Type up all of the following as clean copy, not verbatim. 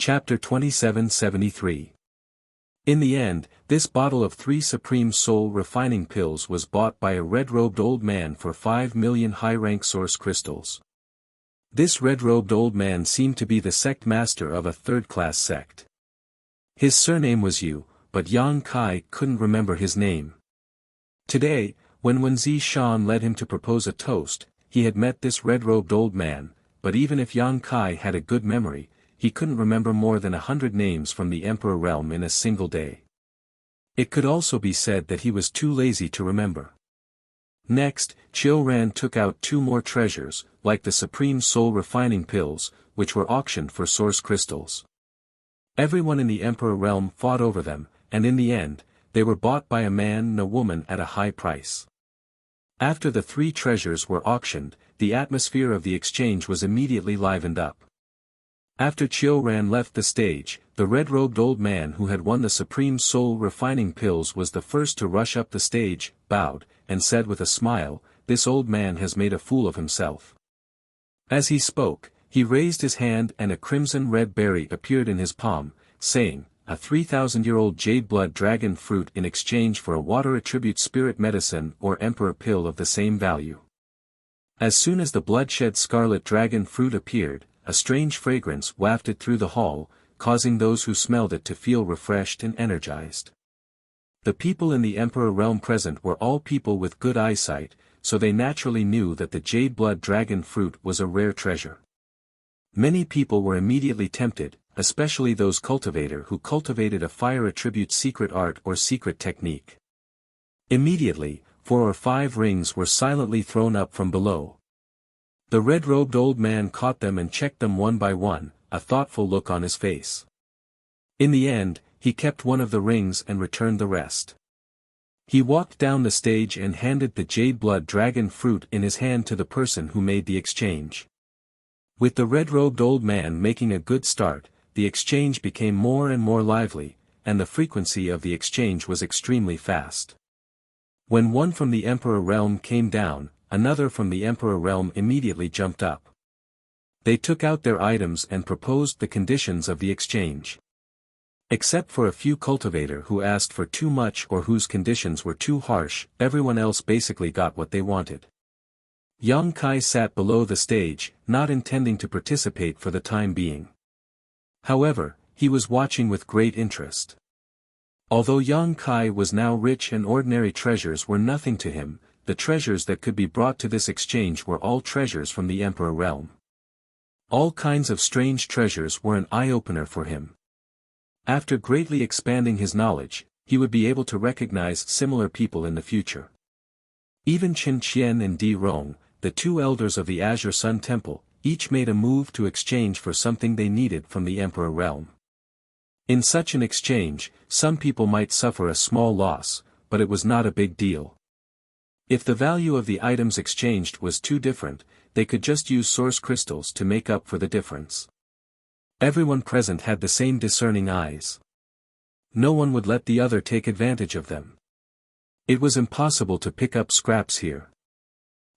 Chapter 2773. In the end, this bottle of 3 Supreme Soul Refining Pills was bought by a red-robed old man for 5 million high-rank source crystals. This red-robed old man seemed to be the sect master of a third-class sect. His surname was Yu, but Yang Kai couldn't remember his name. Today, when Wen Zishan led him to propose a toast, he had met this red-robed old man, but even if Yang Kai had a good memory, he couldn't remember more than 100 names from the Emperor realm in a single day. It could also be said that he was too lazy to remember. Next, Chiu Ran took out 2 more treasures, like the Supreme Soul Refining Pills, which were auctioned for source crystals. Everyone in the Emperor realm fought over them, and in the end, they were bought by a man and a woman at a high price. After the 3 treasures were auctioned, the atmosphere of the exchange was immediately livened up. After Chiu Ran left the stage, the red-robed old man who had won the Supreme Soul Refining Pills was the first to rush up the stage, bowed, and said with a smile, "This old man has made a fool of himself." As he spoke, he raised his hand and a crimson-red berry appeared in his palm, saying, "A 3,000-year-old jade blood dragon fruit in exchange for a water attribute spirit medicine or emperor pill of the same value." As soon as the bloodshed scarlet dragon fruit appeared, a strange fragrance wafted through the hall, causing those who smelled it to feel refreshed and energized. The people in the Emperor realm present were all people with good eyesight, so they naturally knew that the jade blood dragon fruit was a rare treasure. Many people were immediately tempted, especially those cultivator who cultivated a fire attribute secret art or secret technique. Immediately, 4 or 5 rings were silently thrown up from below. The red-robed old man caught them and checked them one by one, a thoughtful look on his face. In the end, he kept one of the rings and returned the rest. He walked down the stage and handed the jade blood dragon fruit in his hand to the person who made the exchange. With the red-robed old man making a good start, the exchange became more and more lively, and the frequency of the exchange was extremely fast. When one from the Emperor realm came down, another from the Emperor realm immediately jumped up. They took out their items and proposed the conditions of the exchange. Except for a few cultivator who asked for too much or whose conditions were too harsh, everyone else basically got what they wanted. Yang Kai sat below the stage, not intending to participate for the time being. However, he was watching with great interest. Although Yang Kai was now rich and ordinary treasures were nothing to him, the treasures that could be brought to this exchange were all treasures from the Emperor realm. All kinds of strange treasures were an eye-opener for him. After greatly expanding his knowledge, he would be able to recognize similar people in the future. Even Qin Qian and Di Rong, the 2 elders of the Azure Sun Temple, each made a move to exchange for something they needed from the Emperor realm. In such an exchange, some people might suffer a small loss, but it was not a big deal. If the value of the items exchanged was too different, they could just use source crystals to make up for the difference. Everyone present had the same discerning eyes. No one would let the other take advantage of them. It was impossible to pick up scraps here.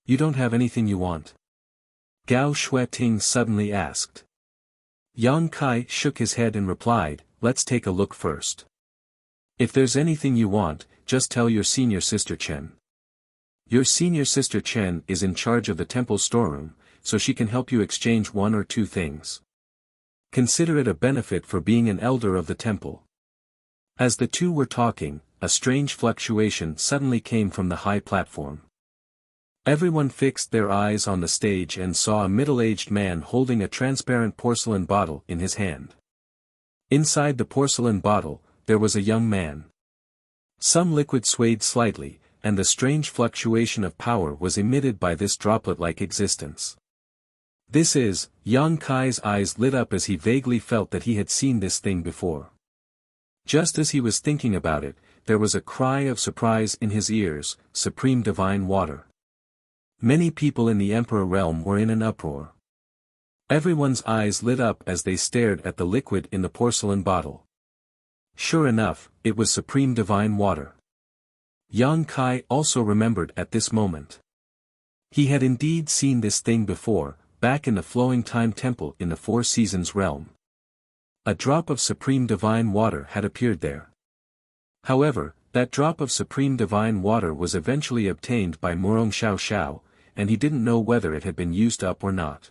"You don't have anything you want?" Gao Shueting suddenly asked. Yang Kai shook his head and replied, "Let's take a look first. If there's anything you want, just tell your senior sister Chen. Your senior sister Chen is in charge of the temple storeroom, so she can help you exchange 1 or 2 things. Consider it a benefit for being an elder of the temple." As the 2 were talking, a strange fluctuation suddenly came from the high platform. Everyone fixed their eyes on the stage and saw a middle-aged man holding a transparent porcelain bottle in his hand. Inside the porcelain bottle, there was a young man. Some liquid swayed slightly, and the strange fluctuation of power was emitted by this droplet-like existence. "This is," Yang Kai's eyes lit up as he vaguely felt that he had seen this thing before. Just as he was thinking about it, there was a cry of surprise in his ears, "Supreme Divine Water." Many people in the Emperor realm were in an uproar. Everyone's eyes lit up as they stared at the liquid in the porcelain bottle. Sure enough, it was Supreme Divine Water. Yang Kai also remembered at this moment. He had indeed seen this thing before, back in the Flowing Time Temple in the Four Seasons realm. A drop of supreme divine water had appeared there. However, that drop of supreme divine water was eventually obtained by Murong Xiao Xiao, and he didn't know whether it had been used up or not.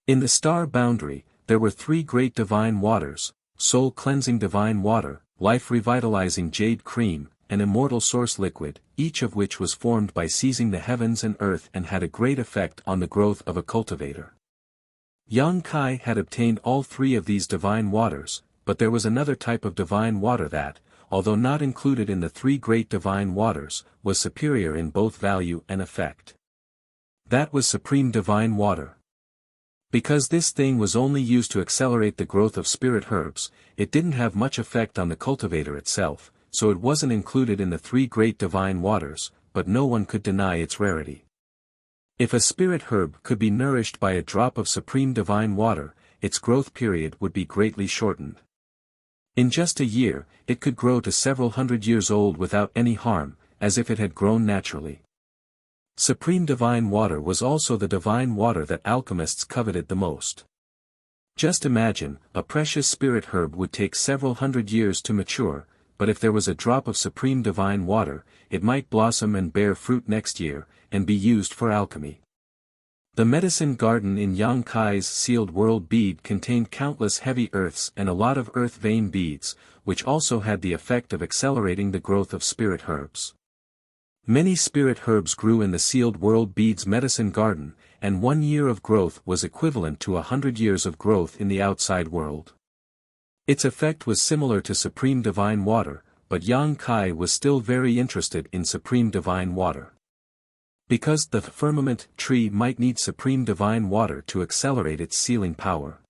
In the star boundary, there were 3 great divine waters: soul-cleansing divine water, life-revitalizing jade cream, and immortal source liquid, each of which was formed by seizing the heavens and earth and had a great effect on the growth of a cultivator. Yang Kai had obtained all 3 of these divine waters, but there was another type of divine water that, although not included in the 3 great divine waters, was superior in both value and effect. That was supreme divine water. Because this thing was only used to accelerate the growth of spirit herbs, it didn't have much effect on the cultivator itself, so it wasn't included in the 3 great divine waters, but no one could deny its rarity. If a spirit herb could be nourished by a drop of supreme divine water, its growth period would be greatly shortened. In just a year, it could grow to several hundred years old without any harm, as if it had grown naturally. Supreme divine water was also the divine water that alchemists coveted the most. Just imagine, a precious spirit herb would take several hundred years to mature, but if there was a drop of supreme divine water, it might blossom and bear fruit next year, and be used for alchemy. The medicine garden in Yang Kai's sealed world bead contained countless heavy earths and a lot of earth vein beads, which also had the effect of accelerating the growth of spirit herbs. Many spirit herbs grew in the sealed world bead's medicine garden, and 1 year of growth was equivalent to 100 years of growth in the outside world. Its effect was similar to supreme divine water, but Yang Kai was still very interested in supreme divine water. Because the firmament tree might need supreme divine water to accelerate its sealing power.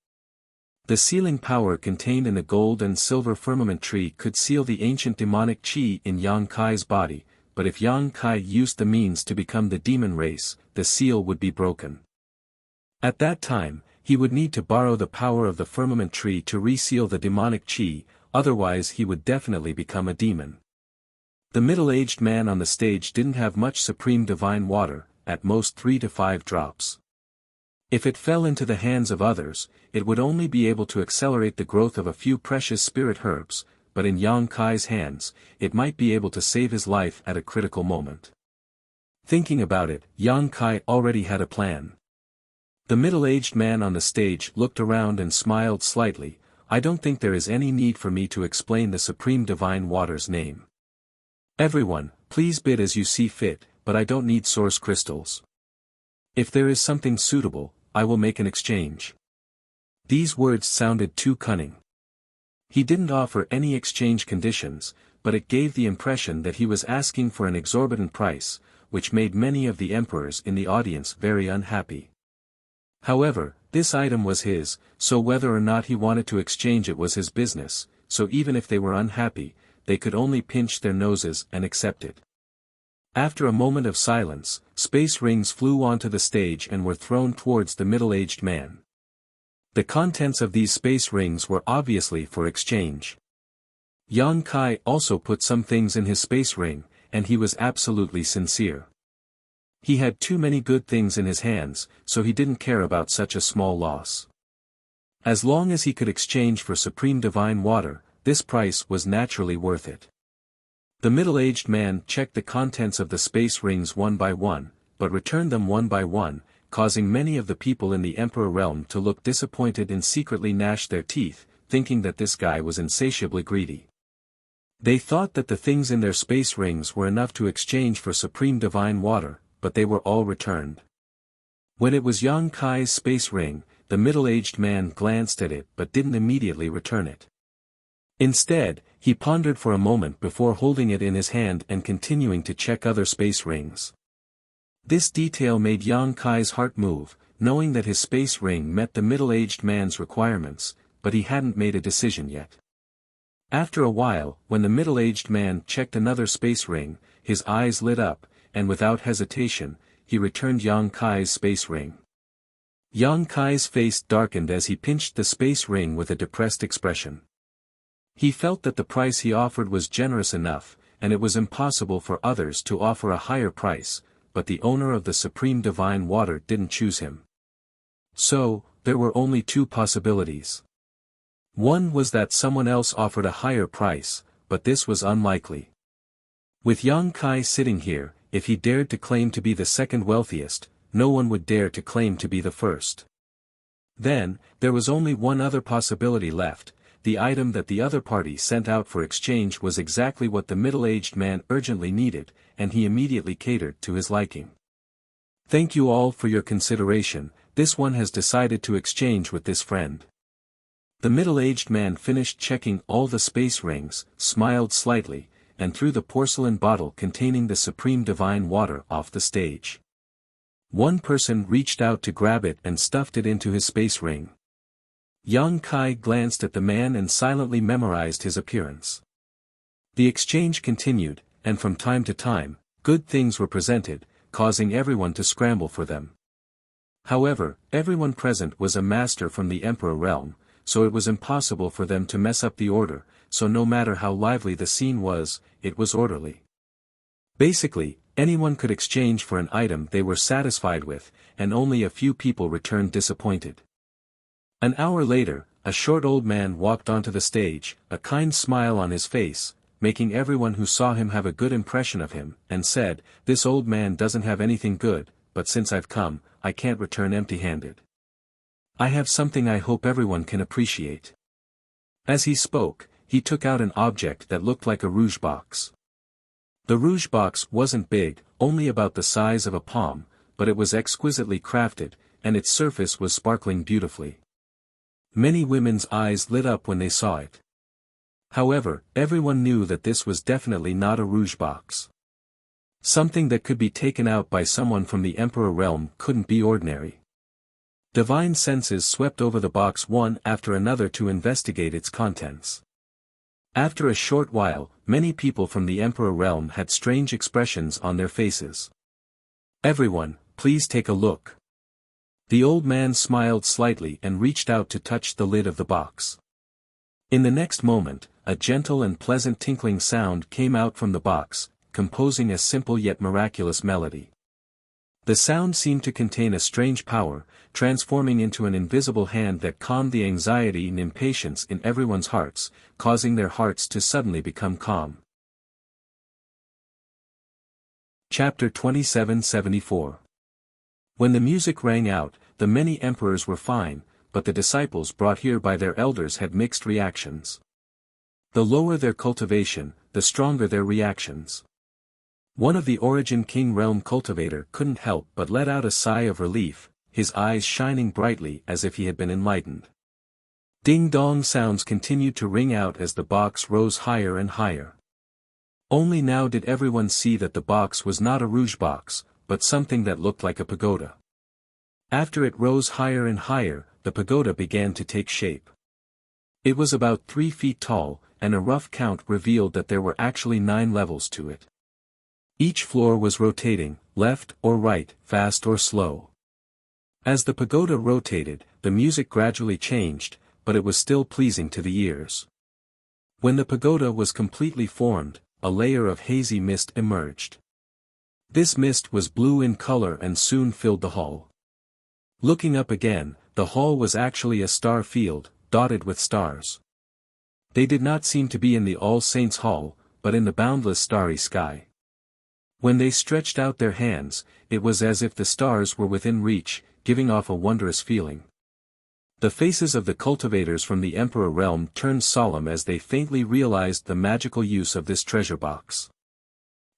The sealing power contained in the gold and silver firmament tree could seal the ancient demonic chi in Yang Kai's body, but if Yang Kai used the means to become the demon race, the seal would be broken. At that time, he would need to borrow the power of the firmament tree to reseal the demonic chi, otherwise he would definitely become a demon. The middle-aged man on the stage didn't have much supreme divine water, at most 3 to 5 drops. If it fell into the hands of others, it would only be able to accelerate the growth of a few precious spirit herbs, but in Yang Kai's hands, it might be able to save his life at a critical moment. Thinking about it, Yang Kai already had a plan. The middle-aged man on the stage looked around and smiled slightly. "I don't think there is any need for me to explain the supreme divine water's name. Everyone, please bid as you see fit, but I don't need source crystals. If there is something suitable, I will make an exchange." These words sounded too cunning. He didn't offer any exchange conditions, but it gave the impression that he was asking for an exorbitant price, which made many of the emperors in the audience very unhappy. However, this item was his, so whether or not he wanted to exchange it was his business, so even if they were unhappy, they could only pinch their noses and accept it. After a moment of silence, space rings flew onto the stage and were thrown towards the middle-aged man. The contents of these space rings were obviously for exchange. Yang Kai also put some things in his space ring, and he was absolutely sincere. He had too many good things in his hands, so he didn't care about such a small loss. As long as he could exchange for supreme divine water, this price was naturally worth it. The middle-aged man checked the contents of the space rings one by one, but returned them one by one, causing many of the people in the emperor realm to look disappointed and secretly gnash their teeth, thinking that this guy was insatiably greedy. They thought that the things in their space rings were enough to exchange for supreme divine water, but they were all returned. When it was Yang Kai's space ring, the middle-aged man glanced at it but didn't immediately return it. Instead, he pondered for a moment before holding it in his hand and continuing to check other space rings. This detail made Yang Kai's heart move, knowing that his space ring met the middle-aged man's requirements, but he hadn't made a decision yet. After a while, when the middle-aged man checked another space ring, his eyes lit up, and without hesitation, he returned Yang Kai's space ring. Yang Kai's face darkened as he pinched the space ring with a depressed expression. He felt that the price he offered was generous enough, and it was impossible for others to offer a higher price, but the owner of the supreme divine water didn't choose him. So, there were only 2 possibilities. One was that someone else offered a higher price, but this was unlikely. With Yang Kai sitting here, if he dared to claim to be the second wealthiest, no one would dare to claim to be the first. Then, there was only one other possibility left. The item that the other party sent out for exchange was exactly what the middle-aged man urgently needed, and he immediately catered to his liking. Thank you all for your consideration. This one has decided to exchange with this friend. The middle-aged man finished checking all the space rings, smiled slightly, and threw the porcelain bottle containing the supreme divine water off the stage. One person reached out to grab it and stuffed it into his space ring. Yang Kai glanced at the man and silently memorized his appearance. The exchange continued, and from time to time, good things were presented, causing everyone to scramble for them. However, everyone present was a master from the Emperor realm, so it was impossible for them to mess up the order, so no matter how lively the scene was, it was orderly. Basically, anyone could exchange for an item they were satisfied with, and only a few people returned disappointed. An hour later, a short old man walked onto the stage, a kind smile on his face, making everyone who saw him have a good impression of him, and said, "This old man doesn't have anything good, but since I've come, I can't return empty-handed. I have something I hope everyone can appreciate." As he spoke, he took out an object that looked like a rouge box. The rouge box wasn't big, only about the size of a palm, but it was exquisitely crafted, and its surface was sparkling beautifully. Many women's eyes lit up when they saw it. However, everyone knew that this was definitely not a rouge box. Something that could be taken out by someone from the Emperor realm couldn't be ordinary. Divine senses swept over the box one after another to investigate its contents. After a short while, many people from the Emperor realm had strange expressions on their faces. "Everyone, please take a look." The old man smiled slightly and reached out to touch the lid of the box. In the next moment, a gentle and pleasant tinkling sound came out from the box, composing a simple yet miraculous melody. The sound seemed to contain a strange power, transforming into an invisible hand that calmed the anxiety and impatience in everyone's hearts, causing their hearts to suddenly become calm. Chapter 2774. When the music rang out, the many emperors were fine, but the disciples brought here by their elders had mixed reactions. The lower their cultivation, the stronger their reactions. One of the Origin King realm cultivator couldn't help but let out a sigh of relief, his eyes shining brightly as if he had been enlightened. Ding-dong sounds continued to ring out as the box rose higher and higher. Only now did everyone see that the box was not a rouge box, but something that looked like a pagoda. After it rose higher and higher, the pagoda began to take shape. It was about 3 feet tall, and a rough count revealed that there were actually 9 levels to it. Each floor was rotating, left or right, fast or slow. As the pagoda rotated, the music gradually changed, but it was still pleasing to the ears. When the pagoda was completely formed, a layer of hazy mist emerged. This mist was blue in color and soon filled the hall. Looking up again, the hall was actually a star field, dotted with stars. They did not seem to be in the All Saints' Hall, but in the boundless starry sky. When they stretched out their hands, it was as if the stars were within reach, giving off a wondrous feeling. The faces of the cultivators from the Emperor realm turned solemn as they faintly realized the magical use of this treasure box.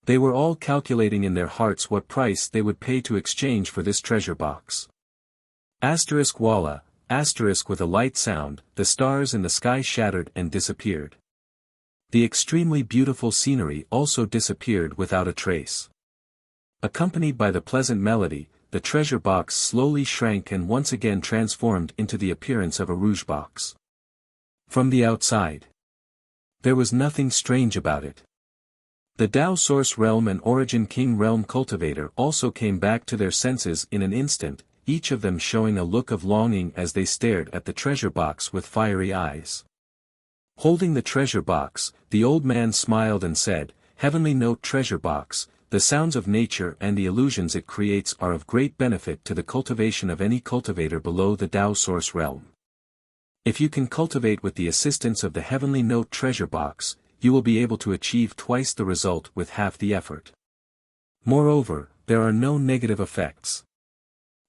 They were all calculating in their hearts what price they would pay to exchange for this treasure box. Asterisk Walla, asterisk with a light sound, the stars in the sky shattered and disappeared. The extremely beautiful scenery also disappeared without a trace. Accompanied by the pleasant melody, the treasure box slowly shrank and once again transformed into the appearance of a rouge box. From the outside, there was nothing strange about it. The Tao Source Realm and Origin King Realm cultivator also came back to their senses in an instant, each of them showing a look of longing as they stared at the treasure box with fiery eyes. Holding the treasure box, the old man smiled and said, "Heavenly Note treasure box, the sounds of nature and the illusions it creates are of great benefit to the cultivation of any cultivator below the Tao Source Realm. If you can cultivate with the assistance of the Heavenly Note treasure box, you will be able to achieve twice the result with half the effort. Moreover, there are no negative effects.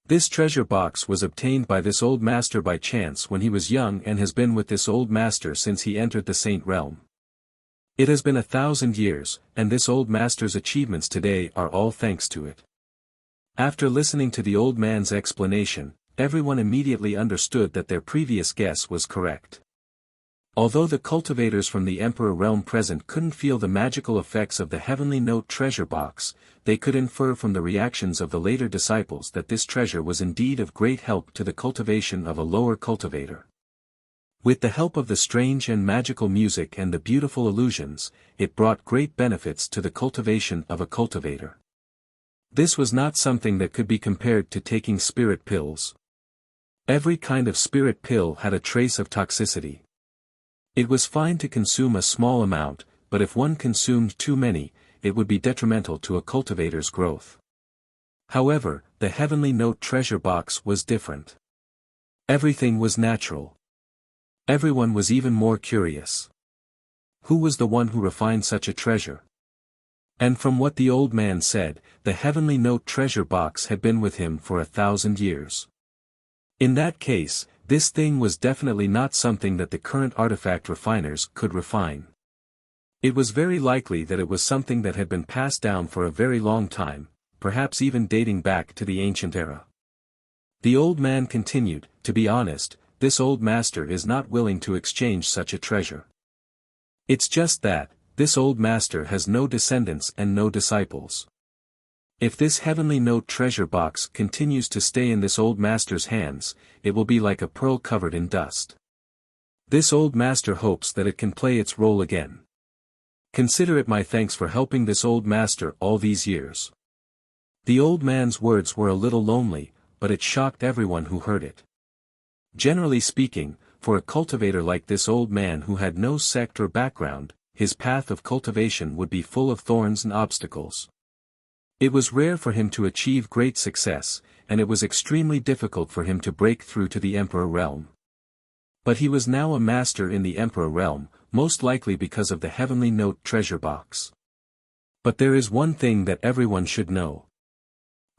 This treasure box was obtained by this old master by chance when he was young and has been with this old master since he entered the Saint realm. It has been 1,000 years, and this old master's achievements today are all thanks to it. After listening to the old man's explanation, everyone immediately understood that their previous guess was correct. Although the cultivators from the Emperor realm present couldn't feel the magical effects of the Heavenly Note treasure box, they could infer from the reactions of the later disciples that this treasure was indeed of great help to the cultivation of a lower cultivator. With the help of the strange and magical music and the beautiful illusions, it brought great benefits to the cultivation of a cultivator. This was not something that could be compared to taking spirit pills. Every kind of spirit pill had a trace of toxicity. It was fine to consume a small amount, but if one consumed too many, it would be detrimental to a cultivator's growth. However, the Heavenly Note treasure box was different. Everything was natural. Everyone was even more curious. Who was the one who refined such a treasure? And from what the old man said, the Heavenly Note treasure box had been with him for 1,000 years. In that case, this thing was definitely not something that the current artifact refiners could refine. It was very likely that it was something that had been passed down for a very long time, perhaps even dating back to the ancient era. The old man continued, to be honest, this old master is not willing to exchange such a treasure. It's just that, this old master has no descendants and no disciples. If this Heavenly Note treasure box continues to stay in this old master's hands, it will be like a pearl covered in dust. This old master hopes that it can play its role again. Consider it my thanks for helping this old master all these years. The old man's words were a little lonely, but it shocked everyone who heard it. Generally speaking, for a cultivator like this old man who had no sect or background, his path of cultivation would be full of thorns and obstacles. It was rare for him to achieve great success, and it was extremely difficult for him to break through to the Emperor realm. But he was now a master in the Emperor realm, most likely because of the Heavenly Note treasure box. But there is one thing that everyone should know.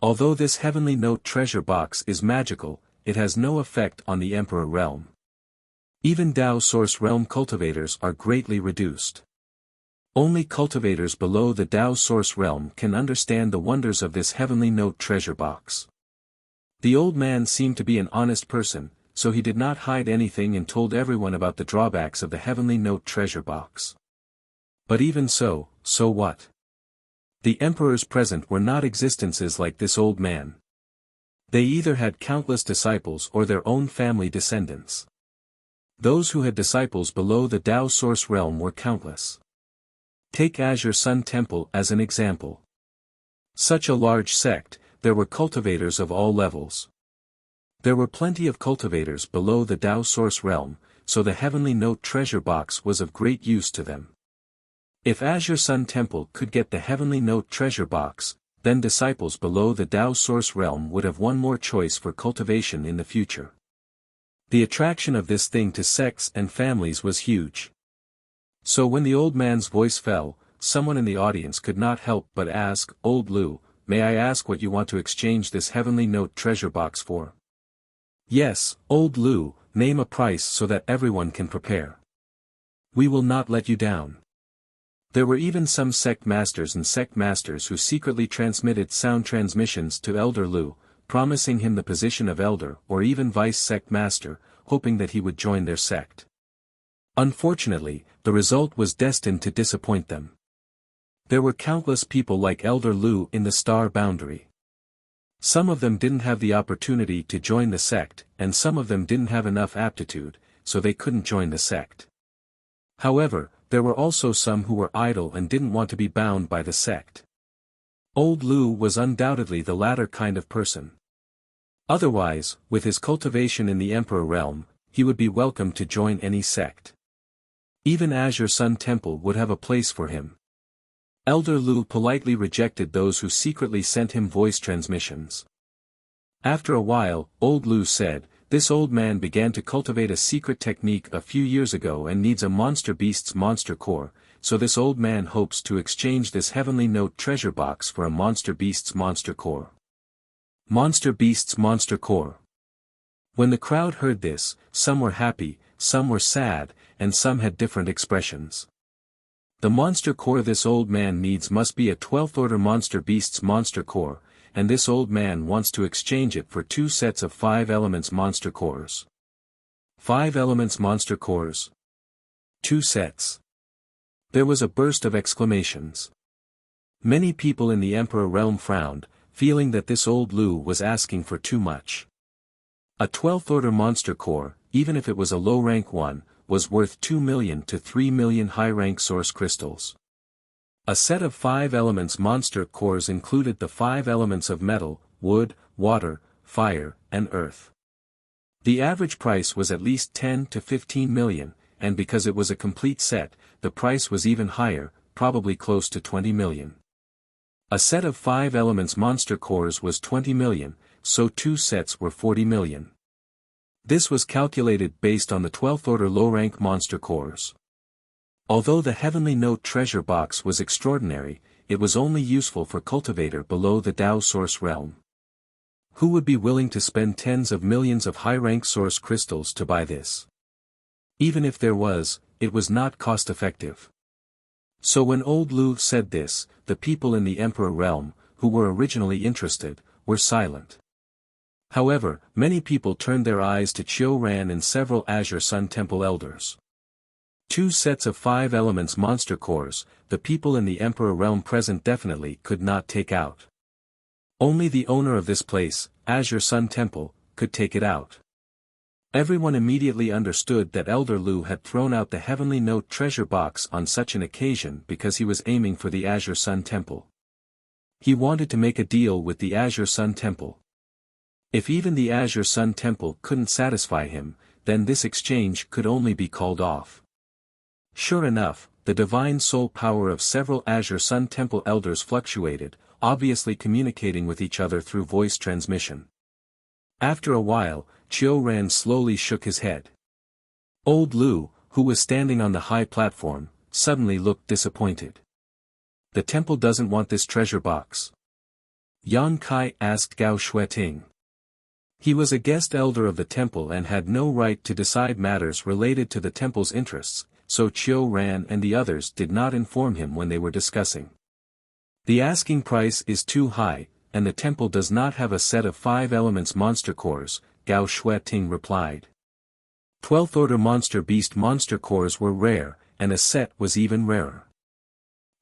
Although this Heavenly Note treasure box is magical, it has no effect on the Emperor realm. Even Tao Source realm cultivators are greatly reduced. Only cultivators below the Tao Source realm can understand the wonders of this Heavenly Note treasure box. The old man seemed to be an honest person, so he did not hide anything and told everyone about the drawbacks of the Heavenly Note treasure box. But even so, so what? The emperors present were not existences like this old man. They either had countless disciples or their own family descendants. Those who had disciples below the Tao Source realm were countless. Take Azure Sun Temple as an example. Such a large sect, there were cultivators of all levels. There were plenty of cultivators below the Tao Source realm, so the Heavenly Note treasure box was of great use to them. If Azure Sun Temple could get the Heavenly Note treasure box, then disciples below the Tao Source realm would have one more choice for cultivation in the future. The attraction of this thing to sects and families was huge. So when the old man's voice fell, someone in the audience could not help but ask, "Old Lu, may I ask what you want to exchange this Heavenly Note treasure box for?" "Yes, Old Lu, name a price so that everyone can prepare. We will not let you down." There were even some sect masters and sect masters who secretly transmitted sound transmissions to Elder Lu, promising him the position of elder or even vice sect master, hoping that he would join their sect. Unfortunately, the result was destined to disappoint them. There were countless people like Elder Lu in the star boundary. Some of them didn't have the opportunity to join the sect, and some of them didn't have enough aptitude, so they couldn't join the sect. However, there were also some who were idle and didn't want to be bound by the sect. Old Lu was undoubtedly the latter kind of person. Otherwise, with his cultivation in the Emperor realm, he would be welcome to join any sect. Even Azure Sun Temple would have a place for him. Elder Lu politely rejected those who secretly sent him voice transmissions. After a while, Old Lu said, this old man began to cultivate a secret technique a few years ago and needs a monster beast's monster core, so this old man hopes to exchange this heavenly note treasure box for a monster beast's monster core. Monster beast's monster core. When the crowd heard this, some were happy, some were sad, and some had different expressions. The monster core this old man needs must be a 12th order monster beast's monster core, and this old man wants to exchange it for 2 sets of 5 elements monster cores. 5 elements monster cores. 2 sets. There was a burst of exclamations. Many people in the Emperor realm frowned, feeling that this old Lu was asking for too much. A 12th order monster core, even if it was a low rank one, was worth 2 million to 3 million high rank source crystals. A set of 5 elements monster cores included the 5 elements of metal, wood, water, fire, and earth. The average price was at least 10 to 15 million, and because it was a complete set, the price was even higher, probably close to 20 million. A set of 5 elements monster cores was 20 million, so 2 sets were 40 million. This was calculated based on the 12th order low-rank monster cores. Although the Heavenly Note treasure box was extraordinary, it was only useful for cultivator below the Tao source realm. Who would be willing to spend tens of millions of high-rank source crystals to buy this? Even if there was, it was not cost-effective. So when old Lu said this, the people in the Emperor realm, who were originally interested, were silent. However, many people turned their eyes to Chiu Ran and several Azure Sun Temple elders. 2 sets of 5 elements monster cores, the people in the Emperor realm present definitely could not take out. Only the owner of this place, Azure Sun Temple, could take it out. Everyone immediately understood that Elder Lu had thrown out the Heavenly Note treasure box on such an occasion because he was aiming for the Azure Sun Temple. He wanted to make a deal with the Azure Sun Temple. If even the Azure Sun Temple couldn't satisfy him, then this exchange could only be called off. Sure enough, the divine soul power of several Azure Sun Temple elders fluctuated, obviously communicating with each other through voice transmission. After a while, Chiu Ran slowly shook his head. Old Lu, who was standing on the high platform, suddenly looked disappointed. The temple doesn't want this treasure box. Yang Kai asked Gao Shueting. He was a guest elder of the temple and had no right to decide matters related to the temple's interests, so Chiu Ran and the others did not inform him when they were discussing. The asking price is too high, and the temple does not have a set of 5 elements monster cores, Gao Shueting replied. 12th order monster beast monster cores were rare, and a set was even rarer.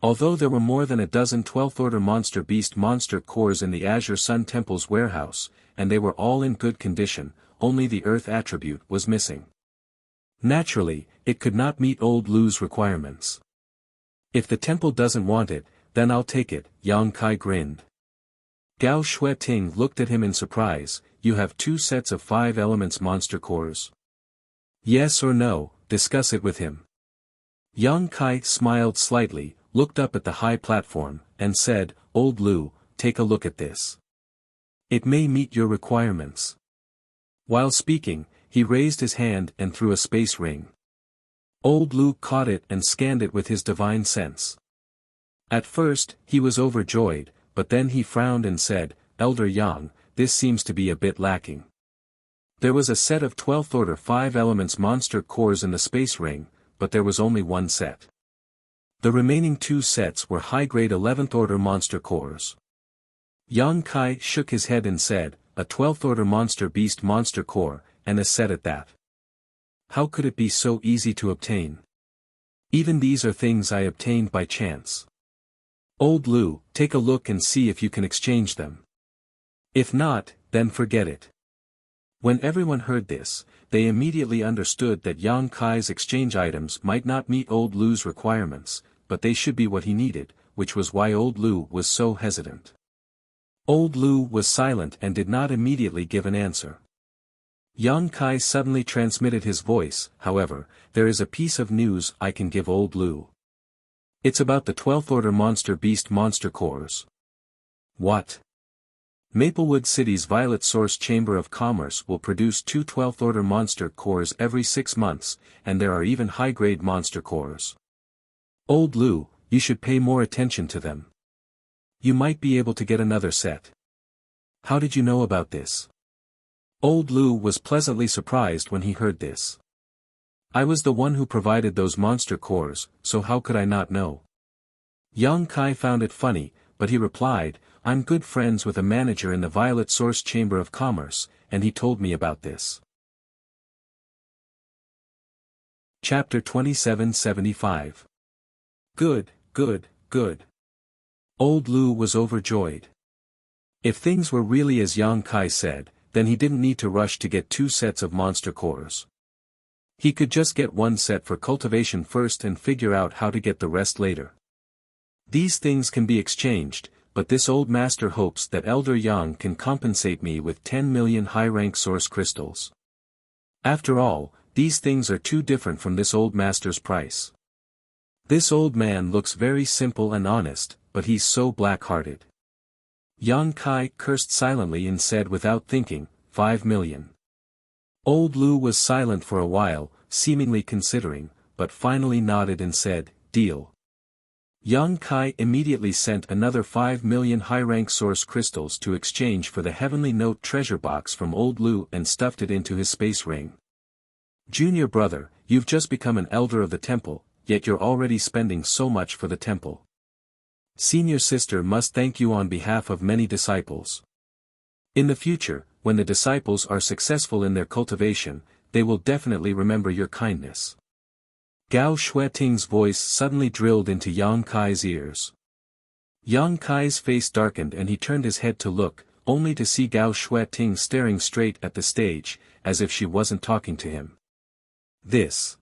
Although there were more than a dozen 12th order monster beast monster cores in the Azure Sun Temple's warehouse, and they were all in good condition, only the earth attribute was missing. Naturally, it could not meet old Lu's requirements. If the temple doesn't want it, then I'll take it, Yang Kai grinned. Gao Shueting looked at him in surprise. You have 2 sets of 5 elements monster cores? Yes or no, discuss it with him. Yang Kai smiled slightly, looked up at the high platform, and said, Old Lu, take a look at this. It may meet your requirements. While speaking, he raised his hand and threw a space ring. Old Lu caught it and scanned it with his divine sense. At first, he was overjoyed, but then he frowned and said, Elder Yang, this seems to be a bit lacking. There was a set of 12th order 5 elements monster cores in the space ring, but there was only 1 set. The remaining 2 sets were high-grade 11th order monster cores. Yang Kai shook his head and said, a 12th order monster beast monster core, and a set at that. How could it be so easy to obtain? Even these are things I obtained by chance. Old Lu, take a look and see if you can exchange them. If not, then forget it. When everyone heard this, they immediately understood that Yang Kai's exchange items might not meet old Lu's requirements, but they should be what he needed, which was why old Lu was so hesitant. Old Lu was silent and did not immediately give an answer. Yang Kai suddenly transmitted his voice. However, there is a piece of news I can give old Lu. It's about the 12th order monster beast monster cores. What? Maplewood City's Violet Source Chamber of Commerce will produce 2 12th order monster cores every 6 months, and there are even high-grade monster cores. Old Lou, you should pay more attention to them. You might be able to get another set. How did you know about this? Old Lou was pleasantly surprised when he heard this. I was the one who provided those monster cores, so how could I not know? Yang Kai found it funny, but he replied, I'm good friends with a manager in the Violet Source Chamber of Commerce, and he told me about this. Chapter 2775. Good, good, good. Old Lou was overjoyed. If things were really as Yang Kai said, then he didn't need to rush to get 2 sets of monster cores. He could just get 1 set for cultivation first and figure out how to get the rest later. These things can be exchanged, but this old master hopes that Elder Yang can compensate me with 10 million high-rank source crystals. After all, these things are too different from this old master's price. This old man looks very simple and honest, but he's so black-hearted. Yang Kai cursed silently and said without thinking, 5 million. Old Lou was silent for a while, seemingly considering, but finally nodded and said, deal. Yang Kai immediately sent another 5 million high-rank source crystals to exchange for the Heavenly Note treasure box from Old Lou and stuffed it into his space ring. Junior brother, you've just become an elder of the temple, yet you're already spending so much for the temple. Senior sister must thank you on behalf of many disciples. In the future, when the disciples are successful in their cultivation, they will definitely remember your kindness. Gao Xueting's voice suddenly drilled into Yang Kai's ears. Yang Kai's face darkened and he turned his head to look, only to see Gao Xueting staring straight at the stage, as if she wasn't talking to him. This.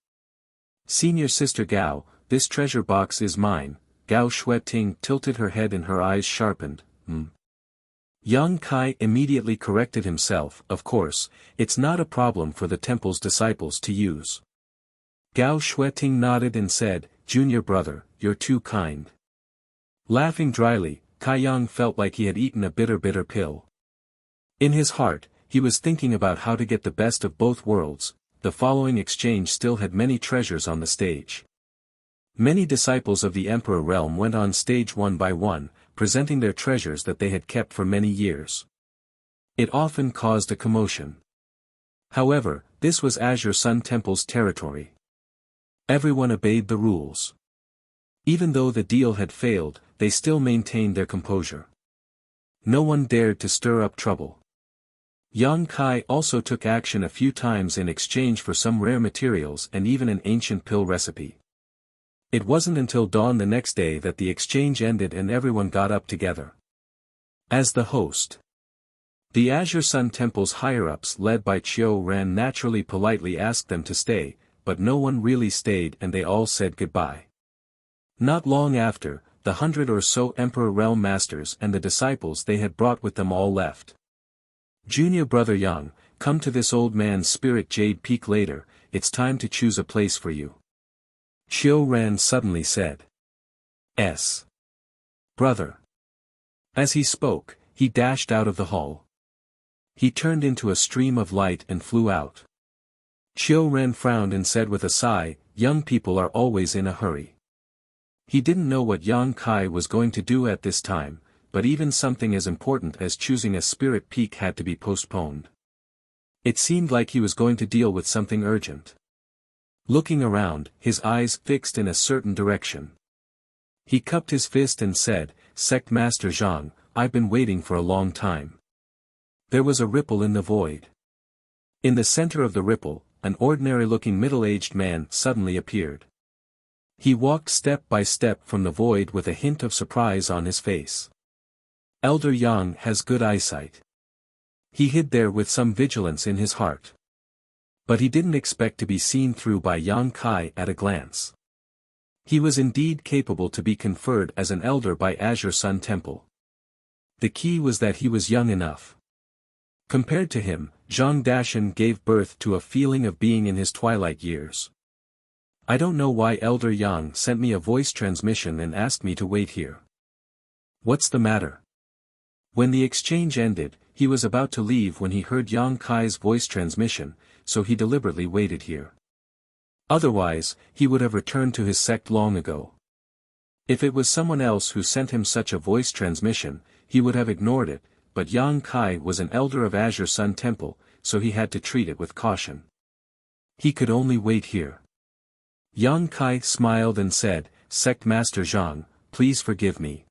Senior sister Gao, this treasure box is mine. Gao Xueting tilted her head and her eyes sharpened. Yang Kai immediately corrected himself, of course, it's not a problem for the temple's disciples to use. Gao Xueting nodded and said, Junior brother, you're too kind. Laughing dryly, Kai Yang felt like he had eaten a bitter pill. In his heart, he was thinking about how to get the best of both worlds. The following exchange still had many treasures on the stage. Many disciples of the Emperor realm went on stage one by one, presenting their treasures that they had kept for many years. It often caused a commotion. However, this was Azure Sun Temple's territory. Everyone obeyed the rules. Even though the deal had failed, they still maintained their composure. No one dared to stir up trouble. Yang Kai also took action a few times in exchange for some rare materials and even an ancient pill recipe. It wasn't until dawn the next day that the exchange ended and everyone got up together. As the host, the Azure Sun Temple's higher-ups led by Chiu Ran naturally politely asked them to stay, but no one really stayed and they all said goodbye. Not long after, the 100 or so Emperor Realm Masters and the disciples they had brought with them all left. Junior brother Yang, come to this old man's spirit jade peak later, it's time to choose a place for you. Chiu Ran suddenly said. Brother. As he spoke, he dashed out of the hall. He turned into a stream of light and flew out. Chiu Ran frowned and said with a sigh, young people are always in a hurry. He didn't know what Yang Kai was going to do at this time, but even something as important as choosing a spirit peak had to be postponed. It seemed like he was going to deal with something urgent. Looking around, his eyes fixed in a certain direction. He cupped his fist and said, Sect Master Zhang, I've been waiting for a long time. There was a ripple in the void. In the center of the ripple, an ordinary-looking middle-aged man suddenly appeared. He walked step by step from the void with a hint of surprise on his face. Elder Yang has good eyesight. He hid there with some vigilance in his heart. But he didn't expect to be seen through by Yang Kai at a glance. He was indeed capable to be conferred as an elder by Azure Sun Temple. The key was that he was young enough. Compared to him, Zhang Dashan gave birth to a feeling of being in his twilight years. I don't know why Elder Yang sent me a voice transmission and asked me to wait here. What's the matter? When the exchange ended, he was about to leave when he heard Yang Kai's voice transmission, so he deliberately waited here. Otherwise, he would have returned to his sect long ago. If it was someone else who sent him such a voice transmission, he would have ignored it, but Yang Kai was an elder of Azure Sun Temple, so he had to treat it with caution. He could only wait here. Yang Kai smiled and said, "Sect Master Zhang, please forgive me.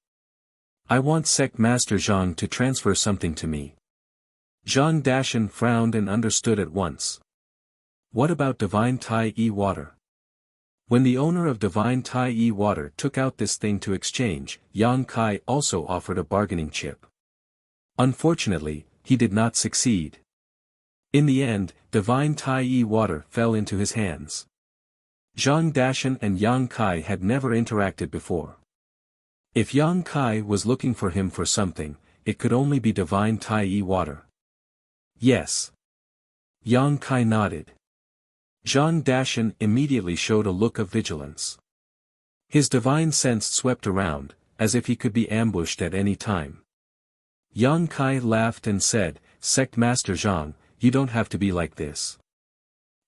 I want Sect Master Zhang to transfer something to me." Zhang Dashan frowned and understood at once. What about Divine Tai E water? When the owner of Divine Tai E water took out this thing to exchange, Yang Kai also offered a bargaining chip. Unfortunately, he did not succeed. In the end, Divine Tai E water fell into his hands. Zhang Dashan and Yang Kai had never interacted before. If Yang Kai was looking for him for something, it could only be Divine Tai E water. Yes. Yang Kai nodded. Zhang Dashan immediately showed a look of vigilance. His divine sense swept around, as if he could be ambushed at any time. Yang Kai laughed and said, "Sect Master Zhang, you don't have to be like this.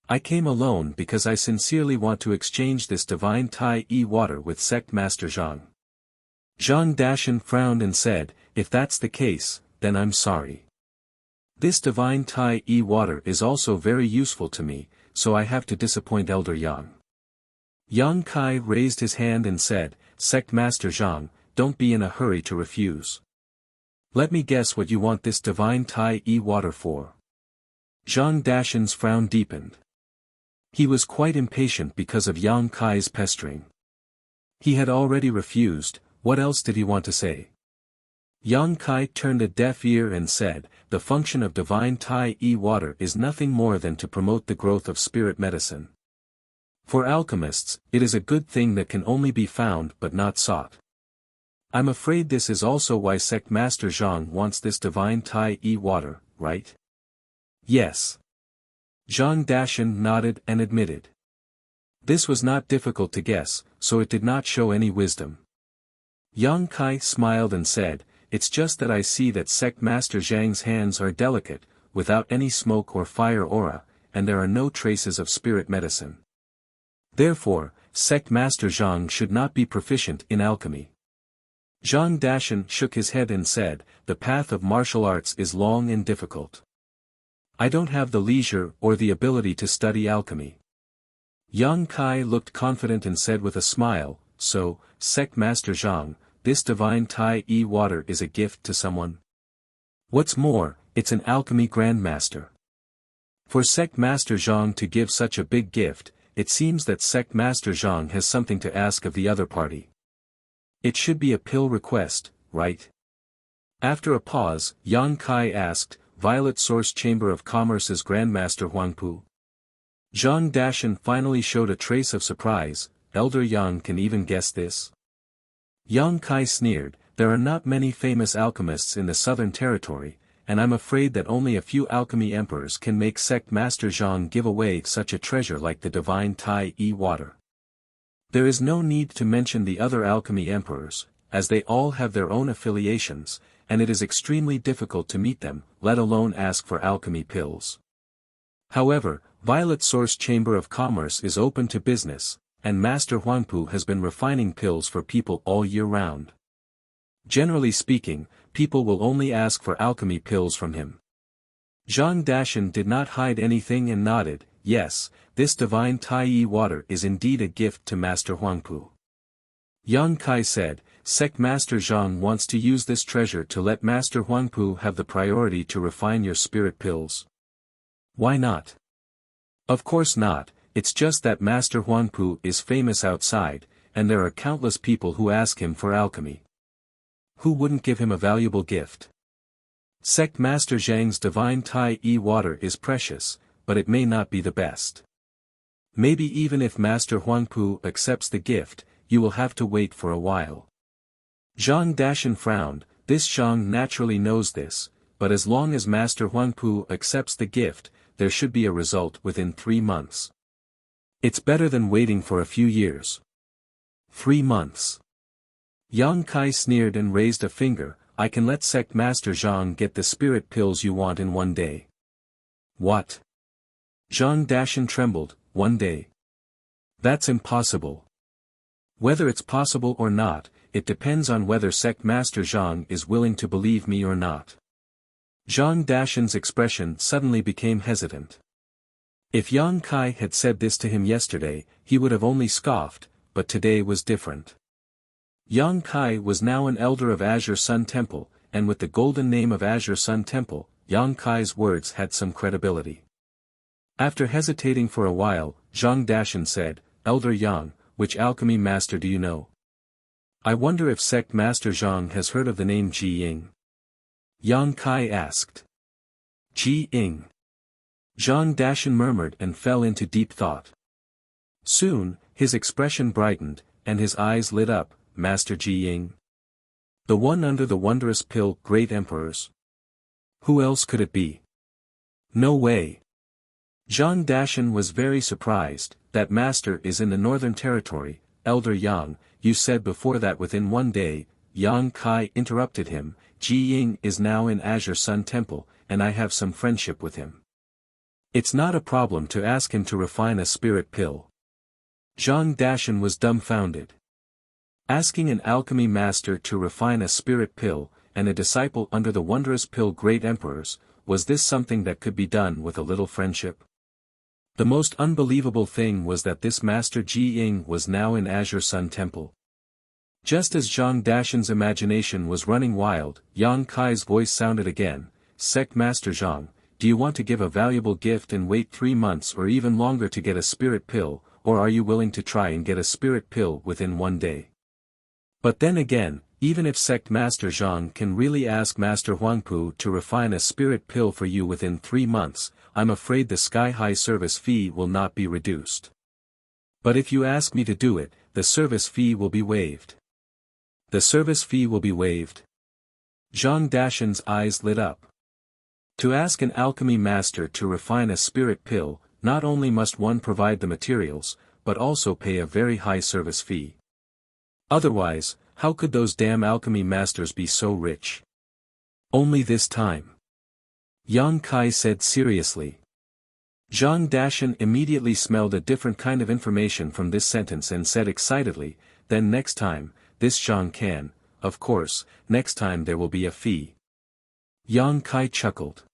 I came alone because I sincerely want to exchange this Divine Tai E water with Sect Master Zhang." Zhang Dashan frowned and said, "If that's the case, then I'm sorry. This Divine Tai E water is also very useful to me, so I have to disappoint Elder Yang." Yang Kai raised his hand and said, "Sect Master Zhang, don't be in a hurry to refuse. Let me guess what you want this Divine Tai E water for." Zhang Dashan's frown deepened. He was quite impatient because of Yang Kai's pestering. He had already refused, what else did he want to say? Yang Kai turned a deaf ear and said, "The function of Divine Tai E water is nothing more than to promote the growth of spirit medicine. For alchemists, it is a good thing that can only be found but not sought. I'm afraid this is also why Sect Master Zhang wants this Divine Tai E water, right?" "Yes." Zhang Dashan nodded and admitted. This was not difficult to guess, so it did not show any wisdom. Yang Kai smiled and said, "It's just that I see that Sect Master Zhang's hands are delicate, without any smoke or fire aura, and there are no traces of spirit medicine. Therefore, Sect Master Zhang should not be proficient in alchemy." Zhang Dashan shook his head and said, "The path of martial arts is long and difficult. I don't have the leisure or the ability to study alchemy." Yang Kai looked confident and said with a smile, "So, Sect Master Zhang, this Divine Tai E water is a gift to someone? What's more, it's an alchemy grandmaster. For Sect Master Zhang to give such a big gift, it seems that Sect Master Zhang has something to ask of the other party. It should be a pill request, right?" After a pause, Yang Kai asked, "Violet Source Chamber of Commerce's Grandmaster Huangpu?" Zhang Dashan finally showed a trace of surprise. "Elder Yang can even guess this?" Yang Kai sneered, "There are not many famous alchemists in the Southern Territory, and I'm afraid that only a few alchemy emperors can make Sect Master Zhang give away such a treasure like the Divine Tai E water. There is no need to mention the other alchemy emperors, as they all have their own affiliations, and it is extremely difficult to meet them, let alone ask for alchemy pills. However, Violet Source Chamber of Commerce is open to business, and Master Huangpu has been refining pills for people all year round. Generally speaking, people will only ask for alchemy pills from him." Zhang Dashan did not hide anything and nodded, "Yes, this Divine Tai E water is indeed a gift to Master Huangpu." Yang Kai said, "Sect Master Zhang wants to use this treasure to let Master Huangpu have the priority to refine your spirit pills. Why not?" "Of course not, it's just that Master Huangpu is famous outside, and there are countless people who ask him for alchemy. Who wouldn't give him a valuable gift? Sect Master Zhang's Divine Tai E water is precious, but it may not be the best. Maybe even if Master Huangpu accepts the gift, you will have to wait for a while." Zhang Dashan frowned. This Zhang naturally knows this, but as long as Master Huangpu accepts the gift, there should be a result within 3 months. It's better than waiting for a few years. 3 months. Yang Kai sneered and raised a finger, I can let Sect Master Zhang get the spirit pills you want in 1 day. What? Zhang Dashan trembled. 1 day. That's impossible. Whether it's possible or not, it depends on whether Sect Master Zhang is willing to believe me or not. Zhang Dashan's expression suddenly became hesitant. If Yang Kai had said this to him yesterday, he would have only scoffed, but today was different. Yang Kai was now an elder of Azure Sun Temple, and with the golden name of Azure Sun Temple, Yang Kai's words had some credibility. After hesitating for a while, Zhang Dashan said, Elder Yang, which alchemy master do you know? I wonder if Sect Master Zhang has heard of the name Ji Ying. Yang Kai asked. Ji Ying. Zhang Dashan murmured and fell into deep thought. Soon, his expression brightened, and his eyes lit up. Master Ji Ying. The one under the wondrous pill, great emperors. Who else could it be? No way. Zhang Dashan was very surprised. That master is in the Northern Territory. Elder Yang, you said before that within 1 day. Yang Kai interrupted him. Ji Ying is now in Azure Sun Temple, and I have some friendship with him. It's not a problem to ask him to refine a spirit pill. Zhang Dashan was dumbfounded. Asking an alchemy master to refine a spirit pill, and a disciple under the wondrous pill great emperors, was this something that could be done with a little friendship? The most unbelievable thing was that this master Ji Ying was now in Azure Sun Temple. Just as Zhang Dashan's imagination was running wild, Yang Kai's voice sounded again, Sect Master Zhang, do you want to give a valuable gift and wait 3 months or even longer to get a spirit pill, or are you willing to try and get a spirit pill within 1 day? But then again, even if Sect Master Zhang can really ask Master Huangpu to refine a spirit pill for you within 3 months, I'm afraid the sky-high service fee will not be reduced. But if you ask me to do it, the service fee will be waived. The service fee will be waived. Zhang Dashan's eyes lit up. To ask an alchemy master to refine a spirit pill, not only must one provide the materials, but also pay a very high service fee. Otherwise, how could those damn alchemy masters be so rich? Only this time. Yang Kai said seriously. Zhang Dashan immediately smelled a different kind of information from this sentence and said excitedly, then next time, this Zhang can, of course, next time there will be a fee. Yang Kai chuckled.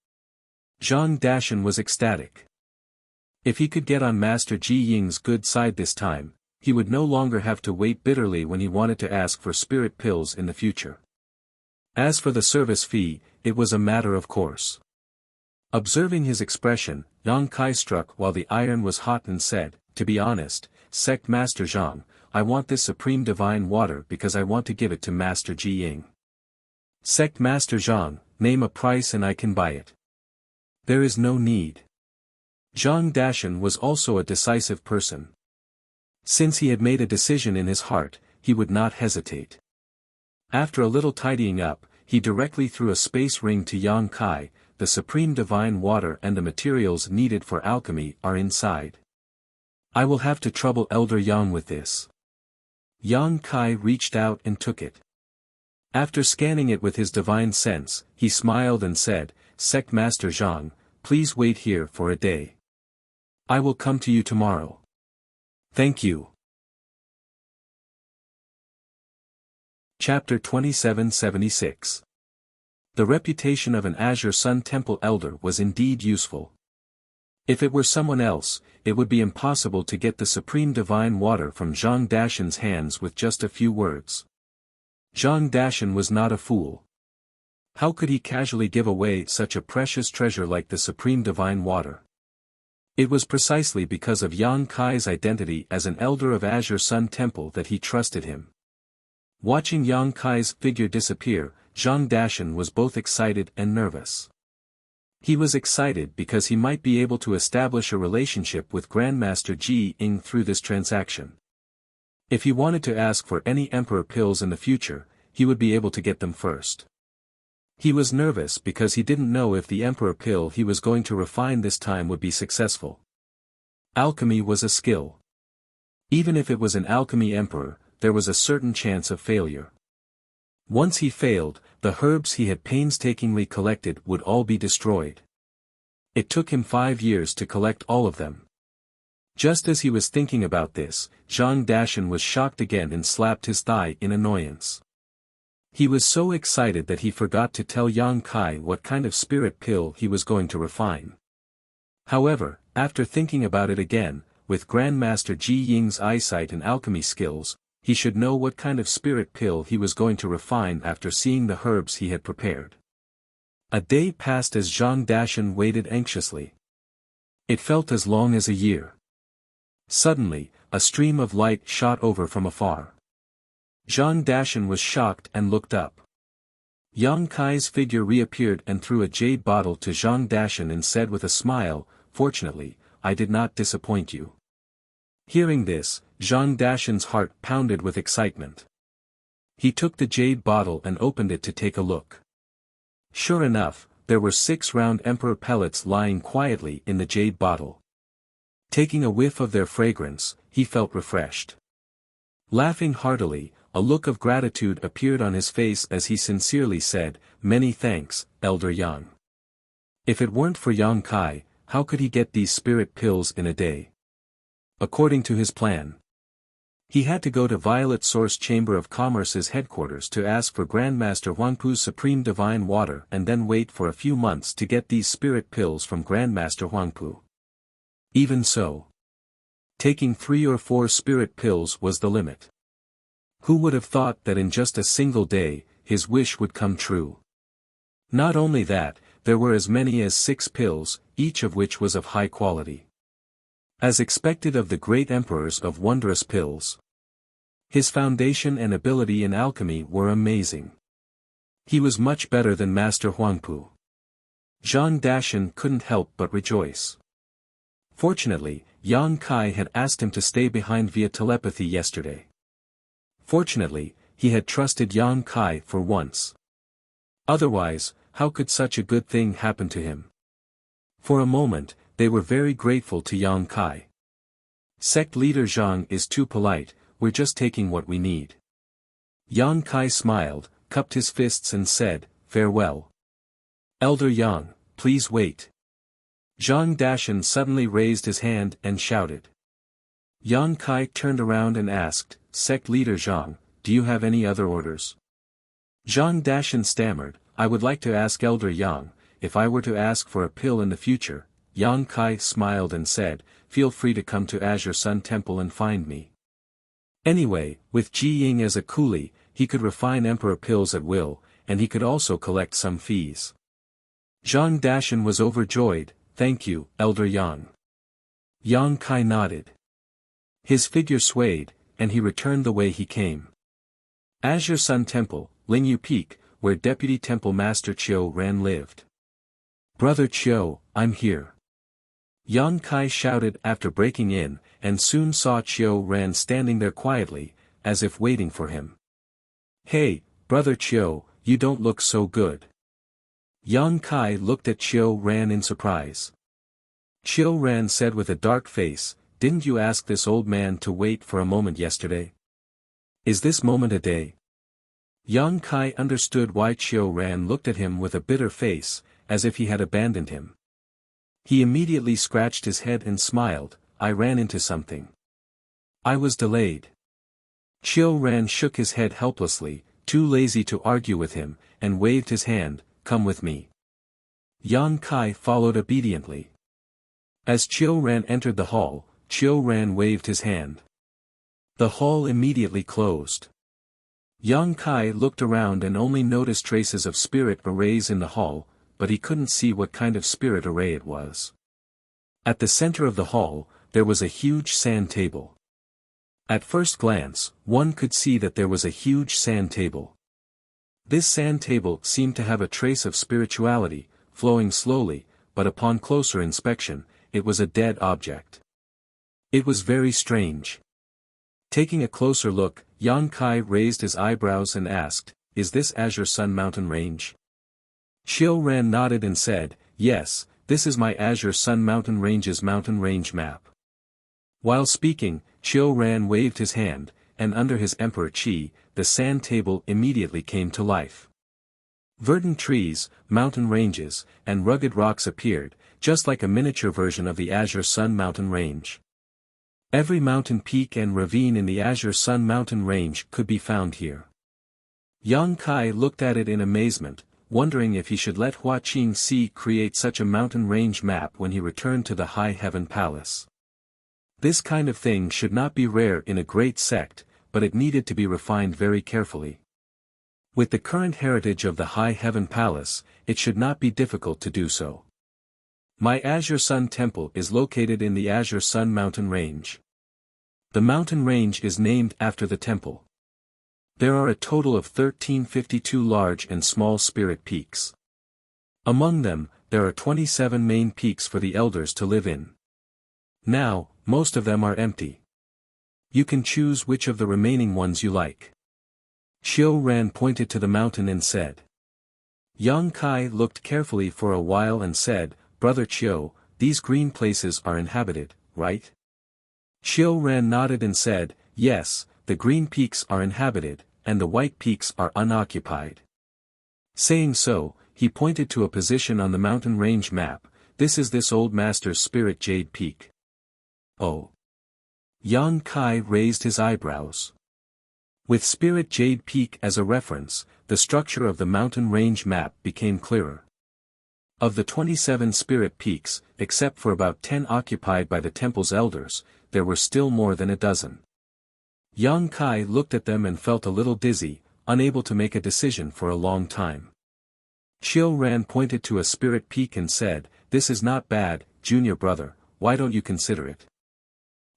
Zhang Dashan was ecstatic. If he could get on Master Ji Ying's good side this time, he would no longer have to wait bitterly when he wanted to ask for spirit pills in the future. As for the service fee, it was a matter of course. Observing his expression, Yang Kai struck while the iron was hot and said, to be honest, Sect Master Zhang, I want this supreme divine water because I want to give it to Master Ji Ying. Sect Master Zhang, name a price and I can buy it. There is no need. Zhang Dashan was also a decisive person. Since he had made a decision in his heart, he would not hesitate. After a little tidying up, he directly threw a space ring to Yang Kai, the supreme divine water and the materials needed for alchemy are inside. I will have to trouble Elder Yang with this. Yang Kai reached out and took it. After scanning it with his divine sense, he smiled and said, Sect Master Zhang, please wait here for a day. I will come to you tomorrow. Thank you. Chapter 2776. The reputation of an Azure Sun Temple elder was indeed useful. If it were someone else, it would be impossible to get the supreme divine water from Zhang Dashan's hands with just a few words. Zhang Dashan was not a fool. How could he casually give away such a precious treasure like the supreme divine water? It was precisely because of Yang Kai's identity as an elder of Azure Sun Temple that he trusted him. Watching Yang Kai's figure disappear, Zhang Dashan was both excited and nervous. He was excited because he might be able to establish a relationship with Grandmaster Ji Ying through this transaction. If he wanted to ask for any emperor pills in the future, he would be able to get them first. He was nervous because he didn't know if the emperor pill he was going to refine this time would be successful. Alchemy was a skill. Even if it was an alchemy emperor, there was a certain chance of failure. Once he failed, the herbs he had painstakingly collected would all be destroyed. It took him 5 years to collect all of them. Just as he was thinking about this, Zhang Dashan was shocked again and slapped his thigh in annoyance. He was so excited that he forgot to tell Yang Kai what kind of spirit pill he was going to refine. However, after thinking about it again, with Grandmaster Ji Ying's eyesight and alchemy skills, he should know what kind of spirit pill he was going to refine after seeing the herbs he had prepared. A day passed as Zhang Dashan waited anxiously. It felt as long as a year. Suddenly, a stream of light shot over from afar. Zhang Dashan was shocked and looked up. Yang Kai's figure reappeared and threw a jade bottle to Zhang Dashan and said with a smile, "Fortunately, I did not disappoint you." Hearing this, Zhang Dashan's heart pounded with excitement. He took the jade bottle and opened it to take a look. Sure enough, there were 6 round emperor pellets lying quietly in the jade bottle. Taking a whiff of their fragrance, he felt refreshed. Laughing heartily, a look of gratitude appeared on his face as he sincerely said, "Many thanks, Elder Yang. If it weren't for Yang Kai, how could he get these spirit pills in a day?" According to his plan, he had to go to Violet Source Chamber of Commerce's headquarters to ask for Grandmaster Huangpu's Supreme Divine Water and then wait for a few months to get these spirit pills from Grandmaster Huangpu. Even so, taking 3 or 4 spirit pills was the limit. Who would have thought that in just a single day, his wish would come true? Not only that, there were as many as 6 pills, each of which was of high quality. As expected of the great emperors of wondrous pills, his foundation and ability in alchemy were amazing. He was much better than Master Huangpu. Zhang Dashan couldn't help but rejoice. Fortunately, Yang Kai had asked him to stay behind via telepathy yesterday. Fortunately, he had trusted Yang Kai for once. Otherwise, how could such a good thing happen to him? For a moment, they were very grateful to Yang Kai. "Sect leader Zhang is too polite, we're just taking what we need." Yang Kai smiled, cupped his fists and said, "Farewell. Elder Yang, please wait." Zhang Dashan suddenly raised his hand and shouted. Yang Kai turned around and asked, "Sect leader Zhang, do you have any other orders?" Zhang Dashan stammered, "I would like to ask Elder Yang, if I were to ask for a pill in the future." Yang Kai smiled and said, "Feel free to come to Azure Sun Temple and find me. Anyway, with Ji Ying as a coolie, he could refine emperor pills at will, and he could also collect some fees." Zhang Dashan was overjoyed, "Thank you, Elder Yang." Yang Kai nodded. His figure swayed, and he returned the way he came. Azure Sun Temple, Lingyu Peak, where Deputy Temple Master Chiu Ran lived. "Brother Chiu, I'm here." Yang Kai shouted after breaking in, and soon saw Chiu Ran standing there quietly, as if waiting for him. "Hey, Brother Chiu, you don't look so good." Yang Kai looked at Chiu Ran in surprise. Chiu Ran said with a dark face, "Didn't you ask this old man to wait for a moment yesterday? Is this moment a day?" Yang Kai understood why Chiu Ran looked at him with a bitter face, as if he had abandoned him. He immediately scratched his head and smiled, "I ran into something. I was delayed." Chiu Ran shook his head helplessly, too lazy to argue with him, and waved his hand, "Come with me." Yang Kai followed obediently. As Chiu Ran entered the hall, Chiu Ran waved his hand. The hall immediately closed. Yang Kai looked around and only noticed traces of spirit arrays in the hall, but he couldn't see what kind of spirit array it was. At the center of the hall, there was a huge sand table. At first glance, one could see that there was a huge sand table. This sand table seemed to have a trace of spirituality, flowing slowly, but upon closer inspection, it was a dead object. It was very strange. Taking a closer look, Yang Kai raised his eyebrows and asked, "Is this Azure Sun Mountain Range?" Chiu Ran nodded and said, "Yes, this is my Azure Sun Mountain Range's mountain range map." While speaking, Chiu Ran waved his hand, and under his Emperor Qi, the sand table immediately came to life. Verdant trees, mountain ranges, and rugged rocks appeared, just like a miniature version of the Azure Sun mountain range. Every mountain peak and ravine in the Azure Sun mountain range could be found here. Yang Kai looked at it in amazement, wondering if he should let Hua Qingxi create such a mountain range map when he returned to the High Heaven Palace. This kind of thing should not be rare in a great sect, but it needed to be refined very carefully. With the current heritage of the High Heaven Palace, it should not be difficult to do so. My Azure Sun Temple is located in the Azure Sun mountain range. The mountain range is named after the temple. There are a total of 1352 large and small spirit peaks. Among them, there are 27 main peaks for the elders to live in. Now, most of them are empty. You can choose which of the remaining ones you like. Xiao Ran pointed to the mountain and said. Yang Kai looked carefully for a while and said, Brother Qiu, these green places are inhabited, right? Xiao Ran nodded and said, yes, the green peaks are inhabited, and the white peaks are unoccupied. Saying so, he pointed to a position on the mountain range map. This is this old master's spirit jade peak. Oh. Yang Kai raised his eyebrows. With spirit jade peak as a reference, the structure of the mountain range map became clearer. Of the 27 spirit peaks, except for about 10 occupied by the temple's elders, there were still more than a dozen. Yang Kai looked at them and felt a little dizzy, unable to make a decision for a long time. Xiao Ran pointed to a spirit peak and said, this is not bad, junior brother, why don't you consider it?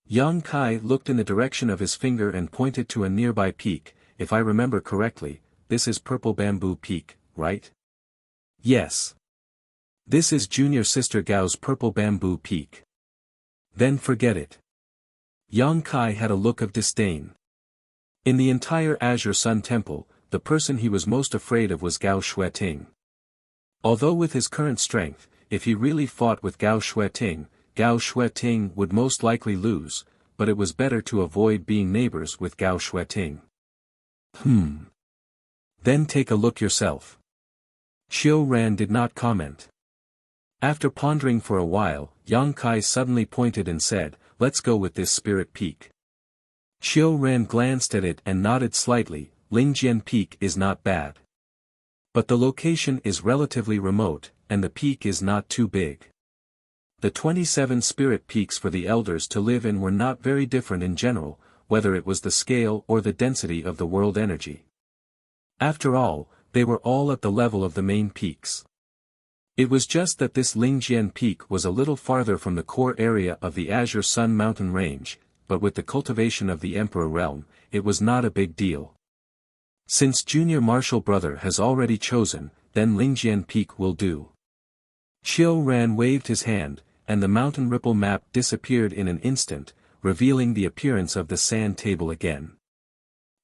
Yang Kai looked in the direction of his finger and pointed to a nearby peak. If I remember correctly, this is Purple Bamboo Peak, right? Yes. This is junior sister Gao's Purple Bamboo Peak. Then forget it. Yang Kai had a look of disdain. In the entire Azure Sun Temple, the person he was most afraid of was Gao Xueting. Although with his current strength, if he really fought with Gao Xueting would most likely lose, but it was better to avoid being neighbors with Gao Xueting. Then take a look yourself. Xiao Ran did not comment. After pondering for a while, Yang Kai suddenly pointed and said, let's go with this spirit peak. Xiao Ran glanced at it and nodded slightly. Lingjian Peak is not bad. But the location is relatively remote, and the peak is not too big. The 27 spirit peaks for the elders to live in were not very different in general, whether it was the scale or the density of the world energy. After all, they were all at the level of the main peaks. It was just that this Lingjian Peak was a little farther from the core area of the Azure Sun mountain range, but with the cultivation of the Emperor realm, it was not a big deal. Since junior martial brother has already chosen, then Lingjian Peak will do. Xiao Ran waved his hand, and the mountain ripple map disappeared in an instant, revealing the appearance of the sand table again.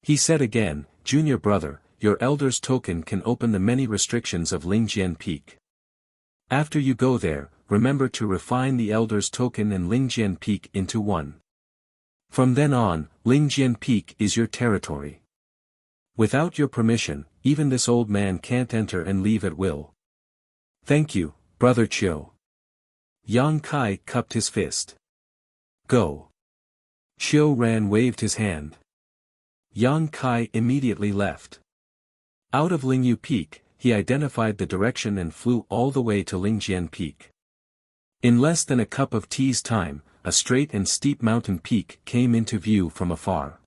He said again, junior brother, your elder's token can open the many restrictions of Lingjian Peak. After you go there, remember to refine the elder's token and Lingjian Peak into one. From then on, Lingjian Peak is your territory. Without your permission, even this old man can't enter and leave at will. Thank you, Brother Qiu. Yang Kai cupped his fist. Go. Xiao Ran waved his hand. Yang Kai immediately left. Out of Lingyu Peak, he identified the direction and flew all the way to Lingjian Peak. In less than a cup of tea's time, a straight and steep mountain peak came into view from afar.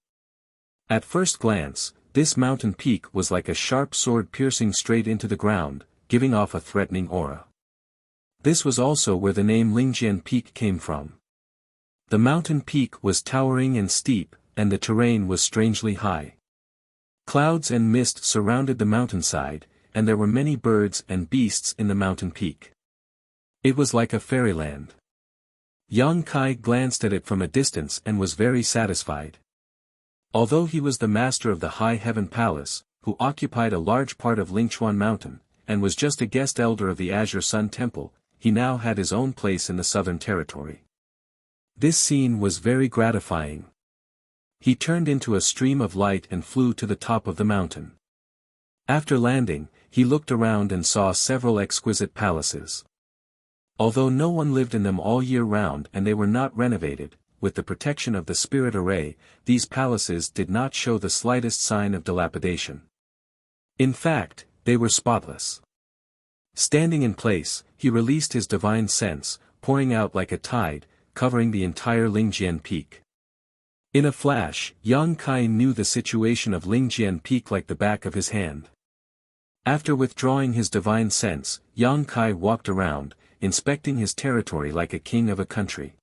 At first glance, this mountain peak was like a sharp sword piercing straight into the ground, giving off a threatening aura. This was also where the name Lingjian Peak came from. The mountain peak was towering and steep, and the terrain was strangely high. Clouds and mist surrounded the mountainside, and there were many birds and beasts in the mountain peak. It was like a fairyland. Yang Kai glanced at it from a distance and was very satisfied. Although he was the master of the High Heaven Palace, who occupied a large part of Lingchuan Mountain, and was just a guest elder of the Azure Sun Temple, he now had his own place in the Southern Territory. This scene was very gratifying. He turned into a stream of light and flew to the top of the mountain. After landing, he looked around and saw several exquisite palaces. Although no one lived in them all year round and they were not renovated, with the protection of the spirit array, these palaces did not show the slightest sign of dilapidation. In fact, they were spotless. Standing in place, he released his divine sense, pouring out like a tide, covering the entire Lingjian Peak. In a flash, Yang Kai knew the situation of Lingjian Peak like the back of his hand. After withdrawing his divine sense, Yang Kai walked around, inspecting his territory like a king of a country.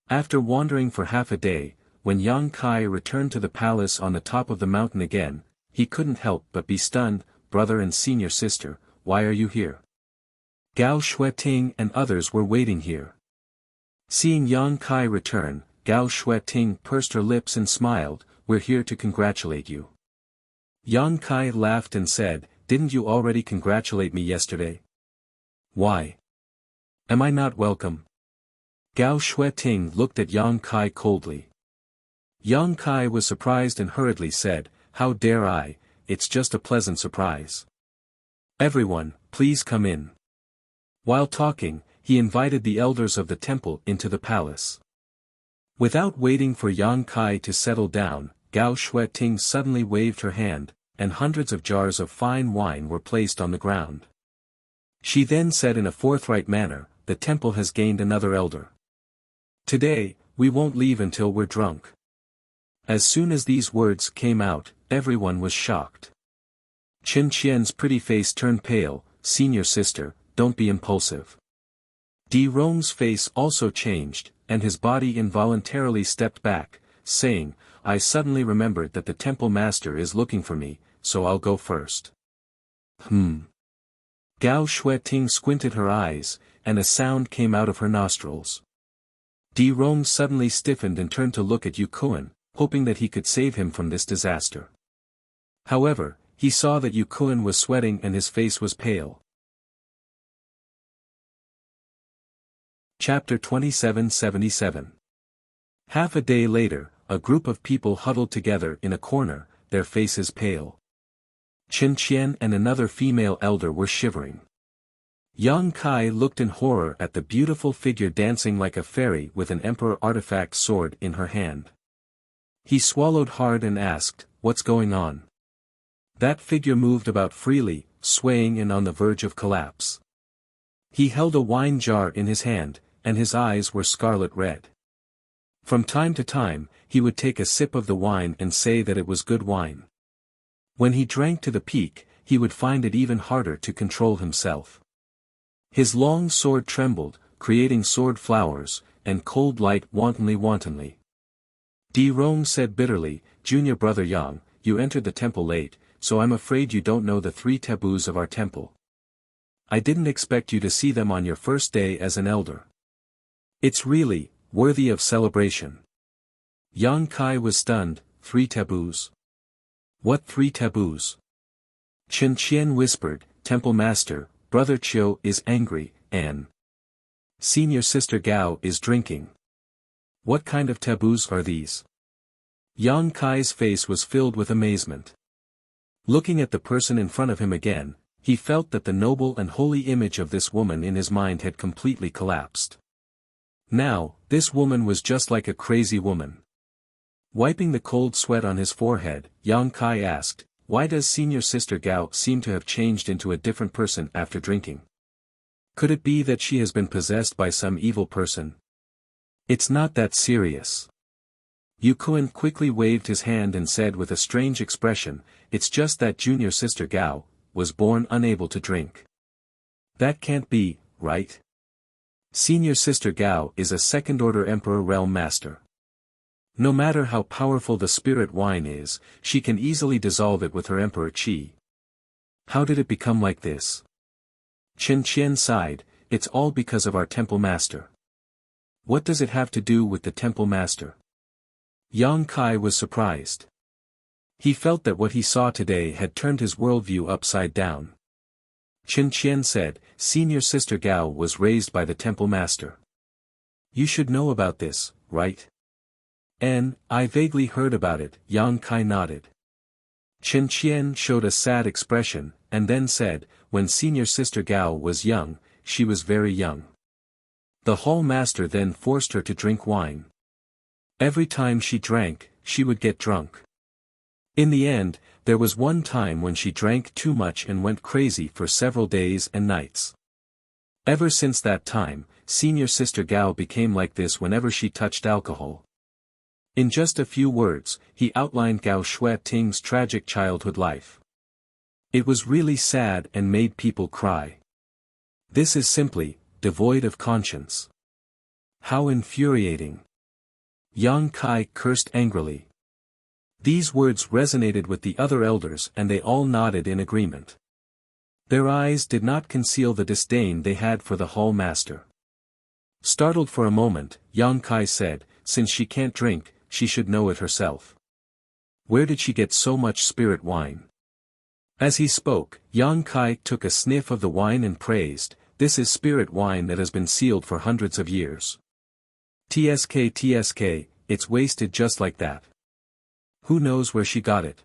After wandering for half a day, when Yang Kai returned to the palace on the top of the mountain again, he couldn't help but be stunned. "Brother and senior sister, why are you here?" Gao Shueting and others were waiting here. Seeing Yang Kai return, Gao Shueting pursed her lips and smiled, "We're here to congratulate you." Yang Kai laughed and said, "Didn't you already congratulate me yesterday? Why? Am I not welcome?" Gao Shueting looked at Yang Kai coldly. Yang Kai was surprised and hurriedly said, "How dare I, it's just a pleasant surprise. Everyone, please come in." While talking, he invited the elders of the temple into the palace. Without waiting for Yang Kai to settle down, Gao Shueting suddenly waved her hand, and hundreds of jars of fine wine were placed on the ground. She then said in a forthright manner, "The temple has gained another elder. Today, we won't leave until we're drunk." As soon as these words came out, everyone was shocked. Chen Qian's pretty face turned pale. "Senior sister, don't be impulsive." Di Rong's face also changed, and his body involuntarily stepped back, saying, "I suddenly remembered that the temple master is looking for me, so I'll go first." Gao Shueting squinted her eyes, and a sound came out of her nostrils. Di Rong suddenly stiffened and turned to look at Yu Kuan, hoping that he could save him from this disaster. However, he saw that Yu Kuan was sweating and his face was pale. Chapter 2777. Half a day later, a group of people huddled together in a corner, their faces pale. Chen Qian and another female elder were shivering. Yang Kai looked in horror at the beautiful figure dancing like a fairy with an emperor artifact sword in her hand. He swallowed hard and asked, "What's going on?" That figure moved about freely, swaying and on the verge of collapse. He held a wine jar in his hand, and his eyes were scarlet red. From time to time, he would take a sip of the wine and say that it was good wine. When he drank to the peak, he would find it even harder to control himself. His long sword trembled, creating sword flowers, and cold light wantonly. Di Rong said bitterly, "Junior brother Yang, you entered the temple late, so I'm afraid you don't know the 3 taboos of our temple. I didn't expect you to see them on your first day as an elder. It's really worthy of celebration." Yang Kai was stunned. 3 taboos? What 3 taboos? Chen Qian whispered, "Temple Master, Brother Chiu is angry, and Senior Sister Gao is drinking. What kind of taboos are these?" Yang Kai's face was filled with amazement. Looking at the person in front of him again, he felt that the noble and holy image of this woman in his mind had completely collapsed. Now, this woman was just like a crazy woman. Wiping the cold sweat on his forehead, Yang Kai asked, "Why does Senior Sister Gao seem to have changed into a different person after drinking? Could it be that she has been possessed by some evil person?" "It's not that serious." Yu Kuan quickly waved his hand and said with a strange expression, "It's just that Junior Sister Gao was born unable to drink. That can't be, right? Senior Sister Gao is a second-order Emperor Realm Master. No matter how powerful the spirit wine is, she can easily dissolve it with her Emperor Qi. How did it become like this?" Chen Qian sighed, "It's all because of our Temple Master." "What does it have to do with the Temple Master?" Yang Kai was surprised. He felt that what he saw today had turned his worldview upside down. Chen Qian said, "Senior Sister Gao was raised by the Temple Master. You should know about this, right?" I vaguely heard about it, Yang Kai nodded. Chen Qian showed a sad expression, and then said, when senior sister Gao was young, she was very young. The hall master then forced her to drink wine. Every time she drank, she would get drunk. In the end, there was one time when she drank too much and went crazy for several days and nights. Ever since that time, senior sister Gao became like this whenever she touched alcohol. In just a few words, he outlined Gao Shueting's tragic childhood life. It was really sad and made people cry. This is simply, devoid of conscience. How infuriating. Yang Kai cursed angrily. These words resonated with the other elders and they all nodded in agreement. Their eyes did not conceal the disdain they had for the hall master. Startled for a moment, Yang Kai said, since she can't drink, she should know it herself. Where did she get so much spirit wine? As he spoke, Yang Kai took a sniff of the wine and praised, this is spirit wine that has been sealed for hundreds of years. TSK, it's wasted just like that. Who knows where she got it?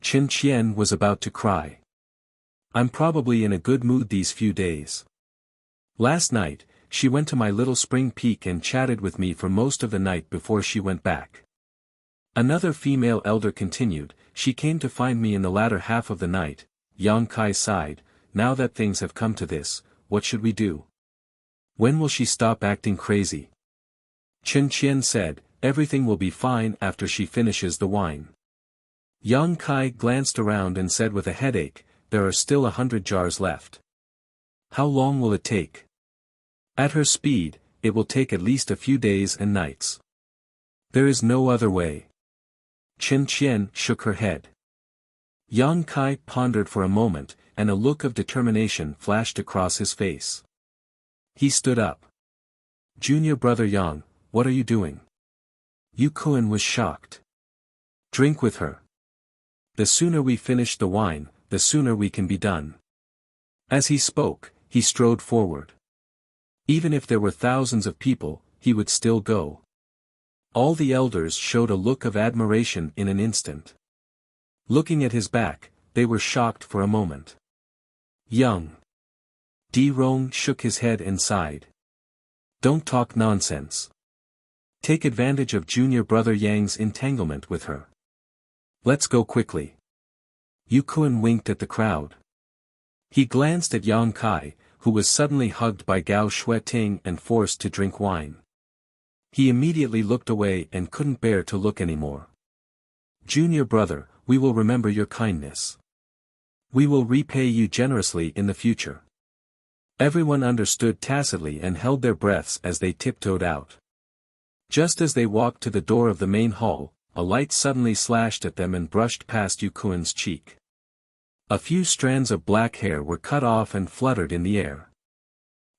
Chen Qian was about to cry. I'm probably in a good mood these few days. Last night, she went to my little spring peak and chatted with me for most of the night before she went back. Another female elder continued, she came to find me in the latter half of the night. Yang Kai sighed, now that things have come to this, what should we do? When will she stop acting crazy? Chen Qian said, everything will be fine after she finishes the wine. Yang Kai glanced around and said with a headache, there are still 100 jars left. How long will it take? At her speed, it will take at least a few days and nights. There is no other way. Chen Qian shook her head. Yang Kai pondered for a moment, and a look of determination flashed across his face. He stood up. Junior brother Yang, what are you doing? Yu Kuan was shocked. Drink with her. The sooner we finish the wine, the sooner we can be done. As he spoke, he strode forward. Even if there were thousands of people, he would still go. All the elders showed a look of admiration in an instant. Looking at his back, they were shocked for a moment. Young. Di Rong shook his head and sighed. Don't talk nonsense. Take advantage of junior brother Yang's entanglement with her. Let's go quickly. Yu Kuan winked at the crowd. He glanced at Yang Kai, who was suddenly hugged by Gao Shueting and forced to drink wine. He immediately looked away and couldn't bear to look anymore. Junior brother, we will remember your kindness. We will repay you generously in the future. Everyone understood tacitly and held their breaths as they tiptoed out. Just as they walked to the door of the main hall, a light suddenly slashed at them and brushed past Yu Kuan's cheek. A few strands of black hair were cut off and fluttered in the air.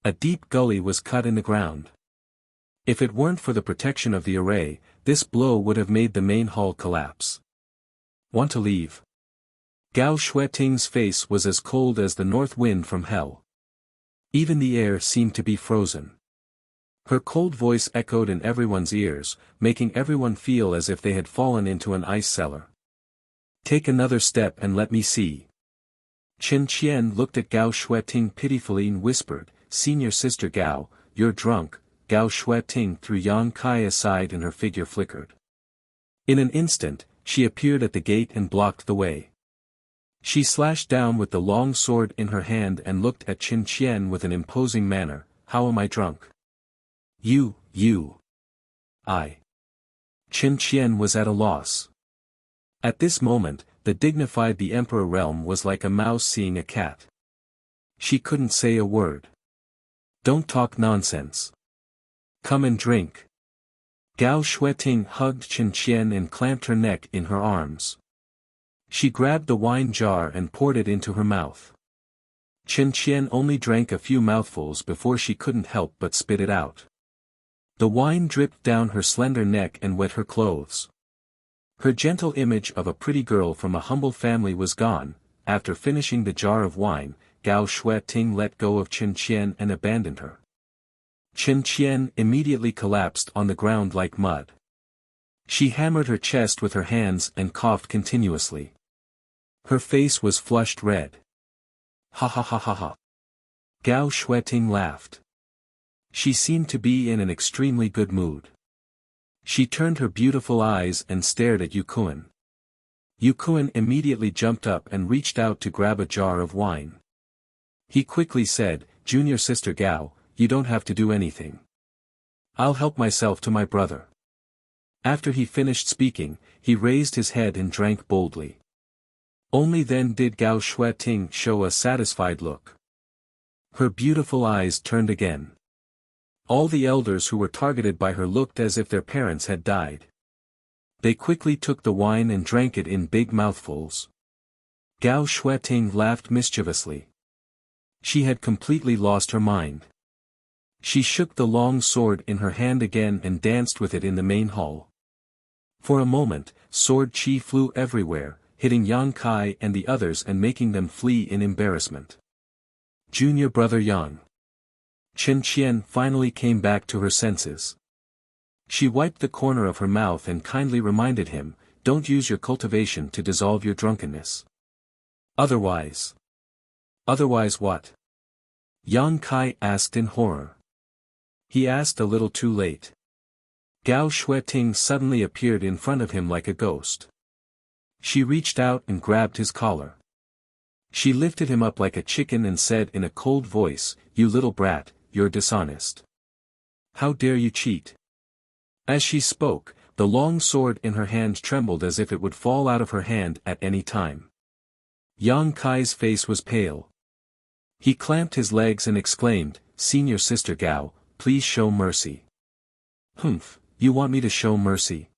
A deep gully was cut in the ground. If it weren't for the protection of the array, this blow would have made the main hall collapse. Want to leave? Gao Shueting's face was as cold as the north wind from hell. Even the air seemed to be frozen. Her cold voice echoed in everyone's ears, making everyone feel as if they had fallen into an ice cellar. Take another step and let me see. Chen Qian looked at Gao Shueting pitifully and whispered, Senior sister Gao, you're drunk. Gao Shueting threw Yang Kai aside and her figure flickered. In an instant, she appeared at the gate and blocked the way. She slashed down with the long sword in her hand and looked at Chen Qian with an imposing manner, how am I drunk? I. Chen Qian was at a loss. At this moment, the dignified the emperor realm was like a mouse seeing a cat. She couldn't say a word. Don't talk nonsense. Come and drink. Gao Shueting hugged Chen Qian and clamped her neck in her arms. She grabbed the wine jar and poured it into her mouth. Chen Qian only drank a few mouthfuls before she couldn't help but spit it out. The wine dripped down her slender neck and wet her clothes. Her gentle image of a pretty girl from a humble family was gone. After finishing the jar of wine, Gao Shueting let go of Chen Qian and abandoned her. Chen Qian immediately collapsed on the ground like mud. She hammered her chest with her hands and coughed continuously. Her face was flushed red. Ha ha ha ha ha. Gao Shueting laughed. She seemed to be in an extremely good mood. She turned her beautiful eyes and stared at Yukuan. Yukuan immediately jumped up and reached out to grab a jar of wine. He quickly said, "Junior sister Gao, you don't have to do anything. I'll help myself to my brother." After he finished speaking, he raised his head and drank boldly. Only then did Gao Shueting show a satisfied look. Her beautiful eyes turned again. All the elders who were targeted by her looked as if their parents had died. They quickly took the wine and drank it in big mouthfuls. Gao Shueting laughed mischievously. She had completely lost her mind. She shook the long sword in her hand again and danced with it in the main hall. For a moment, sword chi flew everywhere, hitting Yang Kai and the others and making them flee in embarrassment. Junior brother Yang. Chen Qian finally came back to her senses. She wiped the corner of her mouth and kindly reminded him, "Don't use your cultivation to dissolve your drunkenness. Otherwise." "Otherwise what?" Yang Kai asked in horror. He asked a little too late. Gao Shueting suddenly appeared in front of him like a ghost. She reached out and grabbed his collar. She lifted him up like a chicken and said in a cold voice, "You little brat, you're dishonest. How dare you cheat?" As she spoke, the long sword in her hand trembled as if it would fall out of her hand at any time. Yang Kai's face was pale. He clamped his legs and exclaimed, "Senior sister Gao, please show mercy." "Humph, you want me to show mercy?"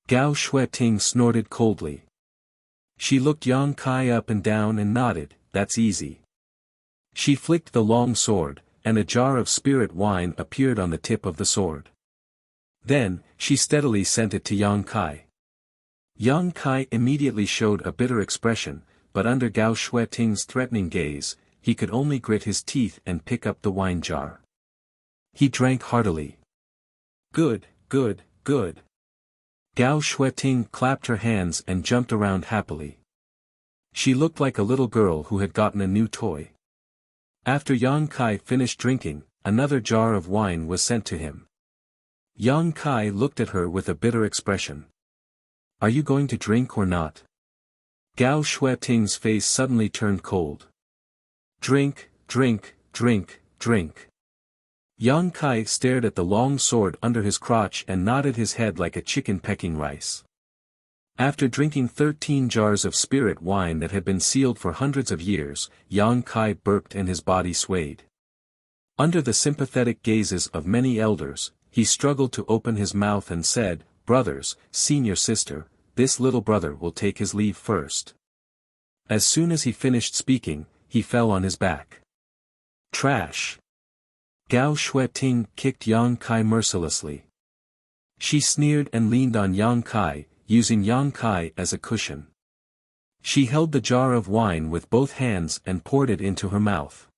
Gao Shueting snorted coldly. She looked Yang Kai up and down and nodded, "That's easy." She flicked the long sword, and a jar of spirit wine appeared on the tip of the sword. Then, she steadily sent it to Yang Kai. Yang Kai immediately showed a bitter expression, but under Gao Shueting's threatening gaze, he could only grit his teeth and pick up the wine jar. He drank heartily. "Good, good, good." Gao Shueting clapped her hands and jumped around happily. She looked like a little girl who had gotten a new toy. After Yang Kai finished drinking, another jar of wine was sent to him. Yang Kai looked at her with a bitter expression. "Are you going to drink or not?" Gao Shueting's face suddenly turned cold. "Drink, drink, drink, drink." Yang Kai stared at the long sword under his crotch and nodded his head like a chicken pecking rice. After drinking 13 jars of spirit wine that had been sealed for hundreds of years, Yang Kai burped and his body swayed. Under the sympathetic gazes of many elders, he struggled to open his mouth and said, "Brothers, senior sister, this little brother will take his leave first." As soon as he finished speaking, he fell on his back. "Trash!" Gao Shueting kicked Yang Kai mercilessly. She sneered and leaned on Yang Kai, using Yang Kai as a cushion. She held the jar of wine with both hands and poured it into her mouth.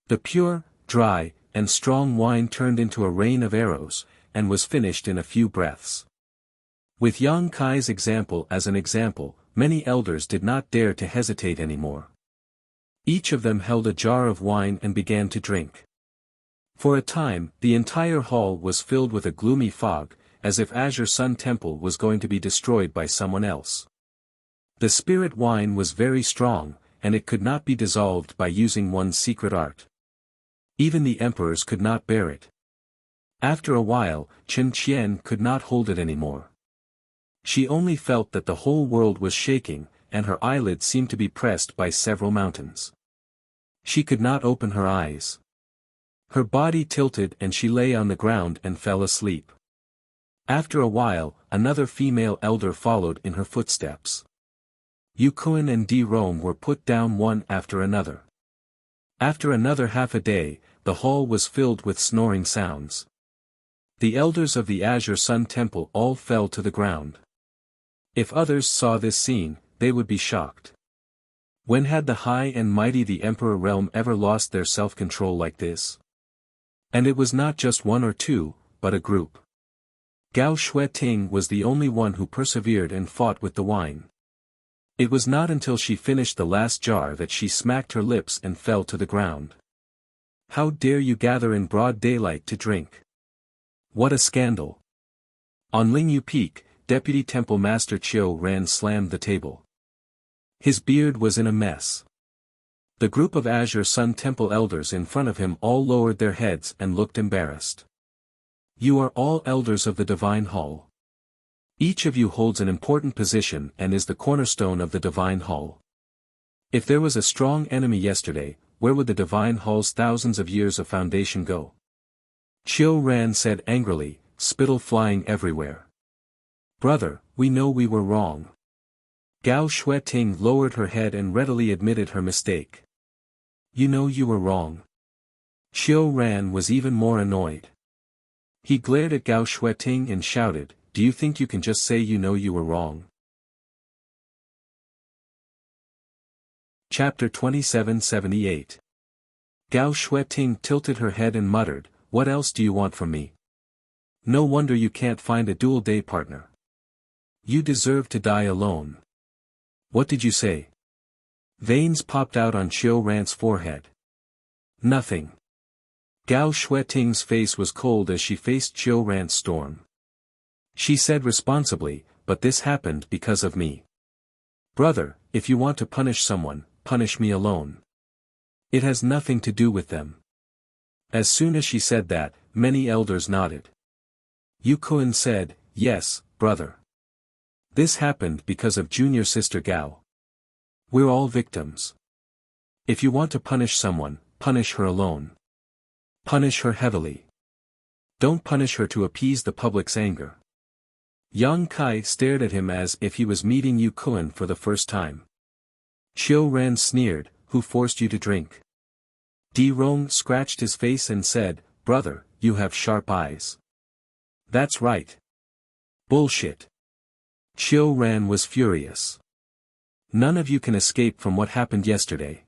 The pure, dry, and strong wine turned into a rain of arrows, and was finished in a few breaths. With Yang Kai's example as an example, many elders did not dare to hesitate anymore. Each of them held a jar of wine and began to drink. For a time, the entire hall was filled with a gloomy fog, as if Azure Sun Temple was going to be destroyed by someone else. The spirit wine was very strong, and it could not be dissolved by using one's secret art. Even the emperors could not bear it. After a while, Chen Qian could not hold it anymore. She only felt that the whole world was shaking, and her eyelids seemed to be pressed by several mountains. She could not open her eyes. Her body tilted and she lay on the ground and fell asleep. After a while, another female elder followed in her footsteps. Yukuan and Di Rome were put down one after another. After another half a day, the hall was filled with snoring sounds. The elders of the Azure Sun Temple all fell to the ground. If others saw this scene, they would be shocked. When had the high and mighty the Emperor realm ever lost their self-control like this? And it was not just one or two, but a group. Gao Shueting was the only one who persevered and fought with the wine. It was not until she finished the last jar that she smacked her lips and fell to the ground. How dare you gather in broad daylight to drink? What a scandal! On Lingyu Peak, Deputy Temple Master Chiu Ran slammed the table. His beard was in a mess. The group of Azure Sun Temple elders in front of him all lowered their heads and looked embarrassed. You are all elders of the Divine Hall. Each of you holds an important position and is the cornerstone of the Divine Hall. If there was a strong enemy yesterday, where would the Divine Hall's thousands of years of foundation go? Chiu Ran said angrily, spittle flying everywhere. Brother, we know we were wrong. Gao Shueting lowered her head and readily admitted her mistake. You know you were wrong. Chiu Ran was even more annoyed. He glared at Gao Shueting and shouted, do you think you can just say you know you were wrong? Chapter 2778. Gao Shueting tilted her head and muttered, what else do you want from me? No wonder you can't find a dual-day partner. You deserve to die alone. What did you say? Veins popped out on Chiu Ran's forehead. Nothing. Gao Shueting's face was cold as she faced Chiu Ran's storm. She said responsibly, but this happened because of me. Brother, if you want to punish someone, punish me alone. It has nothing to do with them. As soon as she said that, many elders nodded. Yu Kun said, yes, brother. This happened because of junior sister Gao. We're all victims. If you want to punish someone, punish her alone. Punish her heavily. Don't punish her to appease the public's anger. Yang Kai stared at him as if he was meeting Yu Kun for the first time. Chiu Ran sneered, who forced you to drink? Di Rong scratched his face and said, brother, you have sharp eyes. That's right. Bullshit. Chiu Ran was furious. None of you can escape from what happened yesterday.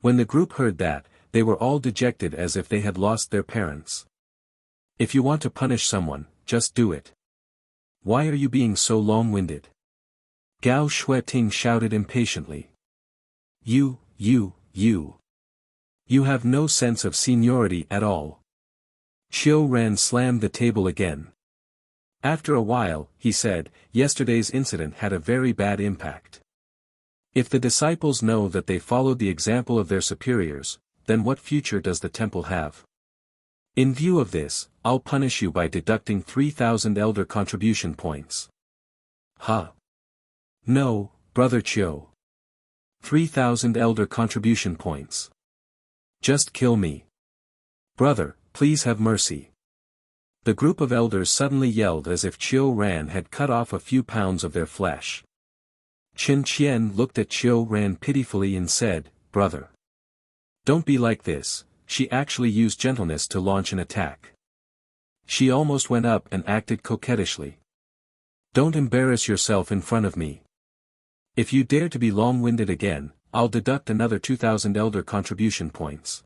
When the group heard that, they were all dejected as if they had lost their parents. If you want to punish someone, just do it. Why are you being so long-winded? Gao Shueting shouted impatiently. You have no sense of seniority at all. Chiu Ran slammed the table again. After a while, he said, yesterday's incident had a very bad impact. If the disciples know that they followed the example of their superiors, then what future does the temple have? In view of this, I'll punish you by deducting 3,000 elder contribution points. Huh? No, Brother Chiu. 3,000 elder contribution points. Just kill me. Brother, please have mercy. The group of elders suddenly yelled as if Chiu Ran had cut off a few pounds of their flesh. Qin Qian looked at Chiu Ran pitifully and said, brother. Don't be like this, she actually used gentleness to launch an attack. She almost went up and acted coquettishly. Don't embarrass yourself in front of me. If you dare to be long-winded again, I'll deduct another 2,000 elder contribution points.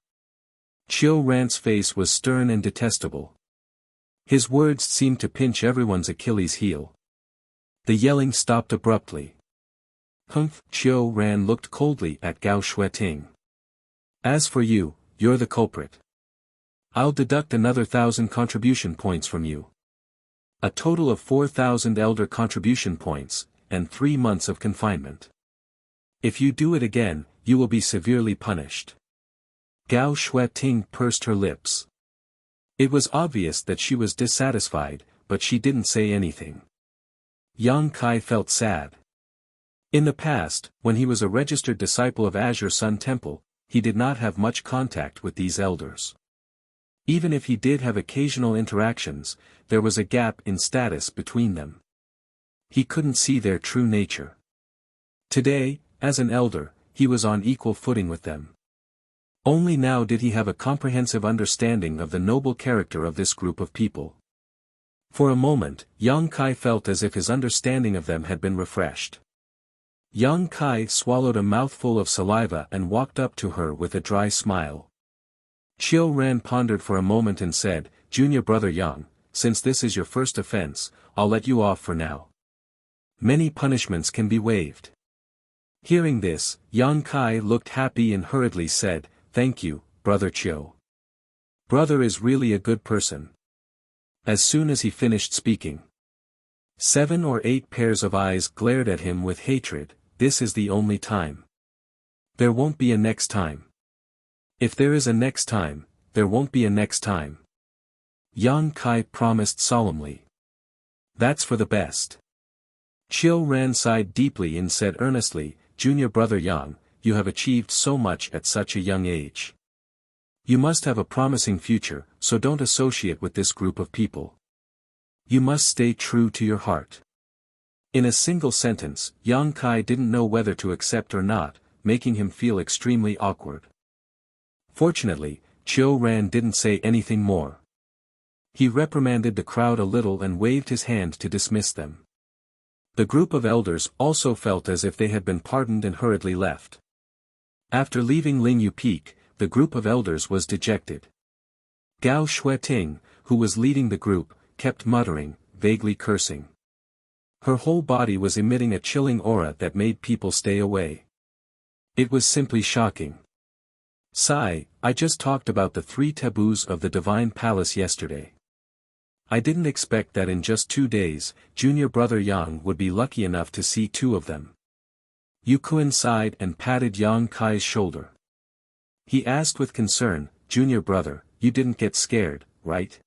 Chiu Ran's face was stern and detestable. His words seemed to pinch everyone's Achilles heel. The yelling stopped abruptly. Humph! Chiu Ran looked coldly at Gao Shueting. As for you, you're the culprit. I'll deduct another 1,000 contribution points from you. A total of 4,000 elder contribution points, and 3 months of confinement. If you do it again, you will be severely punished. Gao Shueting pursed her lips. It was obvious that she was dissatisfied, but she didn't say anything. Yang Kai felt sad. In the past, when he was a registered disciple of Azure Sun Temple, he did not have much contact with these elders. Even if he did have occasional interactions, there was a gap in status between them. He couldn't see their true nature. Today, as an elder, he was on equal footing with them. Only now did he have a comprehensive understanding of the noble character of this group of people. For a moment, Yang Kai felt as if his understanding of them had been refreshed. Yang Kai swallowed a mouthful of saliva and walked up to her with a dry smile. Chiu Ran pondered for a moment and said, Junior brother Yang, since this is your first offense, I'll let you off for now. Many punishments can be waived. Hearing this, Yang Kai looked happy and hurriedly said, "Thank you, Brother Chiu. Brother is really a good person." As soon as he finished speaking, 7 or 8 pairs of eyes glared at him with hatred. This is the only time. There won't be a next time. If there is a next time, there won't be a next time. Yang Kai promised solemnly. That's for the best. Chiu Ran sighed deeply and said earnestly, "Junior brother Yang, you have achieved so much at such a young age. You must have a promising future, so don't associate with this group of people. You must stay true to your heart." In a single sentence, Yang Kai didn't know whether to accept or not, making him feel extremely awkward. Fortunately, Chiu Ran didn't say anything more. He reprimanded the crowd a little and waved his hand to dismiss them. The group of elders also felt as if they had been pardoned and hurriedly left. After leaving Lingyu Peak, the group of elders was dejected. Gao Shueting, who was leading the group, kept muttering, vaguely cursing. Her whole body was emitting a chilling aura that made people stay away. It was simply shocking. "Sigh, I just talked about the 3 taboos of the Divine Palace yesterday. I didn't expect that in just 2 days, junior brother Yang would be lucky enough to see 2 of them." Yukuin sighed and patted Yang Kai's shoulder. He asked with concern, "Junior brother, you didn't get scared, right?"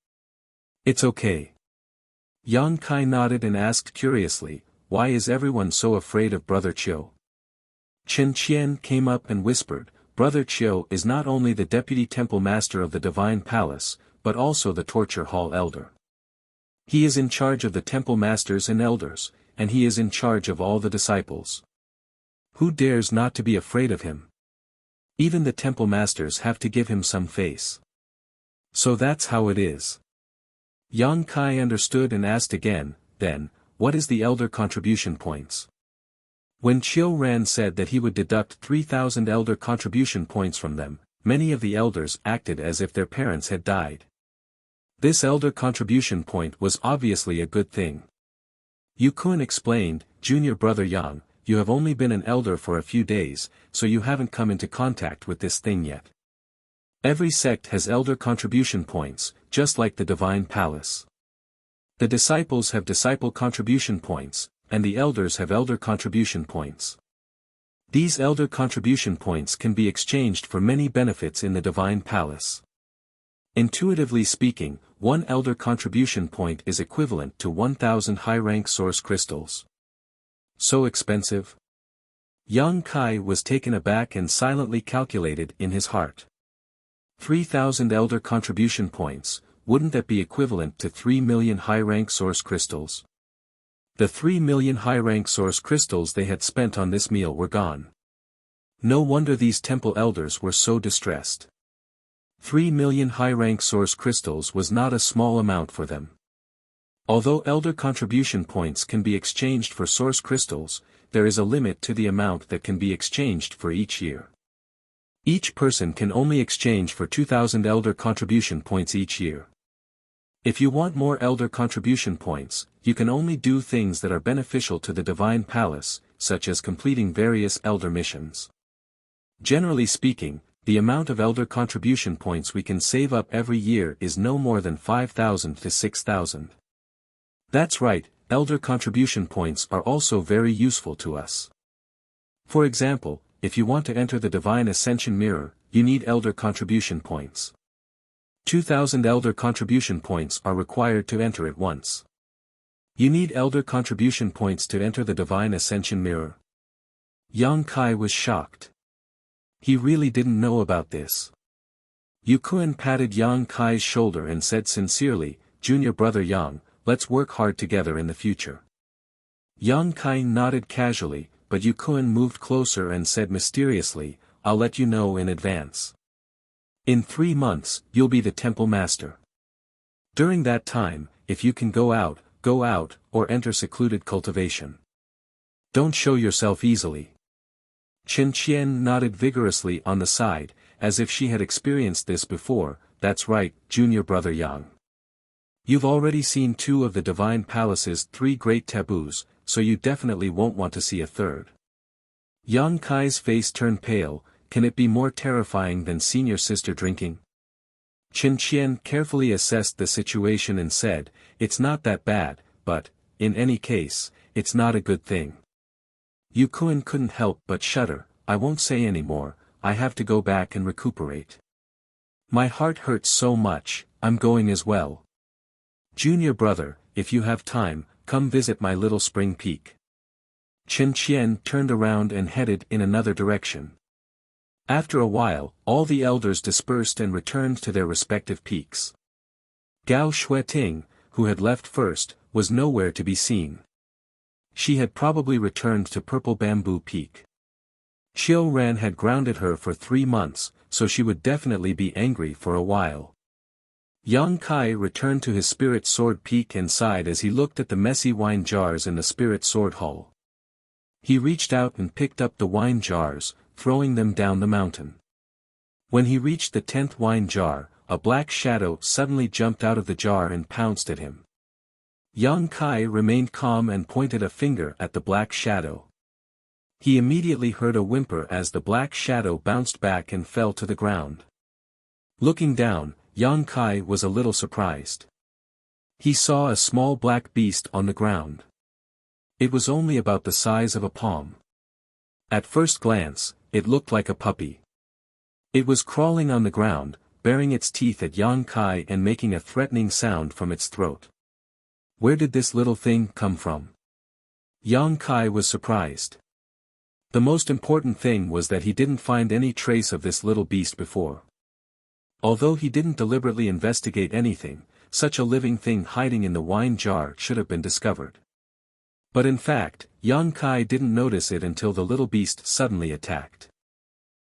"It's okay." Yang Kai nodded and asked curiously, "Why is everyone so afraid of Brother Chiu?" Chen Qian came up and whispered, "Brother Chiu is not only the deputy temple master of the Divine Palace, but also the torture hall elder. He is in charge of the temple masters and elders, and he is in charge of all the disciples. Who dares not to be afraid of him? Even the temple masters have to give him some face. So that's how it is." Yang Kai understood and asked again, "Then, what is the elder contribution points?" When Chiu Ran said that he would deduct 3,000 elder contribution points from them, many of the elders acted as if their parents had died. This elder contribution point was obviously a good thing. Yukun explained, "Junior brother Yang, you have only been an elder for a few days, so you haven't come into contact with this thing yet. Every sect has elder contribution points, just like the Divine Palace. The disciples have disciple contribution points, and the elders have elder contribution points. These elder contribution points can be exchanged for many benefits in the Divine Palace. Intuitively speaking, 1 elder contribution point is equivalent to 1,000 high-rank source crystals. So expensive?" Yang Kai was taken aback and silently calculated in his heart. 3,000 elder contribution points, wouldn't that be equivalent to 3 million high-rank source crystals? The 3 million high-rank source crystals they had spent on this meal were gone. No wonder these temple elders were so distressed. 3 million high-rank source crystals was not a small amount for them. Although elder contribution points can be exchanged for source crystals, there is a limit to the amount that can be exchanged for each year. Each person can only exchange for 2,000 elder contribution points each year. If you want more elder contribution points, you can only do things that are beneficial to the Divine Palace, such as completing various elder missions. Generally speaking, the amount of elder contribution points we can save up every year is no more than 5,000 to 6,000. That's right, elder contribution points are also very useful to us. For example, if you want to enter the Divine Ascension Mirror, you need elder contribution points. 2,000 elder contribution points are required to enter it once. You need elder contribution points to enter the Divine Ascension Mirror. Yang Kai was shocked. He really didn't know about this. Yukun patted Yang Kai's shoulder and said sincerely, "Junior brother Yang, let's work hard together in the future." Yang Kai nodded casually, but Yukun moved closer and said mysteriously, "I'll let you know in advance. In 3 months, you'll be the temple master. During that time, if you can go out, or enter secluded cultivation. Don't show yourself easily." Chen Qian nodded vigorously on the side, as if she had experienced this before. "That's right, junior brother Yang. You've already seen 2 of the divine palace's 3 great taboos, so you definitely won't want to see a third. Yang Kai's face turned pale. Can it be more terrifying than seeing your sister drinking? Chen Qian carefully assessed the situation and said, it's not that bad, but, in any case, it's not a good thing. Yu Kun couldn't help but shudder. I won't say any more, I have to go back and recuperate. My heart hurts so much, I'm going as well. Junior brother, if you have time, come visit my little spring peak. Chen Qian turned around and headed in another direction. After a while, all the elders dispersed and returned to their respective peaks. Gao Shueting, who had left first, was nowhere to be seen. She had probably returned to Purple Bamboo Peak. Qiu Ran had grounded her for 3 months, so she would definitely be angry for a while. Yang Kai returned to his Spirit Sword Peak and sighed as he looked at the messy wine jars in the Spirit Sword Hall. He reached out and picked up the wine jars, throwing them down the mountain. When he reached the 10th wine jar, a black shadow suddenly jumped out of the jar and pounced at him. Yang Kai remained calm and pointed a finger at the black shadow. He immediately heard a whimper as the black shadow bounced back and fell to the ground. Looking down, Yang Kai was a little surprised. He saw a small black beast on the ground. It was only about the size of a palm. At first glance, it looked like a puppy. It was crawling on the ground, baring its teeth at Yang Kai and making a threatening sound from its throat. Where did this little thing come from? Yang Kai was surprised. The most important thing was that he didn't find any trace of this little beast before. Although he didn't deliberately investigate anything, such a living thing hiding in the wine jar should have been discovered. But in fact, Yang Kai didn't notice it until the little beast suddenly attacked.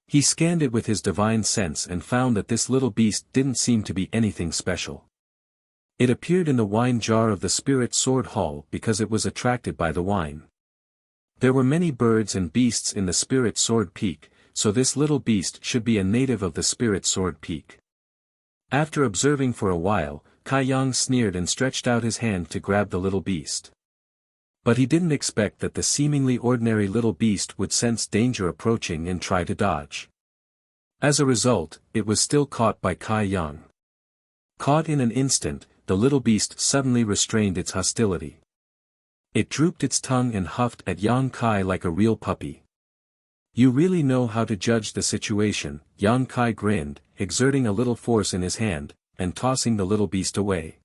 He scanned it with his divine sense and found that this little beast didn't seem to be anything special. It appeared in the wine jar of the Spirit Sword Hall because it was attracted by the wine. There were many birds and beasts in the Spirit Sword Peak, so this little beast should be a native of the Spirit Sword Peak. After observing for a while, Kai Yang sneered and stretched out his hand to grab the little beast. But he didn't expect that the seemingly ordinary little beast would sense danger approaching and try to dodge. As a result, it was still caught by Kai Yang. Caught in an instant, the little beast suddenly restrained its hostility. It drooped its tongue and huffed at Yang Kai like a real puppy. You really know how to judge the situation, Yang Kai grinned, exerting a little force in his hand, and tossing the little beast away.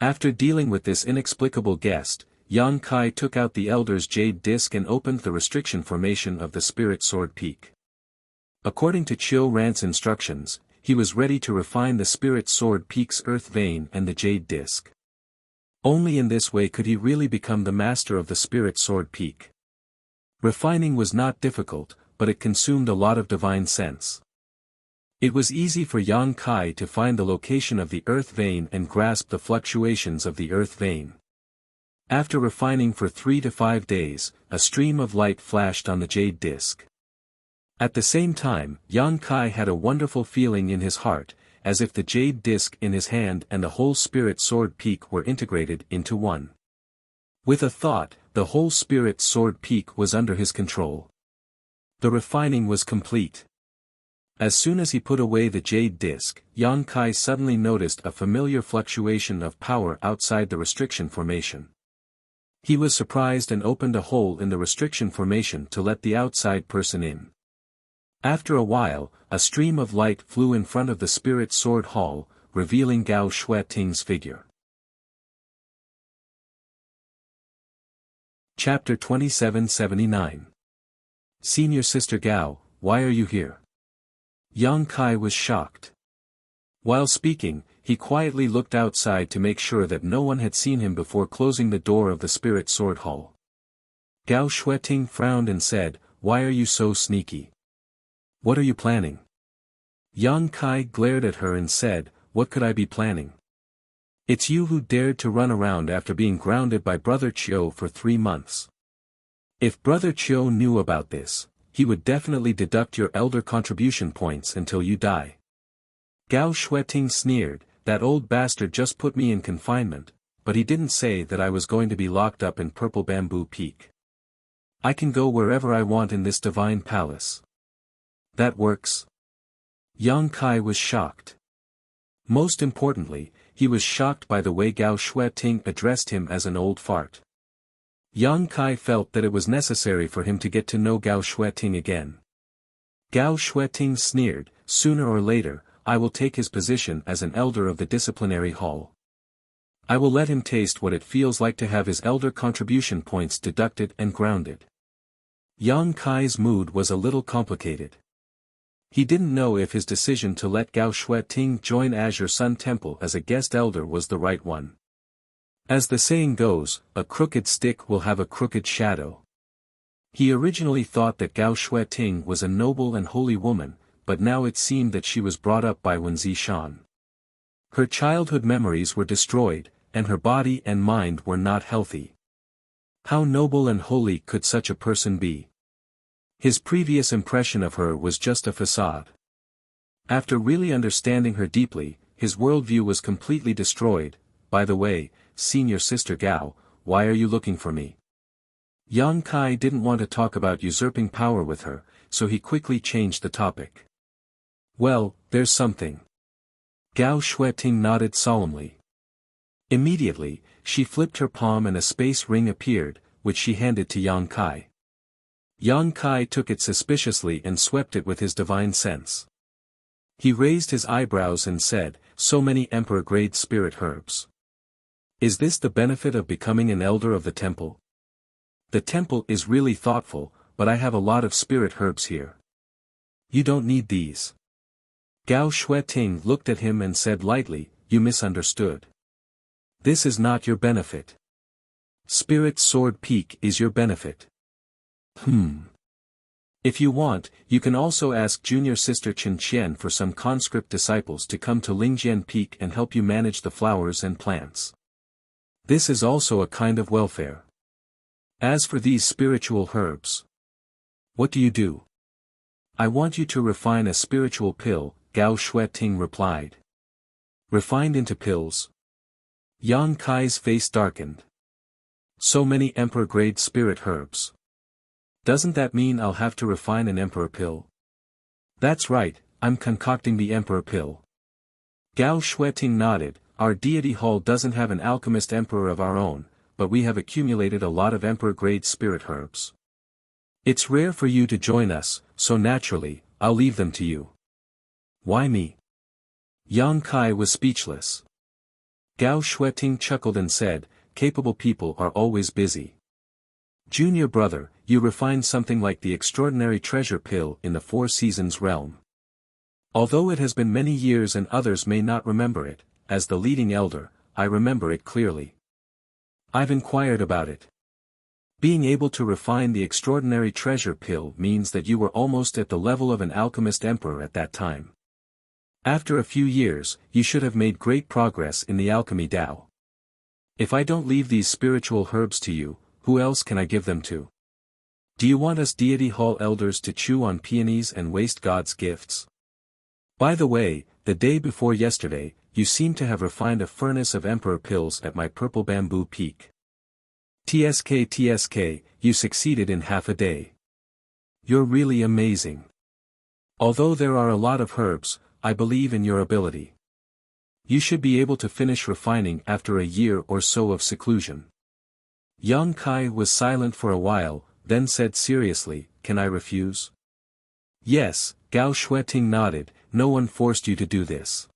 After dealing with this inexplicable guest, Yang Kai took out the Elder's Jade Disc and opened the restriction formation of the Spirit Sword Peak. According to Qiu Ran's instructions, he was ready to refine the Spirit Sword Peak's Earth Vein and the Jade Disc. Only in this way could he really become the master of the Spirit Sword Peak. Refining was not difficult, but it consumed a lot of divine sense. It was easy for Yang Kai to find the location of the Earth Vein and grasp the fluctuations of the Earth Vein. After refining for 3 to 5 days, a stream of light flashed on the Jade Disc. At the same time, Yang Kai had a wonderful feeling in his heart, as if the Jade Disc in his hand and the whole Spirit Sword Peak were integrated into one. With a thought, the whole Spirit Sword Peak was under his control. The refining was complete. As soon as he put away the Jade Disc, Yang Kai suddenly noticed a familiar fluctuation of power outside the restriction formation. He was surprised and opened a hole in the restriction formation to let the outside person in. After a while, a stream of light flew in front of the Spirit Sword Hall, revealing Gao Shueting's figure. Chapter 2779. Senior Sister Gao, why are you here? Yang Kai was shocked. While speaking, he quietly looked outside to make sure that no one had seen him before closing the door of the Spirit Sword Hall. Gao Shueting frowned and said, why are you so sneaky? What are you planning? Yang Kai glared at her and said, what could I be planning? It's you who dared to run around after being grounded by Brother Qiu for 3 months. If Brother Qiu knew about this, he would definitely deduct your elder contribution points until you die. Gao Shueting sneered, That old bastard just put me in confinement, but he didn't say that I was going to be locked up in Purple Bamboo Peak. I can go wherever I want in this divine palace. That works? Yang Kai was shocked. Most importantly, he was shocked by the way Gao Shueting addressed him as an old fart. Yang Kai felt that it was necessary for him to get to know Gao Shueting again. Gao Shueting sneered, "Sooner or later, I will take his position as an elder of the disciplinary hall. I will let him taste what it feels like to have his elder contribution points deducted and grounded." Yang Kai's mood was a little complicated. He didn't know if his decision to let Gao Shueting join Azure Sun Temple as a guest elder was the right one. As the saying goes, a crooked stick will have a crooked shadow. He originally thought that Gao Shueting was a noble and holy woman, but now it seemed that she was brought up by Wen Zishan. Her childhood memories were destroyed, and her body and mind were not healthy. How noble and holy could such a person be? His previous impression of her was just a facade. After really understanding her deeply, his worldview was completely destroyed. "By the way, senior sister Gao, why are you looking for me?" Yang Kai didn't want to talk about usurping power with her, so he quickly changed the topic. "Well, there's something." Gao Shueting nodded solemnly. Immediately, she flipped her palm and a space ring appeared, which she handed to Yang Kai. Yang Kai took it suspiciously and swept it with his divine sense. He raised his eyebrows and said, "So many emperor-grade spirit herbs. Is this the benefit of becoming an elder of the temple? The temple is really thoughtful, but I have a lot of spirit herbs here. You don't need these." Gao Shueting looked at him and said lightly, "You misunderstood. This is not your benefit. Spirit Sword Peak is your benefit." If you want, you can also ask junior sister Chen Qian for some conscript disciples to come to Lingjian Peak and help you manage the flowers and plants. This is also a kind of welfare. As for these spiritual herbs, what do you do? I want you to refine a spiritual pill, Gao Shueting replied. Refined into pills? Yang Kai's face darkened. So many emperor-grade spirit herbs. Doesn't that mean I'll have to refine an emperor pill? That's right, I'm concocting the emperor pill. Gao Shueting nodded. Our deity hall doesn't have an alchemist emperor of our own, but we have accumulated a lot of emperor-grade spirit herbs. It's rare for you to join us, so naturally, I'll leave them to you. Why me? Yang Kai was speechless. Gao Shueting chuckled and said, capable people are always busy. Junior brother, you refined something like the extraordinary treasure pill in the Four Seasons realm. Although it has been many years and others may not remember it, as the leading elder, I remember it clearly. I've inquired about it. Being able to refine the extraordinary treasure pill means that you were almost at the level of an alchemist emperor at that time. After a few years, you should have made great progress in the alchemy Dao. If I don't leave these spiritual herbs to you, who else can I give them to? Do you want us deity hall elders to chew on peonies and waste God's gifts? By the way, the day before yesterday, you seem to have refined a furnace of emperor pills at my Purple Bamboo Peak. TSK, you succeeded in half a day. You're really amazing. Although there are a lot of herbs, I believe in your ability. You should be able to finish refining after a year or so of seclusion. Yang Kai was silent for a while, then said seriously, can I refuse? Yes, Gao Shueting nodded, no one forced you to do this.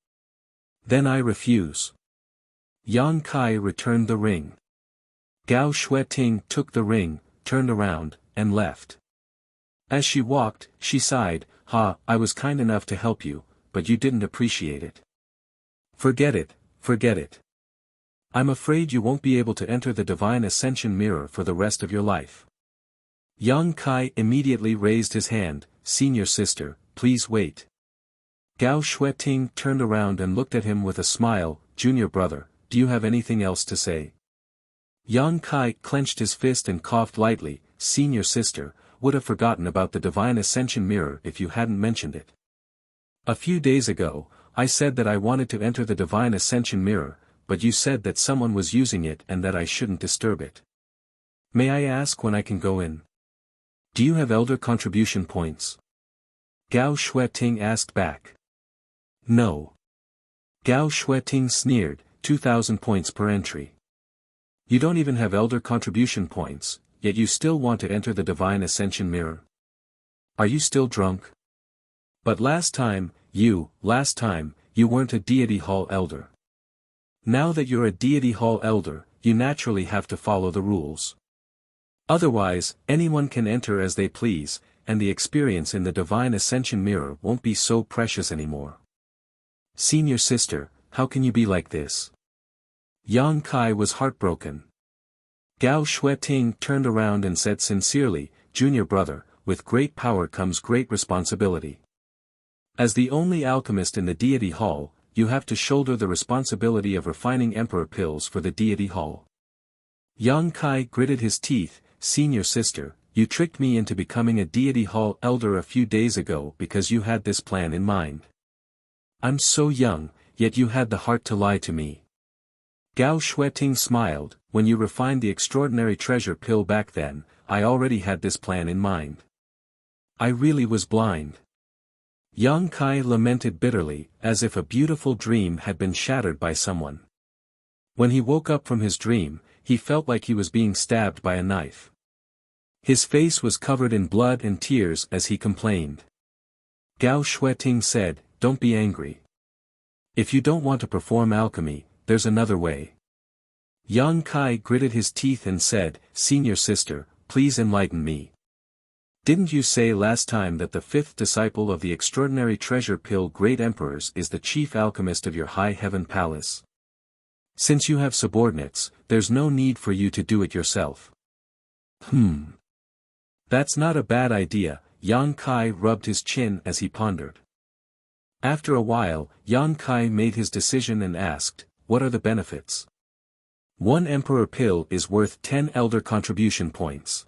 Then I refuse. Yang Kai returned the ring. Gao Shueting took the ring, turned around, and left. As she walked, she sighed, I was kind enough to help you, but you didn't appreciate it. Forget it. I'm afraid you won't be able to enter the Divine Ascension Mirror for the rest of your life. Yang Kai immediately raised his hand, senior sister, please wait. Gao Shueting turned around and looked at him with a smile, junior brother, do you have anything else to say? Yang Kai clenched his fist and coughed lightly, senior sister, would have forgotten about the Divine Ascension Mirror if you hadn't mentioned it. A few days ago, I said that I wanted to enter the Divine Ascension Mirror, but you said that someone was using it and that I shouldn't disturb it. May I ask when I can go in? Do you have elder contribution points? Gao Shueting asked back. No. Gao Shueting sneered, 2,000 points per entry. You don't even have elder contribution points, yet you still want to enter the Divine Ascension Mirror. Are you still drunk? But last time, you weren't a Deity Hall Elder. Now that you're a Deity Hall Elder, you naturally have to follow the rules. Otherwise, anyone can enter as they please, and the experience in the Divine Ascension Mirror won't be so precious anymore. Senior sister, how can you be like this? Yang Kai was heartbroken. Gao Shueting turned around and said sincerely, Junior brother, with great power comes great responsibility. As the only alchemist in the Deity Hall, you have to shoulder the responsibility of refining Emperor pills for the Deity Hall. Yang Kai gritted his teeth, Senior sister, you tricked me into becoming a Deity Hall Elder a few days ago because you had this plan in mind. I'm so young, yet you had the heart to lie to me. Gao Shueting smiled, when you refined the extraordinary treasure pill back then, I already had this plan in mind. I really was blind. Yang Kai lamented bitterly, as if a beautiful dream had been shattered by someone. When he woke up from his dream, he felt like he was being stabbed by a knife. His face was covered in blood and tears as he complained. Gao Shueting said, Don't be angry. If you don't want to perform alchemy, there's another way. Yang Kai gritted his teeth and said, Senior sister, please enlighten me. Didn't you say last time that the fifth disciple of the extraordinary treasure pill Great Emperors is the chief alchemist of your High Heaven Palace? Since you have subordinates, there's no need for you to do it yourself. That's not a bad idea, Yang Kai rubbed his chin as he pondered. After a while, Yang Kai made his decision and asked, What are the benefits? 1 Emperor pill is worth 10 elder contribution points.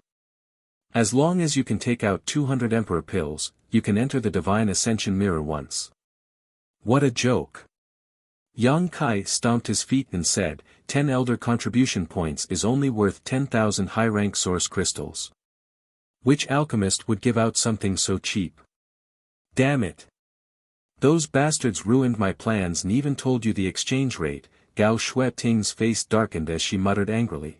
As long as you can take out 200 Emperor pills, you can enter the Divine Ascension Mirror once. What a joke! Yang Kai stomped his feet and said, 10 elder contribution points is only worth 10,000 high-rank source crystals. Which alchemist would give out something so cheap? Damn it! Those bastards ruined my plans and even told you the exchange rate. Gao Shueting's face darkened as she muttered angrily.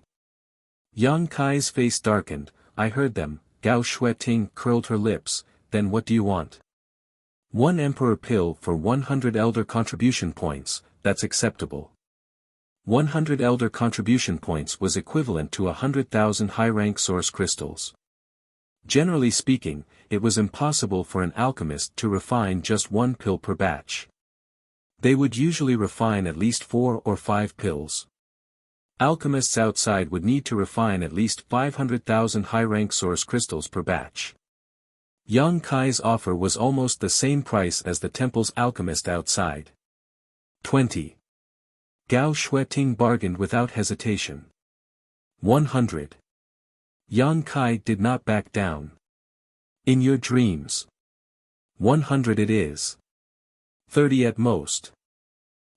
Yang Kai's face darkened. I heard them. Gao Shueting curled her lips. Then what do you want? 1 Emperor pill for 100 elder contribution points, that's acceptable. 100 elder contribution points was equivalent to 100,000 high-rank source crystals. Generally speaking, it was impossible for an alchemist to refine just 1 pill per batch. They would usually refine at least 4 or 5 pills. Alchemists outside would need to refine at least 500,000 high-rank source crystals per batch. Yang Kai's offer was almost the same price as the temple's alchemist outside. 20. Gao Shueting bargained without hesitation. 100. Yang Kai did not back down. In your dreams. 100 it is. 30 at most.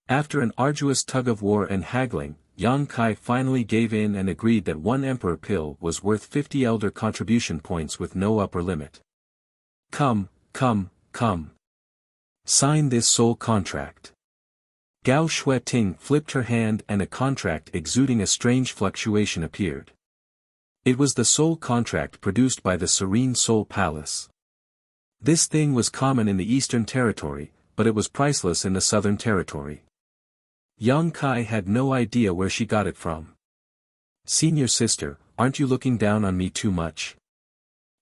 After an arduous tug-of-war and haggling, Yang Kai finally gave in and agreed that 1 Emperor pill was worth 50 elder contribution points with no upper limit. Come. Sign this soul contract. Gao Shueting flipped her hand and a contract exuding a strange fluctuation appeared. It was the soul contract produced by the Serene Soul Palace. This thing was common in the Eastern Territory, but it was priceless in the Southern Territory. Yang Kai had no idea where she got it from. Senior sister, aren't you looking down on me too much?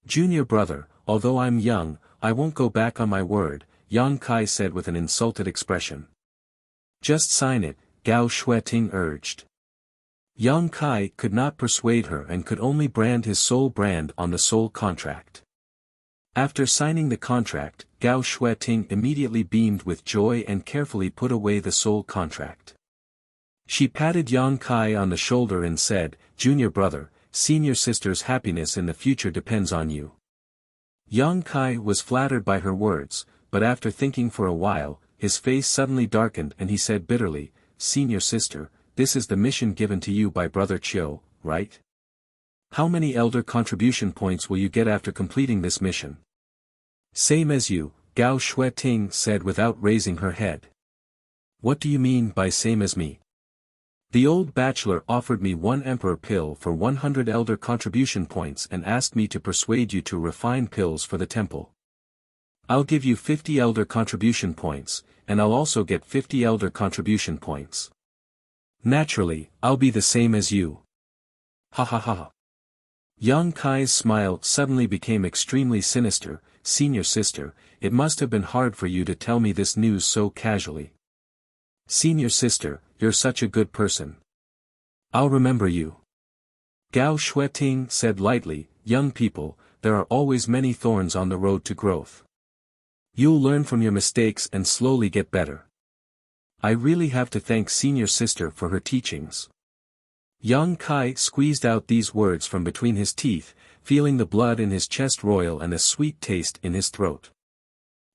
Junior brother, although I'm young, I won't go back on my word, Yang Kai said with an insulted expression. Just sign it, Gao Shueting urged. Yang Kai could not persuade her and could only brand his soul brand on the soul contract. After signing the contract, Gao Shueting immediately beamed with joy and carefully put away the soul contract. She patted Yang Kai on the shoulder and said, Junior brother, senior sister's happiness in the future depends on you. Yang Kai was flattered by her words, but after thinking for a while, his face suddenly darkened and he said bitterly, "Senior sister, this is the mission given to you by Brother Chiu, right? How many elder contribution points will you get after completing this mission?" "Same as you," Gao Shueting said without raising her head. "What do you mean by same as me?" "The old bachelor offered me 1 emperor pill for 100 elder contribution points and asked me to persuade you to refine pills for the temple. I'll give you 50 elder contribution points, and I'll also get 50 elder contribution points. Naturally, I'll be the same as you." Ha ha ha. Yang Kai's smile suddenly became extremely sinister. "Senior sister, it must have been hard for you to tell me this news so casually. Senior sister, you're such a good person. I'll remember you." Gao Shueting said lightly, "Young people, there are always many thorns on the road to growth. You'll learn from your mistakes and slowly get better. I really have to thank senior sister for her teachings." Yang Kai squeezed out these words from between his teeth, feeling the blood in his chest roil and a sweet taste in his throat.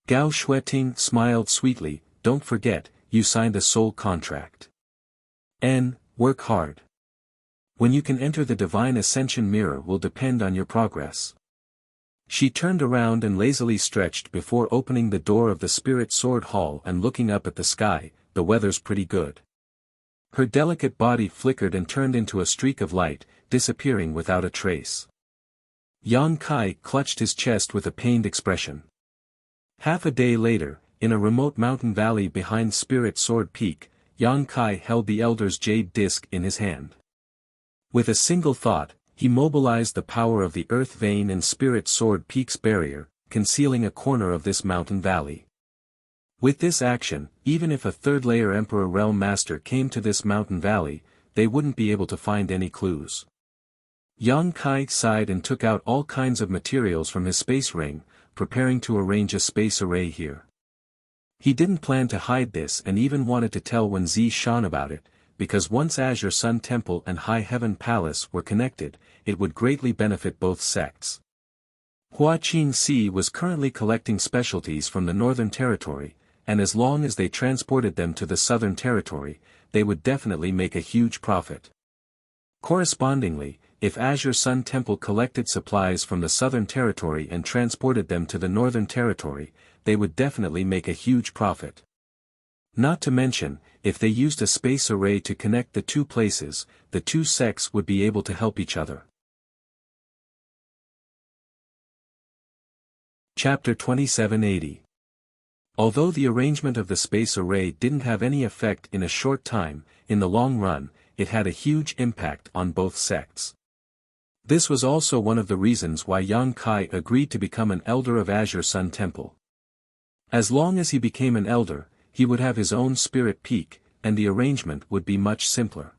Gao Shueting smiled sweetly, "Don't forget, you signed a soul contract. Work hard. When you can enter the divine ascension mirror will depend on your progress." She turned around and lazily stretched before opening the door of the Spirit Sword Hall and looking up at the sky. "The weather's pretty good." Her delicate body flickered and turned into a streak of light, disappearing without a trace. Yang Kai clutched his chest with a pained expression. Half a day later, in a remote mountain valley behind Spirit Sword Peak, Yang Kai held the Elder's jade disc in his hand. With a single thought, he mobilized the power of the Earth Vein and Spirit Sword Peak's barrier, concealing a corner of this mountain valley. With this action, even if a third-layer Emperor Realm Master came to this mountain valley, they wouldn't be able to find any clues. Yang Kai sighed and took out all kinds of materials from his space ring, preparing to arrange a space array here. He didn't plan to hide this and even wanted to tell Wen Zishan about it, because once Azure Sun Temple and High Heaven Palace were connected, it would greatly benefit both sects. Hua Qin Si was currently collecting specialties from the Northern Territory, and as long as they transported them to the Southern Territory, they would definitely make a huge profit. Correspondingly, if Azure Sun Temple collected supplies from the Southern Territory and transported them to the Northern Territory, they would definitely make a huge profit. Not to mention, if they used a space array to connect the two places, the two sects would be able to help each other. Chapter 2780. Although the arrangement of the space array didn't have any effect in a short time, in the long run, it had a huge impact on both sects. This was also one of the reasons why Yang Kai agreed to become an elder of Azure Sun Temple. As long as he became an elder, he would have his own spirit peak, and the arrangement would be much simpler.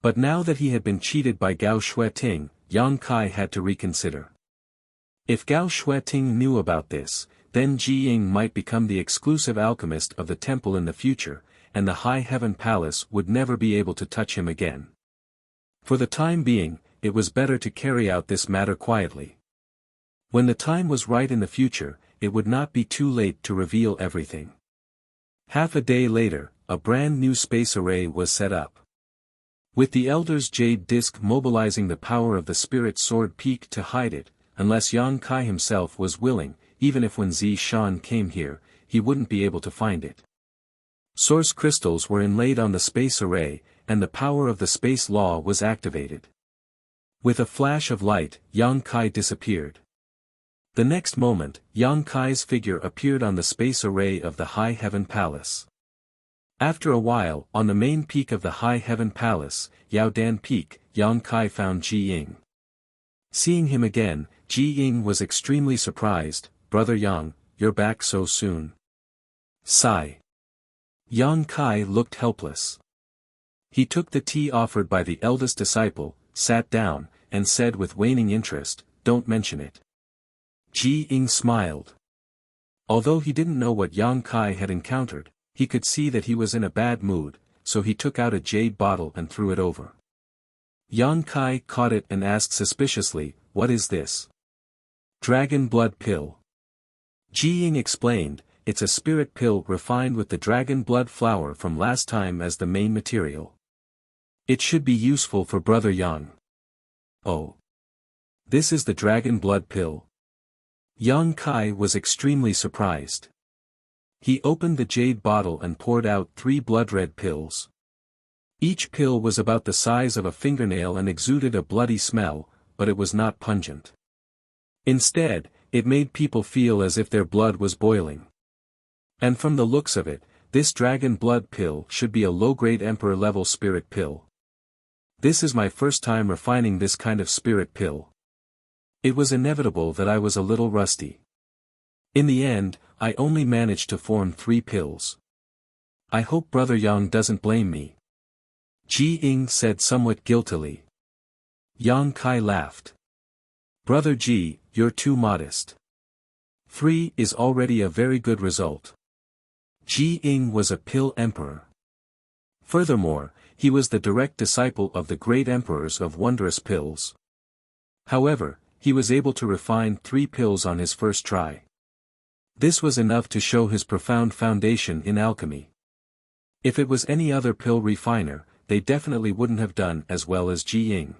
But now that he had been cheated by Gao Shueting, Yang Kai had to reconsider. If Gao Shueting knew about this, then Ji Ying might become the exclusive alchemist of the temple in the future, and the High Heaven Palace would never be able to touch him again. For the time being, it was better to carry out this matter quietly. When the time was right in the future, it would not be too late to reveal everything. Half a day later, a brand new space array was set up. With the Elder's Jade Disc mobilizing the power of the Spirit Sword Peak to hide it, unless Yang Kai himself was willing, even if Wen Zishan came here, he wouldn't be able to find it. Source crystals were inlaid on the space array, and the power of the space law was activated. With a flash of light, Yang Kai disappeared. The next moment, Yang Kai's figure appeared on the space array of the High Heaven Palace. After a while, on the main peak of the High Heaven Palace, Yaodan Peak, Yang Kai found Ji Ying. Seeing him again, Ji Ying was extremely surprised. "Brother Yang, you're back so soon." Sigh. Yang Kai looked helpless. He took the tea offered by the eldest disciple, sat down, and said with waning interest, "Don't mention it." Ji Ying smiled. Although he didn't know what Yang Kai had encountered, he could see that he was in a bad mood, so he took out a jade bottle and threw it over. Yang Kai caught it and asked suspiciously, "What is this?" "Dragon blood pill." Ji Ying explained, it's a spirit pill refined with the dragon blood flower from last time as the main material. It should be useful for Brother Yang. Oh. This is the dragon blood pill. Yang Kai was extremely surprised. He opened the jade bottle and poured out 3 blood-red pills. Each pill was about the size of a fingernail and exuded a bloody smell, but it was not pungent. Instead, it made people feel as if their blood was boiling. And from the looks of it, this dragon blood pill should be a low-grade emperor-level spirit pill. This is my first time refining this kind of spirit pill. It was inevitable that I was a little rusty. In the end, I only managed to form 3 pills. I hope Brother Yang doesn't blame me. Ji Ying said somewhat guiltily. Yang Kai laughed. Brother Ji, you're too modest. 3 is already a very good result. Ji Ying was a pill emperor. Furthermore, he was the direct disciple of the great emperors of wondrous pills. However, he was able to refine 3 pills on his first try. This was enough to show his profound foundation in alchemy. If it was any other pill refiner, they definitely wouldn't have done as well as Ji Ying.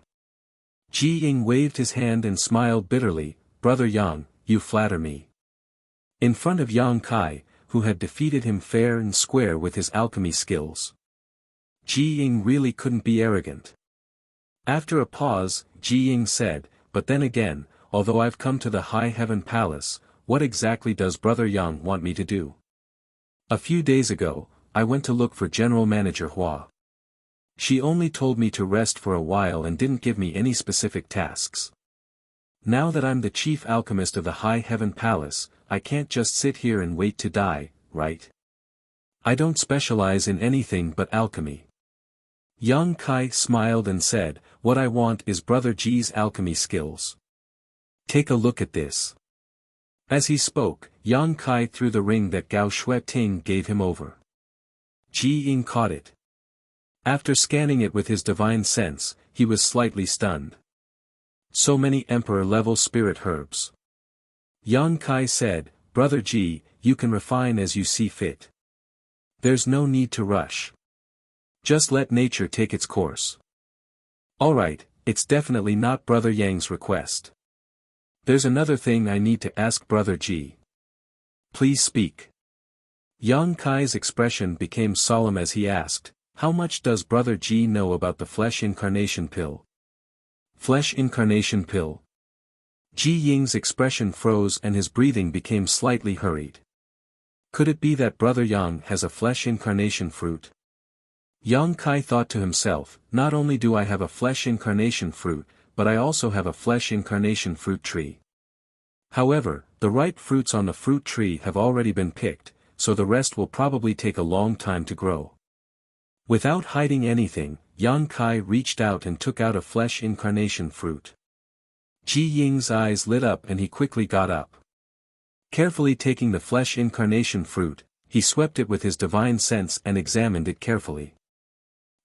Ji Ying waved his hand and smiled bitterly. Brother Yang, you flatter me. In front of Yang Kai, who had defeated him fair and square with his alchemy skills. Ji Ying really couldn't be arrogant. After a pause, Ji Ying said, but then again, although I've come to the High Heaven Palace, what exactly does Brother Yang want me to do? A few days ago, I went to look for General Manager Hua. She only told me to rest for a while and didn't give me any specific tasks. Now that I'm the chief alchemist of the High Heaven Palace, I can't just sit here and wait to die, right? I don't specialize in anything but alchemy. Yang Kai smiled and said, what I want is Brother Ji's alchemy skills. Take a look at this. As he spoke, Yang Kai threw the ring that Gao Shueting gave him over. Ji Ying caught it. After scanning it with his divine sense, he was slightly stunned. So many emperor-level spirit herbs. Yang Kai said, Brother Ji, you can refine as you see fit. There's no need to rush. Just let nature take its course. Alright, it's definitely not Brother Yang's request. There's another thing I need to ask Brother Ji. Please speak. Yang Kai's expression became solemn as he asked, how much does Brother Ji know about the flesh incarnation pill? Flesh incarnation pill? Ji Ying's expression froze and his breathing became slightly hurried. Could it be that Brother Yang has a flesh incarnation fruit? Yang Kai thought to himself, not only do I have a flesh incarnation fruit, but I also have a flesh incarnation fruit tree. However, the ripe fruits on the fruit tree have already been picked, so the rest will probably take a long time to grow. Without hiding anything, Yang Kai reached out and took out a flesh incarnation fruit. Ji Ying's eyes lit up and he quickly got up. Carefully taking the flesh incarnation fruit, he swept it with his divine sense and examined it carefully.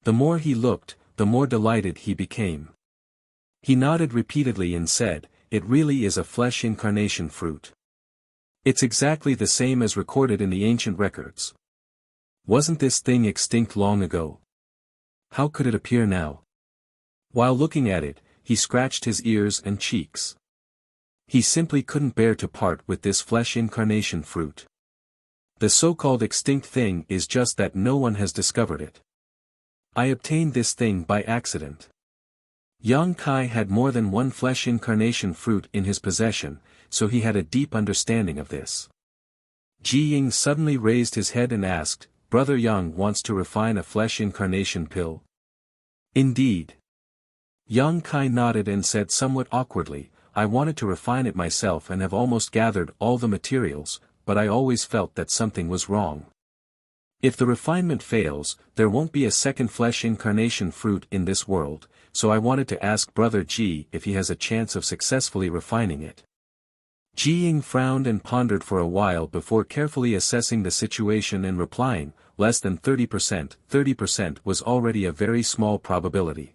The more he looked, the more delighted he became. He nodded repeatedly and said, it really is a flesh incarnation fruit. It's exactly the same as recorded in the ancient records. Wasn't this thing extinct long ago? How could it appear now? While looking at it, he scratched his ears and cheeks. He simply couldn't bear to part with this flesh incarnation fruit. The so-called extinct thing is just that no one has discovered it. I obtained this thing by accident. Yang Kai had more than one flesh incarnation fruit in his possession, so he had a deep understanding of this. Ji Ying suddenly raised his head and asked, Brother Yang wants to refine a flesh incarnation pill? Indeed. Yang Kai nodded and said somewhat awkwardly, I wanted to refine it myself and have almost gathered all the materials, but I always felt that something was wrong. If the refinement fails, there won't be a second flesh incarnation fruit in this world, so I wanted to ask Brother Ji if he has a chance of successfully refining it. Ji Ying frowned and pondered for a while before carefully assessing the situation and replying, less than 30%. 30% was already a very small probability.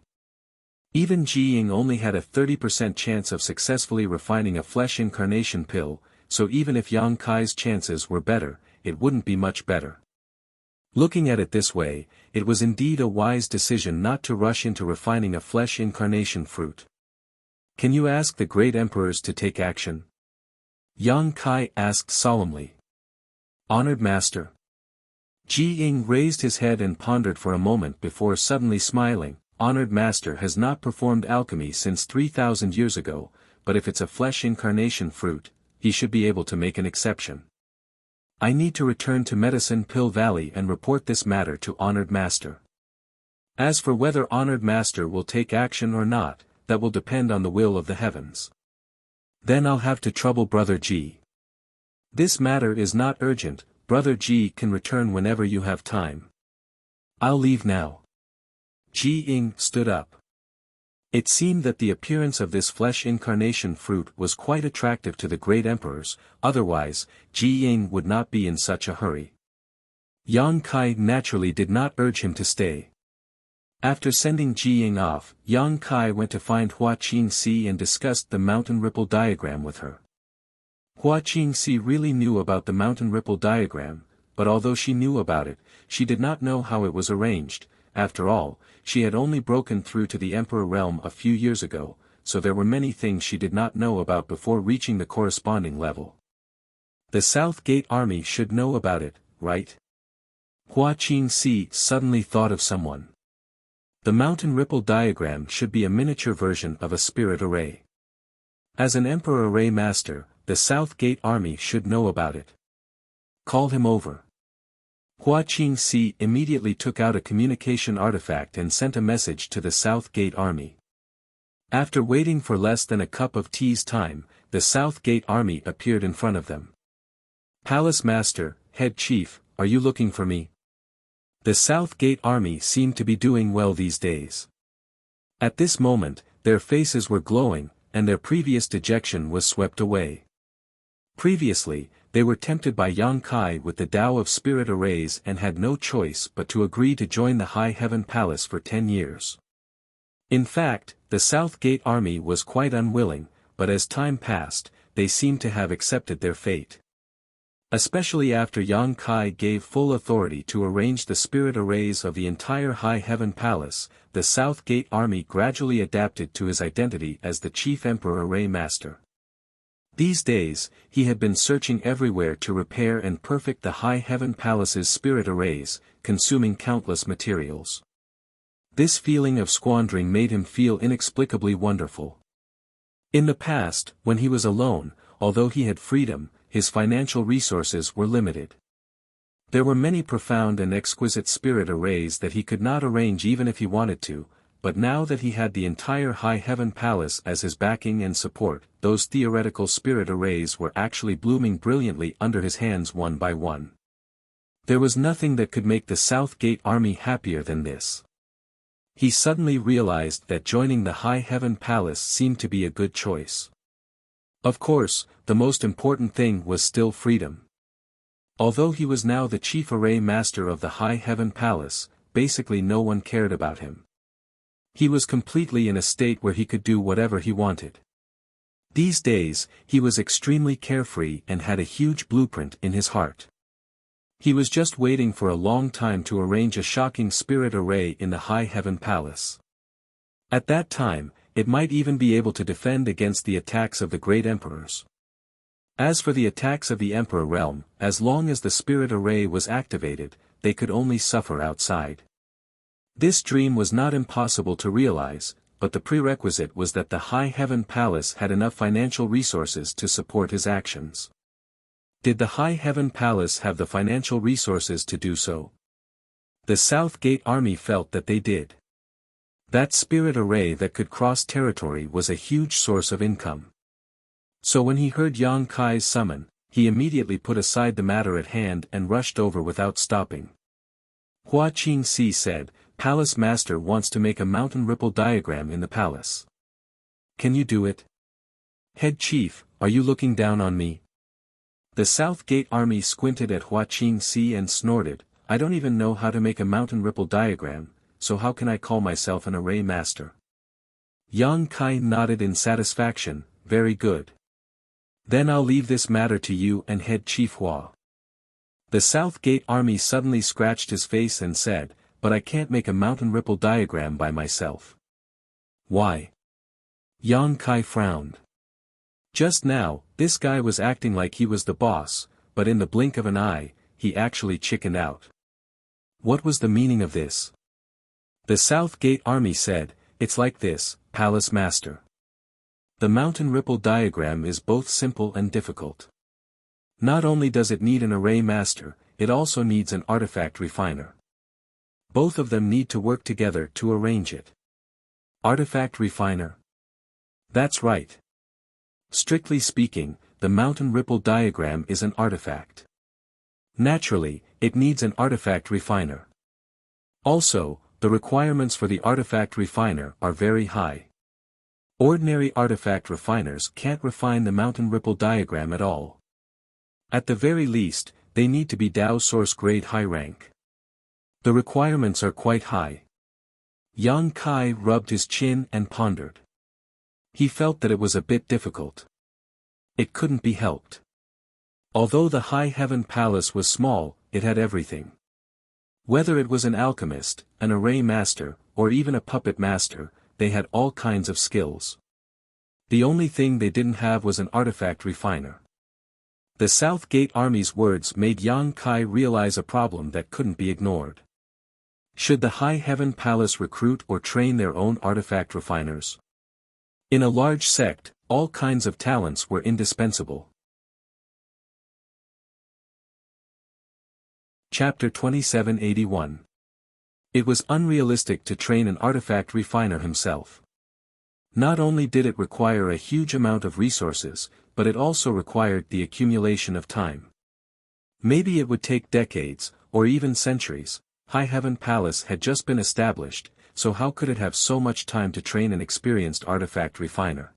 Even Ji Ying only had a 30% chance of successfully refining a flesh incarnation pill, so even if Yang Kai's chances were better, it wouldn't be much better. Looking at it this way, it was indeed a wise decision not to rush into refining a flesh incarnation fruit. Can you ask the great emperors to take action? Yang Kai asked solemnly. Honored master. Ji Ying raised his head and pondered for a moment before suddenly smiling. Honored master has not performed alchemy since 3,000 years ago, but if it's a flesh incarnation fruit, he should be able to make an exception. I need to return to Medicine Pill Valley and report this matter to Honored Master. As for whether Honored Master will take action or not, that will depend on the will of the heavens. Then I'll have to trouble Brother Ji. This matter is not urgent, Brother Ji can return whenever you have time. I'll leave now. Ji Ying stood up. It seemed that the appearance of this flesh incarnation fruit was quite attractive to the great emperors, otherwise, Ji Ying would not be in such a hurry. Yang Kai naturally did not urge him to stay. After sending Ji Ying off, Yang Kai went to find Hua Qingxi and discussed the mountain ripple diagram with her. Hua Qingxi really knew about the mountain ripple diagram, but although she knew about it, she did not know how it was arranged. After all, she had only broken through to the Emperor realm a few years ago, so there were many things she did not know about before reaching the corresponding level. The South Gate army should know about it, right? Hua Qingxi suddenly thought of someone. The mountain ripple diagram should be a miniature version of a spirit array. As an Emperor Array Master, the South Gate army should know about it. Call him over. Hua Qingxi immediately took out a communication artifact and sent a message to the South Gate army. After waiting for less than a cup of tea's time, the South Gate army appeared in front of them. Palace Master, Head Chief, are you looking for me? The South Gate army seemed to be doing well these days. At this moment, their faces were glowing, and their previous dejection was swept away. Previously, they were tempted by Yang Kai with the Tao of Spirit Arrays and had no choice but to agree to join the High Heaven Palace for 10 years. In fact, the South Gate army was quite unwilling, but as time passed, they seemed to have accepted their fate. Especially after Yang Kai gave full authority to arrange the spirit arrays of the entire High Heaven Palace, the South Gate army gradually adapted to his identity as the Chief Emperor Array Master. These days, he had been searching everywhere to repair and perfect the High Heaven Palace's spirit arrays, consuming countless materials. This feeling of squandering made him feel inexplicably wonderful. In the past, when he was alone, although he had freedom, his financial resources were limited. There were many profound and exquisite spirit arrays that he could not arrange even if he wanted to, but now that he had the entire High Heaven Palace as his backing and support, those theoretical spirit arrays were actually blooming brilliantly under his hands one by one. There was nothing that could make the South Gate army happier than this. He suddenly realized that joining the High Heaven Palace seemed to be a good choice. Of course, the most important thing was still freedom. Although he was now the Chief Array Master of the High Heaven Palace, basically no one cared about him. He was completely in a state where he could do whatever he wanted. These days, he was extremely carefree and had a huge blueprint in his heart. He was just waiting for a long time to arrange a shocking spirit array in the High Heaven Palace. At that time, it might even be able to defend against the attacks of the great emperors. As for the attacks of the Emperor realm, as long as the spirit array was activated, they could only suffer outside. This dream was not impossible to realize, but the prerequisite was that the High Heaven Palace had enough financial resources to support his actions. Did the High Heaven Palace have the financial resources to do so? The South Gate army felt that they did. That spirit array that could cross territory was a huge source of income. So when he heard Yang Kai's summon, he immediately put aside the matter at hand and rushed over without stopping. Hua Qingxi said, Palace Master wants to make a mountain ripple diagram in the palace. Can you do it? Head Chief, are you looking down on me? The South Gate army squinted at Hua Qingxi and snorted, I don't even know how to make a mountain ripple diagram, so how can I call myself an array master? Yang Kai nodded in satisfaction, very good. Then I'll leave this matter to you and Head Chief Hua. The South Gate Army suddenly scratched his face and said, "But I can't make a mountain ripple diagram by myself." "Why?" Yang Kai frowned. Just now, this guy was acting like he was the boss, but in the blink of an eye, he actually chickened out. What was the meaning of this? The South Gate Army said, "It's like this, Palace Master. The mountain ripple diagram is both simple and difficult. Not only does it need an array master, it also needs an artifact refiner. Both of them need to work together to arrange it." Artifact refiner? That's right. Strictly speaking, the mountain ripple diagram is an artifact. Naturally, it needs an artifact refiner. Also, the requirements for the artifact refiner are very high. Ordinary artifact refiners can't refine the mountain ripple diagram at all. At the very least, they need to be DAO source grade high rank. The requirements are quite high. Yang Kai rubbed his chin and pondered. He felt that it was a bit difficult. It couldn't be helped. Although the High Heaven Palace was small, it had everything. Whether it was an alchemist, an array master, or even a puppet master, they had all kinds of skills. The only thing they didn't have was an artifact refiner. The South Gate Army's words made Yang Kai realize a problem that couldn't be ignored. Should the High Heaven Palace recruit or train their own artifact refiners? In a large sect, all kinds of talents were indispensable. Chapter 2781. It was unrealistic to train an artifact refiner himself. Not only did it require a huge amount of resources, but it also required the accumulation of time. Maybe it would take decades, or even centuries. High Heaven Palace had just been established, so how could it have so much time to train an experienced artifact refiner?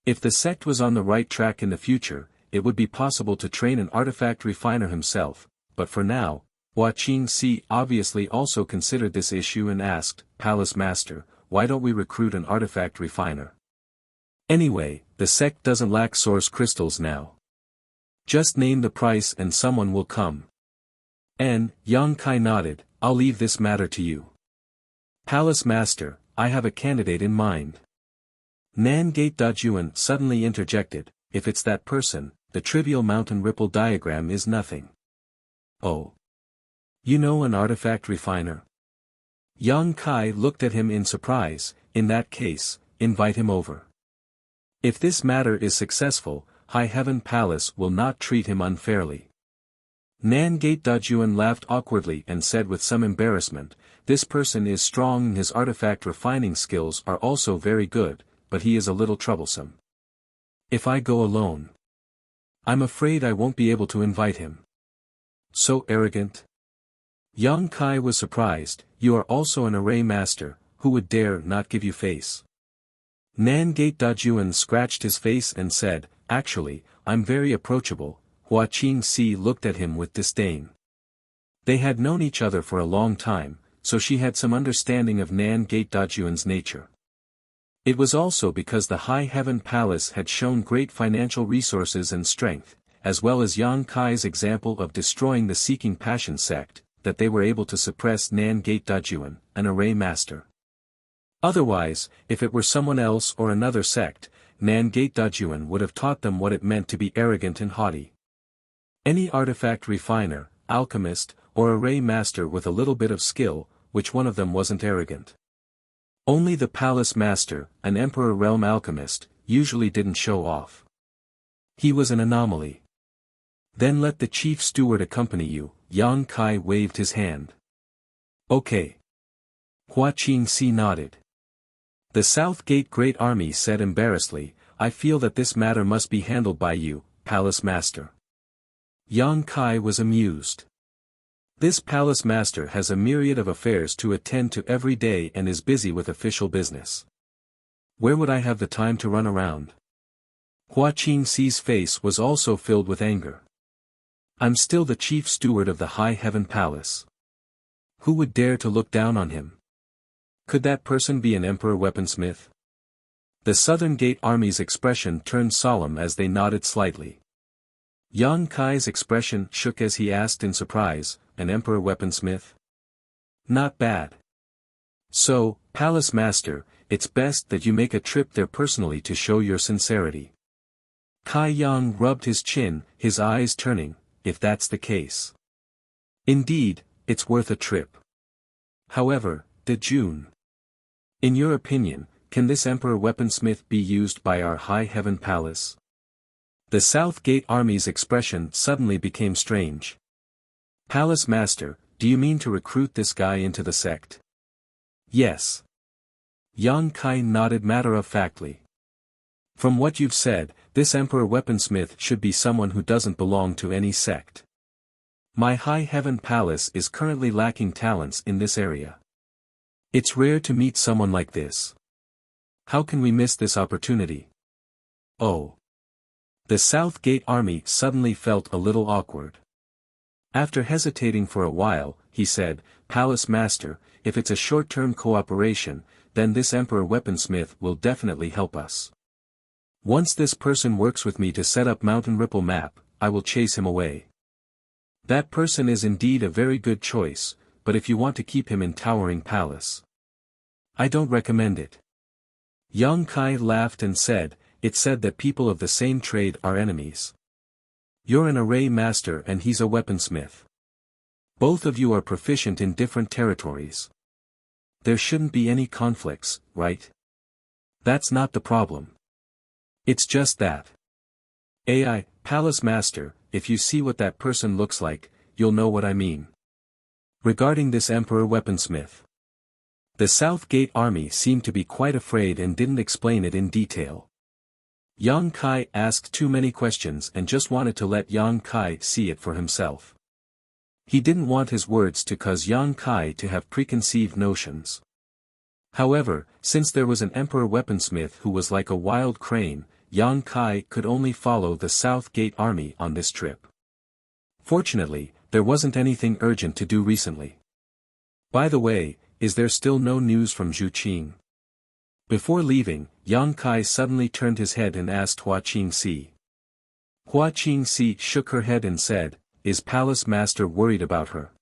If the sect was on the right track in the future, it would be possible to train an artifact refiner himself, but for now, Hua Qingxi obviously also considered this issue and asked, "Palace Master, why don't we recruit an artifact refiner? Anyway, the sect doesn't lack source crystals now. Just name the price and someone will come." Yang Kai nodded, "I'll leave this matter to you. Palace Master, I have a candidate in mind." Nan Gate Dajuan suddenly interjected, "If it's that person, the trivial mountain ripple diagram is nothing." "Oh. You know an artifact refiner?" Yang Kai looked at him in surprise. "In that case, invite him over. If this matter is successful, High Heaven Palace will not treat him unfairly." Nan Gate Dajuan laughed awkwardly and said with some embarrassment, "This person is strong and his artifact refining skills are also very good, but he is a little troublesome. If I go alone, I'm afraid I won't be able to invite him." "So arrogant?" Yang Kai was surprised. "You are also an array master, who would dare not give you face?" Nan Gate Dajuan scratched his face and said, "Actually, I'm very approachable." Hua Qingxi looked at him with disdain. They had known each other for a long time, so she had some understanding of Nan Gate Dajuan's nature. It was also because the High Heaven Palace had shown great financial resources and strength, as well as Yang Kai's example of destroying the Seeking Passion sect, that they were able to suppress Nan Gate Dajuan, an array master. Otherwise, if it were someone else or another sect, Nan Gate Dajuan would have taught them what it meant to be arrogant and haughty. Any artifact refiner, alchemist, or array master with a little bit of skill, which one of them wasn't arrogant? Only the Palace Master, an Emperor Realm alchemist, usually didn't show off. He was an anomaly. "Then let the Chief Steward accompany you," Yang Kai waved his hand. "Okay." Hua Qingxi nodded. The South Gate Great Army said embarrassedly, "I feel that this matter must be handled by you, Palace Master." Yang Kai was amused. This Palace Master has a myriad of affairs to attend to every day and is busy with official business. Where would I have the time to run around? Hua Qingxi's face was also filled with anger. I'm still the Chief Steward of the High Heaven Palace. Who would dare to look down on him? Could that person be an Emperor weaponsmith? The Southern Gate Army's expression turned solemn as they nodded slightly. Yang Kai's expression shook as he asked in surprise, an emperor weaponsmith? Not bad. So, Palace Master, it's best that you make a trip there personally to show your sincerity. Kai Yang rubbed his chin, his eyes turning, if that's the case. Indeed, it's worth a trip. However, De Jun. In your opinion, can this Emperor weaponsmith be used by our High Heaven Palace? The South Gate Army's expression suddenly became strange. Palace Master, do you mean to recruit this guy into the sect? Yes. Yang Kai nodded matter-of-factly. From what you've said, this Emperor weaponsmith should be someone who doesn't belong to any sect. My High Heaven Palace is currently lacking talents in this area. It's rare to meet someone like this. How can we miss this opportunity? Oh. The South Gate Army suddenly felt a little awkward. After hesitating for a while, he said, Palace Master, if it's a short-term cooperation, then this Emperor weaponsmith will definitely help us. Once this person works with me to set up Mountain Ripple map, I will chase him away. That person is indeed a very good choice, but if you want to keep him in Towering Palace, I don't recommend it. Yang Kai laughed and said, it's said that people of the same trade are enemies. You're an array master and he's a weaponsmith. Both of you are proficient in different territories. There shouldn't be any conflicts, right? That's not the problem. It's just that. AI, Palace Master, if you see what that person looks like, you'll know what I mean. Regarding this Emperor weaponsmith, the South Gate Army seemed to be quite afraid and didn't explain it in detail. Yang Kai asked too many questions and just wanted to let Yang Kai see it for himself. He didn't want his words to cause Yang Kai to have preconceived notions. However, since there was an Emperor weaponsmith who was like a wild crane, Yang Kai could only follow the South Gate Army on this trip. Fortunately, there wasn't anything urgent to do recently. By the way, is there still no news from Zhu Qing? Before leaving, Yang Kai suddenly turned his head and asked Hua Qingxi. Hua Qingxi shook her head and said, is Palace Master worried about her?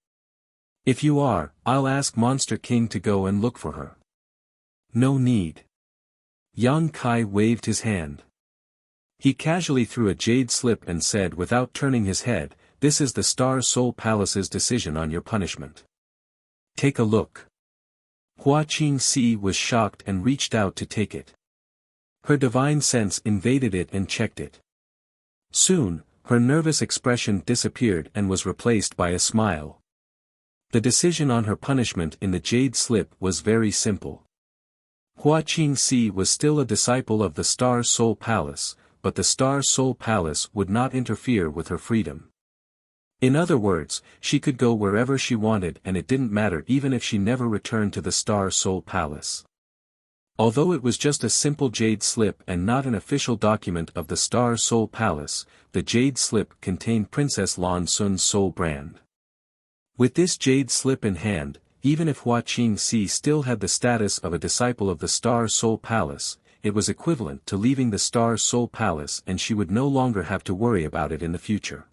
If you are, I'll ask Monster King to go and look for her. No need. Yang Kai waved his hand. He casually threw a jade slip and said without turning his head, this is the Star Soul Palace's decision on your punishment. Take a look. Hua Qingxi was shocked and reached out to take it. Her divine sense invaded it and checked it. Soon, her nervous expression disappeared and was replaced by a smile. The decision on her punishment in the jade slip was very simple. Hua Qingxi was still a disciple of the Star Soul Palace, but the Star Soul Palace would not interfere with her freedom. In other words, she could go wherever she wanted and it didn't matter even if she never returned to the Star Soul Palace. Although it was just a simple jade slip and not an official document of the Star Soul Palace, the jade slip contained Princess Lan Sun's soul brand. With this jade slip in hand, even if Hua Qingxi still had the status of a disciple of the Star Soul Palace, it was equivalent to leaving the Star Soul Palace and she would no longer have to worry about it in the future.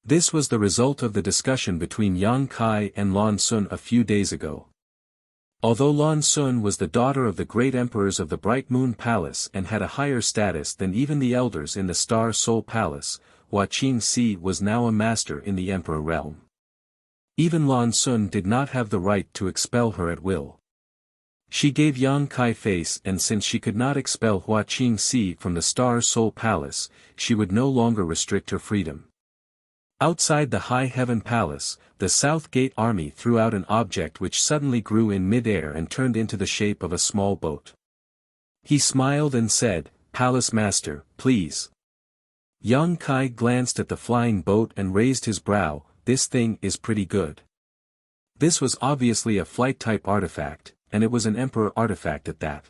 This was the result of the discussion between Yang Kai and Lan Sun a few days ago. Although Lan Sun was the daughter of the great emperors of the Bright Moon Palace and had a higher status than even the elders in the Star Soul Palace, Hua Qingxi was now a master in the Emperor realm. Even Lan Sun did not have the right to expel her at will. She gave Yang Kai face and since she could not expel Hua Qingxi from the Star Soul Palace, she would no longer restrict her freedom. Outside the High Heaven Palace, the South Gate Army threw out an object which suddenly grew in mid-air and turned into the shape of a small boat. He smiled and said, Palace Master, please. Yang Kai glanced at the flying boat and raised his brow, this thing is pretty good. This was obviously a flight-type artifact, and it was an Emperor artifact at that.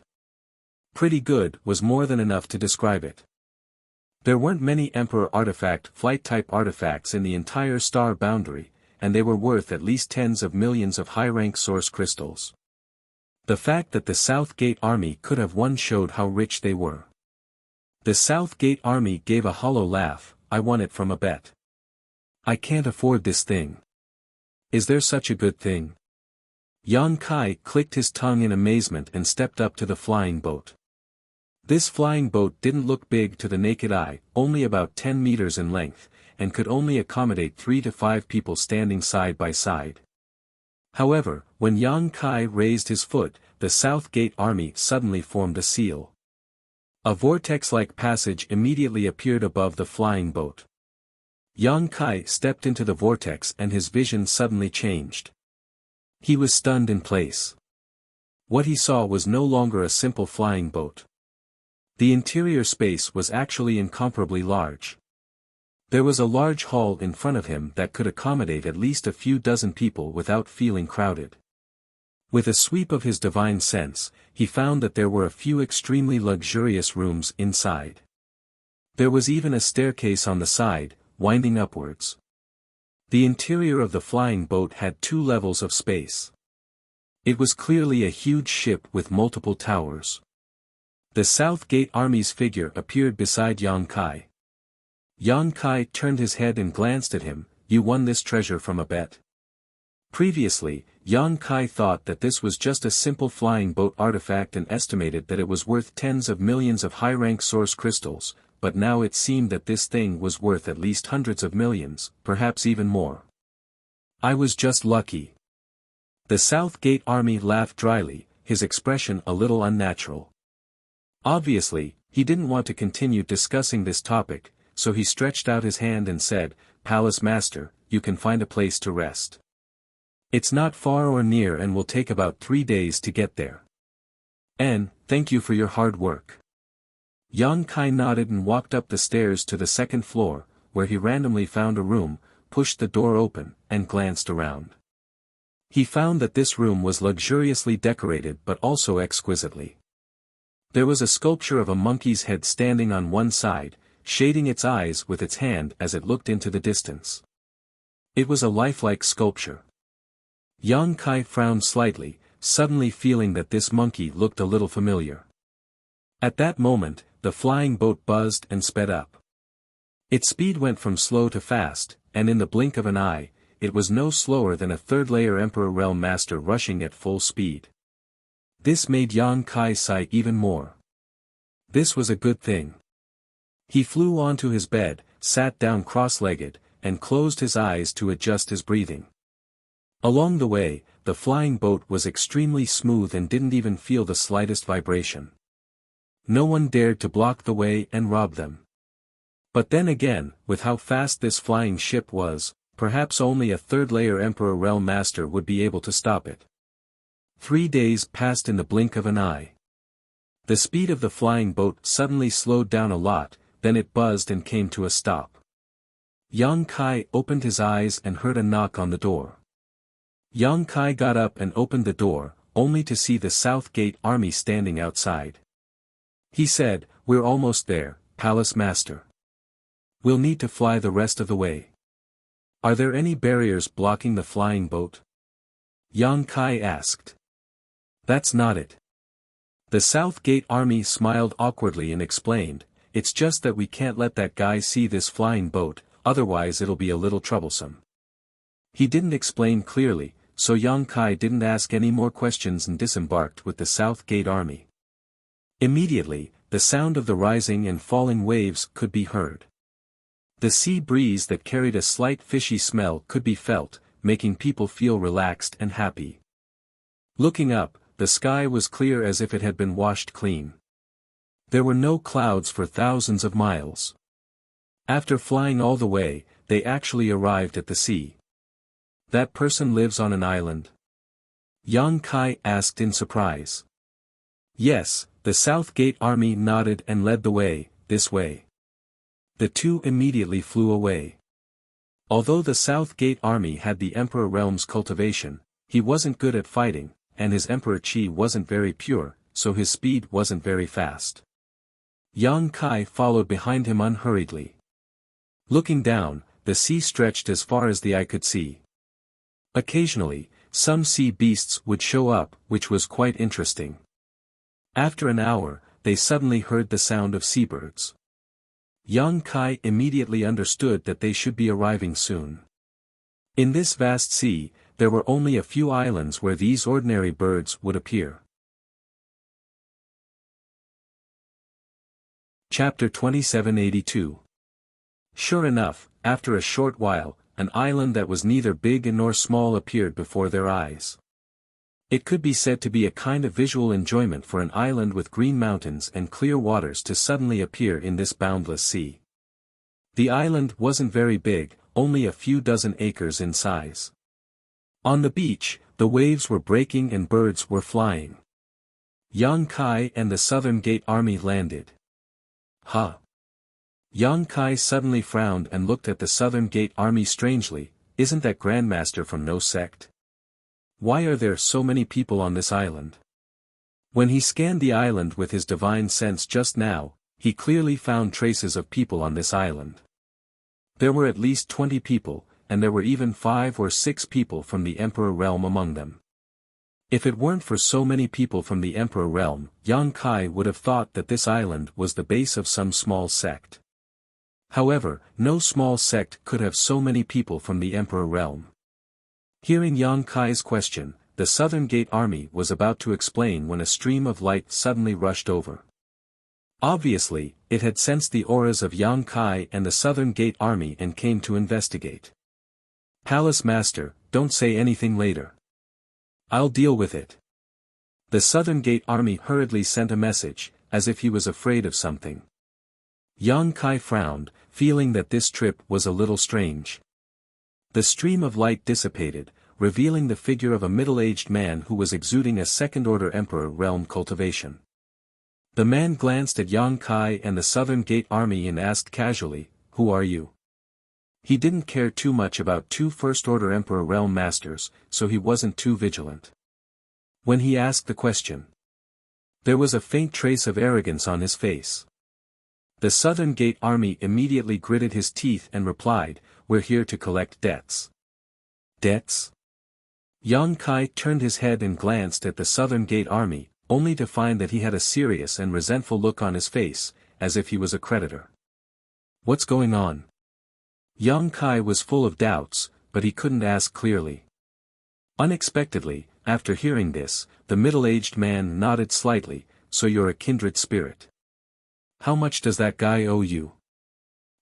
Pretty good was more than enough to describe it. There weren't many Emperor artifact flight-type artifacts in the entire star boundary, and they were worth at least tens of millions of high-rank source crystals. The fact that the South Gate Army could have won showed how rich they were. The South Gate Army gave a hollow laugh, I won it from a bet. I can't afford this thing. Is there such a good thing? Yang Kai clicked his tongue in amazement and stepped up to the flying boat. This flying boat didn't look big to the naked eye, only about 10 meters in length, and could only accommodate 3 to 5 people standing side by side. However, when Yang Kai raised his foot, the South Gate Army suddenly formed a seal. A vortex-like passage immediately appeared above the flying boat. Yang Kai stepped into the vortex and his vision suddenly changed. He was stunned in place. What he saw was no longer a simple flying boat. The interior space was actually incomparably large. There was a large hall in front of him that could accommodate at least a few dozen people without feeling crowded. With a sweep of his divine sense, he found that there were a few extremely luxurious rooms inside. There was even a staircase on the side, winding upwards. The interior of the flying boat had 2 levels of space. It was clearly a huge ship with multiple towers. The South Gate Army's figure appeared beside Yang Kai. Yang Kai turned his head and glanced at him. You won this treasure from a bet. Previously, Yang Kai thought that this was just a simple flying boat artifact and estimated that it was worth tens of millions of high-rank source crystals, but now it seemed that this thing was worth at least hundreds of millions, perhaps even more. I was just lucky. The South Gate Army laughed dryly, his expression a little unnatural. Obviously, he didn't want to continue discussing this topic, so he stretched out his hand and said, Palace Master, you can find a place to rest. It's not far or near and will take about 3 days to get there. And, thank you for your hard work. Yang Kai nodded and walked up the stairs to the 2nd floor, where he randomly found a room, pushed the door open, and glanced around. He found that this room was luxuriously decorated but also exquisitely. There was a sculpture of a monkey's head standing on one side, shading its eyes with its hand as it looked into the distance. It was a lifelike sculpture. Yang Kai frowned slightly, suddenly feeling that this monkey looked a little familiar. At that moment, the flying boat buzzed and sped up. Its speed went from slow to fast, and in the blink of an eye, it was no slower than a 3rd-layer Emperor Realm Master rushing at full speed. This made Yang Kai sigh even more. This was a good thing. He flew onto his bed, sat down cross-legged, and closed his eyes to adjust his breathing. Along the way, the flying boat was extremely smooth and didn't even feel the slightest vibration. No one dared to block the way and rob them. But then again, with how fast this flying ship was, perhaps only a 3rd-layer Emperor Realm Master would be able to stop it. 3 days passed in the blink of an eye. The speed of the flying boat suddenly slowed down a lot, then it buzzed and came to a stop. Yang Kai opened his eyes and heard a knock on the door. Yang Kai got up and opened the door, only to see the South Gate Army standing outside. He said, We're almost there, Palace Master. We'll need to fly the rest of the way. Are there any barriers blocking the flying boat? Yang Kai asked. That's not it. The South Gate Army smiled awkwardly and explained, It's just that we can't let that guy see this flying boat, otherwise it'll be a little troublesome. He didn't explain clearly, so Yang Kai didn't ask any more questions and disembarked with the South Gate Army. Immediately, the sound of the rising and falling waves could be heard. The sea breeze that carried a slight fishy smell could be felt, making people feel relaxed and happy. Looking up, the sky was clear as if it had been washed clean. There were no clouds for thousands of miles. After flying all the way, they actually arrived at the sea. That person lives on an island? Yang Kai asked in surprise. Yes, the South Gate Army nodded and led the way, this way. The two immediately flew away. Although the South Gate Army had the Emperor Realm's cultivation, he wasn't good at fighting, and his Emperor Chi wasn't very pure, so his speed wasn't very fast. Yang Kai followed behind him unhurriedly. Looking down, the sea stretched as far as the eye could see. Occasionally, some sea beasts would show up, which was quite interesting. After an hour, they suddenly heard the sound of seabirds. Yang Kai immediately understood that they should be arriving soon. In this vast sea, there were only a few islands where these ordinary birds would appear. Chapter 2782. Sure enough, after a short while, an island that was neither big nor small appeared before their eyes. It could be said to be a kind of visual enjoyment for an island with green mountains and clear waters to suddenly appear in this boundless sea. The island wasn't very big, only a few dozen acres in size. On the beach, the waves were breaking and birds were flying. Yang Kai and the Southern Gate Army landed. Huh! Yang Kai suddenly frowned and looked at the Southern Gate Army strangely. Isn't that Grandmaster from no sect? Why are there so many people on this island? When he scanned the island with his divine sense just now, he clearly found traces of people on this island. There were at least 20 people, and there were even 5 or 6 people from the Emperor realm among them. If it weren't for so many people from the Emperor realm, Yang Kai would have thought that this island was the base of some small sect. However, no small sect could have so many people from the Emperor realm. Hearing Yang Kai's question, the Southern Gate Army was about to explain when a stream of light suddenly rushed over. Obviously, it had sensed the auras of Yang Kai and the Southern Gate Army and came to investigate. Palace Master, don't say anything later. I'll deal with it. The Southern Gate Army hurriedly sent a message, as if he was afraid of something. Yang Kai frowned, feeling that this trip was a little strange. The stream of light dissipated, revealing the figure of a middle-aged man who was exuding a second-order Emperor realm cultivation. The man glanced at Yang Kai and the Southern Gate Army and asked casually, "Who are you?" He didn't care too much about 2 first-order Emperor realm masters, so he wasn't too vigilant. When he asked the question, there was a faint trace of arrogance on his face. The Southern Gate Army immediately gritted his teeth and replied, "We're here to collect debts." Debts? Yang Kai turned his head and glanced at the Southern Gate Army, only to find that he had a serious and resentful look on his face, as if he was a creditor. What's going on? Yang Kai was full of doubts, but he couldn't ask clearly. Unexpectedly, after hearing this, the middle-aged man nodded slightly. "So you're a kindred spirit. How much does that guy owe you?"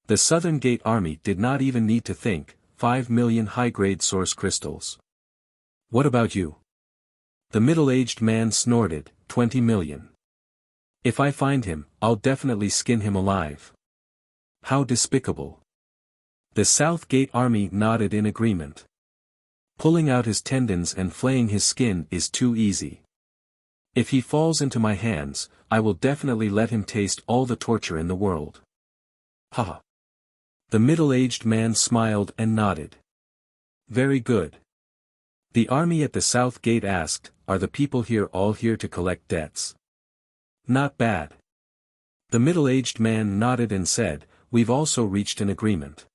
The Southern Gate Army did not even need to think. 5 million high-grade source crystals. What about you? The middle-aged man snorted. 20 million. If I find him, I'll definitely skin him alive. How despicable. The South Gate Army nodded in agreement. Pulling out his tendons and flaying his skin is too easy. If he falls into my hands, I will definitely let him taste all the torture in the world. Ha! The middle-aged man smiled and nodded. Very good. The army at the South Gate asked, "Are the people here all here to collect debts?" Not bad. The middle-aged man nodded and said, "We've also reached an agreement.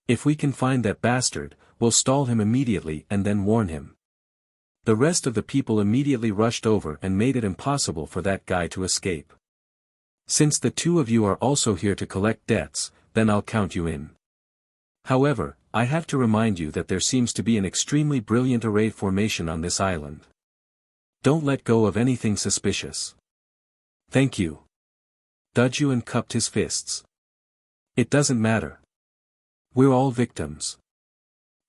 If we can find that bastard, we'll stall him immediately and then warn him." The rest of the people immediately rushed over and made it impossible for that guy to escape. "Since the 2 of you are also here to collect debts, then I'll count you in. However, I have to remind you that there seems to be an extremely brilliant array formation on this island. Don't let go of anything suspicious." "Thank you." Dudjuan cupped his fists. "It doesn't matter. We're all victims.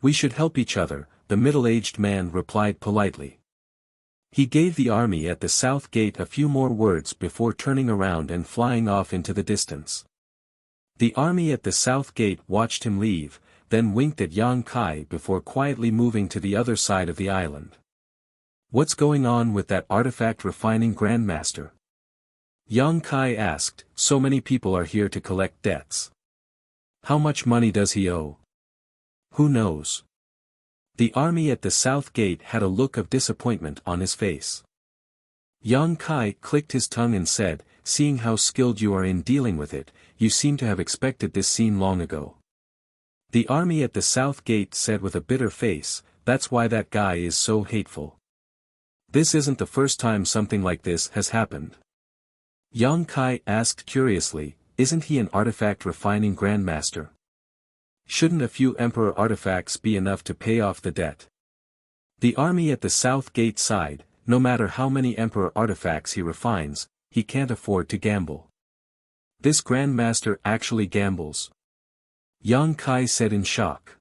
We should help each other," the middle-aged man replied politely. He gave the army at the South Gate a few more words before turning around and flying off into the distance. The army at the South Gate watched him leave, then winked at Yang Kai before quietly moving to the other side of the island. "What's going on with that artifact refining Grandmaster?" Yang Kai asked. "So many people are here to collect debts. How much money does he owe?" "Who knows?" The army at the South Gate had a look of disappointment on his face. Yang Kai clicked his tongue and said, "Seeing how skilled you are in dealing with it, you seem to have expected this scene long ago." The army at the South Gate said with a bitter face, "That's why that guy is so hateful. This isn't the first time something like this has happened." Yang Kai asked curiously, isn't he an artifact refining grandmaster? Shouldn't a few emperor artifacts be enough to pay off the debt? The army at the south gate sighed, no matter how many emperor artifacts he refines, he can't afford to gamble. This grandmaster actually gambles. Yang Kai said in shock.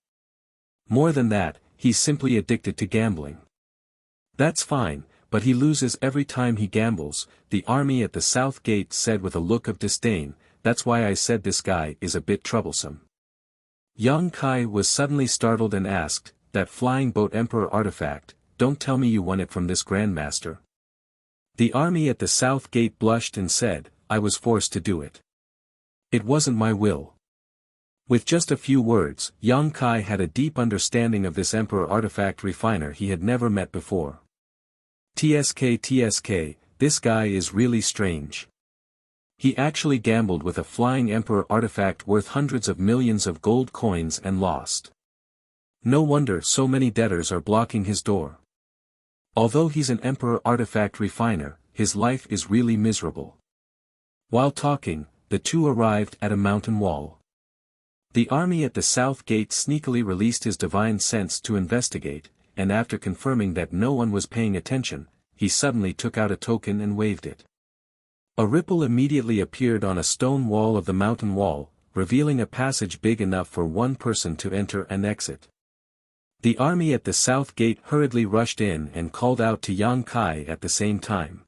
More than that, he's simply addicted to gambling. That's fine, but he loses every time he gambles, the army at the south gate said with a look of disdain. That's why I said this guy is a bit troublesome. Yang Kai was suddenly startled and asked, that flying boat emperor artifact, don't tell me you won it from this grandmaster. The army at the south gate blushed and said, I was forced to do it. It wasn't my will. With just a few words, Yang Kai had a deep understanding of this emperor artifact refiner he had never met before. TSK, this guy is really strange. He actually gambled with a flying emperor artifact worth hundreds of millions of gold coins and lost. No wonder so many debtors are blocking his door. Although he's an emperor artifact refiner, his life is really miserable. While talking, the two arrived at a mountain wall. The army at the south gate sneakily released his divine sense to investigate, and after confirming that no one was paying attention, he suddenly took out a token and waved it. A ripple immediately appeared on a stone wall of the mountain wall, revealing a passage big enough for one person to enter and exit. The army at the south gate hurriedly rushed in and called out to Yang Kai at the same time.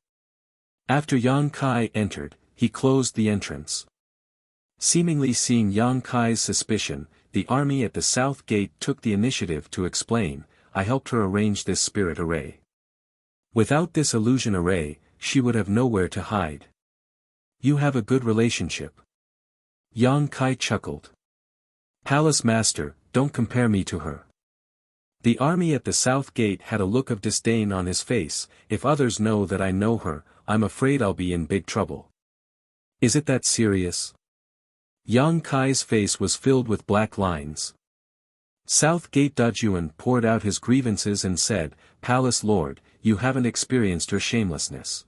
After Yang Kai entered, he closed the entrance. Seemingly seeing Yang Kai's suspicion, the army at the south gate took the initiative to explain, I helped her arrange this spirit array. Without this illusion array, she would have nowhere to hide. You have a good relationship. Yang Kai chuckled. Palace Master, don't compare me to her. The army at the south gate had a look of disdain on his face. If others know that I know her, I'm afraid I'll be in big trouble. Is it that serious? Yang Kai's face was filled with black lines. South Gate Dajuan poured out his grievances and said, Palace Lord, you haven't experienced her shamelessness.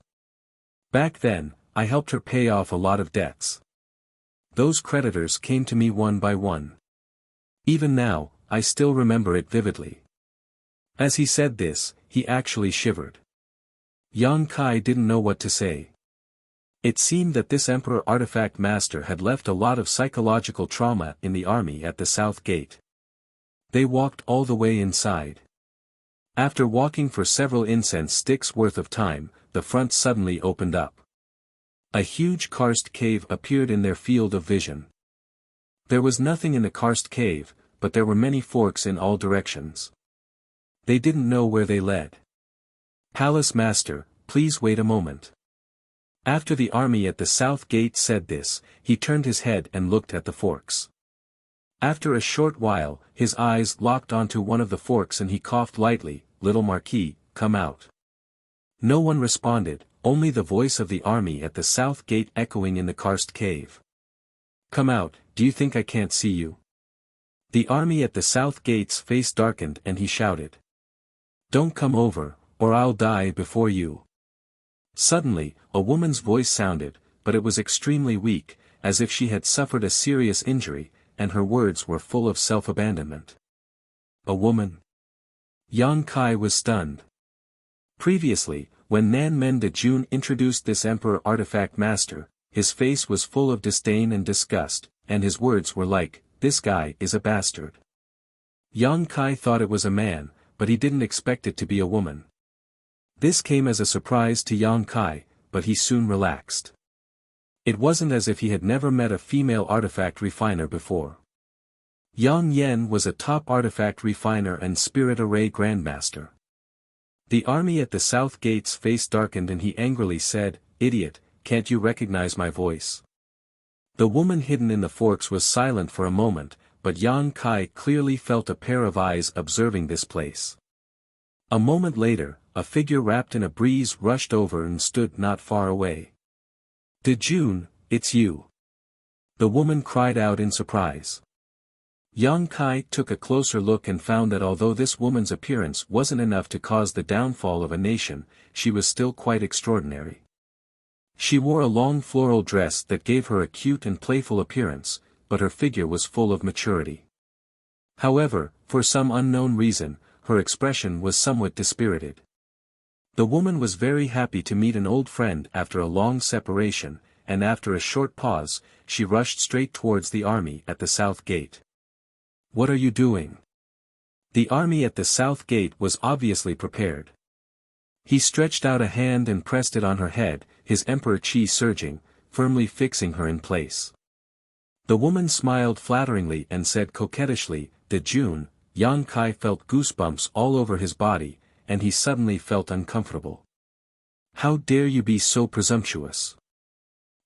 Back then, I helped her pay off a lot of debts. Those creditors came to me one by one. Even now, I still remember it vividly. As he said this, he actually shivered. Yang Kai didn't know what to say. It seemed that this Emperor Artifact Master had left a lot of psychological trauma in the army at the South Gate. They walked all the way inside. After walking for several incense sticks worth of time, the front suddenly opened up. A huge karst cave appeared in their field of vision. There was nothing in the karst cave, but there were many forks in all directions. They didn't know where they led. Palace Master, please wait a moment. After the army at the South Gate said this, he turned his head and looked at the forks. After a short while, his eyes locked onto one of the forks and he coughed lightly, Little Marquis, come out. No one responded, only the voice of the army at the South Gate echoing in the karst cave. Come out, do you think I can't see you? The army at the South Gate's face darkened and he shouted. Don't come over, or I'll die before you. Suddenly, a woman's voice sounded, but it was extremely weak, as if she had suffered a serious injury, and her words were full of self-abandonment. A woman? Yang Kai was stunned. Previously, when Nan Men de Jun introduced this Emperor Artifact Master, his face was full of disdain and disgust, and his words were like, this guy is a bastard. Yang Kai thought it was a man, but he didn't expect it to be a woman. This came as a surprise to Yang Kai, but he soon relaxed. It wasn't as if he had never met a female artifact refiner before. Yang Yen was a top artifact refiner and spirit array grandmaster. The army at the South Gate's face darkened and he angrily said, Idiot, can't you recognize my voice? The woman hidden in the forks was silent for a moment, but Yang Kai clearly felt a pair of eyes observing this place. A moment later, a figure wrapped in a breeze rushed over and stood not far away. De Jun, it's you. The woman cried out in surprise. Yang Kai took a closer look and found that although this woman's appearance wasn't enough to cause the downfall of a nation, she was still quite extraordinary. She wore a long floral dress that gave her a cute and playful appearance, but her figure was full of maturity. However, for some unknown reason, her expression was somewhat dispirited. The woman was very happy to meet an old friend after a long separation, and after a short pause, she rushed straight towards the army at the south gate. "What are you doing?" The army at the south gate was obviously prepared. He stretched out a hand and pressed it on her head, his emperor chi surging, firmly fixing her in place. The woman smiled flatteringly and said coquettishly, "De Jun." Yang Kai felt goosebumps all over his body, and he suddenly felt uncomfortable. "How dare you be so presumptuous?"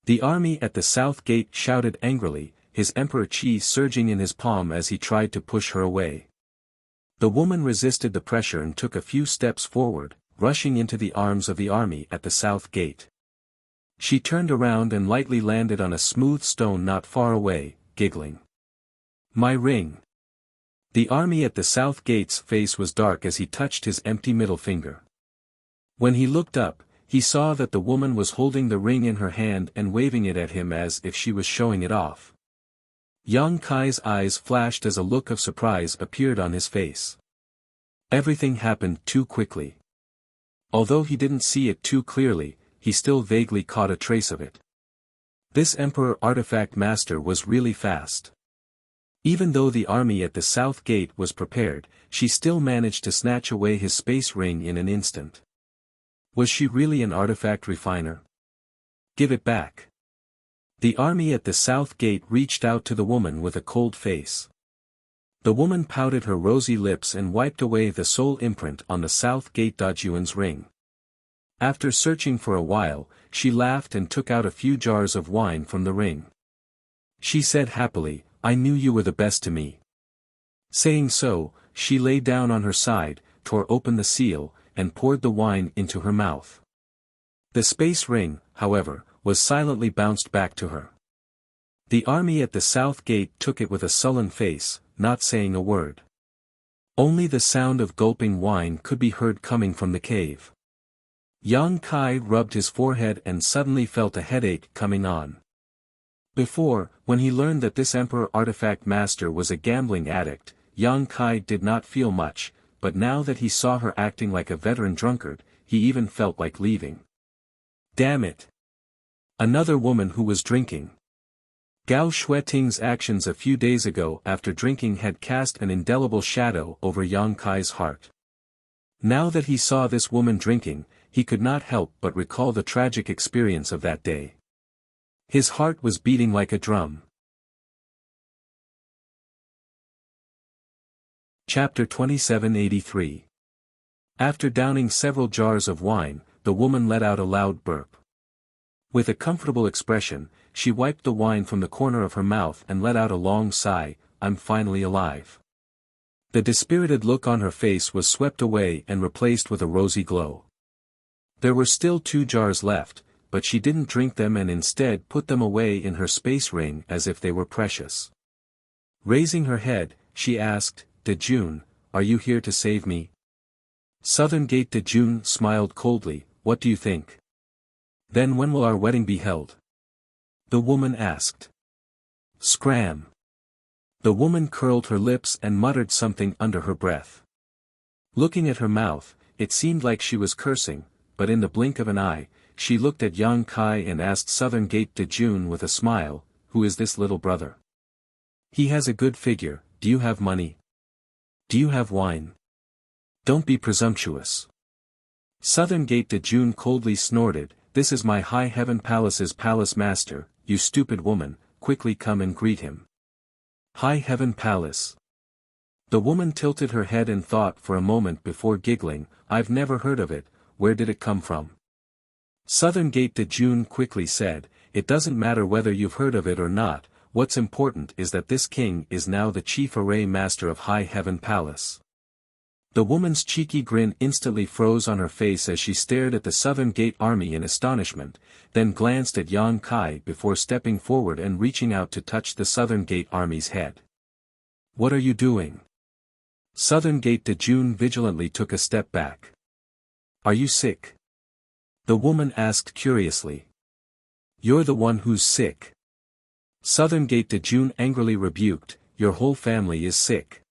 The army at the south gate shouted angrily, his emperor chi surging in his palm as he tried to push her away. The woman resisted the pressure and took a few steps forward, rushing into the arms of the army at the south gate. She turned around and lightly landed on a smooth stone not far away, giggling. "My ring." The army at the south gate's face was dark as he touched his empty middle finger. When he looked up, he saw that the woman was holding the ring in her hand and waving it at him as if she was showing it off. Yang Kai's eyes flashed as a look of surprise appeared on his face. Everything happened too quickly. Although he didn't see it too clearly, he still vaguely caught a trace of it. This Emperor Artifact Master was really fast. Even though the army at the south gate was prepared, she still managed to snatch away his space ring in an instant. Was she really an artifact refiner? "Give it back." The army at the south gate reached out to the woman with a cold face. The woman pouted her rosy lips and wiped away the soul imprint on the south gate Dajuan's ring. After searching for a while, she laughed and took out a few jars of wine from the ring. She said happily, "I knew you were the best to me." Saying so, she lay down on her side, tore open the seal, and poured the wine into her mouth. The space ring, however, was silently bounced back to her. The army at the south gate took it with a sullen face, not saying a word. Only the sound of gulping wine could be heard coming from the cave. Yang Kai rubbed his forehead and suddenly felt a headache coming on. Before, when he learned that this Emperor Artifact Master was a gambling addict, Yang Kai did not feel much, but now that he saw her acting like a veteran drunkard, he even felt like leaving. Damn it! Another woman who was drinking. Gao Shueting's actions a few days ago after drinking had cast an indelible shadow over Yang Kai's heart. Now that he saw this woman drinking, he could not help but recall the tragic experience of that day. His heart was beating like a drum. Chapter 2783. After downing several jars of wine, the woman let out a loud burp. With a comfortable expression, she wiped the wine from the corner of her mouth and let out a long sigh, "I'm finally alive." The dispirited look on her face was swept away and replaced with a rosy glow. There were still 2 jars left, but she didn't drink them and instead put them away in her space ring as if they were precious. Raising her head, she asked, "De Jun, are you here to save me?" Southern Gate De Jun smiled coldly, "What do you think? Then when will our wedding be held?" The woman asked. Scram. The woman curled her lips and muttered something under her breath. Looking at her mouth, it seemed like she was cursing, but in the blink of an eye, she looked at Yang Kai and asked Southern Gate De Jun with a smile, "Who is this little brother? He has a good figure. Do you have money? Do you have wine? Don't be presumptuous." Southern Gate De Jun coldly snorted, "This is my High Heaven Palace's palace master, you stupid woman, quickly come and greet him." High Heaven Palace. The woman tilted her head and thought for a moment before giggling, "I've never heard of it, where did it come from?" Southern Gate De Jun quickly said, "It doesn't matter whether you've heard of it or not, what's important is that this king is now the chief array master of High Heaven Palace." The woman's cheeky grin instantly froze on her face as she stared at the Southern Gate army in astonishment, then glanced at Yang Kai before stepping forward and reaching out to touch the Southern Gate army's head. "What are you doing?" Southern Gate De Jun vigilantly took a step back. "Are you sick?" the woman asked curiously. You're the one who's sick. Southern Gate Dejun angrily rebuked, your whole family is sick.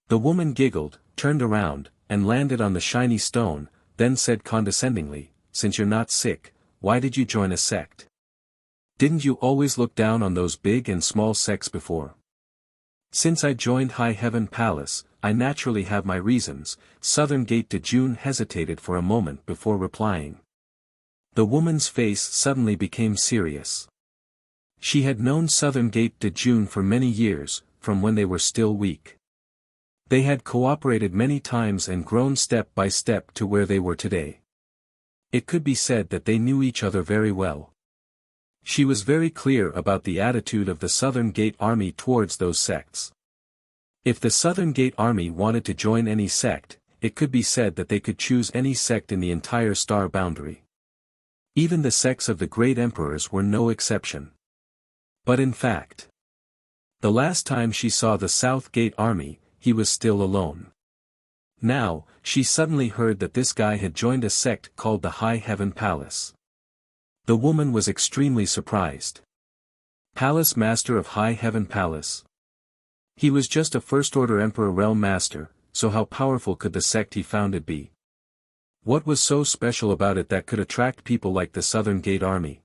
The woman giggled, turned around, and landed on the shiny stone, then said condescendingly, since you're not sick, why did you join a sect? Didn't you always look down on those big and small sects before? Since I joined High Heaven Palace, I naturally have my reasons. Southern Gate Dejun hesitated for a moment before replying. The woman's face suddenly became serious. She had known Southern Gate Dejun for many years, from when they were still weak. They had cooperated many times and grown step by step to where they were today. It could be said that they knew each other very well. She was very clear about the attitude of the Southern Gate Army towards those sects. If the Southern Gate Army wanted to join any sect, it could be said that they could choose any sect in the entire star boundary. Even the sects of the great emperors were no exception. But in fact, the last time she saw the South Gate Army, he was still alone. Now, she suddenly heard that this guy had joined a sect called the High Heaven Palace. The woman was extremely surprised. Palace Master of High Heaven Palace. He was just a First-Order Emperor Realm Master, so how powerful could the sect he founded be? What was so special about it that could attract people like the Southern Gate Army?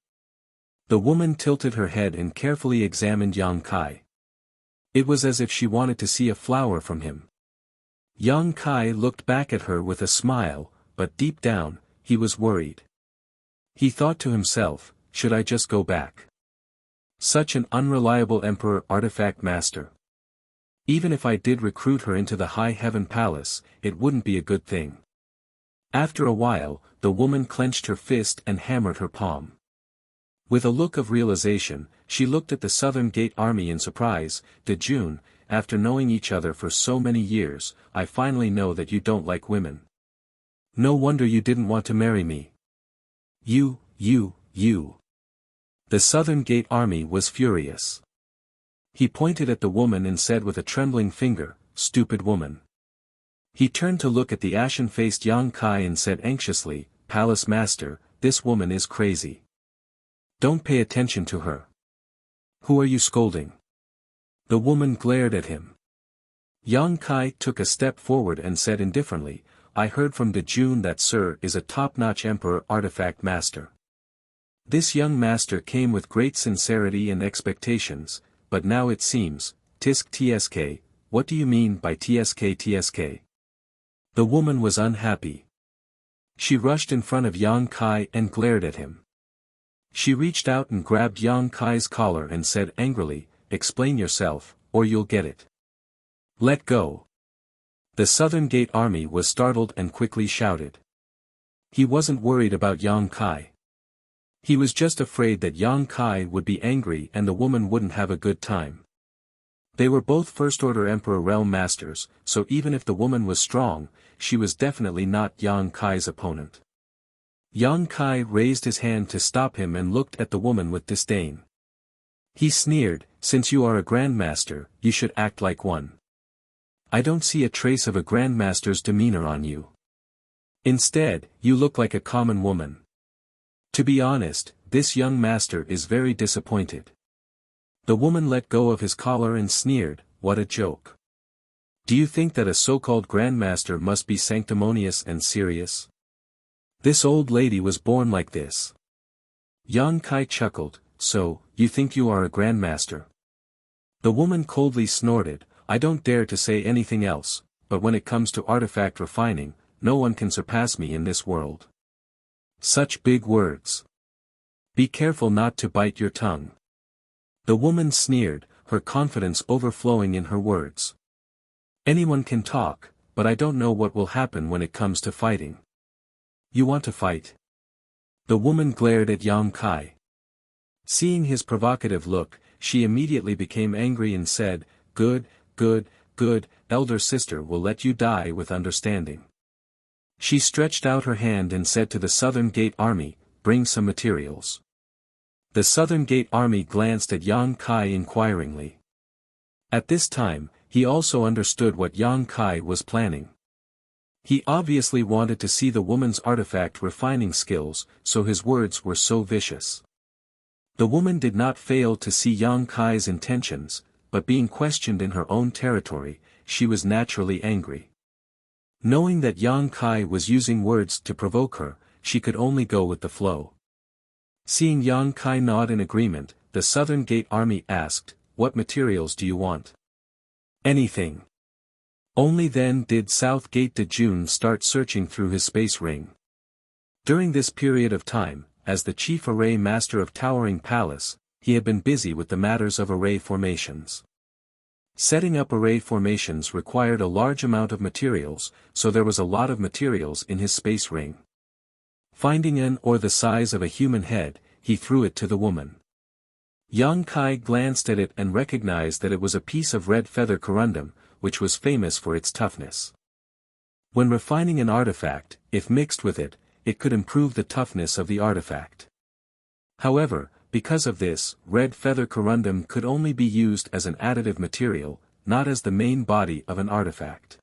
The woman tilted her head and carefully examined Yang Kai. It was as if she wanted to see a flower from him. Yang Kai looked back at her with a smile, but deep down, he was worried. He thought to himself, should I just go back? Such an unreliable Emperor Artifact Master. Even if I did recruit her into the High Heaven Palace, it wouldn't be a good thing. After a while, the woman clenched her fist and hammered her palm. With a look of realization, she looked at the Southern Gate Army in surprise. Dejun, after knowing each other for so many years, I finally know that you don't like women. No wonder you didn't want to marry me. You. The Southern Gate Army was furious. He pointed at the woman and said with a trembling finger, stupid woman. He turned to look at the ashen-faced Yang Kai and said anxiously, Palace Master, this woman is crazy. Don't pay attention to her. Who are you scolding? The woman glared at him. Yang Kai took a step forward and said indifferently, I heard from Dejun that Sir is a top-notch Emperor Artifact Master. This young master came with great sincerity and expectations, but now it seems, tsk. What do you mean by tsk? The woman was unhappy. She rushed in front of Yang Kai and glared at him. She reached out and grabbed Yang Kai's collar and said angrily, explain yourself, or you'll get it. Let go. The Southern Gate Army was startled and quickly shouted. He wasn't worried about Yang Kai. He was just afraid that Yang Kai would be angry and the woman wouldn't have a good time. They were both First-Order Emperor Realm Masters, so even if the woman was strong, she was definitely not Yang Kai's opponent. Yang Kai raised his hand to stop him and looked at the woman with disdain. He sneered, since you are a Grandmaster, you should act like one. I don't see a trace of a Grandmaster's demeanor on you. Instead, you look like a common woman. To be honest, this young master is very disappointed. The woman let go of his collar and sneered, what a joke. Do you think that a so-called Grandmaster must be sanctimonious and serious? This old lady was born like this. Yang Kai chuckled, so, you think you are a Grandmaster? The woman coldly snorted, I don't dare to say anything else, but when it comes to artifact refining, no one can surpass me in this world. Such big words. Be careful not to bite your tongue. The woman sneered, her confidence overflowing in her words. Anyone can talk, but I don't know what will happen when it comes to fighting. You want to fight? The woman glared at Yang Kai. Seeing his provocative look, she immediately became angry and said, good, elder sister will let you die with understanding. She stretched out her hand and said to the Southern Gate Army, bring some materials. The Southern Gate Army glanced at Yang Kai inquiringly. At this time, he also understood what Yang Kai was planning. He obviously wanted to see the woman's artifact refining skills, so his words were so vicious. The woman did not fail to see Yang Kai's intentions, but being questioned in her own territory, she was naturally angry. Knowing that Yang Kai was using words to provoke her, she could only go with the flow. Seeing Yang Kai nod in agreement, the Southern Gate Army asked, "What materials do you want?" "Anything." Only then did South Gate de June start searching through his space ring. During this period of time, as the chief array master of Towering Palace, he had been busy with the matters of array formations. Setting up array formations required a large amount of materials, so there was a lot of materials in his space ring. Finding an or the size of a human head, he threw it to the woman. Yang Kai glanced at it and recognized that it was a piece of red feather corundum, which was famous for its toughness. When refining an artifact, if mixed with it, it could improve the toughness of the artifact. However, because of this, red feather corundum could only be used as an additive material, not as the main body of an artifact.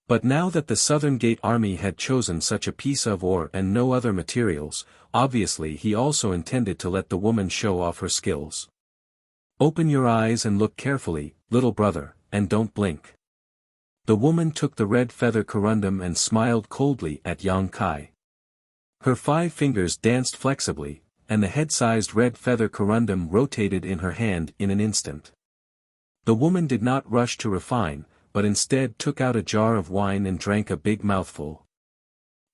But now that the Southern Gate Army had chosen such a piece of ore and no other materials, obviously he also intended to let the woman show off her skills. "Open your eyes and look carefully, little brother, and don't blink." The woman took the red feather corundum and smiled coldly at Yang Kai. Her 5 fingers danced flexibly, and the head-sized red feather corundum rotated in her hand in an instant. The woman did not rush to refine, but instead took out a jar of wine and drank a big mouthful.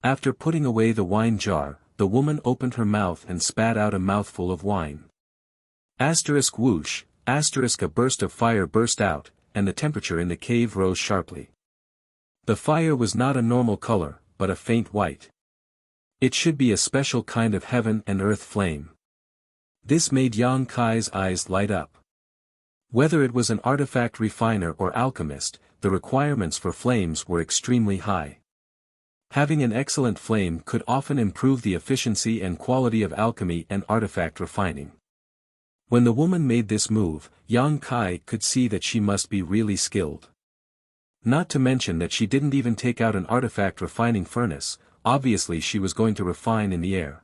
After putting away the wine jar, the woman opened her mouth and spat out a mouthful of wine. Asterisk whoosh, asterisk a burst of fire burst out, and the temperature in the cave rose sharply. The fire was not a normal color, but a faint white. It should be a special kind of heaven and earth flame. This made Yang Kai's eyes light up. Whether it was an artifact refiner or alchemist, the requirements for flames were extremely high. Having an excellent flame could often improve the efficiency and quality of alchemy and artifact refining. When the woman made this move, Yang Kai could see that she must be really skilled. Not to mention that she didn't even take out an artifact refining furnace, obviously she was going to refine in the air.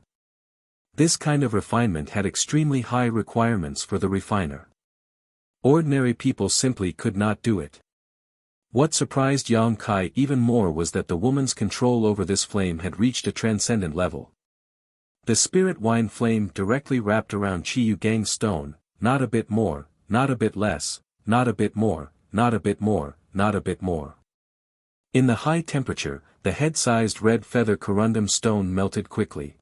This kind of refinement had extremely high requirements for the refiner. Ordinary people simply could not do it. What surprised Yang Kai even more was that the woman's control over this flame had reached a transcendent level. The spirit wine flame directly wrapped around Chiyu Gang's stone, not a bit more, not a bit less, not a bit more, not a bit more, not a bit more. In the high temperature, the head-sized red feather corundum stone melted quickly.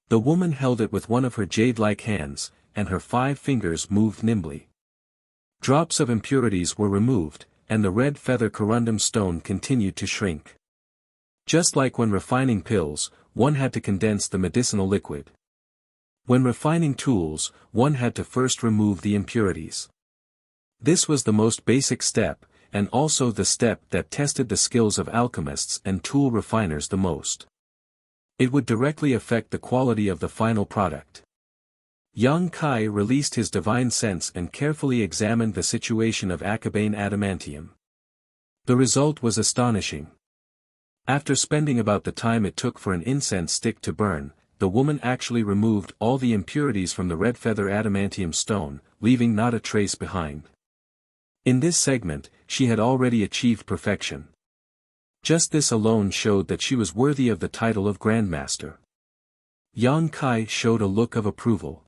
The woman held it with one of her jade-like hands, and her 5 fingers moved nimbly. Drops of impurities were removed, and the red feather corundum stone continued to shrink. Just like when refining pills, one had to condense the medicinal liquid. When refining tools, one had to first remove the impurities. This was the most basic step, and also the step that tested the skills of alchemists and tool refiners the most. It would directly affect the quality of the final product. Yang Kai released his divine sense and carefully examined the situation of Akabane adamantium. The result was astonishing. After spending about the time it took for an incense stick to burn, the woman actually removed all the impurities from the red feather adamantium stone, leaving not a trace behind. In this segment, she had already achieved perfection. Just this alone showed that she was worthy of the title of Grandmaster. Yang Kai showed a look of approval.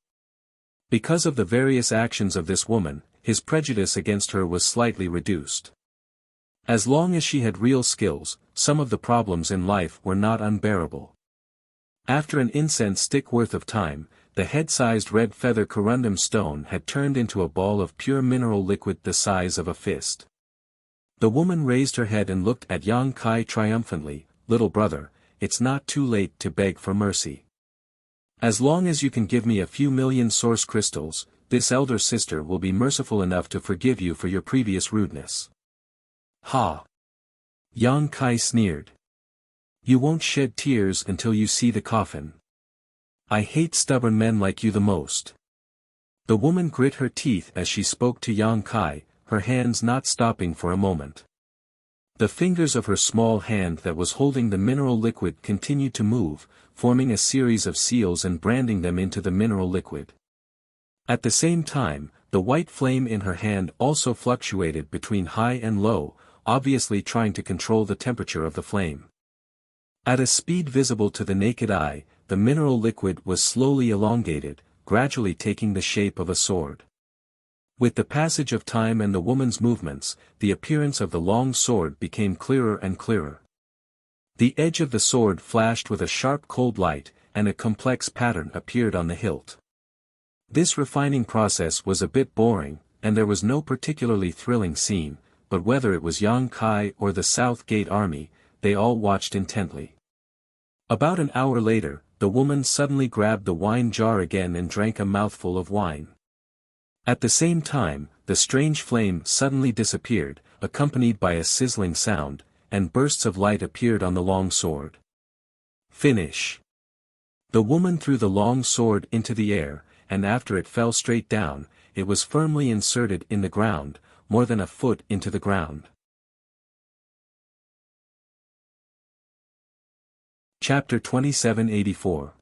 Because of the various actions of this woman, his prejudice against her was slightly reduced. As long as she had real skills, some of the problems in life were not unbearable. After an incense stick worth of time, the head-sized red feather corundum stone had turned into a ball of pure mineral liquid the size of a fist. The woman raised her head and looked at Yang Kai triumphantly. "Little brother, it's not too late to beg for mercy. As long as you can give me a few million source crystals, this elder sister will be merciful enough to forgive you for your previous rudeness." "Ha!" Yang Kai sneered. "You won't shed tears until you see the coffin. I hate stubborn men like you the most." The woman grit her teeth as she spoke to Yang Kai, her hands not stopping for a moment. The fingers of her small hand that was holding the mineral liquid continued to move, forming a series of seals and branding them into the mineral liquid. At the same time, the white flame in her hand also fluctuated between high and low, obviously trying to control the temperature of the flame. At a speed visible to the naked eye, the mineral liquid was slowly elongated, gradually taking the shape of a sword. With the passage of time and the woman's movements, the appearance of the long sword became clearer and clearer. The edge of the sword flashed with a sharp cold light, and a complex pattern appeared on the hilt. This refining process was a bit boring, and there was no particularly thrilling scene, but whether it was Yang Kai or the South Gate Army, they all watched intently. About an hour later, the woman suddenly grabbed the wine jar again and drank a mouthful of wine. At the same time, the strange flame suddenly disappeared, accompanied by a sizzling sound, and bursts of light appeared on the long sword. Finish. The woman threw the long sword into the air, and after it fell straight down, it was firmly inserted in the ground, more than a foot into the ground. Chapter 2784.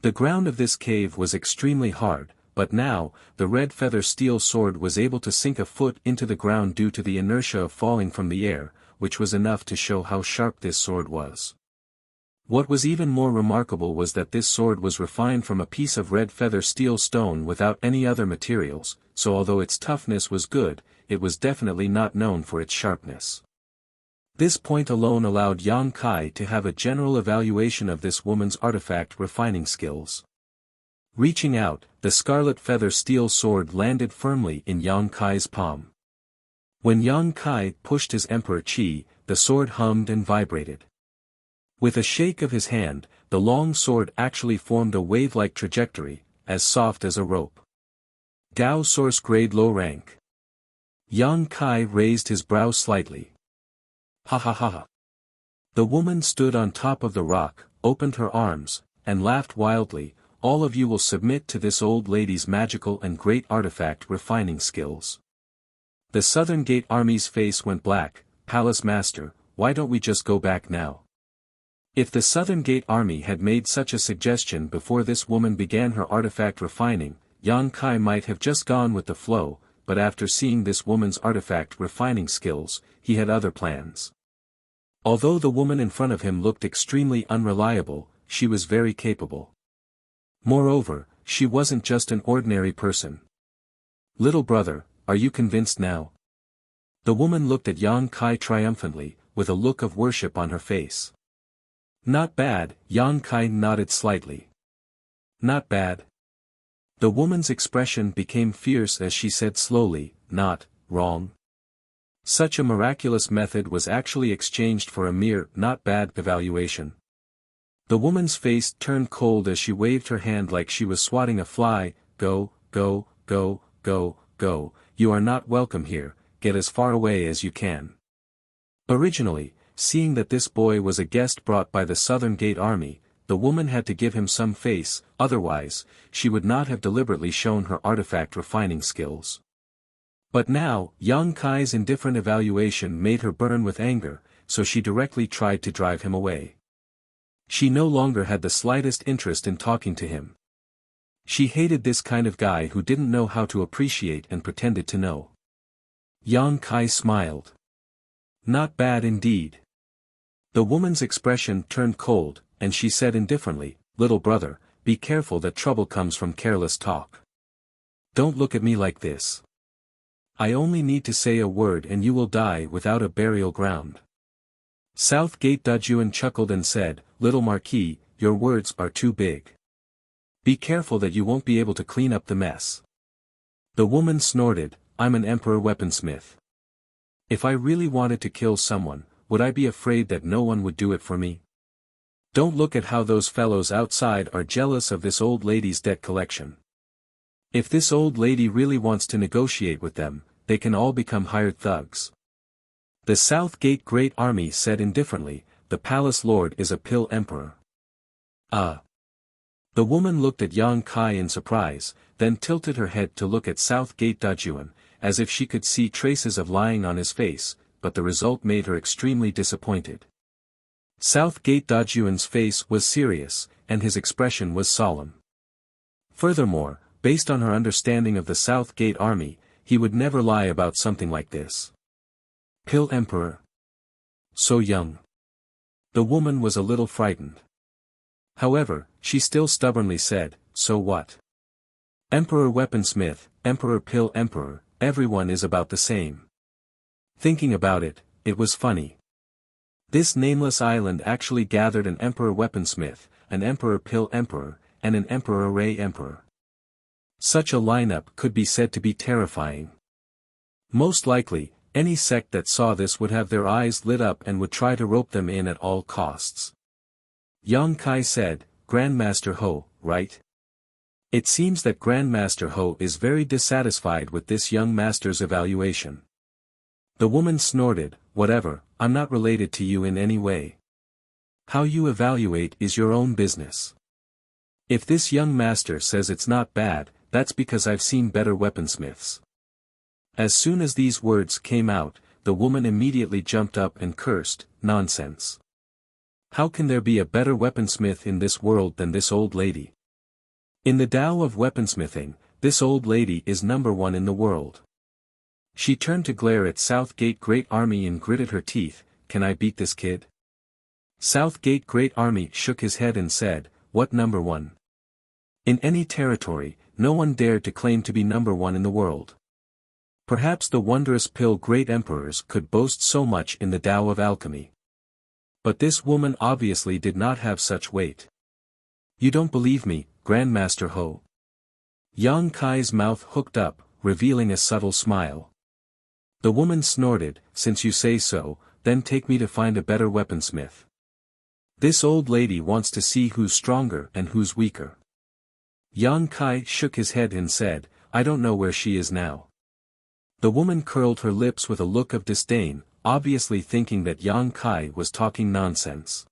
The ground of this cave was extremely hard, but now, the red feather steel sword was able to sink a foot into the ground due to the inertia of falling from the air, which was enough to show how sharp this sword was. What was even more remarkable was that this sword was refined from a piece of red feather steel stone without any other materials, so although its toughness was good, it was definitely not known for its sharpness. This point alone allowed Yang Kai to have a general evaluation of this woman's artifact refining skills. Reaching out, the scarlet feather steel sword landed firmly in Yang Kai's palm. When Yang Kai pushed his emperor chi, the sword hummed and vibrated. With a shake of his hand, the long sword actually formed a wave-like trajectory, as soft as a rope. Gao source grade low rank. Yang Kai raised his brow slightly. Ha ha ha ha. The woman stood on top of the rock, opened her arms, and laughed wildly. All of you will submit to this old lady's magical and great artifact refining skills. The Southern Gate Army's face went black. Palace Master, why don't we just go back now? If the Southern Gate Army had made such a suggestion before this woman began her artifact refining, Yang Kai might have just gone with the flow, but after seeing this woman's artifact refining skills, he had other plans. Although the woman in front of him looked extremely unreliable, she was very capable. Moreover, she wasn't just an ordinary person. Little brother, are you convinced now? The woman looked at Yang Kai triumphantly, with a look of worship on her face. Not bad, Yang Kai nodded slightly. Not bad. The woman's expression became fierce as she said slowly, not wrong. Such a miraculous method was actually exchanged for a mere not bad evaluation. The woman's face turned cold as she waved her hand like she was swatting a fly. Go, go, go, go, go, you are not welcome here, get as far away as you can. Originally, seeing that this boy was a guest brought by the Southern Gate Army, the woman had to give him some face, otherwise, she would not have deliberately shown her artifact refining skills. But now, Yang Kai's indifferent evaluation made her burn with anger, so she directly tried to drive him away. She no longer had the slightest interest in talking to him. She hated this kind of guy who didn't know how to appreciate and pretended to know. Yang Kai smiled. Not bad indeed. The woman's expression turned cold, and she said indifferently, little brother, be careful that trouble comes from careless talk. Don't look at me like this. I only need to say a word and you will die without a burial ground. South Gate Dajuan chuckled and said, little Marquis, your words are too big. Be careful that you won't be able to clean up the mess. The woman snorted, I'm an emperor weaponsmith. If I really wanted to kill someone, would I be afraid that no one would do it for me? Don't look at how those fellows outside are jealous of this old lady's debt collection. If this old lady really wants to negotiate with them, they can all become hired thugs. The South Gate Great Army said indifferently, the palace lord is a pill emperor. Ah. The woman looked at Yang Kai in surprise, then tilted her head to look at South Gate Dajuan, as if she could see traces of lying on his face, but the result made her extremely disappointed. South Gate Dajuan's face was serious, and his expression was solemn. Furthermore, based on her understanding of the South Gate army, he would never lie about something like this. Pill Emperor. So young. The woman was a little frightened. However, she still stubbornly said, so what? Emperor Weaponsmith, Emperor Pill Emperor, everyone is about the same. Thinking about it, it was funny. This nameless island actually gathered an Emperor Weaponsmith, an Emperor Pill Emperor, and an Emperor Ray Emperor. Such a lineup could be said to be terrifying. Most likely, any sect that saw this would have their eyes lit up and would try to rope them in at all costs. Yang Kai said, Grandmaster Ho, right? It seems that Grandmaster Ho is very dissatisfied with this young master's evaluation. The woman snorted, whatever, I'm not related to you in any way. How you evaluate is your own business. If this young master says it's not bad, that's because I've seen better weaponsmiths. As soon as these words came out, the woman immediately jumped up and cursed, nonsense. How can there be a better weaponsmith in this world than this old lady? In the Tao of weaponsmithing, this old lady is number one in the world. She turned to glare at South Gate Great Army and gritted her teeth, can I beat this kid? South Gate Great Army shook his head and said, what number one? In any territory, no one dared to claim to be number one in the world. Perhaps the wondrous pill great emperors could boast so much in the Tao of alchemy. But this woman obviously did not have such weight. You don't believe me, Grandmaster Ho? Yang Kai's mouth hooked up, revealing a subtle smile. The woman snorted, since you say so, then take me to find a better weaponsmith. This old lady wants to see who's stronger and who's weaker. Yang Kai shook his head and said, I don't know where she is now. The woman curled her lips with a look of disdain, obviously thinking that Yang Kai was talking nonsense.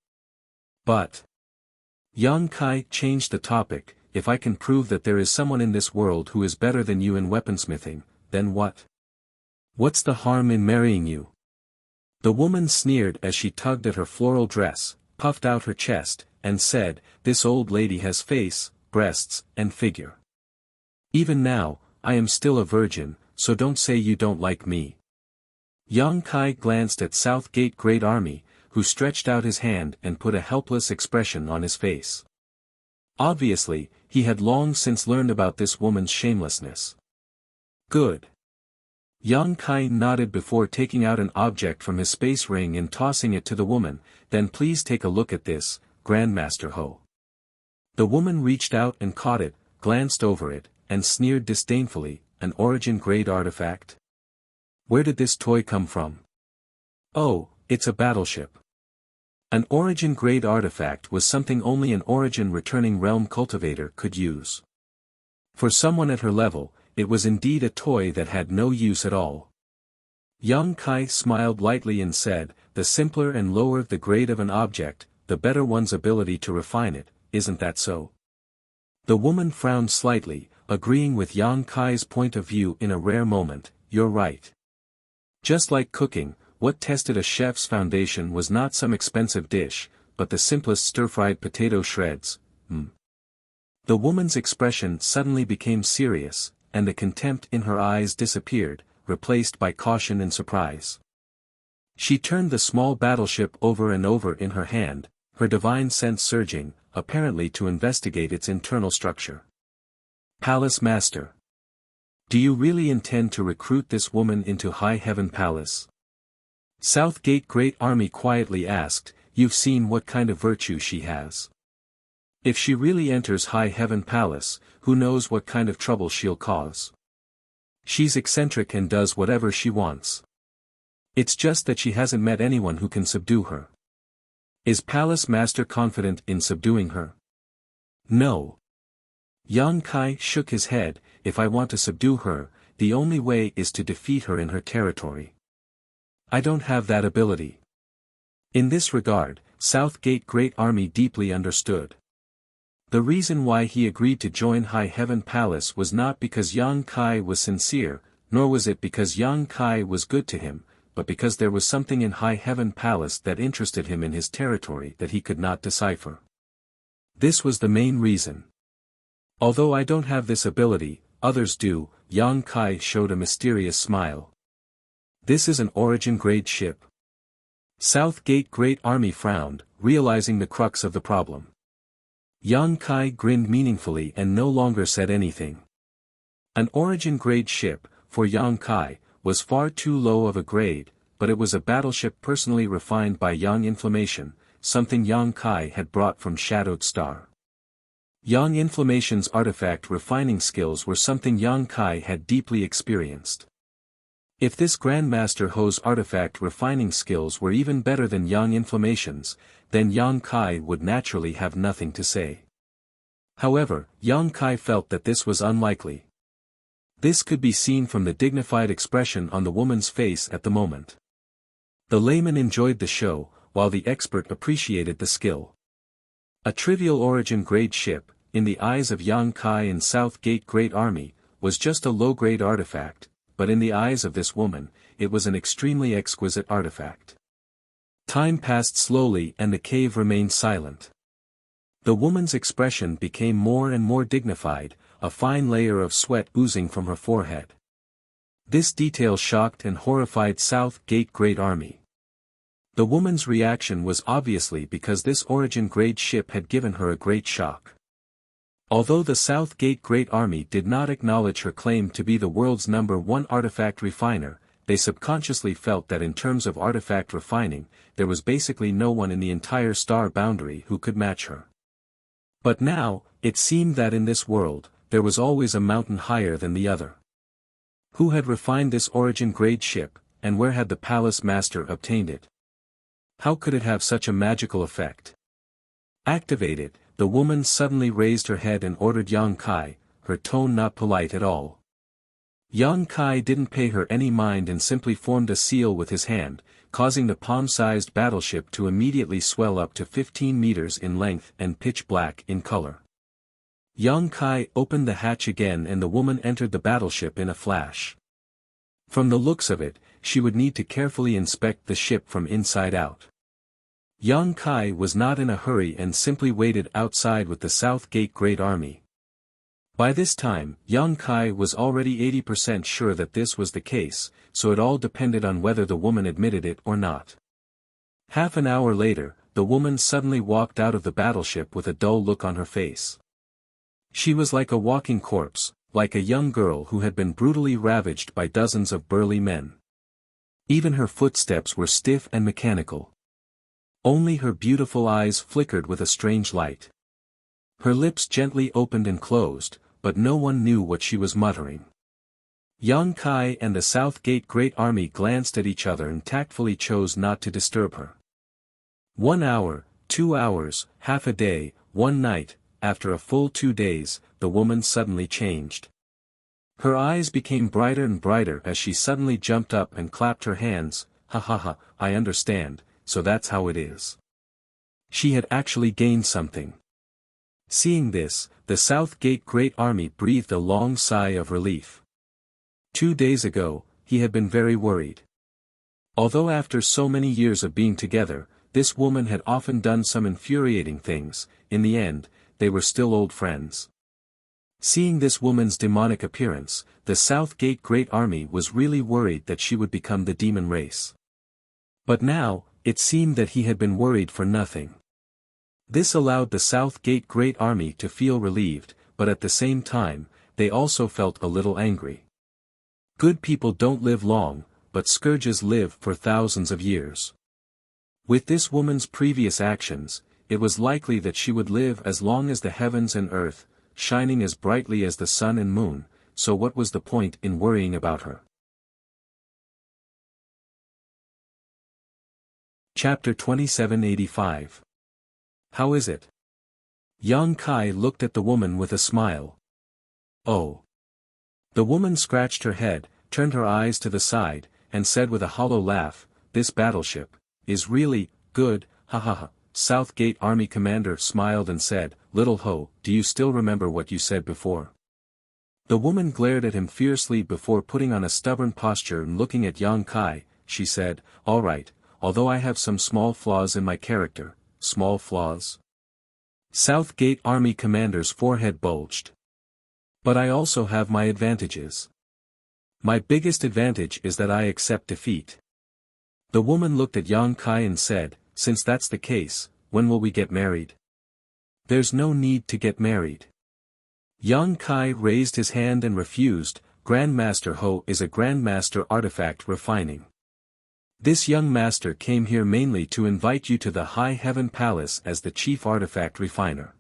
But Yang Kai changed the topic, if I can prove that there is someone in this world who is better than you in weaponsmithing, then what? What's the harm in marrying you? The woman sneered as she tugged at her floral dress, puffed out her chest, and said, this old lady has face, breasts, and figure. Even now, I am still a virgin, so don't say you don't like me. Yang Kai glanced at South Gate Great Army, who stretched out his hand and put a helpless expression on his face. Obviously, he had long since learned about this woman's shamelessness. Good. Yang Kai nodded before taking out an object from his space ring and tossing it to the woman, then please take a look at this, Grandmaster Ho. The woman reached out and caught it, glanced over it, and sneered disdainfully, an origin-grade artifact? Where did this toy come from? Oh, it's a battleship. An origin-grade artifact was something only an origin-returning realm cultivator could use. For someone at her level, it was indeed a toy that had no use at all. Yang Kai smiled lightly and said, the simpler and lower the grade of an object, the better one's ability to refine it, isn't that so? The woman frowned slightly, agreeing with Yang Kai's point of view in a rare moment, you're right. Just like cooking, what tested a chef's foundation was not some expensive dish, but the simplest stir-fried potato shreds. The woman's expression suddenly became serious, and the contempt in her eyes disappeared, replaced by caution and surprise. She turned the small battleship over and over in her hand, her divine sense surging, apparently to investigate its internal structure. Palace Master. Do you really intend to recruit this woman into High Heaven Palace? South Gate Great Army quietly asked, you've seen what kind of virtue she has. If she really enters High Heaven Palace, who knows what kind of trouble she'll cause. She's eccentric and does whatever she wants. It's just that she hasn't met anyone who can subdue her. Is Palace Master confident in subduing her? No. Yang Kai shook his head, if I want to subdue her, the only way is to defeat her in her territory. I don't have that ability. In this regard, South Gate Great Army deeply understood. The reason why he agreed to join High Heaven Palace was not because Yang Kai was sincere, nor was it because Yang Kai was good to him, but because there was something in High Heaven Palace that interested him in his territory that he could not decipher. This was the main reason. Although I don't have this ability, others do. Yang Kai showed a mysterious smile. This is an origin-grade ship. South Gate Great Army frowned, realizing the crux of the problem. Yang Kai grinned meaningfully and no longer said anything. An origin-grade ship, for Yang Kai, was far too low of a grade, but it was a battleship personally refined by Yang Inflammation, something Yang Kai had brought from Shadowed Star. Yang Inflammation's artifact refining skills were something Yang Kai had deeply experienced. If this Grandmaster Ho's artifact refining skills were even better than Yang Inflammation's, then Yang Kai would naturally have nothing to say. However, Yang Kai felt that this was unlikely. This could be seen from the dignified expression on the woman's face at the moment. The layman enjoyed the show, while the expert appreciated the skill. A trivial origin-grade ship, in the eyes of Yang Kai and South Gate Great Army, was just a low-grade artifact, but in the eyes of this woman, it was an extremely exquisite artifact. Time passed slowly and the cave remained silent. The woman's expression became more and more dignified, a fine layer of sweat oozing from her forehead. This detail shocked and horrified South Gate Great Army. The woman's reaction was obviously because this origin-grade ship had given her a great shock. Although the South Gate Great Army did not acknowledge her claim to be the world's #1 artifact refiner, they subconsciously felt that in terms of artifact refining, there was basically no one in the entire star boundary who could match her. But now, it seemed that in this world, there was always a mountain higher than the other. Who had refined this origin-grade ship, and where had the Palace Master obtained it? How could it have such a magical effect? Activate it. The woman suddenly raised her head and ordered Yang Kai, her tone not polite at all. Yang Kai didn't pay her any mind and simply formed a seal with his hand, causing the palm-sized battleship to immediately swell up to 15 meters in length and pitch black in color. Yang Kai opened the hatch again and the woman entered the battleship in a flash. From the looks of it, she would need to carefully inspect the ship from inside out. Yang Kai was not in a hurry and simply waited outside with the South Gate Great Army. By this time, Yang Kai was already 80% sure that this was the case, so it all depended on whether the woman admitted it or not. Half an hour later, the woman suddenly walked out of the battleship with a dull look on her face. She was like a walking corpse, like a young girl who had been brutally ravaged by dozens of burly men. Even her footsteps were stiff and mechanical. Only her beautiful eyes flickered with a strange light. Her lips gently opened and closed, but no one knew what she was muttering. Yang Kai and the South Gate Great Army glanced at each other and tactfully chose not to disturb her. 1 hour, 2 hours, half a day, one night, after a full 2 days, the woman suddenly changed. Her eyes became brighter and brighter as she suddenly jumped up and clapped her hands. Ha ha ha, I understand. So that's how it is. She had actually gained something. Seeing this, the South Gate Great Army breathed a long sigh of relief. 2 days ago, he had been very worried. Although after so many years of being together, this woman had often done some infuriating things, in the end, they were still old friends. Seeing this woman's demonic appearance, the South Gate Great Army was really worried that she would become the demon race. But now, it seemed that he had been worried for nothing. This allowed the South Gate Great Army to feel relieved, but at the same time, they also felt a little angry. Good people don't live long, but scourges live for thousands of years. With this woman's previous actions, it was likely that she would live as long as the heavens and earth, shining as brightly as the sun and moon, so what was the point in worrying about her? Chapter 2785. How is it? Yang Kai looked at the woman with a smile. Oh. The woman scratched her head, turned her eyes to the side, and said with a hollow laugh, "This battleship is really good, ha ha ha." South Gate Army Commander smiled and said, "Little Ho, do you still remember what you said before?" The woman glared at him fiercely before putting on a stubborn posture and looking at Yang Kai. She said, "All right. Although I have some small flaws in my character." Small flaws? South Gate Army Commander's forehead bulged. But I also have my advantages. My biggest advantage is that I accept defeat. The woman looked at Yang Kai and said, since that's the case, when will we get married? There's no need to get married. Yang Kai raised his hand and refused. Grandmaster Ho is a Grandmaster Artifact Refining. This young master came here mainly to invite you to the High Heaven Palace as the Chief Artifact Refiner.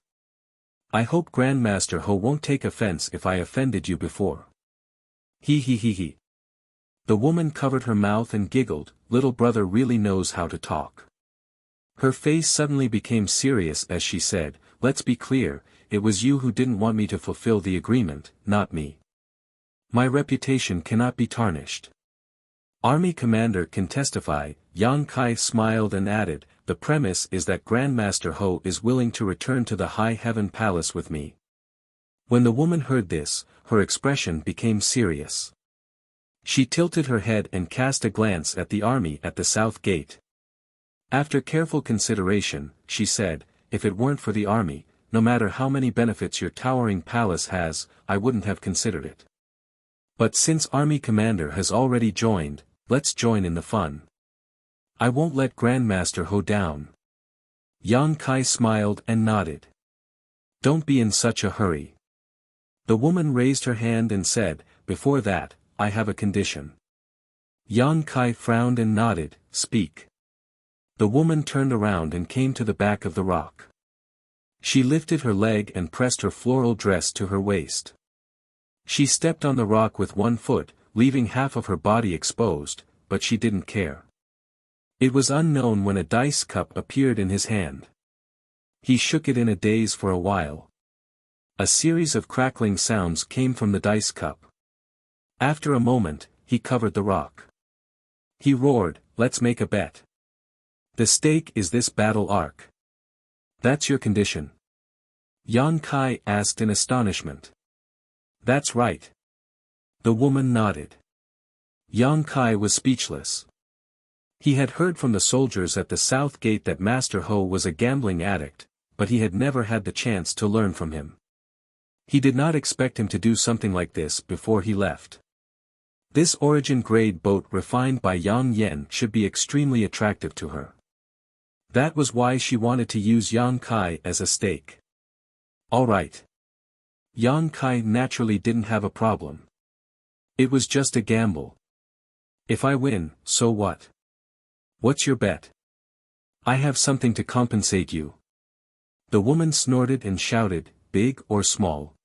I hope Grandmaster Ho won't take offense if I offended you before. He. The woman covered her mouth and giggled. Little brother really knows how to talk. Her face suddenly became serious as she said, let's be clear, it was you who didn't want me to fulfill the agreement, not me. My reputation cannot be tarnished. Army commander can testify. Yang Kai smiled and added, the premise is that Grandmaster Ho is willing to return to the High Heaven Palace with me. When the woman heard this, her expression became serious. She tilted her head and cast a glance at the army at the south gate. After careful consideration, she said, if it weren't for the army, no matter how many benefits your towering palace has, I wouldn't have considered it. But since army commander has already joined, let's join in the fun. I won't let Grandmaster Ho down. Yang Kai smiled and nodded. Don't be in such a hurry. The woman raised her hand and said, before that, I have a condition. Yang Kai frowned and nodded, speak. The woman turned around and came to the back of the rock. She lifted her leg and pressed her floral dress to her waist. She stepped on the rock with one foot, leaving half of her body exposed, but she didn't care. It was unknown when a dice cup appeared in his hand. He shook it in a daze for a while. A series of crackling sounds came from the dice cup. After a moment, he covered the rock. He roared, let's make a bet. The stake is this battle arc. That's your condition? Yang Kai asked in astonishment. That's right. The woman nodded. Yang Kai was speechless. He had heard from the soldiers at the south gate that Master Ho was a gambling addict, but he had never had the chance to learn from him. He did not expect him to do something like this before he left. This origin-grade boat refined by Yang Yen should be extremely attractive to her. That was why she wanted to use Yang Kai as a stake. All right. Yang Kai naturally didn't have a problem. It was just a gamble. If I win, so what? What's your bet? I have something to compensate you. The woman snorted and shouted, big or small?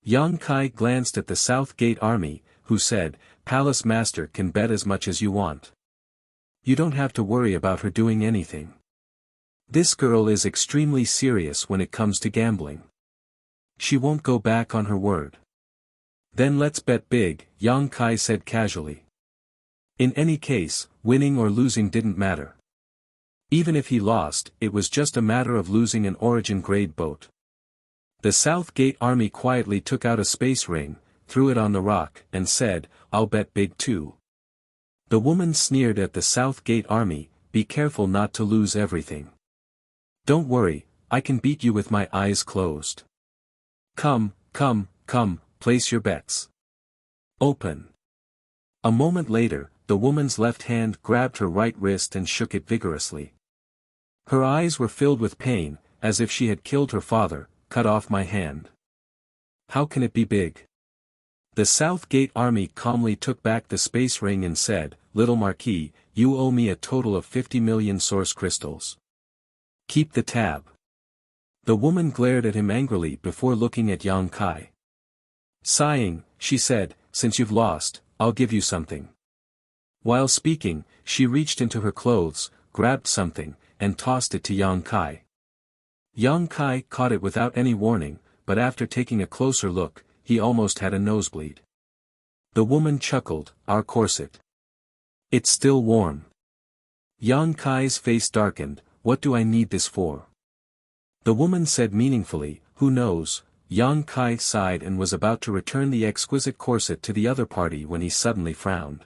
Yang Kai glanced at the South Gate army, who said, Palace Master can bet as much as you want. You don't have to worry about her doing anything. This girl is extremely serious when it comes to gambling. She won't go back on her word. Then let's bet big, Yang Kai said casually. In any case, winning or losing didn't matter. Even if he lost, it was just a matter of losing an origin-grade boat. The South Gate army quietly took out a space ring, threw it on the rock, and said, I'll bet big too. The woman sneered at the South Gate army, be careful not to lose everything. Don't worry, I can beat you with my eyes closed. Come, place your bets. Open. A moment later, the woman's left hand grabbed her right wrist and shook it vigorously. Her eyes were filled with pain, as if she had killed her father. Cut off my hand. How can it be big? The South Gate army calmly took back the space ring and said, Little Marquis, you owe me a total of 50 million source crystals. Keep the tab. The woman glared at him angrily before looking at Yang Kai. Sighing, she said, since you've lost, I'll give you something. While speaking, she reached into her clothes, grabbed something, and tossed it to Yang Kai. Yang Kai caught it without any warning, but after taking a closer look, he almost had a nosebleed. The woman chuckled, our corset. It's still warm. Yang Kai's face darkened, what do I need this for? The woman said meaningfully, who knows? Yang Kai sighed and was about to return the exquisite corset to the other party when he suddenly frowned.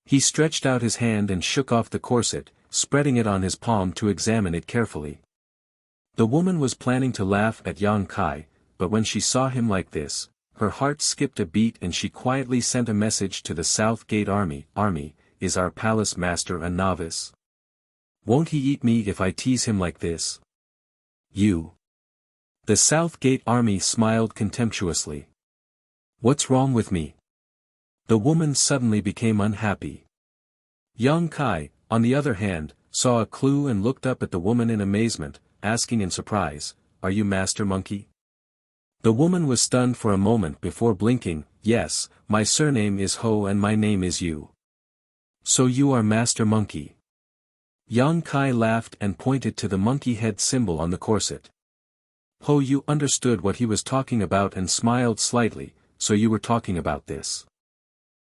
He stretched out his hand and shook off the corset, spreading it on his palm to examine it carefully. The woman was planning to laugh at Yang Kai, but when she saw him like this, her heart skipped a beat and she quietly sent a message to the South Gate Army. Army, is our palace master a novice? Won't he eat me if I tease him like this? You. The South Gate Army smiled contemptuously. What's wrong with me? The woman suddenly became unhappy. Yang Kai, on the other hand, saw a clue and looked up at the woman in amazement, asking in surprise, "Are you Master Monkey?" The woman was stunned for a moment before blinking. "Yes, my surname is Ho and my name is Yu." "So you are Master Monkey?" Yang Kai laughed and pointed to the monkey head symbol on the corset. Ho Yu understood what he was talking about and smiled slightly. "So you were talking about this?"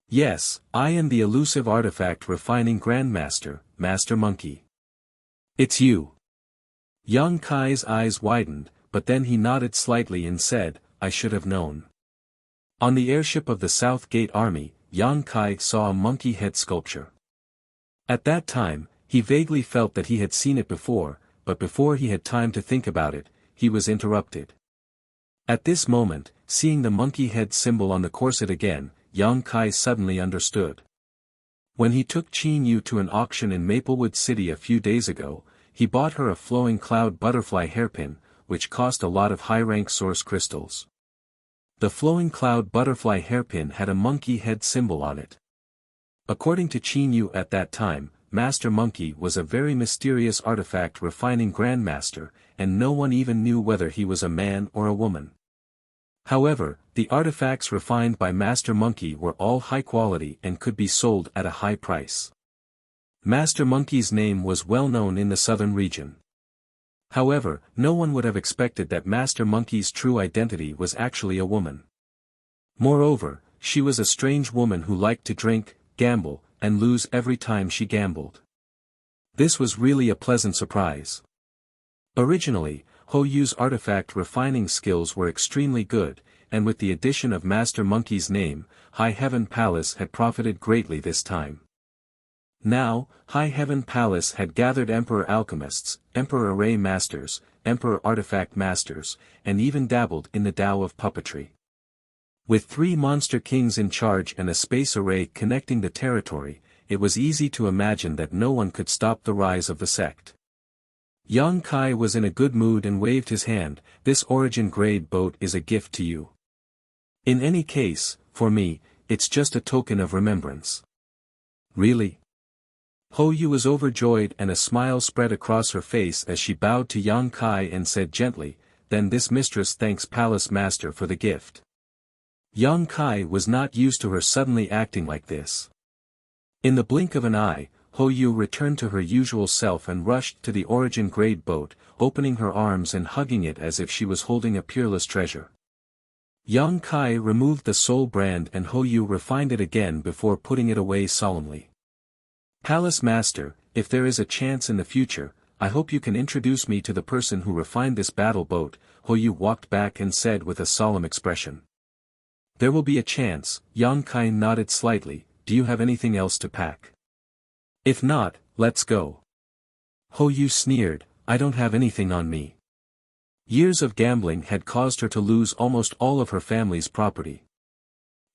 "Yes, I am the elusive artifact refining Grandmaster, Master Monkey." "It's you." Yang Kai's eyes widened, but then he nodded slightly and said, "I should have known." On the airship of the South Gate Army, Yang Kai saw a monkey head sculpture. At that time, he vaguely felt that he had seen it before, but before he had time to think about it, he was interrupted. At this moment, seeing the monkey head symbol on the corset again, Yang Kai suddenly understood. When he took Qin Yu to an auction in Maplewood City a few days ago, he bought her a flowing cloud butterfly hairpin, which cost a lot of high-rank source crystals. The flowing cloud butterfly hairpin had a monkey head symbol on it. According to Qin Yu at that time, Master Monkey was a very mysterious artifact refining Grandmaster, and no one even knew whether he was a man or a woman. However, the artifacts refined by Master Monkey were all high quality and could be sold at a high price. Master Monkey's name was well known in the southern region. However, no one would have expected that Master Monkey's true identity was actually a woman. Moreover, she was a strange woman who liked to drink, gamble, and lose every time she gambled. This was really a pleasant surprise. Originally, Ho Yu's artifact refining skills were extremely good, and with the addition of Master Monkey's name, High Heaven Palace had profited greatly this time. Now, High Heaven Palace had gathered Emperor Alchemists, Emperor Array Masters, Emperor Artifact Masters, and even dabbled in the Tao of puppetry. With 3 monster kings in charge and a space array connecting the territory, it was easy to imagine that no one could stop the rise of the sect. Yang Kai was in a good mood and waved his hand. "This origin grade boat is a gift to you. In any case, for me, it's just a token of remembrance." "Really?" Ho Yu was overjoyed and a smile spread across her face as she bowed to Yang Kai and said gently, "Then this mistress thanks Palace Master for the gift." Yang Kai was not used to her suddenly acting like this. In the blink of an eye, Ho Yu returned to her usual self and rushed to the origin grade boat, opening her arms and hugging it as if she was holding a peerless treasure. Yang Kai removed the soul brand and Ho Yu refined it again before putting it away solemnly. "Palace Master, if there is a chance in the future, I hope you can introduce me to the person who refined this battle boat," Ho Yu walked back and said with a solemn expression. "There will be a chance," Yang Kai nodded slightly. "Do you have anything else to pack? If not, let's go." Ho Yu sneered, "I don't have anything on me." Years of gambling had caused her to lose almost all of her family's property.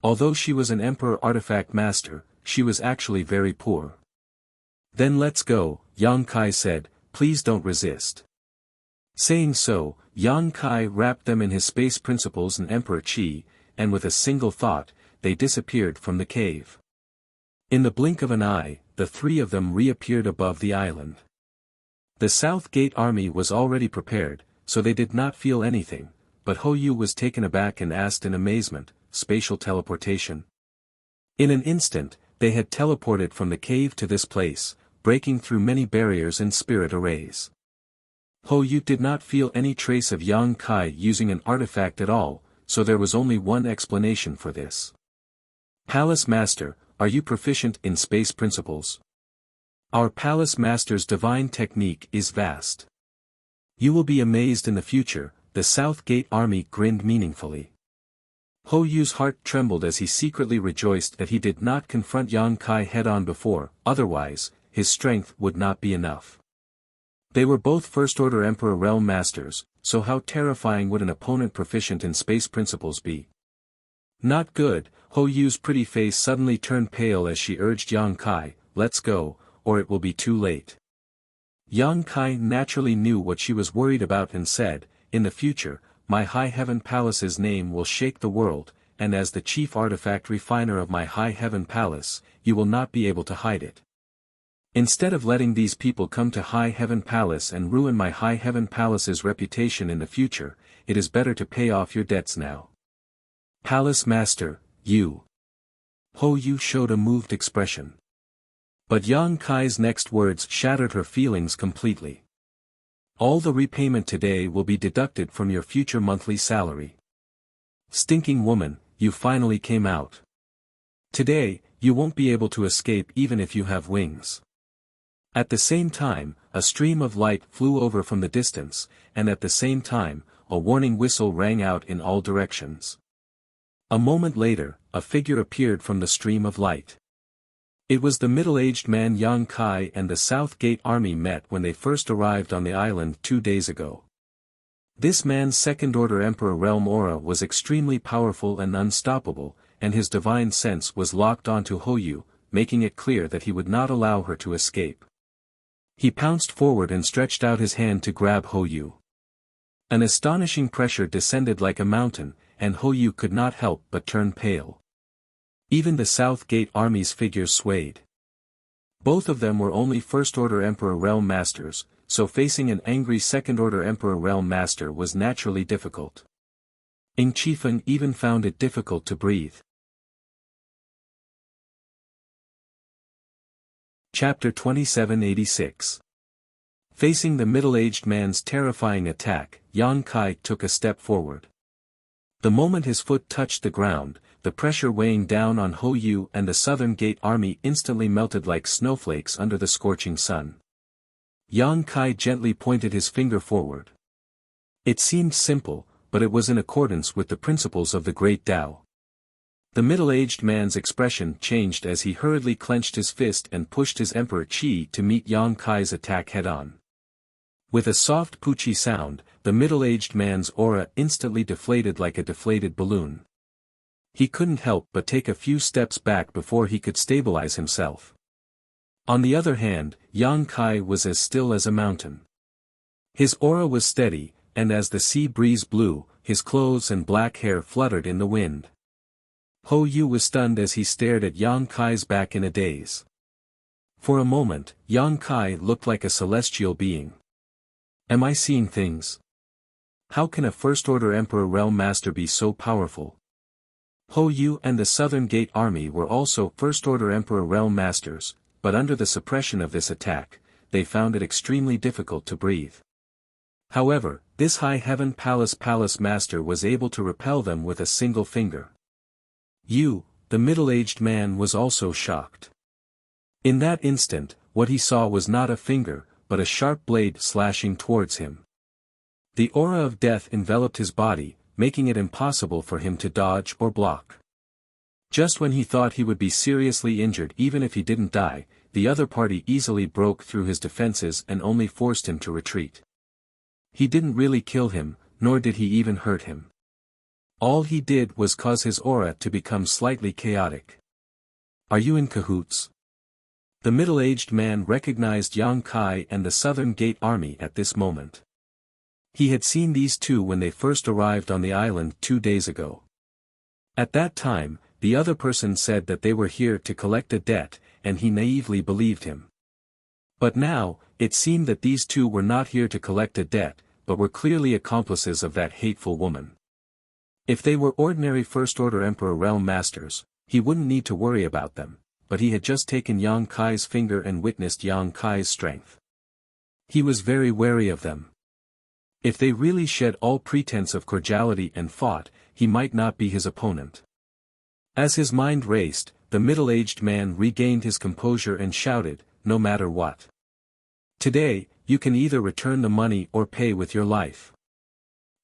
Although she was an Emperor Artifact Master, she was actually very poor. "Then let's go," Yang Kai said, "please don't resist." Saying so, Yang Kai wrapped them in his space principles and Emperor Qi, and with a single thought, they disappeared from the cave. In the blink of an eye, the 3 of them reappeared above the island. The South Gate Army was already prepared, so they did not feel anything, but Ho Yu was taken aback and asked in amazement, "Spatial teleportation?" In an instant, they had teleported from the cave to this place, breaking through many barriers and spirit arrays. Ho Yu did not feel any trace of Yang Kai using an artifact at all, so there was only one explanation for this. "Palace Master, are you proficient in space principles?" "Our Palace Master's divine technique is vast. You will be amazed in the future," the South Gate Army grinned meaningfully. Ho Yu's heart trembled as he secretly rejoiced that he did not confront Yang Kai head-on before, otherwise, his strength would not be enough. They were both First-Order Emperor Realm Masters, so how terrifying would an opponent proficient in space principles be? Not good. Ho Yu's pretty face suddenly turned pale as she urged Yang Kai, let's go, or it will be too late. Yang Kai naturally knew what she was worried about and said, in the future, my High Heaven Palace's name will shake the world, and as the chief artifact refiner of my High Heaven Palace, you will not be able to hide it. Instead of letting these people come to High Heaven Palace and ruin my High Heaven Palace's reputation in the future, it is better to pay off your debts now. Palace Master, you. Ho Yu showed a moved expression. But Yang Kai's next words shattered her feelings completely. All the repayment today will be deducted from your future monthly salary. Stinking woman, you finally came out. Today, you won't be able to escape even if you have wings. At the same time, a stream of light flew over from the distance, and at the same time, a warning whistle rang out in all directions. A moment later, a figure appeared from the stream of light. It was the middle-aged man Yang Kai and the South Gate army met when they first arrived on the island 2 days ago. This man's second-order Emperor Realm aura was extremely powerful and unstoppable, and his divine sense was locked onto Ho Yu, making it clear that he would not allow her to escape. He pounced forward and stretched out his hand to grab Ho Yu. An astonishing pressure descended like a mountain, and Ho Yu could not help but turn pale. Even the South Gate army's figures swayed. Both of them were only First-Order Emperor Realm Masters, so facing an angry Second-Order Emperor Realm Master was naturally difficult. Ing Chifeng even found it difficult to breathe. Chapter 2786. Facing the middle-aged man's terrifying attack, Yang Kai took a step forward. The moment his foot touched the ground, the pressure weighing down on Ho Yu and the Southern Gate army instantly melted like snowflakes under the scorching sun. Yang Kai gently pointed his finger forward. It seemed simple, but it was in accordance with the principles of the Great Tao. The middle-aged man's expression changed as he hurriedly clenched his fist and pushed his Emperor Qi to meet Yang Kai's attack head-on. With a soft poochie sound, the middle-aged man's aura instantly deflated like a deflated balloon. He couldn't help but take a few steps back before he could stabilize himself. On the other hand, Yang Kai was as still as a mountain. His aura was steady, and as the sea breeze blew, his clothes and black hair fluttered in the wind. Ho Yu was stunned as he stared at Yang Kai's back in a daze. For a moment, Yang Kai looked like a celestial being. Am I seeing things? How can a First-Order Emperor Realm Master be so powerful? Ho Yu and the Southern Gate army were also First-Order Emperor Realm Masters, but under the suppression of this attack, they found it extremely difficult to breathe. However, this High Heaven Palace Master was able to repel them with a single finger. You, the middle-aged man was also shocked. In that instant, what he saw was not a finger, but a sharp blade slashing towards him. The aura of death enveloped his body, making it impossible for him to dodge or block. Just when he thought he would be seriously injured even if he didn't die, the other party easily broke through his defenses and only forced him to retreat. He didn't really kill him, nor did he even hurt him. All he did was cause his aura to become slightly chaotic. Are you in cahoots? The middle-aged man recognized Yang Kai and the Southern Gate army at this moment. He had seen these two when they first arrived on the island 2 days ago. At that time, the other person said that they were here to collect a debt, and he naively believed him. But now, it seemed that these two were not here to collect a debt, but were clearly accomplices of that hateful woman. If they were ordinary First-Order Emperor Realm Masters, he wouldn't need to worry about them, but he had just taken Yang Kai's finger and witnessed Yang Kai's strength. He was very wary of them. If they really shed all pretense of cordiality and fought, he might not be his opponent. As his mind raced, the middle-aged man regained his composure and shouted, no matter what. Today, you can either return the money or pay with your life.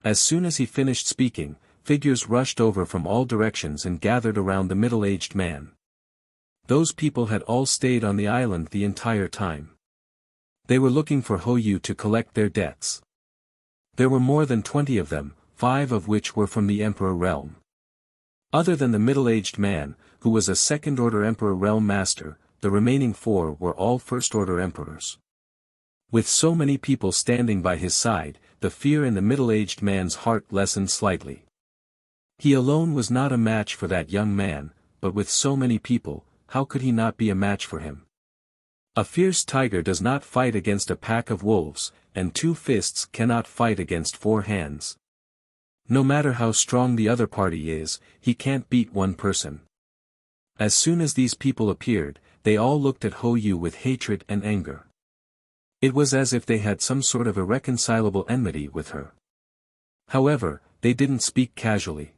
As soon as he finished speaking, figures rushed over from all directions and gathered around the middle-aged man. Those people had all stayed on the island the entire time. They were looking for Ho Yu to collect their debts. There were more than 20 of them, 5 of which were from the Emperor realm. Other than the middle-aged man, who was a second-order emperor realm master, the remaining 4 were all first-order emperors. With so many people standing by his side, the fear in the middle-aged man's heart lessened slightly. He alone was not a match for that young man, but with so many people, how could he not be a match for him? A fierce tiger does not fight against a pack of wolves, and 2 fists cannot fight against 4 hands. No matter how strong the other party is, he can't beat one person. As soon as these people appeared, they all looked at Hou Yu with hatred and anger. It was as if they had some sort of irreconcilable enmity with her. However, they didn't speak casually.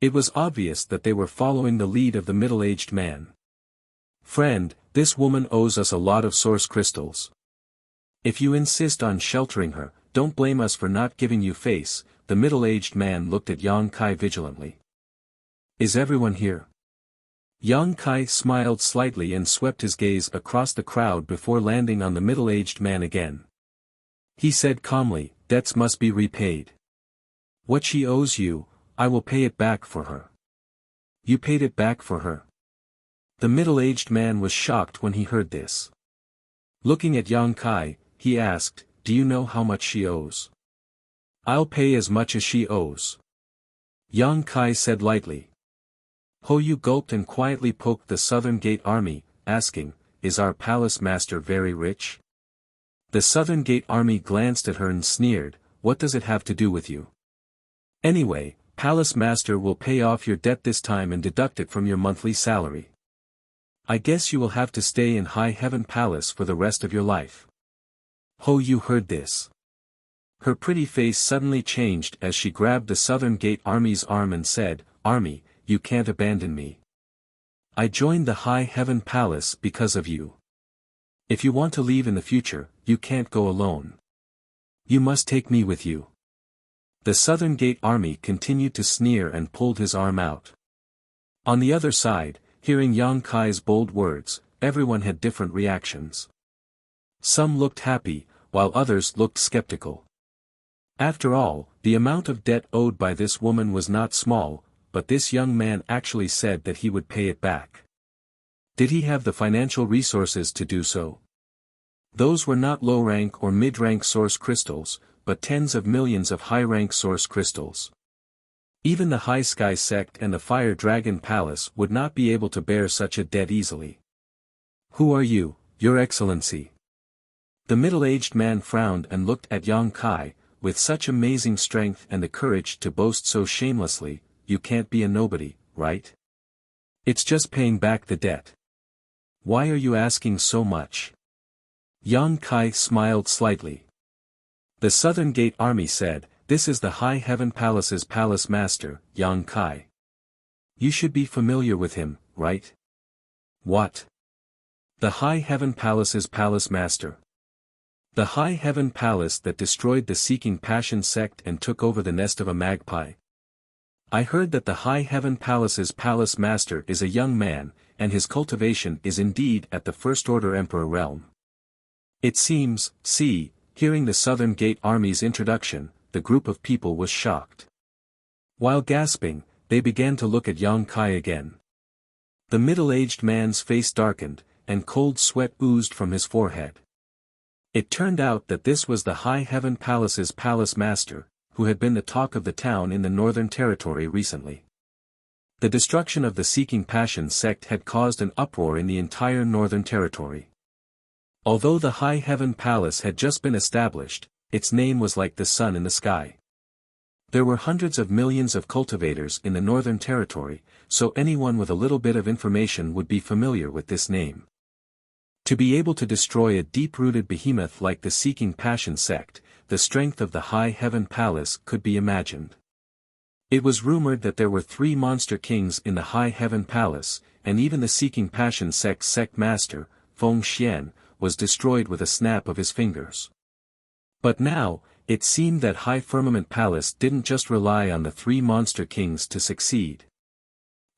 It was obvious that they were following the lead of the middle-aged man. "Friend, this woman owes us a lot of source crystals. If you insist on sheltering her, don't blame us for not giving you face." The middle-aged man looked at Yang Kai vigilantly. "Is everyone here?" Yang Kai smiled slightly and swept his gaze across the crowd before landing on the middle-aged man again. He said calmly, "Debts must be repaid. What she owes you, I will pay it back for her." "You paid it back for her?" The middle-aged man was shocked when he heard this. Looking at Yang Kai, he asked, "Do you know how much she owes?" "I'll pay as much as she owes," Yang Kai said lightly. Hou Yu gulped and quietly poked the Southern Gate army, asking, "Is our palace master very rich?" The Southern Gate army glanced at her and sneered, "What does it have to do with you? Anyway, palace master will pay off your debt this time and deduct it from your monthly salary. I guess you will have to stay in High Heaven Palace for the rest of your life." Hou Yu heard this. Her pretty face suddenly changed as she grabbed the Southern Gate Army's arm and said, "Army, you can't abandon me. I joined the High Heaven Palace because of you. If you want to leave in the future, you can't go alone. You must take me with you." The Southern Gate Army continued to sneer and pulled his arm out. On the other side, hearing Yang Kai's bold words, everyone had different reactions. Some looked happy, while others looked skeptical. After all, the amount of debt owed by this woman was not small, but this young man actually said that he would pay it back. Did he have the financial resources to do so? Those were not low-rank or mid-rank source crystals, but tens of millions of high-rank source crystals. Even the High Sky Sect and the Fire Dragon Palace would not be able to bear such a debt easily. "Who are you, Your Excellency?" The middle-aged man frowned and looked at Yang Kai. "With such amazing strength and the courage to boast so shamelessly, you can't be a nobody, right? It's just paying back the debt. Why are you asking so much?" Yang Kai smiled slightly. The Southern Gate Army said, "This is the High Heaven Palace's palace master, Yang Kai. You should be familiar with him, right?" "What? The High Heaven Palace's palace master? The High Heaven Palace that destroyed the Seeking Passion sect and took over the nest of a magpie? I heard that the High Heaven Palace's palace master is a young man, and his cultivation is indeed at the First Order Emperor realm." It seems, hearing the Southern Gate Army's introduction, the group of people was shocked. While gasping, they began to look at Yang Kai again. The middle-aged man's face darkened, and cold sweat oozed from his forehead. It turned out that this was the High Heaven Palace's palace master, who had been the talk of the town in the Northern Territory recently. The destruction of the Seeking Passion sect had caused an uproar in the entire Northern Territory. Although the High Heaven Palace had just been established, its name was like the sun in the sky. There were hundreds of millions of cultivators in the Northern Territory, so anyone with a little bit of information would be familiar with this name. To be able to destroy a deep-rooted behemoth like the Seeking Passion sect, the strength of the High Heaven Palace could be imagined. It was rumored that there were 3 monster kings in the High Heaven Palace, and even the Seeking Passion sect's sect master, Feng Xian, was destroyed with a snap of his fingers. But now, it seemed that High Firmament Palace didn't just rely on the 3 monster kings to succeed.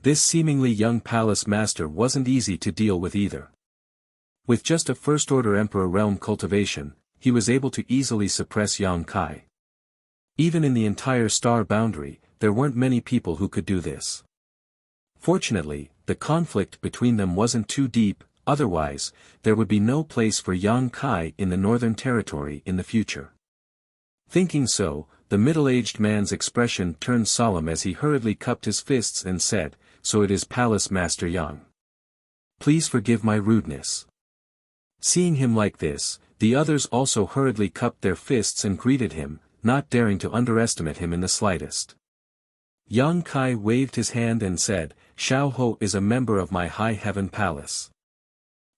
This seemingly young palace master wasn't easy to deal with either. With just a First-Order Emperor realm cultivation, he was able to easily suppress Yang Kai. Even in the entire star boundary, there weren't many people who could do this. Fortunately, the conflict between them wasn't too deep, otherwise, there would be no place for Yang Kai in the Northern Territory in the future. Thinking so, the middle-aged man's expression turned solemn as he hurriedly cupped his fists and said, "So it is Palace Master Yang. Please forgive my rudeness." Seeing him like this, the others also hurriedly cupped their fists and greeted him, not daring to underestimate him in the slightest. Yang Kai waved his hand and said, "Xiao Ho is a member of my High Heaven Palace.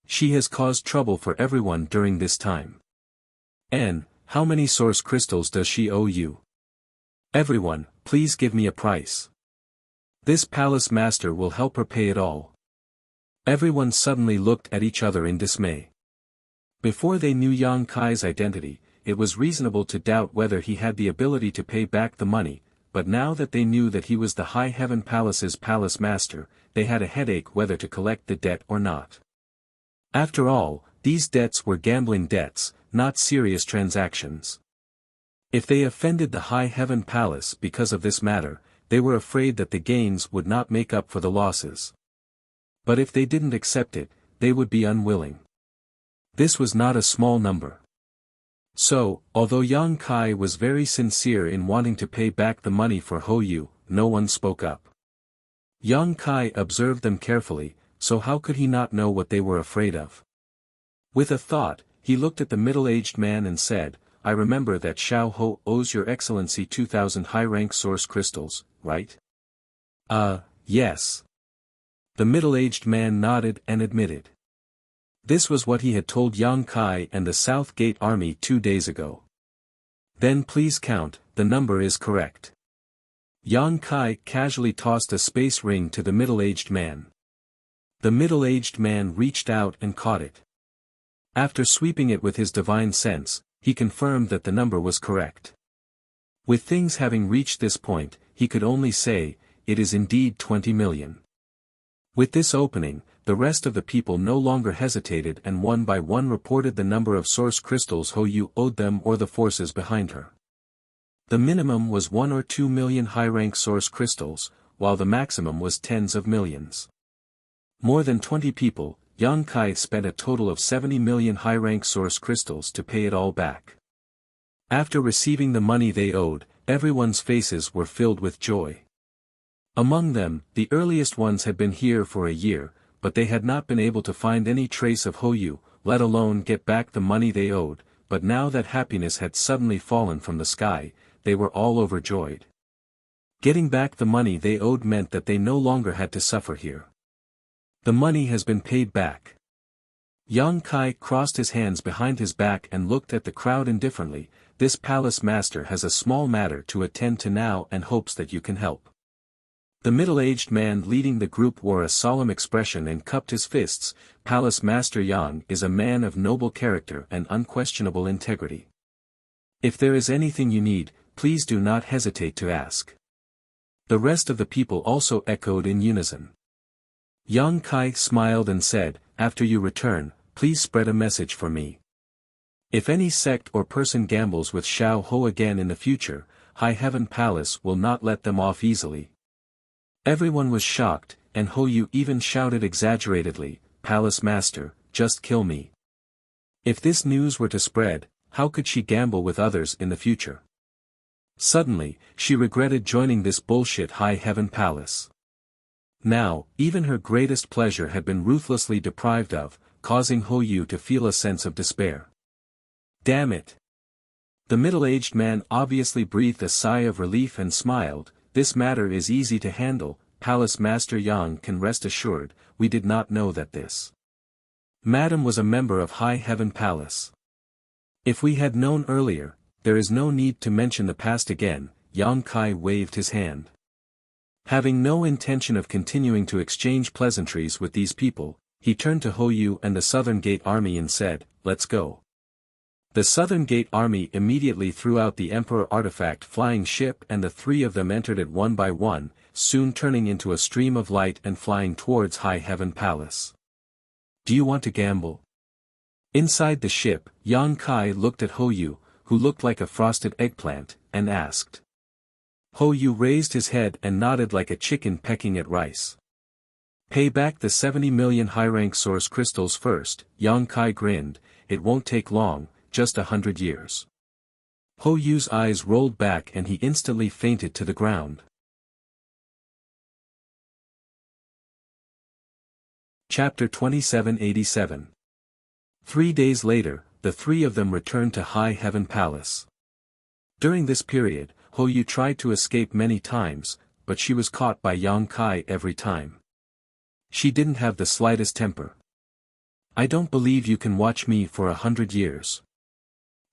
She has caused trouble for everyone during this time. And, how many source crystals does she owe you? Everyone, please give me a price. This palace master will help her pay it all." Everyone suddenly looked at each other in dismay. Before they knew Yang Kai's identity, it was reasonable to doubt whether he had the ability to pay back the money, but now that they knew that he was the High Heaven Palace's palace master, they had a headache whether to collect the debt or not. After all, these debts were gambling debts, not serious transactions. If they offended the High Heaven Palace because of this matter, they were afraid that the gains would not make up for the losses. But if they didn't accept it, they would be unwilling. This was not a small number. So, although Yang Kai was very sincere in wanting to pay back the money for Ho Yu, no one spoke up. Yang Kai observed them carefully, so how could he not know what they were afraid of? With a thought, he looked at the middle-aged man and said, "I remember that Xiao Ho owes your excellency 2,000 high-rank source crystals, right?" Yes. The middle-aged man nodded and admitted. This was what he had told Yang Kai and the South Gate Army 2 days ago. "Then please count, the number is correct." Yang Kai casually tossed a space ring to the middle-aged man. The middle-aged man reached out and caught it. After sweeping it with his divine sense, he confirmed that the number was correct. With things having reached this point, he could only say, "It is indeed 20 million. With this opening, the rest of the people no longer hesitated and one by one reported the number of source crystals Ho Yu owed them or the forces behind her. The minimum was 1 or 2 million high-rank source crystals, while the maximum was tens of millions. More than 20 people, Yang Kai spent a total of 70 million high-rank source crystals to pay it all back. After receiving the money they owed, everyone's faces were filled with joy. Among them, the earliest ones had been here for a year, but they had not been able to find any trace of Ho Yu, let alone get back the money they owed, but now that happiness had suddenly fallen from the sky, they were all overjoyed. Getting back the money they owed meant that they no longer had to suffer here. The money has been paid back. Yang Kai crossed his hands behind his back and looked at the crowd indifferently. "This palace master has a small matter to attend to now and hopes that you can help." The middle-aged man leading the group wore a solemn expression and cupped his fists. "Palace Master Yang is a man of noble character and unquestionable integrity. If there is anything you need, please do not hesitate to ask." The rest of the people also echoed in unison. Yang Kai smiled and said, "After you return, please spread a message for me. If any sect or person gambles with Xiao Ho again in the future, High Heaven Palace will not let them off easily." Everyone was shocked, and Ho Yu even shouted exaggeratedly, "Palace Master, just kill me." If this news were to spread, how could she gamble with others in the future? Suddenly, she regretted joining this bullshit High Heaven Palace. Now, even her greatest pleasure had been ruthlessly deprived of, causing Ho Yu to feel a sense of despair. Damn it! The middle-aged man obviously breathed a sigh of relief and smiled. "This matter is easy to handle, Palace Master Yang can rest assured, we did not know that this Madam was a member of High Heaven Palace. If we had known earlier, there is no need to mention the past again." Yang Kai waved his hand. Having no intention of continuing to exchange pleasantries with these people, he turned to Ho Yu and the Southern Gate Army and said, "Let's go." The Southern Gate Army immediately threw out the Emperor artifact flying ship and the three of them entered it one by one, soon turning into a stream of light and flying towards High Heaven Palace. "Do you want to gamble?" Inside the ship, Yang Kai looked at Ho Yu, who looked like a frosted eggplant, and asked. Ho Yu raised his head and nodded like a chicken pecking at rice. Pay back the 70 million high-rank source crystals first, Yang Kai grinned. It won't take long, just 100 years. Ho Yu's eyes rolled back and he instantly fainted to the ground. Chapter 2787. 3 days later, the three of them returned to High Heaven Palace. During this period, Ho Yu tried to escape many times, but she was caught by Yang Kai every time. She didn't have the slightest temper. I don't believe you can watch me for 100 years.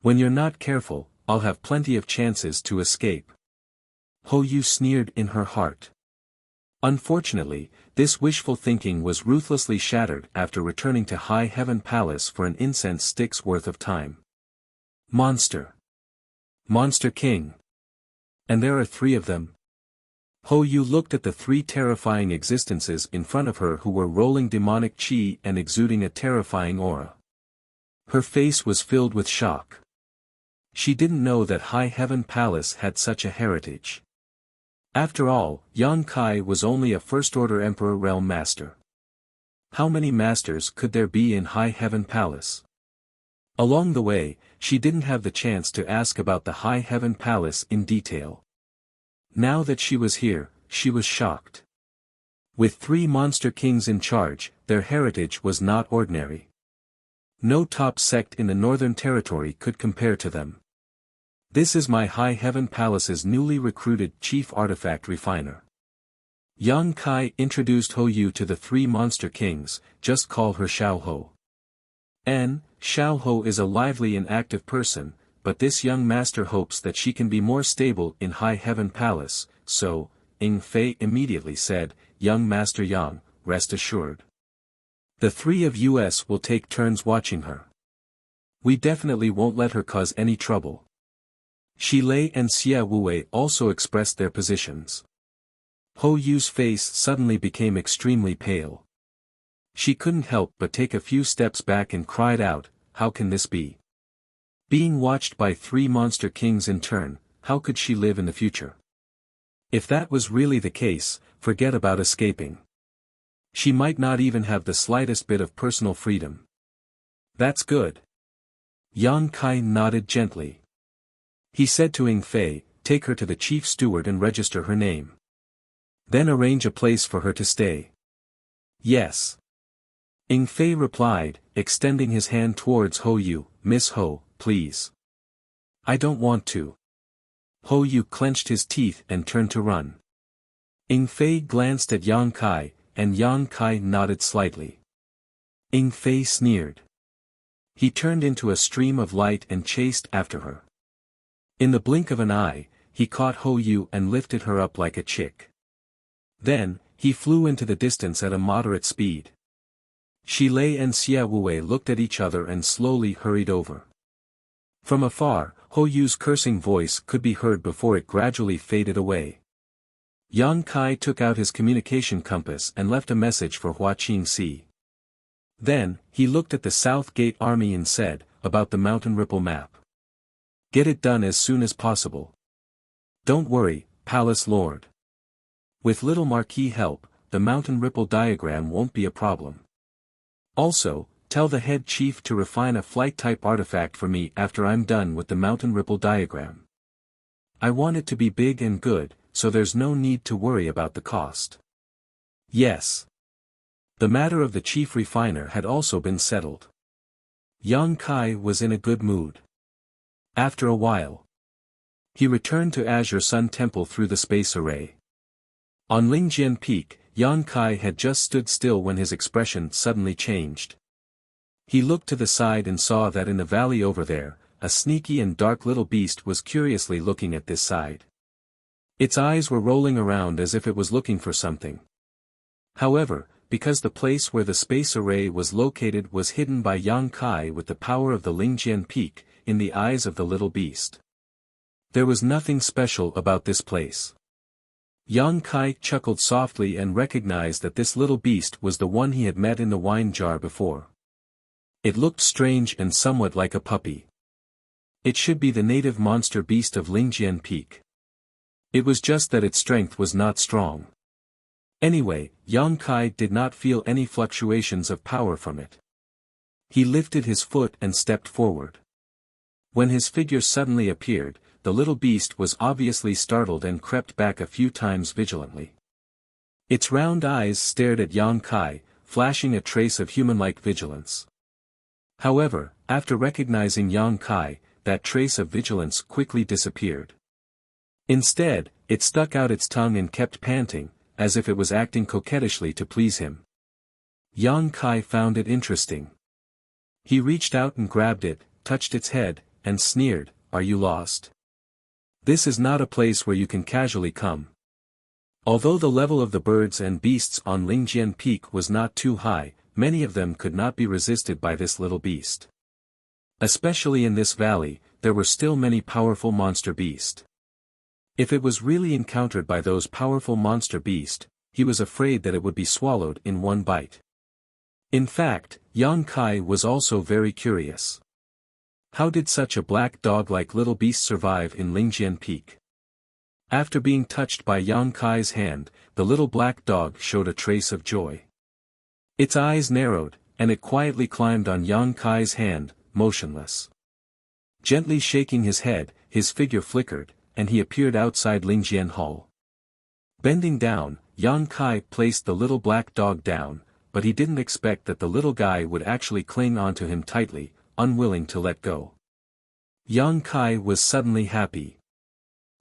When you're not careful, I'll have plenty of chances to escape. Ho Yu sneered in her heart. Unfortunately, this wishful thinking was ruthlessly shattered after returning to High Heaven Palace for an incense stick's worth of time. Monster. Monster King. And there are 3 of them? Ho Yu looked at the 3 terrifying existences in front of her who were rolling demonic chi and exuding a terrifying aura. Her face was filled with shock. She didn't know that High Heaven Palace had such a heritage. After all, Yang Kai was only a first-order Emperor Realm Master. How many masters could there be in High Heaven Palace? Along the way, she didn't have the chance to ask about the High Heaven Palace in detail. Now that she was here, she was shocked. With 3 monster kings in charge, their heritage was not ordinary. No top sect in the Northern Territory could compare to them. This is my High Heaven Palace's newly recruited chief artifact refiner. Yang Kai introduced Ho Yu to the 3 monster kings. Just call her Xiao Ho. Xiao Ho is a lively and active person, but this young master hopes that she can be more stable in High Heaven Palace, so, Ing Fei immediately said, Young Master Yang, rest assured. The 3 of us will take turns watching her. We definitely won't let her cause any trouble. Shi Lei and Xia Wuwei also expressed their positions. Ho Yu's face suddenly became extremely pale. She couldn't help but take a few steps back and cried out, how can this be? Being watched by 3 monster kings in turn, how could she live in the future? If that was really the case, forget about escaping. She might not even have the slightest bit of personal freedom. That's good. Yang Kai nodded gently. He said to Ing Fei, take her to the chief steward and register her name. Then arrange a place for her to stay. Yes. Ing Fei replied, extending his hand towards Ho Yu, Miss Ho, please. I don't want to. Ho Yu clenched his teeth and turned to run. Ing Fei glanced at Yang Kai, and Yang Kai nodded slightly. Ing Fei sneered. He turned into a stream of light and chased after her. In the blink of an eye, he caught Ho Yu and lifted her up like a chick. Then, he flew into the distance at a moderate speed. Shi Lei and Xia Wuwei looked at each other and slowly hurried over. From afar, Ho Yu's cursing voice could be heard before it gradually faded away. Yang Kai took out his communication compass and left a message for Hua Qingxi. Then, he looked at the South Gate Army and said, about the Mountain Ripple map. Get it done as soon as possible. Don't worry, Palace Lord. With little Marquis help, the Mountain Ripple diagram won't be a problem. Also, tell the head chief to refine a flight-type artifact for me after I'm done with the Mountain Ripple diagram. I want it to be big and good, so there's no need to worry about the cost. Yes. The matter of the chief refiner had also been settled. Yang Kai was in a good mood. After a while, he returned to Azure Sun Temple through the space array. On Lingjian Peak, Yang Kai had just stood still when his expression suddenly changed. He looked to the side and saw that in the valley over there, a sneaky and dark little beast was curiously looking at this side. Its eyes were rolling around as if it was looking for something. However, because the place where the space array was located was hidden by Yang Kai with the power of the Lingjian Peak, in the eyes of the little beast, there was nothing special about this place. Yang Kai chuckled softly and recognized that this little beast was the one he had met in the wine jar before. It looked strange and somewhat like a puppy. It should be the native monster beast of Lingjian Peak. It was just that its strength was not strong. Anyway, Yang Kai did not feel any fluctuations of power from it. He lifted his foot and stepped forward. When his figure suddenly appeared, the little beast was obviously startled and crept back a few times vigilantly. Its round eyes stared at Yang Kai, flashing a trace of human-like vigilance. However, after recognizing Yang Kai, that trace of vigilance quickly disappeared. Instead, it stuck out its tongue and kept panting, as if it was acting coquettishly to please him. Yang Kai found it interesting. He reached out and grabbed it, touched its head, and sneered, "Are you lost? This is not a place where you can casually come." Although the level of the birds and beasts on Lingjian Peak was not too high, many of them could not be resisted by this little beast. Especially in this valley, there were still many powerful monster beasts. If it was really encountered by those powerful monster beasts, he was afraid that it would be swallowed in one bite. In fact, Yang Kai was also very curious. How did such a black dog-like little beast survive in Lingjian Peak? After being touched by Yang Kai's hand, the little black dog showed a trace of joy. Its eyes narrowed, and it quietly climbed on Yang Kai's hand, motionless. Gently shaking his head, his figure flickered, and he appeared outside Lingjian Hall. Bending down, Yang Kai placed the little black dog down, but he didn't expect that the little guy would actually cling onto him tightly, unwilling to let go. Yang Kai was suddenly happy.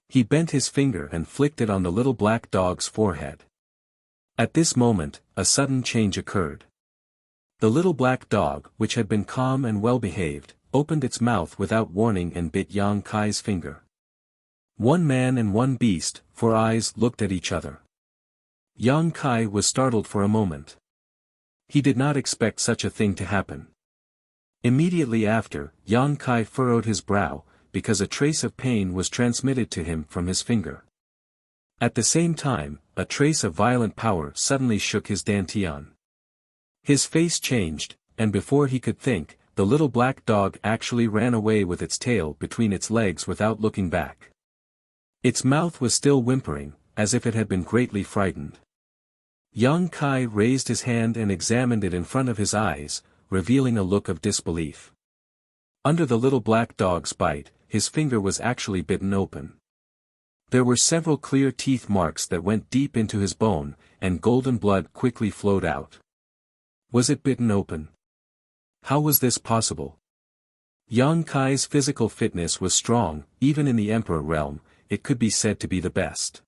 He bent his finger and flicked it on the little black dog's forehead. At this moment, a sudden change occurred. The little black dog, which had been calm and well-behaved, opened its mouth without warning and bit Yang Kai's finger. One man and one beast, for eyes, looked at each other. Yang Kai was startled for a moment. He did not expect such a thing to happen. Immediately after, Yang Kai furrowed his brow, because a trace of pain was transmitted to him from his finger. At the same time, a trace of violent power suddenly shook his dantian. His face changed, and before he could think, the little black dog actually ran away with its tail between its legs without looking back. Its mouth was still whimpering, as if it had been greatly frightened. Yang Kai raised his hand and examined it in front of his eyes, revealing a look of disbelief. Under the little black dog's bite, his finger was actually bitten open. There were several clear teeth marks that went deep into his bone, and golden blood quickly flowed out. Was it bitten open? How was this possible? Yang Kai's physical fitness was strong, even in the Emperor realm, it could be said to be the best.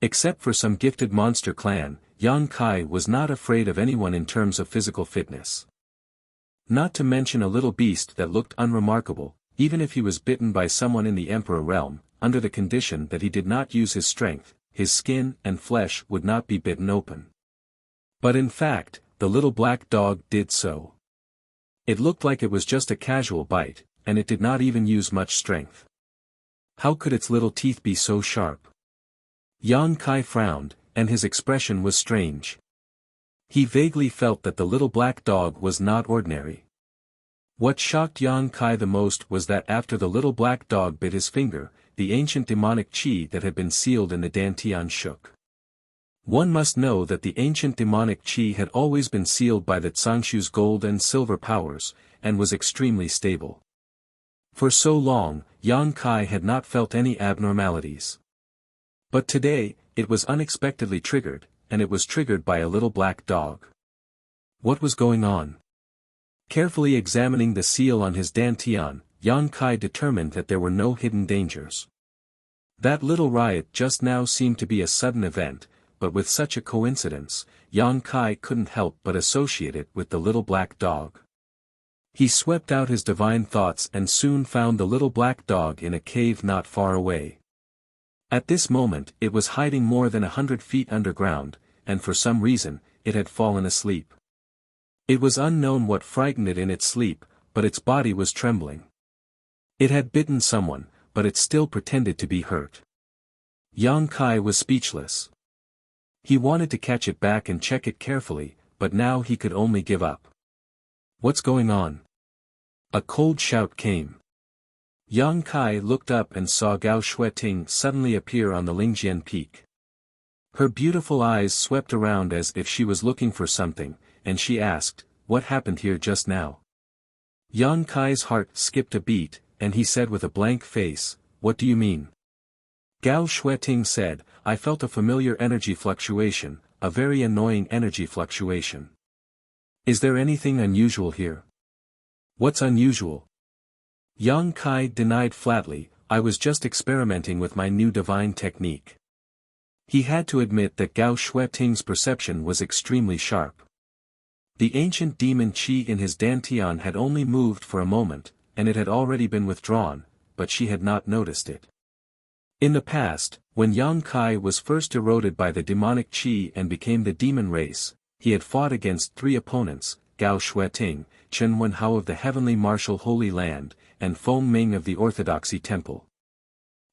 Except for some gifted monster clan, Yang Kai was not afraid of anyone in terms of physical fitness. Not to mention a little beast that looked unremarkable, even if he was bitten by someone in the Emperor realm, under the condition that he did not use his strength, his skin and flesh would not be bitten open. But in fact, the little black dog did so. It looked like it was just a casual bite, and it did not even use much strength. How could its little teeth be so sharp? Yang Kai frowned, and his expression was strange. He vaguely felt that the little black dog was not ordinary. What shocked Yang Kai the most was that after the little black dog bit his finger, the ancient demonic chi that had been sealed in the dantian shook. One must know that the ancient demonic chi had always been sealed by the Tsangshu's gold and silver powers, and was extremely stable. For so long, Yang Kai had not felt any abnormalities. But today, it was unexpectedly triggered, and it was triggered by a little black dog. What was going on? Carefully examining the seal on his dantian, Yang Kai determined that there were no hidden dangers. That little riot just now seemed to be a sudden event, but with such a coincidence, Yang Kai couldn't help but associate it with the little black dog. He swept out his divine thoughts and soon found the little black dog in a cave not far away. At this moment it was hiding more than 100 feet underground, and for some reason, it had fallen asleep. It was unknown what frightened it in its sleep, but its body was trembling. It had bitten someone, but it still pretended to be hurt. Yang Kai was speechless. He wanted to catch it back and check it carefully, but now he could only give up. What's going on? A cold shout came. Yang Kai looked up and saw Gao Shueting suddenly appear on the Lingjian peak. Her beautiful eyes swept around as if she was looking for something, and she asked, "What happened here just now?" Yang Kai's heart skipped a beat, and he said with a blank face, "What do you mean?" Gao Shueting said, "I felt a familiar energy fluctuation, a very annoying energy fluctuation. Is there anything unusual here?" "What's unusual?" Yang Kai denied flatly, "I was just experimenting with my new divine technique." He had to admit that Gao Shueting's perception was extremely sharp. The ancient demon qi in his dantian had only moved for a moment, and it had already been withdrawn, but she had not noticed it. In the past, when Yang Kai was first eroded by the demonic qi and became the demon race, he had fought against 3 opponents, Gao Shueting, Chen Wenhao of the Heavenly Martial Holy Land, and Feng Ming of the Orthodoxy Temple.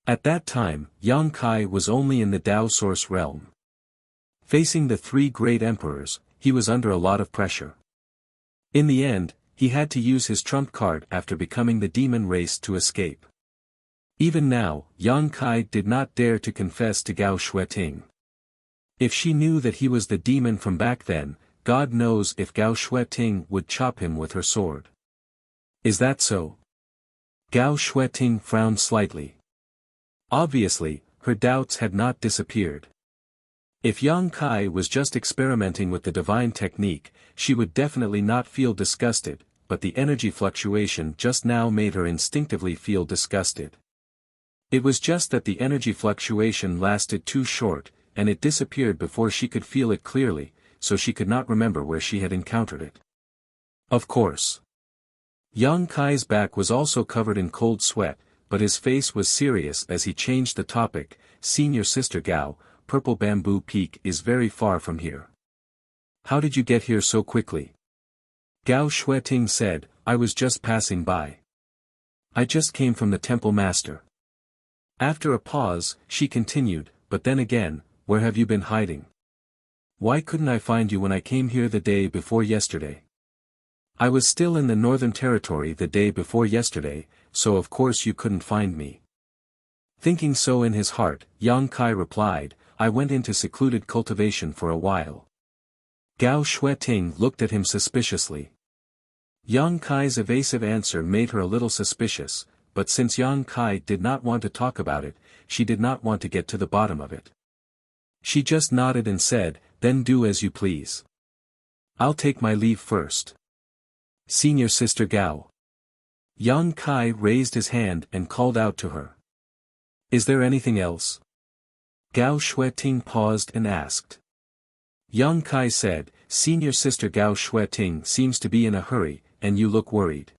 At that time, Yang Kai was only in the Tao Source realm. Facing the 3 great emperors, he was under a lot of pressure. In the end, he had to use his trump card after becoming the demon race to escape. Even now, Yang Kai did not dare to confess to Gao Shueting. If she knew that he was the demon from back then, God knows if Gao Shueting would chop him with her sword. "Is that so?" Gao Shueting frowned slightly. Obviously, her doubts had not disappeared. If Yang Kai was just experimenting with the divine technique, she would definitely not feel disgusted, but the energy fluctuation just now made her instinctively feel disgusted. It was just that the energy fluctuation lasted too short, and it disappeared before she could feel it clearly, so she could not remember where she had encountered it. Of course. Yang Kai's back was also covered in cold sweat, but his face was serious as he changed the topic. "Senior Sister Gao, Purple Bamboo Peak is very far from here. How did you get here so quickly?" Gao Shueting said, "I was just passing by. I just came from the temple master." After a pause, she continued, "But then again, where have you been hiding? Why couldn't I find you when I came here the day before yesterday?" "I was still in the Northern Territory the day before yesterday, so of course you couldn't find me." Thinking so in his heart, Yang Kai replied, "I went into secluded cultivation for a while." Gao Shueting looked at him suspiciously. Yang Kai's evasive answer made her a little suspicious, but since Yang Kai did not want to talk about it, she did not want to get to the bottom of it. She just nodded and said, "Then do as you please. I'll take my leave first." "Senior Sister Gao." Yang Kai raised his hand and called out to her. "Is there anything else?" Gao Shueting paused and asked. Yang Kai said, "Senior Sister Gao Shueting seems to be in a hurry, and you look worried.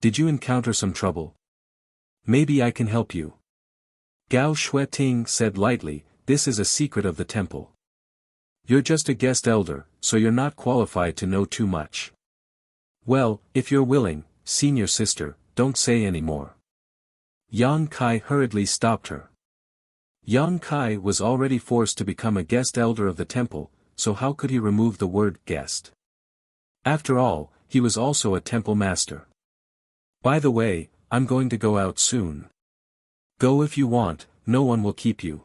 Did you encounter some trouble? Maybe I can help you." Gao Shueting said lightly, "This is a secret of the temple. You're just a guest elder, so you're not qualified to know too much." "Well, if you're willing, Senior Sister, don't say any more." Yang Kai hurriedly stopped her. Yang Kai was already forced to become a guest elder of the temple, so how could he remove the word guest? After all, he was also a temple master. "By the way, I'm going to go out soon. Go if you want, no one will keep you."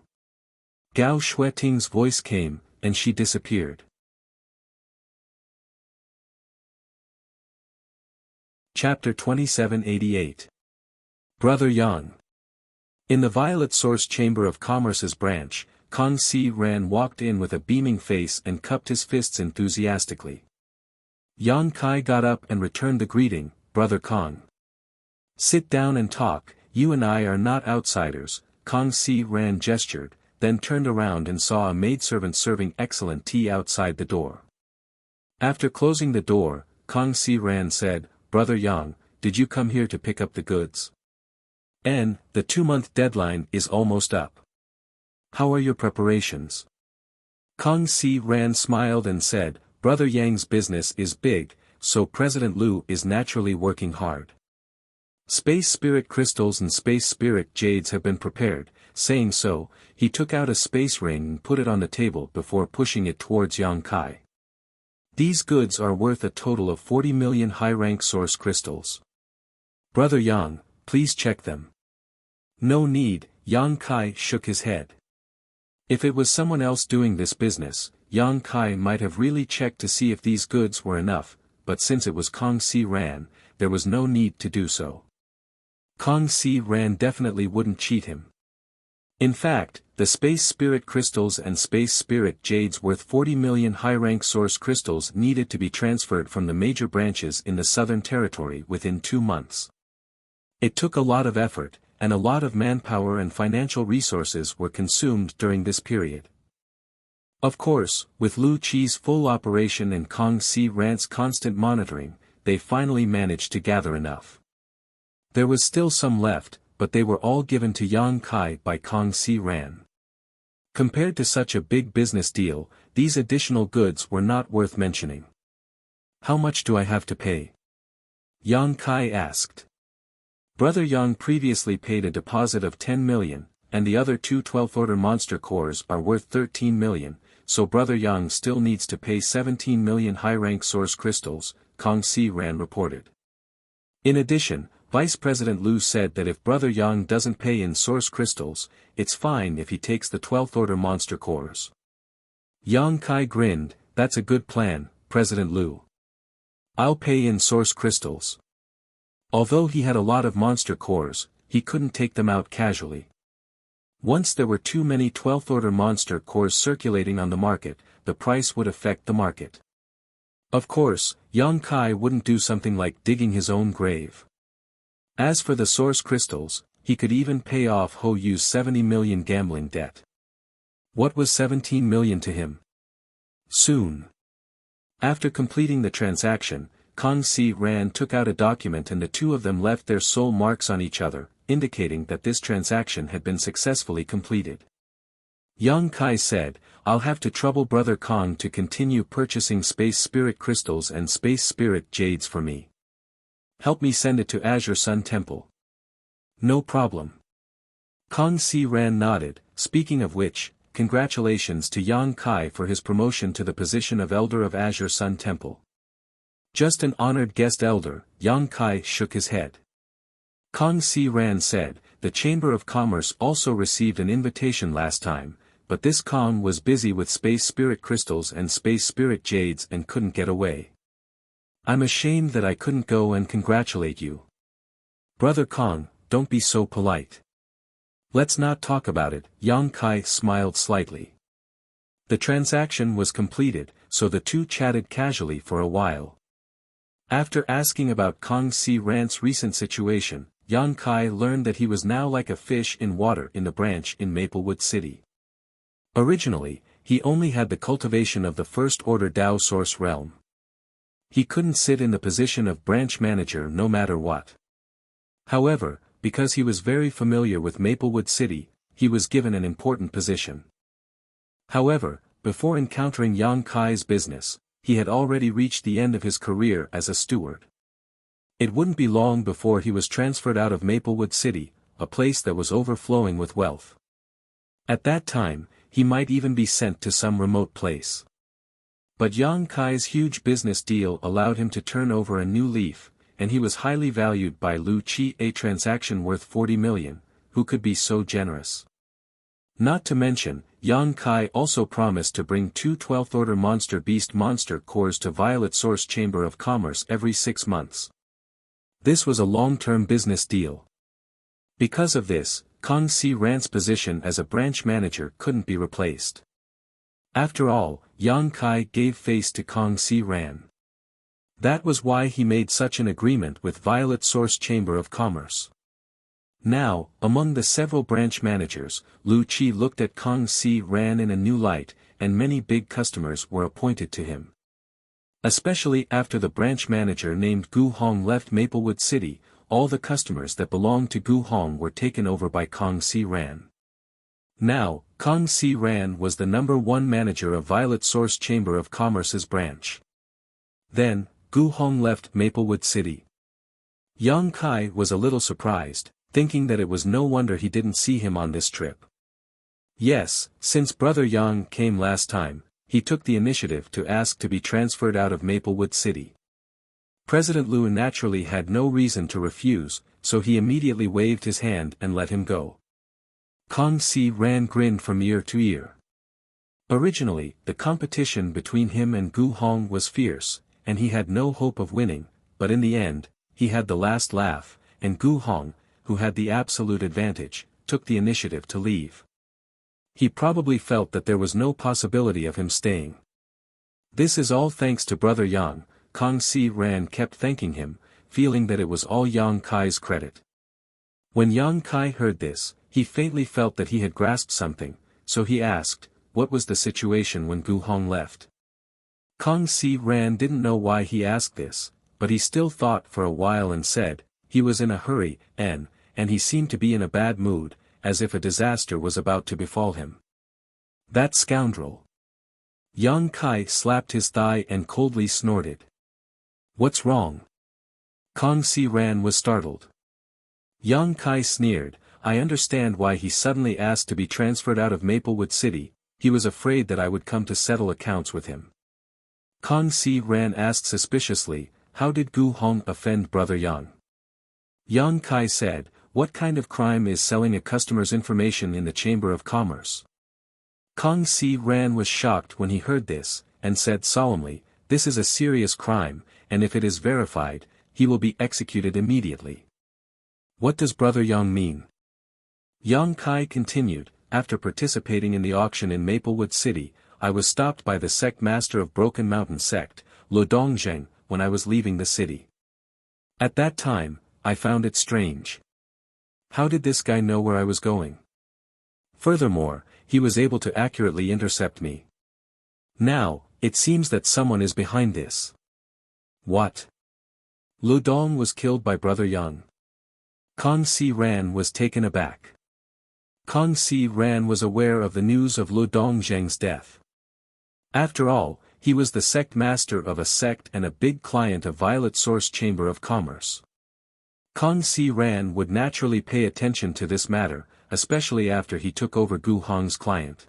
Gao Shueting's voice came, and she disappeared. Chapter 2788. Brother Yang. In the Violet Source Chamber of Commerce's branch, Kong Si Ran walked in with a beaming face and cupped his fists enthusiastically. Yang Kai got up and returned the greeting, "Brother Kong. Sit down and talk, you and I are not outsiders." Kong Si Ran gestured, then turned around and saw a maidservant serving excellent tea outside the door. After closing the door, Kong Si Ran said, "Brother Yang, did you come here to pick up the goods? The 2-month deadline is almost up. How are your preparations?" Kong Si Ran smiled and said, "Brother Yang's business is big, so President Liu is naturally working hard. Space spirit crystals and space spirit jades have been prepared." Saying so, he took out a space ring and put it on the table before pushing it towards Yang Kai. "These goods are worth a total of 40 million high-rank source crystals. Brother Yang, please check them." "No need," Yang Kai shook his head. If it was someone else doing this business, Yang Kai might have really checked to see if these goods were enough, but since it was Kong Si Ran, there was no need to do so. Kong Si Ran definitely wouldn't cheat him. In fact, the Space Spirit Crystals and Space Spirit Jades worth 40 million high-rank source crystals needed to be transferred from the major branches in the Southern Territory within 2 months. It took a lot of effort, and a lot of manpower and financial resources were consumed during this period. Of course, with Lu Qi's full operation and Kong Si Ran's constant monitoring, they finally managed to gather enough. There was still some left, but they were all given to Yang Kai by Kong Si Ran. Compared to such a big business deal, these additional goods were not worth mentioning. How much do I have to pay? Yang Kai asked. Brother Yang previously paid a deposit of 10 million, and the other two 12th-order monster cores are worth 13 million, so Brother Yang still needs to pay 17 million high-rank source crystals, Kong Si Ran reported. In addition, Vice President Lu said that if Brother Yang doesn't pay in source crystals, it's fine if he takes the 12th-order monster cores. Yang Kai grinned, "That's a good plan, President Lu. I'll pay in source crystals." Although he had a lot of monster cores, he couldn't take them out casually. Once there were too many 12th-order monster cores circulating on the market, the price would affect the market. Of course, Yang Kai wouldn't do something like digging his own grave. As for the source crystals, he could even pay off Ho Yu's 70 million gambling debt. What was 17 million to him? Soon. After completing the transaction, Kong Si Ran took out a document and the two of them left their soul marks on each other, indicating that this transaction had been successfully completed. Yang Kai said, "I'll have to trouble Brother Kong to continue purchasing Space Spirit Crystals and Space Spirit Jades for me. Help me send it to Azure Sun Temple." "No problem." Kong Si Ran nodded. Speaking of which, congratulations to Yang Kai for his promotion to the position of Elder of Azure Sun Temple. "Just an honored guest elder," Yang Kai shook his head. Kong Si Ran said, "The Chamber of Commerce also received an invitation last time, but this Kong was busy with Space Spirit Crystals and Space Spirit Jades and couldn't get away. I'm ashamed that I couldn't go and congratulate you. Brother Kong, don't be so polite. Let's not talk about it." Yang Kai smiled slightly. The transaction was completed, so the two chatted casually for a while. After asking about Kong Si Ran's recent situation, Yang Kai learned that he was now like a fish in water in the branch in Maplewood City. Originally, he only had the cultivation of the first-order Dao Source realm. He couldn't sit in the position of branch manager no matter what. However, because he was very familiar with Maplewood City, he was given an important position. However, before encountering Yang Kai's business, he had already reached the end of his career as a steward. It wouldn't be long before he was transferred out of Maplewood City, a place that was overflowing with wealth. At that time, he might even be sent to some remote place. But Yang Kai's huge business deal allowed him to turn over a new leaf, and he was highly valued by Lu Qi. A transaction worth 40 million, who could be so generous? Not to mention, Yang Kai also promised to bring two 12th-order monster beast monster cores to Violet Source Chamber of Commerce every 6 months. This was a long-term business deal. Because of this, Kong Si Ran's position as a branch manager couldn't be replaced. After all, Yang Kai gave face to Kong Si Ran. That was why he made such an agreement with Violet Source Chamber of Commerce. Now, among the several branch managers, Lu Qi looked at Kong Si Ran in a new light, and many big customers were appointed to him. Especially after the branch manager named Gu Hong left Maplewood City, all the customers that belonged to Gu Hong were taken over by Kong Si Ran. Now, Kong Si Ran was the #1 manager of Violet Source Chamber of Commerce's branch. Then, Gu Hong left Maplewood City. Yang Kai was a little surprised, thinking that it was no wonder he didn't see him on this trip. Yes, since Brother Yang came last time, he took the initiative to ask to be transferred out of Maplewood City. President Lu naturally had no reason to refuse, so he immediately waved his hand and let him go. Kong Si Ran grinned from ear to ear. Originally, the competition between him and Gu Hong was fierce, and he had no hope of winning, but in the end, he had the last laugh, and Gu Hong, who had the absolute advantage, took the initiative to leave. He probably felt that there was no possibility of him staying. This is all thanks to Brother Yang. Kang Si Ran kept thanking him, feeling that it was all Yang Kai's credit. When Yang Kai heard this, he faintly felt that he had grasped something, so he asked, what was the situation when Gu Hong left? Kang Si Ran didn't know why he asked this, but he still thought for a while and said, he was in a hurry, and he seemed to be in a bad mood, as if a disaster was about to befall him. That scoundrel! Yang Kai slapped his thigh and coldly snorted. What's wrong? Kang Si Ran was startled. Yang Kai sneered, I understand why he suddenly asked to be transferred out of Maplewood City, he was afraid that I would come to settle accounts with him. Kang Si Ran asked suspiciously, how did Gu Hong offend Brother Yang? Yang Kai said, what kind of crime is selling a customer's information in the Chamber of Commerce? Kang Si Ran was shocked when he heard this, and said solemnly, this is a serious crime, and if it is verified, he will be executed immediately. What does Brother Yang mean? Yang Kai continued, after participating in the auction in Maplewood City, I was stopped by the sect master of Broken Mountain sect, Lu Dongjeng, when I was leaving the city. At that time, I found it strange. How did this guy know where I was going? Furthermore, he was able to accurately intercept me. Now, it seems that someone is behind this. What? Lu Dong was killed by Brother Yang. Kang Si Ran was taken aback. Kang Si Ran was aware of the news of Lu Dongjeng's death. After all, he was the sect master of a sect and a big client of Violet Source Chamber of Commerce. Kang Si Ran would naturally pay attention to this matter, especially after he took over Gu Hong's client.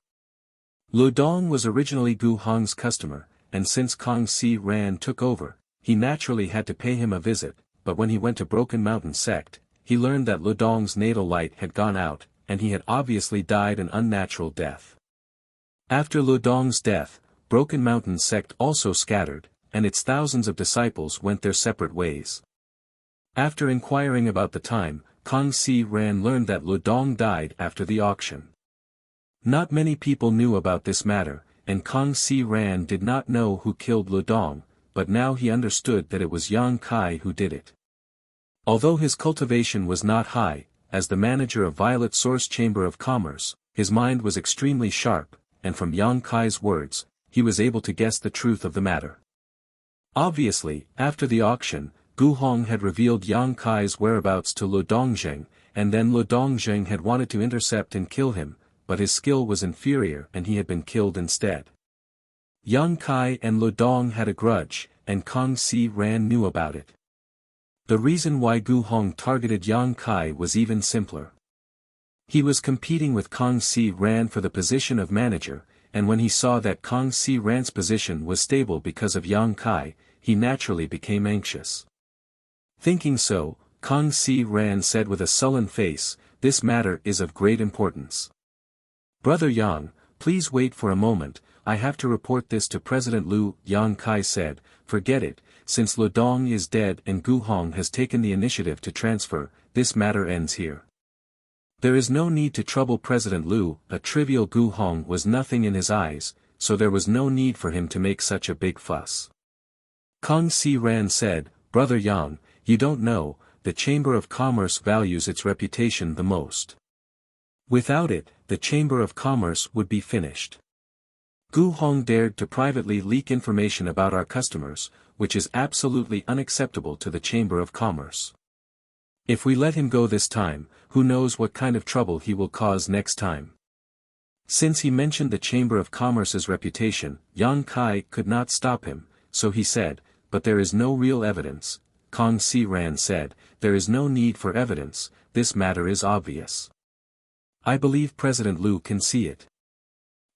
Lu Dong was originally Gu Hong's customer, and since Kang Si Ran took over, he naturally had to pay him a visit, but when he went to Broken Mountain sect, he learned that Lu Dong's natal light had gone out, and he had obviously died an unnatural death. After Lu Dong's death, Broken Mountain sect also scattered, and its thousands of disciples went their separate ways. After inquiring about the time, Kang Si Ran learned that Lu Dong died after the auction. Not many people knew about this matter, and Kang Si Ran did not know who killed Lu Dong, but now he understood that it was Yang Kai who did it. Although his cultivation was not high, as the manager of Violet Source Chamber of Commerce, his mind was extremely sharp, and from Yang Kai's words, he was able to guess the truth of the matter. Obviously, after the auction, Gu Hong had revealed Yang Kai's whereabouts to Lu Dongjeng, and then Lu Dongjeng had wanted to intercept and kill him, but his skill was inferior and he had been killed instead. Yang Kai and Lu Dong had a grudge, and Kang Si Ran knew about it. The reason why Gu Hong targeted Yang Kai was even simpler. He was competing with Kang Si Ran for the position of manager, and when he saw that Kang Si Ran's position was stable because of Yang Kai, he naturally became anxious. Thinking so, Kang Si Ran said with a sullen face, this matter is of great importance. Brother Yang, please wait for a moment, I have to report this to President Lu. Yang Kai said, forget it, since Lu Dong is dead and Gu Hong has taken the initiative to transfer, this matter ends here. There is no need to trouble President Lu. A trivial Gu Hong was nothing in his eyes, so there was no need for him to make such a big fuss. Kang Si Ran said, Brother Yang, you don't know, the Chamber of Commerce values its reputation the most. Without it, the Chamber of Commerce would be finished. Gu Hong dared to privately leak information about our customers, which is absolutely unacceptable to the Chamber of Commerce. If we let him go this time, who knows what kind of trouble he will cause next time. Since he mentioned the Chamber of Commerce's reputation, Yang Kai could not stop him, so he said, but there is no real evidence. Kang Si Ran said, there is no need for evidence, this matter is obvious. I believe President Lu can see it.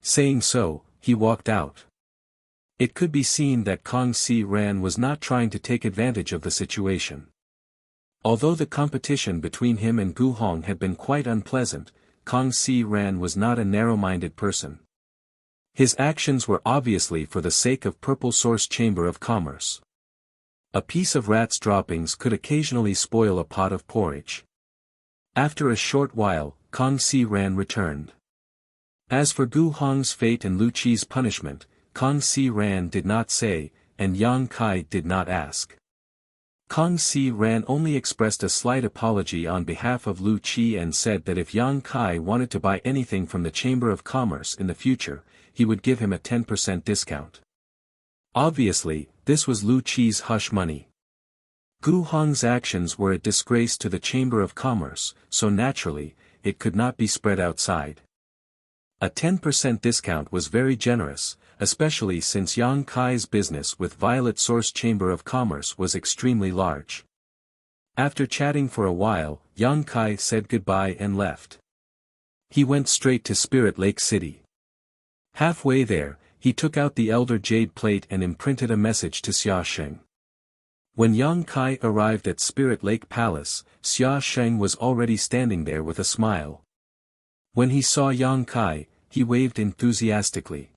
Saying so, he walked out. It could be seen that Kang Si Ran was not trying to take advantage of the situation. Although the competition between him and Gu Hong had been quite unpleasant, Kang Si Ran was not a narrow-minded person. His actions were obviously for the sake of Purple Source Chamber of Commerce. A piece of rat's droppings could occasionally spoil a pot of porridge. After a short while, Kang Si Ran returned. As for Gu Hong's fate and Lu Qi's punishment, Kang Si Ran did not say, and Yang Kai did not ask. Kang Si Ran only expressed a slight apology on behalf of Lu Qi and said that if Yang Kai wanted to buy anything from the Chamber of Commerce in the future, he would give him a 10% discount. Obviously, this was Lu Qi's hush money. Gu Hong's actions were a disgrace to the Chamber of Commerce, so naturally, it could not be spread outside. A 10% discount was very generous, especially since Yang Kai's business with Violet Source Chamber of Commerce was extremely large. After chatting for a while, Yang Kai said goodbye and left. He went straight to Spirit Lake City. Halfway there, he took out the Elder Jade Plate and imprinted a message to Xia Sheng. When Yang Kai arrived at Spirit Lake Palace, Xia Sheng was already standing there with a smile. When he saw Yang Kai, he waved enthusiastically.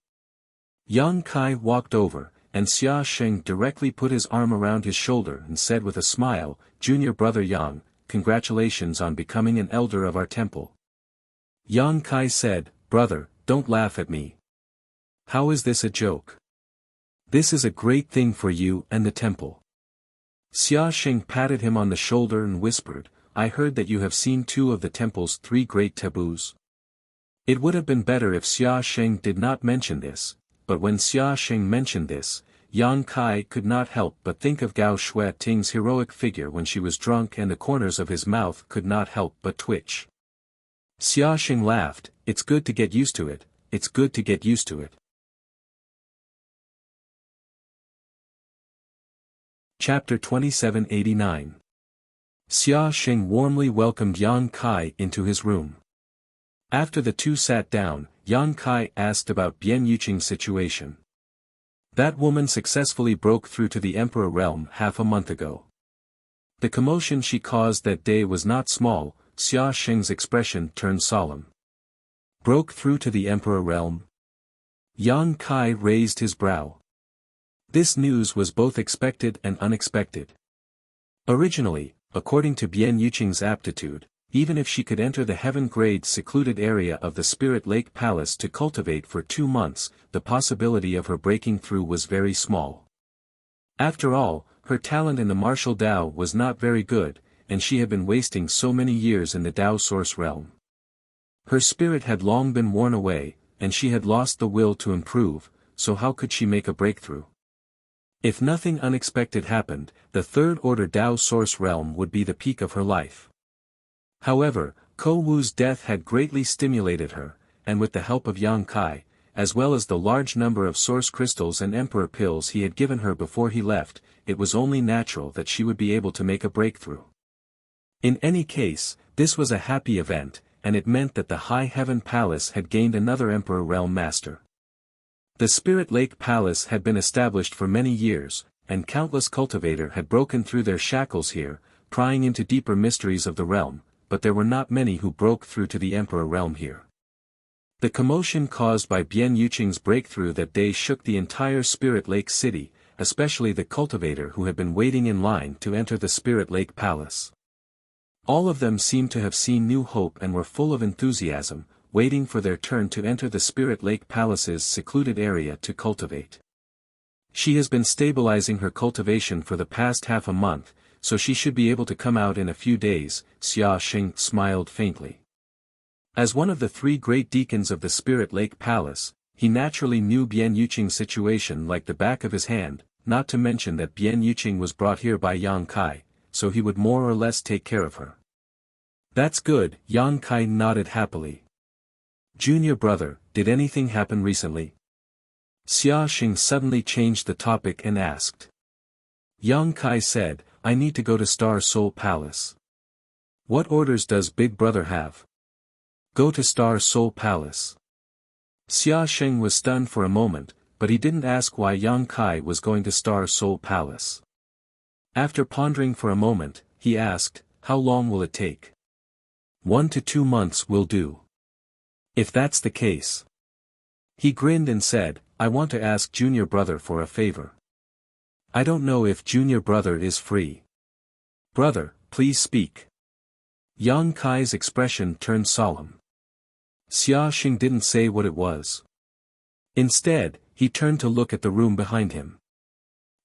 Yang Kai walked over, and Xia Sheng directly put his arm around his shoulder and said with a smile, "Junior brother Yang, congratulations on becoming an elder of our temple." Yang Kai said, "Brother, don't laugh at me. How is this a joke? This is a great thing for you and the temple." Xia Sheng patted him on the shoulder and whispered, "I heard that you have seen 2 of the temple's 3 great taboos." It would have been better if Xia Sheng did not mention this, but when Xia Sheng mentioned this, Yang Kai could not help but think of Gao Shui Ting's heroic figure when she was drunk, and the corners of his mouth could not help but twitch. Xia Sheng laughed, "It's good to get used to it, it's good to get used to it." Chapter 2789. Xia Sheng warmly welcomed Yang Kai into his room. After the two sat down, Yang Kai asked about Bian Yuqing's situation. That woman successfully broke through to the Emperor realm half a month ago. The commotion she caused that day was not small. Xia Sheng's expression turned solemn. Broke through to the Emperor realm? Yang Kai raised his brow. This news was both expected and unexpected. Originally, according to Bian Yuqing's aptitude, even if she could enter the heaven-grade secluded area of the Spirit Lake Palace to cultivate for 2 months, the possibility of her breaking through was very small. After all, her talent in the martial Tao was not very good, and she had been wasting so many years in the Tao Source realm. Her spirit had long been worn away, and she had lost the will to improve, so how could she make a breakthrough? If nothing unexpected happened, the Third Order Tao Source realm would be the peak of her life. However, Ko Wu's death had greatly stimulated her, and with the help of Yang Kai, as well as the large number of source crystals and emperor pills he had given her before he left, it was only natural that she would be able to make a breakthrough. In any case, this was a happy event, and it meant that the High Heaven Palace had gained another Emperor Realm Master. The Spirit Lake Palace had been established for many years, and countless cultivators had broken through their shackles here, prying into deeper mysteries of the realm, but there were not many who broke through to the Emperor Realm here. The commotion caused by Bian Yuqing's breakthrough that day shook the entire Spirit Lake city, especially the cultivator who had been waiting in line to enter the Spirit Lake Palace. All of them seemed to have seen new hope and were full of enthusiasm, waiting for their turn to enter the Spirit Lake Palace's secluded area to cultivate. She has been stabilizing her cultivation for the past half a month, so she should be able to come out in a few days. Xia Sheng smiled faintly. As one of the 3 great deacons of the Spirit Lake Palace, he naturally knew Bian Yuqing's situation like the back of his hand, not to mention that Bian Yuqing was brought here by Yang Kai, so he would more or less take care of her. That's good, Yang Kai nodded happily. Junior brother, did anything happen recently? Xia Sheng suddenly changed the topic and asked. Yang Kai said, I need to go to Star Soul Palace. What orders does Big Brother have? Go to Star Soul Palace. Xia Sheng was stunned for a moment, but he didn't ask why Yang Kai was going to Star Soul Palace. After pondering for a moment, he asked, how long will it take? 1 to 2 months will do. If that's the case. He grinned and said, I want to ask junior brother for a favor. I don't know if junior brother is free. Brother, please speak. Yang Kai's expression turned solemn. Xia Xing didn't say what it was. Instead, he turned to look at the room behind him.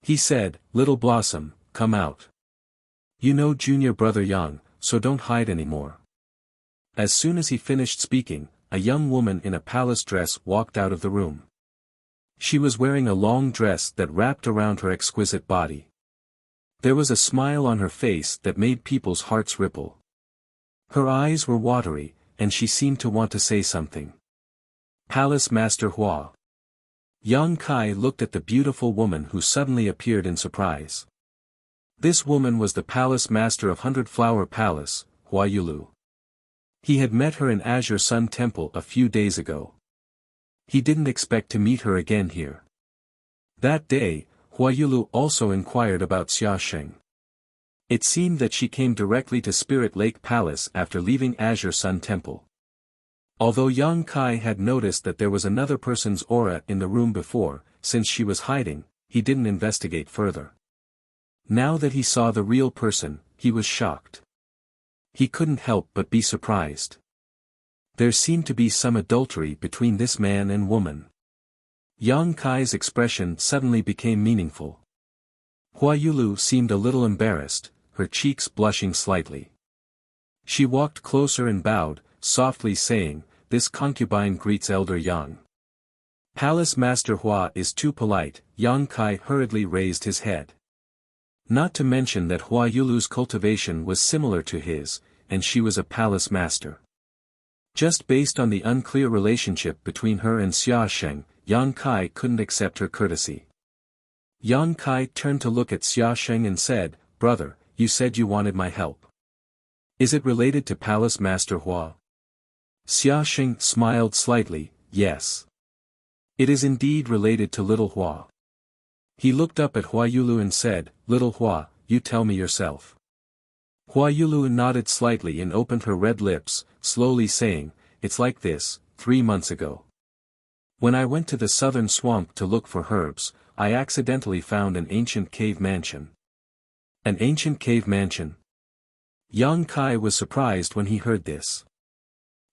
He said, Little Blossom, come out. You know junior brother Yang, so don't hide anymore. As soon as he finished speaking, a young woman in a palace dress walked out of the room. She was wearing a long dress that wrapped around her exquisite body. There was a smile on her face that made people's hearts ripple. Her eyes were watery, and she seemed to want to say something. Palace Master Hua. Yang Kai looked at the beautiful woman who suddenly appeared in surprise. This woman was the Palace Master of Hundred Flower Palace, Hua Yulu. He had met her in Azure Sun Temple a few days ago. He didn't expect to meet her again here. That day, Hua Yulu also inquired about Xia Xing. It seemed that she came directly to Spirit Lake Palace after leaving Azure Sun Temple. Although Yang Kai had noticed that there was another person's aura in the room before, since she was hiding, he didn't investigate further. Now that he saw the real person, he was shocked. He couldn't help but be surprised. There seemed to be some adultery between this man and woman. Yang Kai's expression suddenly became meaningful. Hua Yulu seemed a little embarrassed, her cheeks blushing slightly. She walked closer and bowed, softly saying, This concubine greets Elder Yang. Palace Master Hua is too polite. Yang Kai hurriedly raised his head. Not to mention that Hua Yulu's cultivation was similar to his, and she was a palace master. Just based on the unclear relationship between her and Xia Xing, Yang Kai couldn't accept her courtesy. Yang Kai turned to look at Xia Xing and said, Brother, you said you wanted my help. Is it related to Palace Master Hua? Xia Xing smiled slightly, yes. It is indeed related to Little Hua. He looked up at Hua Yulu and said, Little Hua, you tell me yourself. Hua Yulu nodded slightly and opened her red lips, slowly saying, It's like this. 3 months ago. When I went to the southern swamp to look for herbs, I accidentally found an ancient cave mansion. An ancient cave mansion? Yang Kai was surprised when he heard this.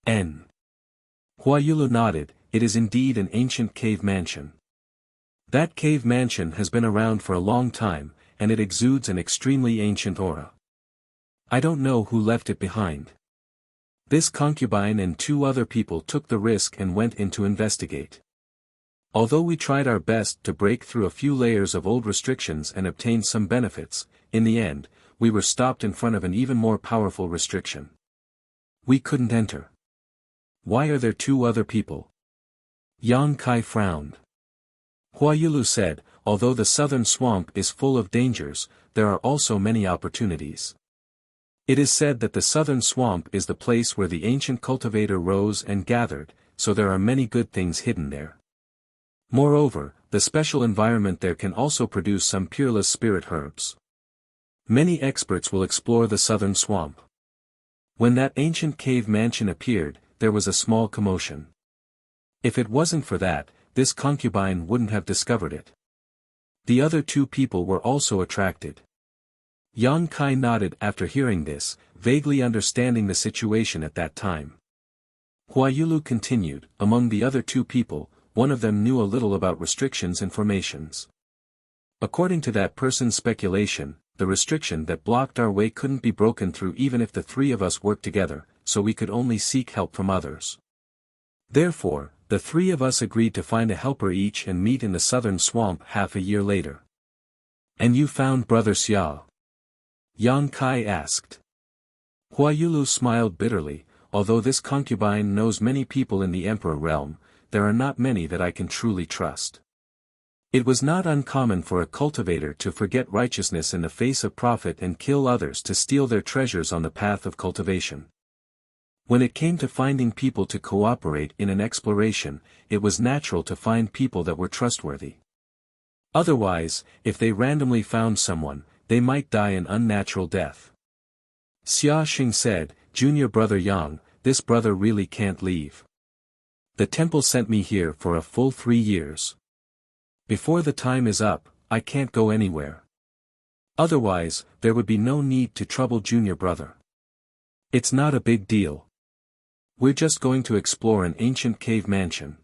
Hua Yulu nodded, it is indeed an ancient cave mansion. That cave mansion has been around for a long time, and it exudes an extremely ancient aura. I don't know who left it behind. This concubine and 2 other people took the risk and went in to investigate. Although we tried our best to break through a few layers of old restrictions and obtain some benefits, in the end, we were stopped in front of an even more powerful restriction. We couldn't enter. Why are there 2 other people? Yang Kai frowned. Hua Yulu said, although the southern swamp is full of dangers, there are also many opportunities. It is said that the southern swamp is the place where the ancient cultivator rose and gathered, so there are many good things hidden there. Moreover, the special environment there can also produce some peerless spirit herbs. Many experts will explore the southern swamp. When that ancient cave mansion appeared, there was a small commotion. If it wasn't for that, this concubine wouldn't have discovered it. The other 2 people were also attracted. Yang Kai nodded after hearing this, vaguely understanding the situation at that time. Hua Yulu continued, among the other 2 people, one of them knew a little about restrictions and formations. According to that person's speculation, the restriction that blocked our way couldn't be broken through even if the 3 of us worked together, so we could only seek help from others. Therefore, the 3 of us agreed to find a helper each and meet in the southern swamp half a year later. And you found Brother Xia? Yang Kai asked. Hua Yulu smiled bitterly, although this concubine knows many people in the Emperor realm, there are not many that I can truly trust. It was not uncommon for a cultivator to forget righteousness in the face of profit and kill others to steal their treasures on the path of cultivation. When it came to finding people to cooperate in an exploration, it was natural to find people that were trustworthy. Otherwise, if they randomly found someone, they might die an unnatural death. Xia Xing said, Junior brother Yang, this brother really can't leave. The temple sent me here for a full 3 years. Before the time is up, I can't go anywhere. Otherwise, there would be no need to trouble junior brother. It's not a big deal. We're just going to explore an ancient cave mansion.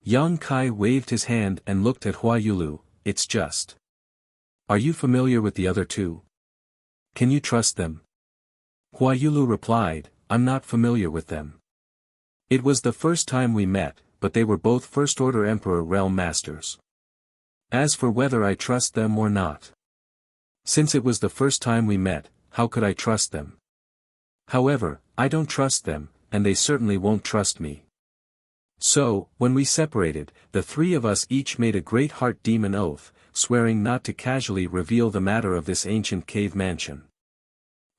Yang Kai waved his hand and looked at Hua Yulu. It's just. Are you familiar with the other two? Can you trust them? Hua Yulu replied, I'm not familiar with them. It was the first time we met, but they were both First-Order Emperor Realm Masters. As for whether I trust them or not. Since it was the first time we met, how could I trust them? However, I don't trust them, and they certainly won't trust me. So, when we separated, the three of us each made a great heart demon oath, swearing not to casually reveal the matter of this ancient cave mansion.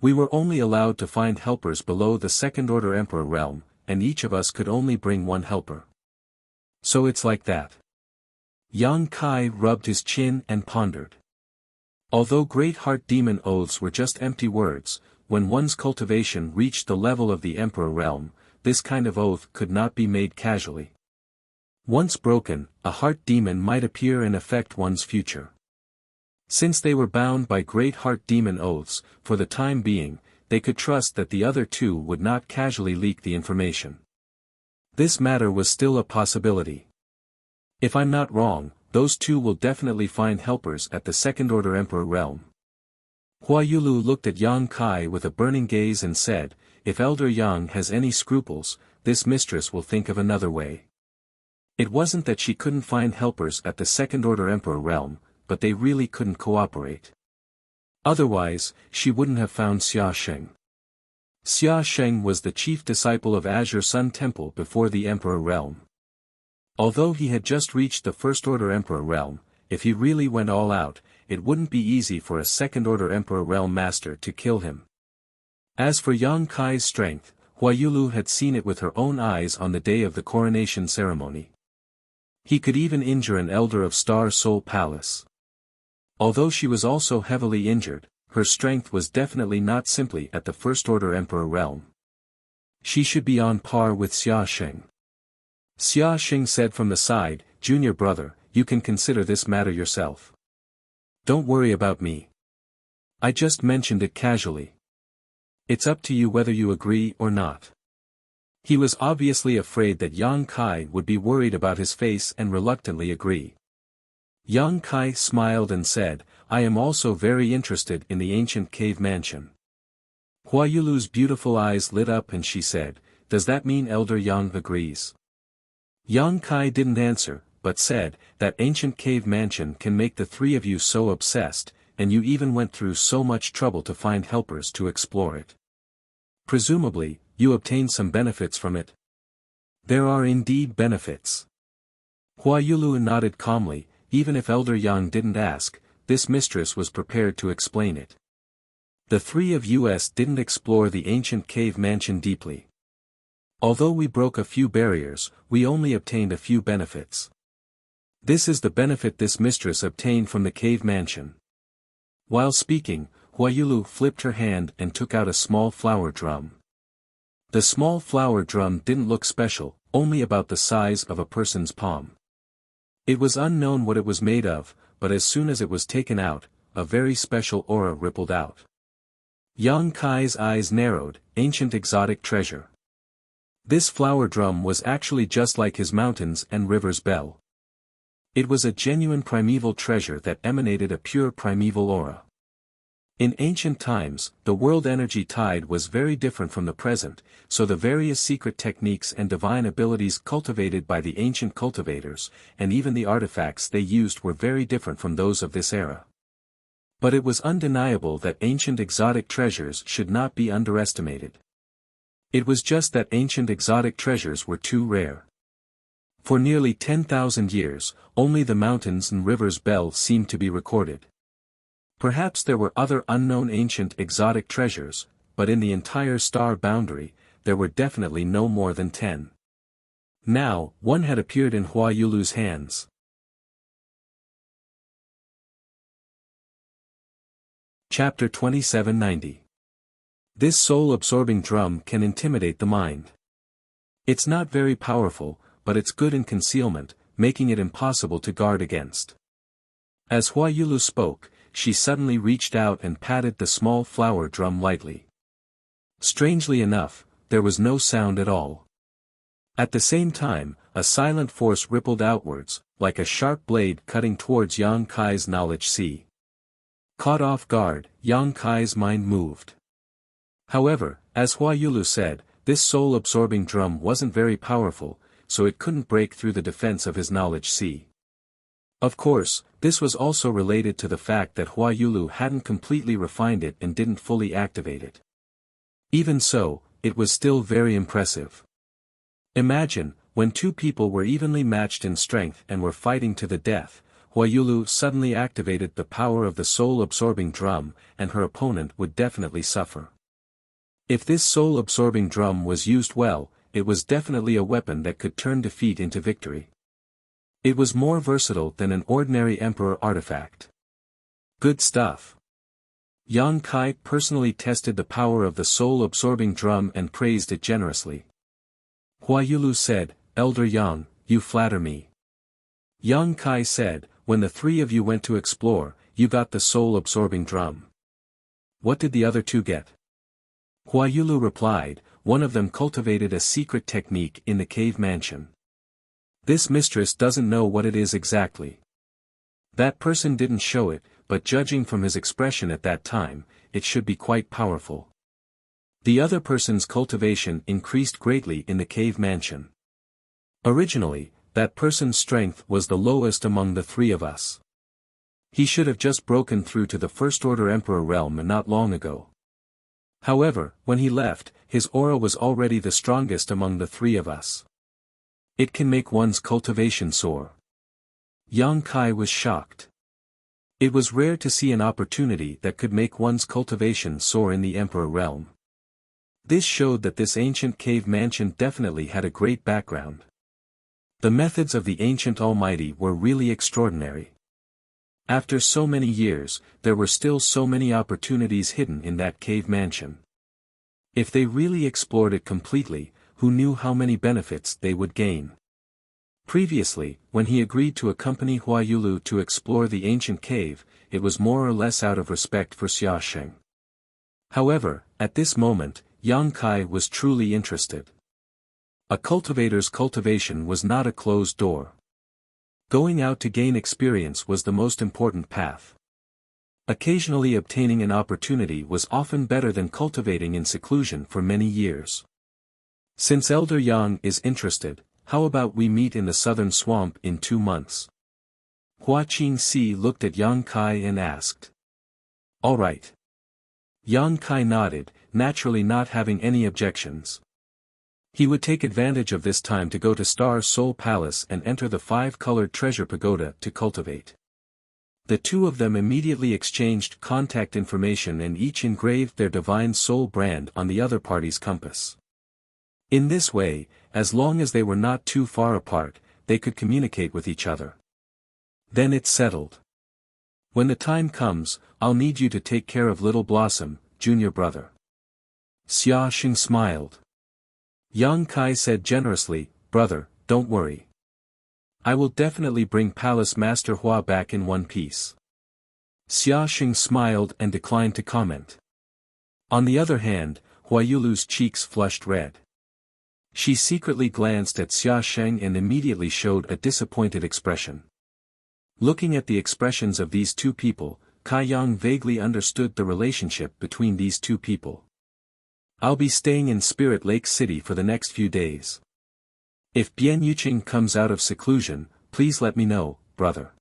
We were only allowed to find helpers below the Second-Order Emperor realm, and each of us could only bring one helper. So it's like that. Yang Kai rubbed his chin and pondered. Although great heart demon oaths were just empty words, when one's cultivation reached the level of the Emperor realm, this kind of oath could not be made casually. Once broken, a heart demon might appear and affect one's future. Since they were bound by great heart demon oaths, for the time being, they could trust that the other two would not casually leak the information. This matter was still a possibility. If I'm not wrong, those two will definitely find helpers at the Second-Order Emperor realm. Hua Yulu looked at Yang Kai with a burning gaze and said, if Elder Yang has any scruples, this mistress will think of another way. It wasn't that she couldn't find helpers at the Second-Order Emperor realm, but they really couldn't cooperate. Otherwise, she wouldn't have found Xia Sheng. Xia Sheng was the chief disciple of Azure Sun Temple before the Emperor realm. Although he had just reached the First-Order Emperor realm, if he really went all out, it wouldn't be easy for a Second-Order Emperor realm master to kill him. As for Yang Kai's strength, Hua Yulu had seen it with her own eyes on the day of the coronation ceremony. He could even injure an elder of Star Soul Palace. Although she was also heavily injured, her strength was definitely not simply at the First-Order Emperor realm. She should be on par with Xia Sheng. Xia Sheng said from the side, Junior brother, you can consider this matter yourself. Don't worry about me. I just mentioned it casually. It's up to you whether you agree or not. He was obviously afraid that Yang Kai would be worried about his face and reluctantly agree. Yang Kai smiled and said, I am also very interested in the ancient cave mansion. Hua Yulu's beautiful eyes lit up and she said, does that mean Elder Yang agrees? Yang Kai didn't answer, but said, that ancient cave mansion can make the three of you so obsessed, and you even went through so much trouble to find helpers to explore it. Presumably, you obtained some benefits from it. There are indeed benefits. Hua Yulu nodded calmly, even if Elder Yang didn't ask, this mistress was prepared to explain it. The three of us didn't explore the ancient cave mansion deeply. Although we broke a few barriers, we only obtained a few benefits. This is the benefit this mistress obtained from the cave mansion. While speaking, Hua Yulu flipped her hand and took out a small flower drum. The small flower drum didn't look special, only about the size of a person's palm. It was unknown what it was made of, but as soon as it was taken out, a very special aura rippled out. Yang Kai's eyes narrowed, ancient exotic treasure. This flower drum was actually just like his mountains and rivers bell. It was a genuine primeval treasure that emanated a pure primeval aura. In ancient times, the world energy tide was very different from the present, so the various secret techniques and divine abilities cultivated by the ancient cultivators, and even the artifacts they used were very different from those of this era. But it was undeniable that ancient exotic treasures should not be underestimated. It was just that ancient exotic treasures were too rare. For nearly 10,000 years, only the mountains and rivers bell seemed to be recorded. Perhaps there were other unknown ancient exotic treasures, but in the entire star boundary, there were definitely no more than 10. Now, one had appeared in Hua Yulu's hands. Chapter 2790. This soul-absorbing drum can intimidate the mind. It's not very powerful, but it's good in concealment, making it impossible to guard against. As Hua Yulu spoke, she suddenly reached out and patted the small flower drum lightly. Strangely enough, there was no sound at all. At the same time, a silent force rippled outwards, like a sharp blade cutting towards Yang Kai's knowledge sea. Caught off guard, Yang Kai's mind moved. However, as Hua Yulu said, this soul-absorbing drum wasn't very powerful, so it couldn't break through the defense of his knowledge sea. Of course, this was also related to the fact that Hua Yulu hadn't completely refined it and didn't fully activate it. Even so, it was still very impressive. Imagine, when two people were evenly matched in strength and were fighting to the death, Hua Yulu suddenly activated the power of the soul-absorbing drum, and her opponent would definitely suffer. If this soul-absorbing drum was used well, it was definitely a weapon that could turn defeat into victory. It was more versatile than an ordinary emperor artifact. Good stuff. Yang Kai personally tested the power of the soul-absorbing drum and praised it generously. Hua Yulu said, "Elder Yang, you flatter me." Yang Kai said, "When the three of you went to explore, you got the soul-absorbing drum. What did the other two get?" Hua Yulu replied, "One of them cultivated a secret technique in the cave mansion. This mistress doesn't know what it is exactly. That person didn't show it, but judging from his expression at that time, it should be quite powerful. The other person's cultivation increased greatly in the cave mansion. Originally, that person's strength was the lowest among the three of us. He should have just broken through to the First Order Emperor realm not long ago. However, when he left, his aura was already the strongest among the three of us. It can make one's cultivation soar." Yang Kai was shocked. It was rare to see an opportunity that could make one's cultivation soar in the Emperor realm. This showed that this ancient cave mansion definitely had a great background. The methods of the ancient Almighty were really extraordinary. After so many years, there were still so many opportunities hidden in that cave mansion. If they really explored it completely, who knew how many benefits they would gain? Previously, when he agreed to accompany Hua Yulu to explore the ancient cave, it was more or less out of respect for Xia Sheng. However, at this moment, Yang Kai was truly interested. A cultivator's cultivation was not a closed door. Going out to gain experience was the most important path. Occasionally obtaining an opportunity was often better than cultivating in seclusion for many years. Since Elder Yang is interested, how about we meet in the southern swamp in 2 months? Hua Qingxi looked at Yang Kai and asked. All right. Yang Kai nodded, naturally not having any objections. He would take advantage of this time to go to Star Soul Palace and enter the 5-colored treasure pagoda to cultivate. The two of them immediately exchanged contact information and each engraved their divine soul brand on the other party's compass. In this way, as long as they were not too far apart, they could communicate with each other. Then it's settled. When the time comes, I'll need you to take care of Little Blossom, junior brother. Xia Sheng smiled. Yang Kai said generously, Brother, don't worry. I will definitely bring Palace Master Hua back in one piece. Xia Sheng smiled and declined to comment. On the other hand, Hua Yulu's cheeks flushed red. She secretly glanced at Xia Sheng and immediately showed a disappointed expression. Looking at the expressions of these two people, Kai Yang vaguely understood the relationship between these two people. I'll be staying in Spirit Lake City for the next few days. If Bian Yuqing comes out of seclusion, please let me know, brother.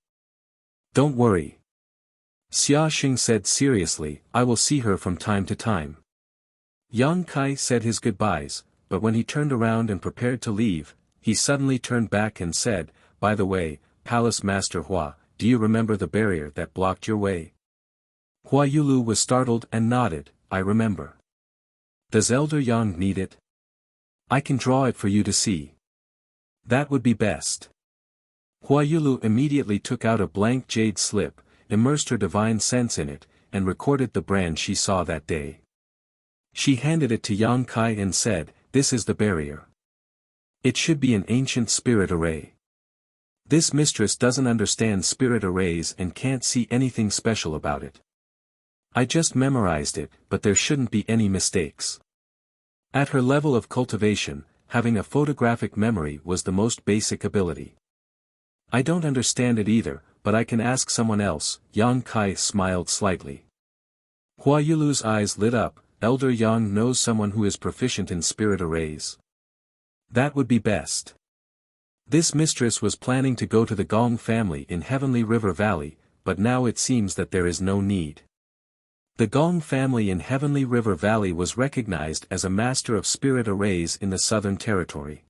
Don't worry. Xia Sheng said seriously, I will see her from time to time. Yang Kai said his goodbyes, but when he turned around and prepared to leave, he suddenly turned back and said, By the way, Palace Master Hua, do you remember the barrier that blocked your way? Hua Yulu was startled and nodded, I remember. Does Elder Yang need it? I can draw it for you to see. That would be best. Hua Yulu immediately took out a blank jade slip, immersed her divine sense in it, and recorded the brand she saw that day. She handed it to Yang Kai and said, This is the barrier. It should be an ancient spirit array. This mistress doesn't understand spirit arrays and can't see anything special about it. I just memorized it, but there shouldn't be any mistakes. At her level of cultivation, having a photographic memory was the most basic ability. I don't understand it either, but I can ask someone else. Yang Kai smiled slightly. Hua Yulu's eyes lit up. Elder Yang knows someone who is proficient in spirit arrays. That would be best. This mistress was planning to go to the Gong family in Heavenly River Valley, but now it seems that there is no need. The Gong family in Heavenly River Valley was recognized as a master of spirit arrays in the Southern Territory.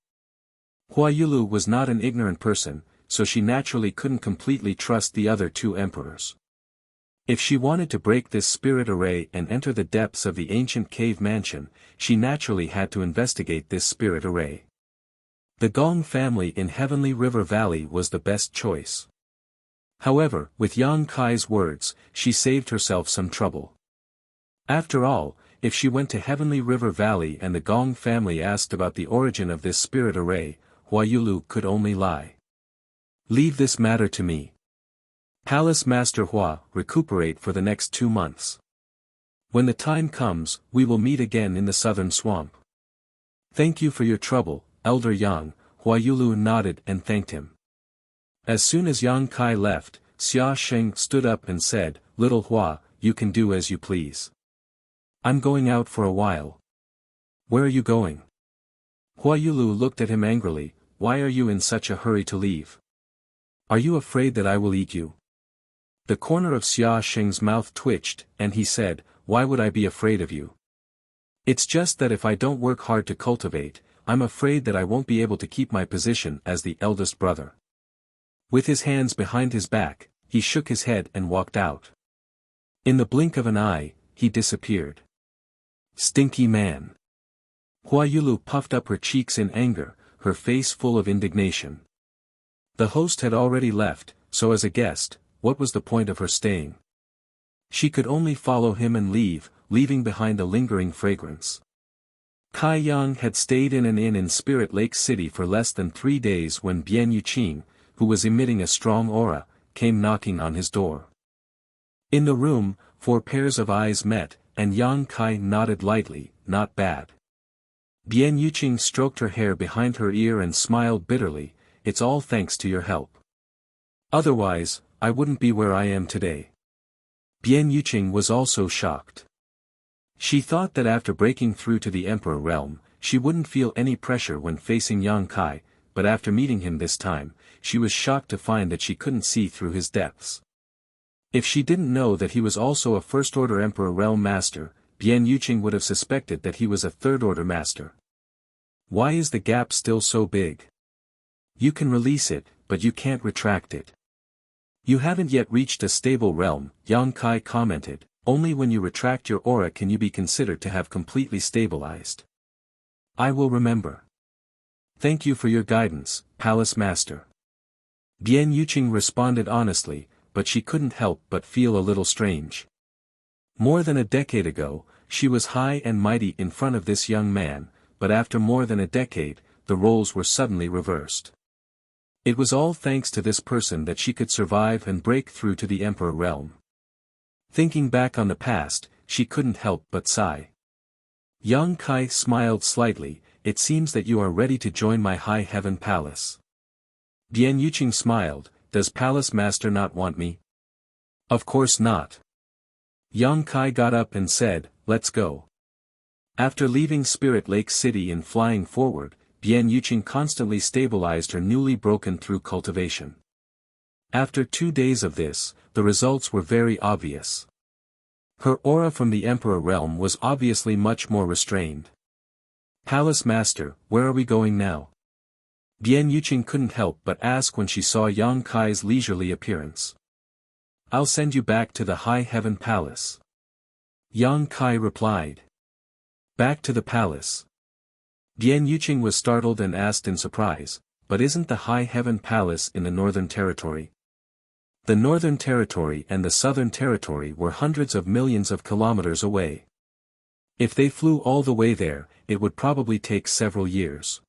Hua Yulu was not an ignorant person, so she naturally couldn't completely trust the other two emperors. If she wanted to break this spirit array and enter the depths of the ancient cave mansion, she naturally had to investigate this spirit array. The Gong family in Heavenly River Valley was the best choice. However, with Yang Kai's words, she saved herself some trouble. After all, if she went to Heavenly River Valley and the Gong family asked about the origin of this spirit array, Hua Yulu could only lie. Leave this matter to me. Palace Master Hua, recuperate for the next 2 months. When the time comes, we will meet again in the southern swamp. Thank you for your trouble, Elder Yang. Hua Yulu nodded and thanked him. As soon as Yang Kai left, Xia Sheng stood up and said, Little Hua, you can do as you please. I'm going out for a while. Where are you going? Hua Yulu looked at him angrily. Why are you in such a hurry to leave? Are you afraid that I will eat you? The corner of Xia Sheng's mouth twitched, and he said, Why would I be afraid of you? It's just that if I don't work hard to cultivate, I'm afraid that I won't be able to keep my position as the eldest brother. With his hands behind his back, he shook his head and walked out. In the blink of an eye, he disappeared. Stinky man. Hua Yulu puffed up her cheeks in anger, her face full of indignation. The host had already left, so as a guest, what was the point of her staying? She could only follow him and leave, leaving behind a lingering fragrance. Kai Yang had stayed in an inn in Spirit Lake City for less than 3 days when Bian Yuqing, who was emitting a strong aura, came knocking on his door. In the room, 4 pairs of eyes met, and Yang Kai nodded lightly, not bad. Bian Yuqing stroked her hair behind her ear and smiled bitterly, it's all thanks to your help. Otherwise, I wouldn't be where I am today. Bian Yuqing was also shocked. She thought that after breaking through to the Emperor realm, she wouldn't feel any pressure when facing Yang Kai, but after meeting him this time, she was shocked to find that she couldn't see through his depths. If she didn't know that he was also a first-order Emperor realm master, Bian Yuqing would have suspected that he was a third-order master. Why is the gap still so big? You can release it, but you can't retract it. You haven't yet reached a stable realm, Yang Kai commented. Only when you retract your aura can you be considered to have completely stabilized. I will remember. Thank you for your guidance, Palace Master. Bian Yuqing responded honestly, but she couldn't help but feel a little strange. More than a decade ago, she was high and mighty in front of this young man, but after more than a decade, the roles were suddenly reversed. It was all thanks to this person that she could survive and break through to the Emperor realm. Thinking back on the past, she couldn't help but sigh. Yang Kai smiled slightly, it seems that you are ready to join my High Heaven Palace. Bian Yuqing smiled, does Palace Master not want me? Of course not. Yang Kai got up and said, let's go. After leaving Spirit Lake City and flying forward, Bian Yuqing constantly stabilized her newly broken through cultivation. After 2 days of this, the results were very obvious. Her aura from the Emperor realm was obviously much more restrained. Palace Master, where are we going now? Bian Yuqing couldn't help but ask when she saw Yang Kai's leisurely appearance. I'll send you back to the High Heaven Palace. Yang Kai replied. Back to the palace. Bian Yuqing was startled and asked in surprise, but isn't the High Heaven Palace in the Northern Territory? The Northern Territory and the Southern Territory were hundreds of millions of kilometers away. If they flew all the way there, it would probably take several years.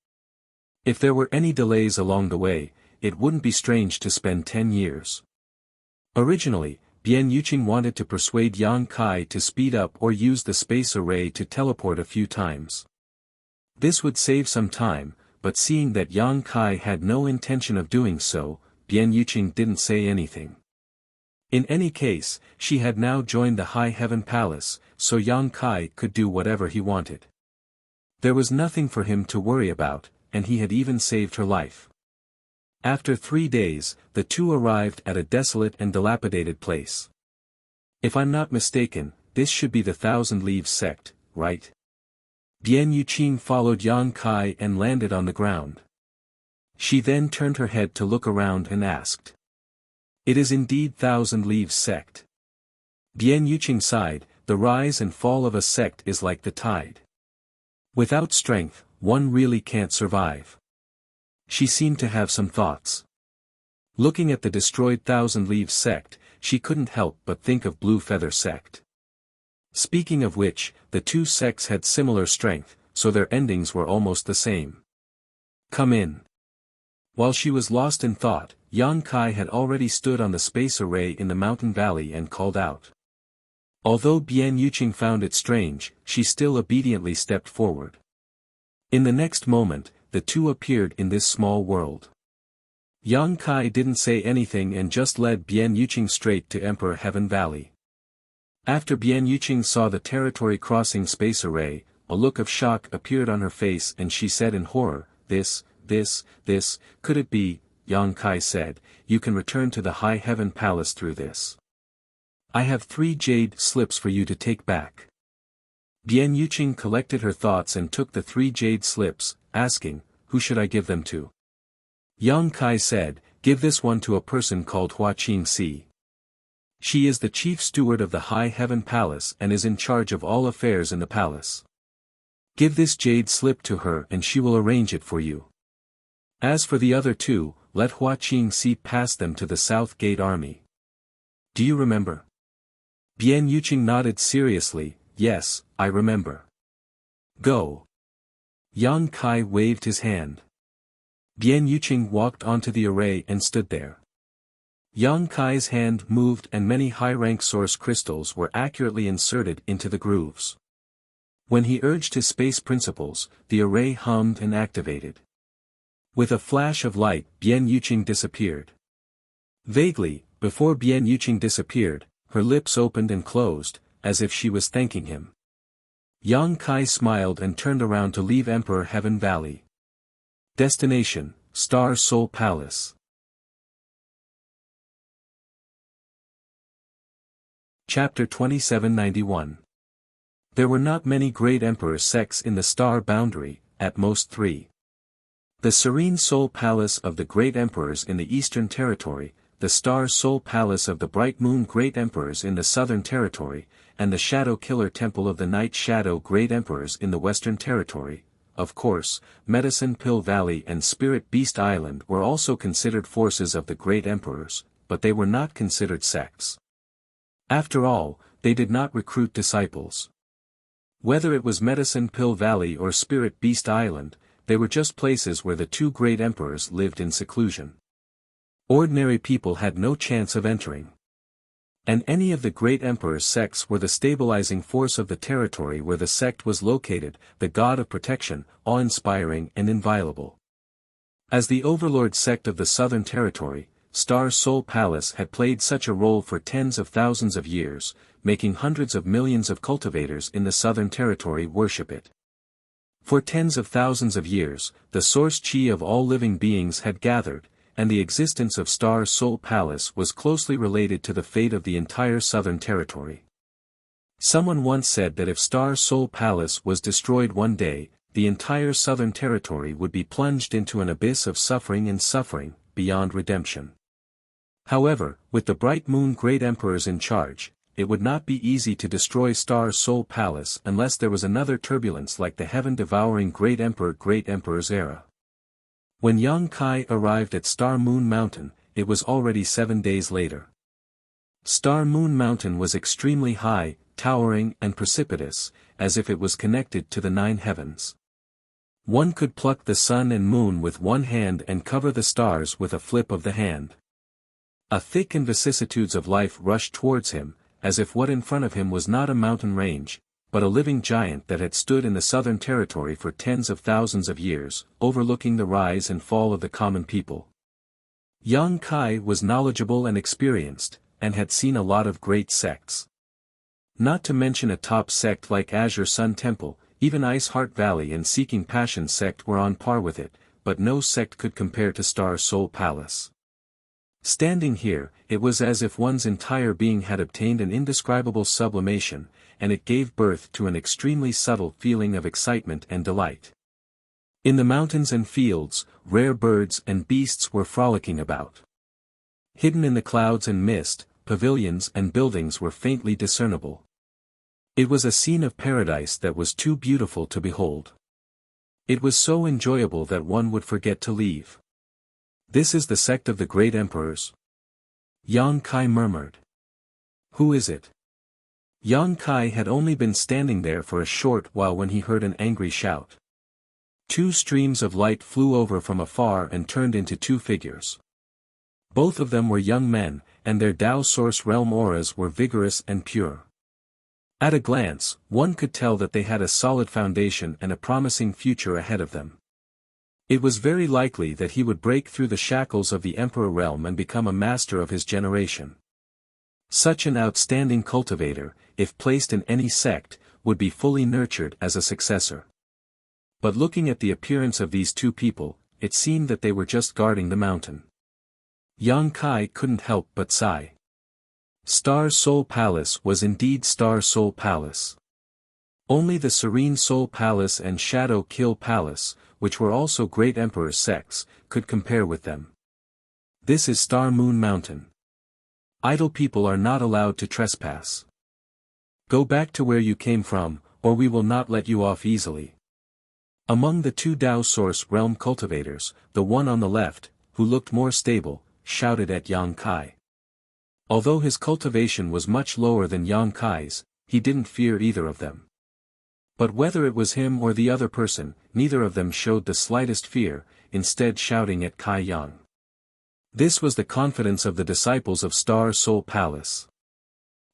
If there were any delays along the way, it wouldn't be strange to spend 10 years. Originally, Bian Yuqing wanted to persuade Yang Kai to speed up or use the space array to teleport a few times. This would save some time, but seeing that Yang Kai had no intention of doing so, Bian Yuqing didn't say anything. In any case, she had now joined the High Heaven Palace, so Yang Kai could do whatever he wanted. There was nothing for him to worry about, and he had even saved her life. After 3 days, the two arrived at a desolate and dilapidated place. If I'm not mistaken, this should be the Thousand Leaves sect, right? Bian Yuqing followed Yang Kai and landed on the ground. She then turned her head to look around and asked. It is indeed Thousand Leaves sect. Bian Yuqing sighed, the rise and fall of a sect is like the tide. Without strength, one really can't survive. She seemed to have some thoughts. Looking at the destroyed Thousand Leaves sect, she couldn't help but think of Blue Feather sect. Speaking of which, the two sects had similar strength, so their endings were almost the same. Come in. While she was lost in thought, Yang Kai had already stood on the space array in the mountain valley and called out. Although Bian Yuqing found it strange, she still obediently stepped forward. In the next moment, the two appeared in this small world. Yang Kai didn't say anything and just led Bian Yuqing straight to Emperor Heaven Valley. After Bian Yuqing saw the territory-crossing space array, a look of shock appeared on her face and she said in horror, This, could it be? Yang Kai said, you can return to the High Heaven Palace through this. I have 3 jade slips for you to take back. Bian Yuqing collected her thoughts and took the 3 jade slips, asking, who should I give them to? Yang Kai said, give this one to a person called Hua Qingxi. She is the chief steward of the High Heaven Palace and is in charge of all affairs in the palace. Give this jade slip to her and she will arrange it for you. As for the other 2, let Hua Qingxi pass them to the South Gate Army. Do you remember? Bian Yuqing nodded seriously, yes, I remember. Go. Yang Kai waved his hand. Bian Yuqing walked onto the array and stood there. Yang Kai's hand moved and many high-rank source crystals were accurately inserted into the grooves. When he urged his space principles, the array hummed and activated. With a flash of light, Bian Yuqing disappeared. Vaguely, before Bian Yuqing disappeared, her lips opened and closed, as if she was thanking him. Yang Kai smiled and turned around to leave Emperor Heaven Valley. Destination, Star Soul Palace. Chapter 2791. There were not many great emperor sects in the star boundary, at most 3. The Serene Soul Palace of the Great Emperors in the Eastern Territory, the Star Soul Palace of the Bright Moon Great Emperors in the Southern Territory, and the Shadow Killer Temple of the Night Shadow Great Emperors in the Western Territory. Of course, Medicine Pill Valley and Spirit Beast Island were also considered forces of the Great Emperors, but they were not considered sects. After all, they did not recruit disciples. Whether it was Medicine Pill Valley or Spirit Beast Island, they were just places where the 2 great emperors lived in seclusion. Ordinary people had no chance of entering. And any of the great emperor's sects were the stabilizing force of the territory where the sect was located, the god of protection, awe-inspiring and inviolable. As the overlord sect of the Southern Territory, Star Soul Palace had played such a role for tens of thousands of years, making hundreds of millions of cultivators in the Southern Territory worship it. For tens of thousands of years, the source chi of all living beings had gathered, and the existence of Star Soul Palace was closely related to the fate of the entire Southern Territory. Someone once said that if Star Soul Palace was destroyed one day, the entire Southern Territory would be plunged into an abyss of suffering, beyond redemption. However, with the Bright Moon Great Emperors in charge, it would not be easy to destroy Star Soul Palace unless there was another turbulence like the heaven-devouring Great Emperor's era. When Yang Kai arrived at Star Moon Mountain, it was already 7 days later. Star Moon Mountain was extremely high, towering and precipitous, as if it was connected to the 9 heavens. One could pluck the sun and moon with one hand and cover the stars with a flip of the hand. A thick and vicissitudes of life rushed towards him, as if what in front of him was not a mountain range, but a living giant that had stood in the southern territory for tens of thousands of years, overlooking the rise and fall of the common people. Yang Kai was knowledgeable and experienced, and had seen a lot of great sects. Not to mention a top sect like Azure Sun Temple, even Ice Heart Valley and Seeking Passion sect were on par with it, but no sect could compare to Star Soul Palace. Standing here, it was as if one's entire being had obtained an indescribable sublimation, and it gave birth to an extremely subtle feeling of excitement and delight. In the mountains and fields, rare birds and beasts were frolicking about. Hidden in the clouds and mist, pavilions and buildings were faintly discernible. It was a scene of paradise that was too beautiful to behold. It was so enjoyable that one would forget to leave. "This is the sect of the great emperors?" Yang Kai murmured. "Who is it?" Yang Kai had only been standing there for a short while when he heard an angry shout. Two streams of light flew over from afar and turned into two figures. Both of them were young men, and their Tao Source Realm auras were vigorous and pure. At a glance, one could tell that they had a solid foundation and a promising future ahead of them. It was very likely that he would break through the shackles of the Emperor realm and become a master of his generation. Such an outstanding cultivator, if placed in any sect, would be fully nurtured as a successor. But looking at the appearance of these two people, it seemed that they were just guarding the mountain. Yang Kai couldn't help but sigh. Star Soul Palace was indeed Star Soul Palace. Only the Serene Soul Palace and Shadow Kill Palace, which were also great emperor sects, could compare with them. This is Star Moon Mountain. Idle people are not allowed to trespass. Go back to where you came from, or we will not let you off easily. Among the two Tao Source Realm cultivators, the one on the left, who looked more stable, shouted at Yang Kai. Although his cultivation was much lower than Yang Kai's, he didn't fear either of them. But whether it was him or the other person, neither of them showed the slightest fear, instead shouting at Kai Yang. This was the confidence of the disciples of Star Soul Palace.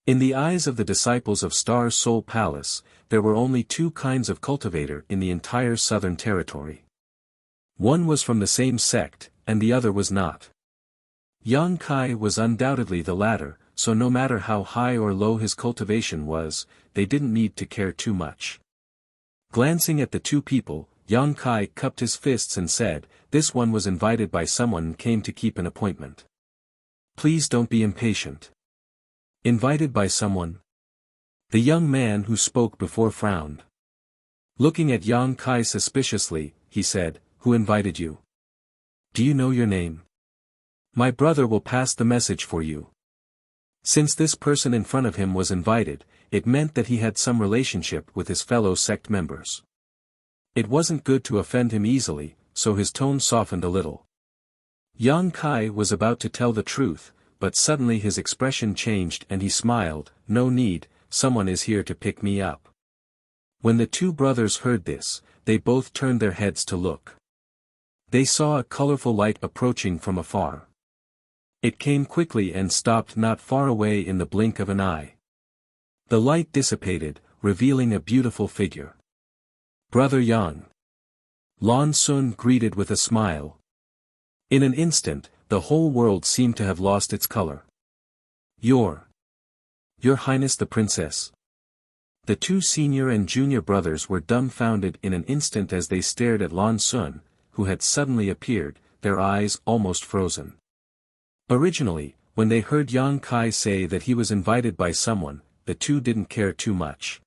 In the eyes of the disciples of Star Soul Palace, there were only two kinds of cultivator in the entire Southern Territory. One was from the same sect, and the other was not. Yang Kai was undoubtedly the latter, so no matter how high or low his cultivation was, they didn't need to care too much. Glancing at the two people, Yang Kai cupped his fists and said, "This one was invited by someone and came to keep an appointment. Please don't be impatient." Invited by someone? The young man who spoke before frowned. Looking at Yang Kai suspiciously, he said, "Who invited you? Do you know your name? My brother will pass the message for you." Since this person in front of him was invited, it meant that he had some relationship with his fellow sect members. It wasn't good to offend him easily, so his tone softened a little. Yang Kai was about to tell the truth, but suddenly his expression changed and he smiled. "No need, someone is here to pick me up." When the two brothers heard this, they both turned their heads to look. They saw a colorful light approaching from afar. It came quickly and stopped not far away in the blink of an eye. The light dissipated, revealing a beautiful figure. "Brother Yang." Lan Sun greeted with a smile. In an instant, the whole world seemed to have lost its color. Your Highness the Princess." The two senior and junior brothers were dumbfounded in an instant as they stared at Lan Sun, who had suddenly appeared, their eyes almost frozen. Originally, when they heard Yang Kai say that he was invited by someone, the two didn't care too much.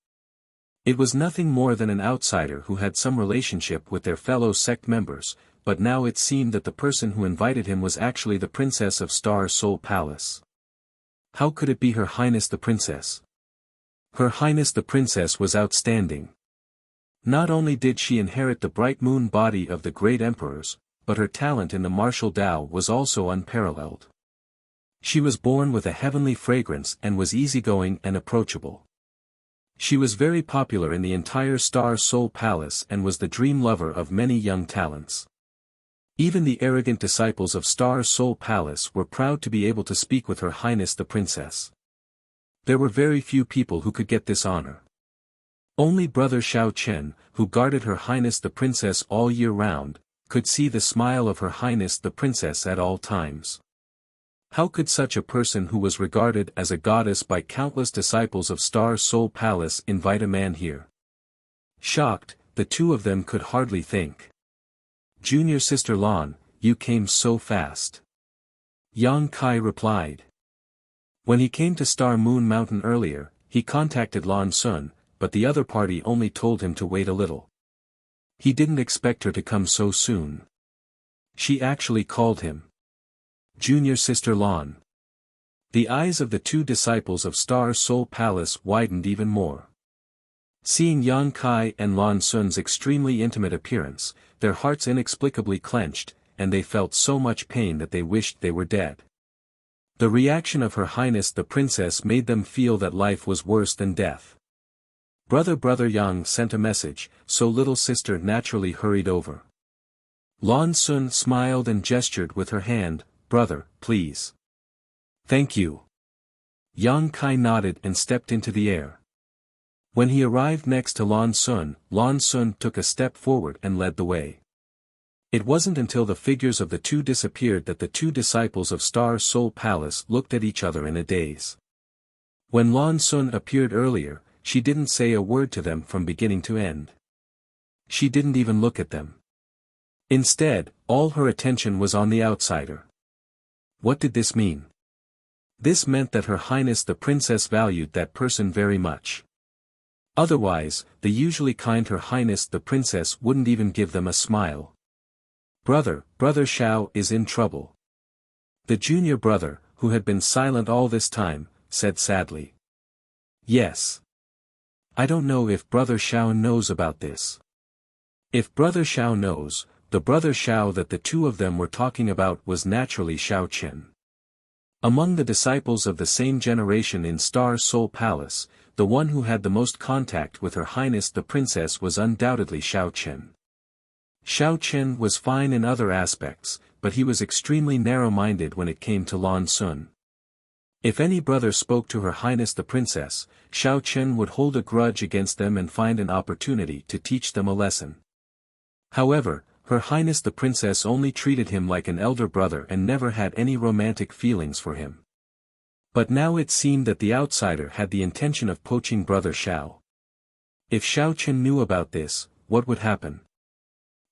It was nothing more than an outsider who had some relationship with their fellow sect members, but now it seemed that the person who invited him was actually the princess of Star Soul Palace. How could it be Her Highness the Princess? Her Highness the Princess was outstanding. Not only did she inherit the bright moon body of the great emperors, but her talent in the martial Tao was also unparalleled. She was born with a heavenly fragrance and was easygoing and approachable. She was very popular in the entire Star Soul Palace and was the dream lover of many young talents. Even the arrogant disciples of Star Soul Palace were proud to be able to speak with Her Highness the Princess. There were very few people who could get this honor. Only Brother Xiao Chen, who guarded Her Highness the Princess all year round, could see the smile of Her Highness the Princess at all times. How could such a person who was regarded as a goddess by countless disciples of Star Soul Palace invite a man here? Shocked, the two of them could hardly think. "Junior Sister Lan, you came so fast," Yang Kai replied. When he came to Star Moon Mountain earlier, he contacted Lan Sun, but the other party only told him to wait a little. He didn't expect her to come so soon. She actually called him Junior Sister Lan. The eyes of the two disciples of Star Soul Palace widened even more. Seeing Yang Kai and Lan Sun's extremely intimate appearance, their hearts inexplicably clenched, and they felt so much pain that they wished they were dead. The reaction of Her Highness the Princess made them feel that life was worse than death. Brother Yang sent a message, so little sister naturally hurried over. Lan Sun smiled and gestured with her hand, "Brother, please." "Thank you." Yang Kai nodded and stepped into the air. When he arrived next to Lan Sun took a step forward and led the way. It wasn't until the figures of the two disappeared that the two disciples of Star Soul Palace looked at each other in a daze. When Lan Sun appeared earlier, she didn't say a word to them from beginning to end. She didn't even look at them. Instead, all her attention was on the outsider. What did this mean? This meant that Her Highness the Princess valued that person very much. Otherwise, the usually kind Her Highness the Princess wouldn't even give them a smile. Brother Xiao is in trouble." The junior brother, who had been silent all this time, said sadly. "Yes. I don't know if Brother Xiao knows about this." If Brother Xiao knows, the Brother Xiao that the two of them were talking about was naturally Xiao Chen. Among the disciples of the same generation in Star Soul Palace, the one who had the most contact with Her Highness the Princess was undoubtedly Xiao Chen. Xiao Chen was fine in other aspects, but he was extremely narrow-minded when it came to Lan Sun. If any brother spoke to Her Highness the Princess, Xiao Chen would hold a grudge against them and find an opportunity to teach them a lesson. However, Her Highness the Princess only treated him like an elder brother and never had any romantic feelings for him. But now it seemed that the outsider had the intention of poaching Brother Xiao. If Xiao Chen knew about this, what would happen?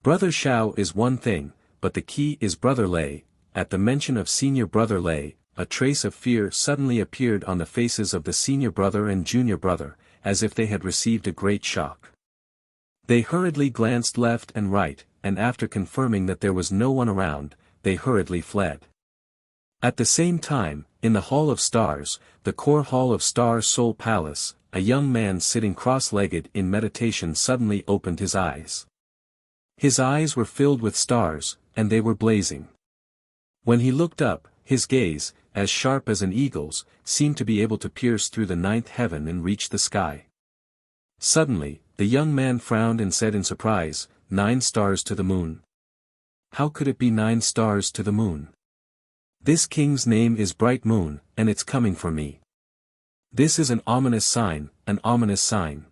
Brother Xiao is one thing, but the key is Brother Lei. At the mention of Senior Brother Lei, a trace of fear suddenly appeared on the faces of the senior brother and junior brother, as if they had received a great shock. They hurriedly glanced left and right, and after confirming that there was no one around, they hurriedly fled. At the same time, in the Hall of Stars, the core hall of Star Soul Palace, a young man sitting cross-legged in meditation suddenly opened his eyes. His eyes were filled with stars, and they were blazing. When he looked up, his gaze, as sharp as an eagle's, seemed to be able to pierce through the ninth heaven and reach the sky. Suddenly, the young man frowned and said in surprise, 9 stars to the moon. How could it be 9 stars to the moon? This king's name is Bright Moon, and it's coming for me. This is an ominous sign, an ominous sign.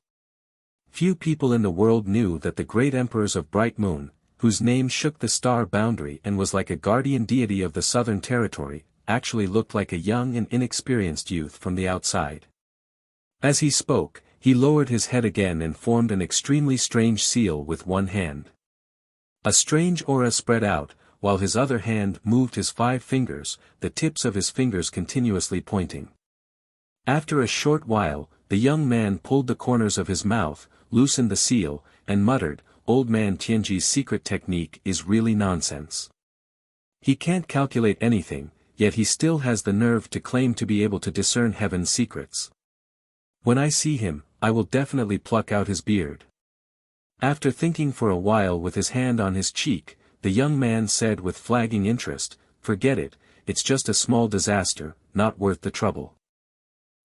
Few people in the world knew that the great emperors of Bright Moon, whose name shook the star boundary and was like a guardian deity of the southern territory, actually looked like a young and inexperienced youth from the outside. As he spoke, he lowered his head again and formed an extremely strange seal with one hand. A strange aura spread out, while his other hand moved his 5 fingers, the tips of his fingers continuously pointing. After a short while, the young man pulled the corners of his mouth, loosened the seal, and muttered, "Old man Tianji's secret technique is really nonsense. He can't calculate anything, yet he still has the nerve to claim to be able to discern heaven's secrets. When I see him, I will definitely pluck out his beard." After thinking for a while with his hand on his cheek, the young man said with flagging interest, "Forget it, it's just a small disaster, not worth the trouble."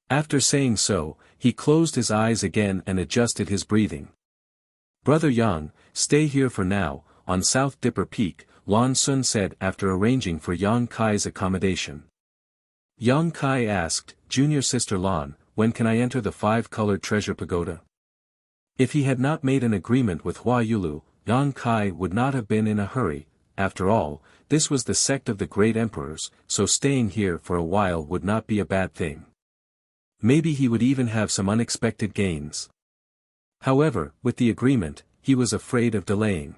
After saying so, he closed his eyes again and adjusted his breathing. Brother Yang, stay here for now, on South Dipper Peak, Lan Sun said after arranging for Yang Kai's accommodation. Yang Kai asked, Junior Sister Lan, when can I enter the five-colored treasure pagoda? If he had not made an agreement with Hua Yulu, Yang Kai would not have been in a hurry. After all, this was the sect of the great emperors, so staying here for a while would not be a bad thing. Maybe he would even have some unexpected gains. However, with the agreement, he was afraid of delaying.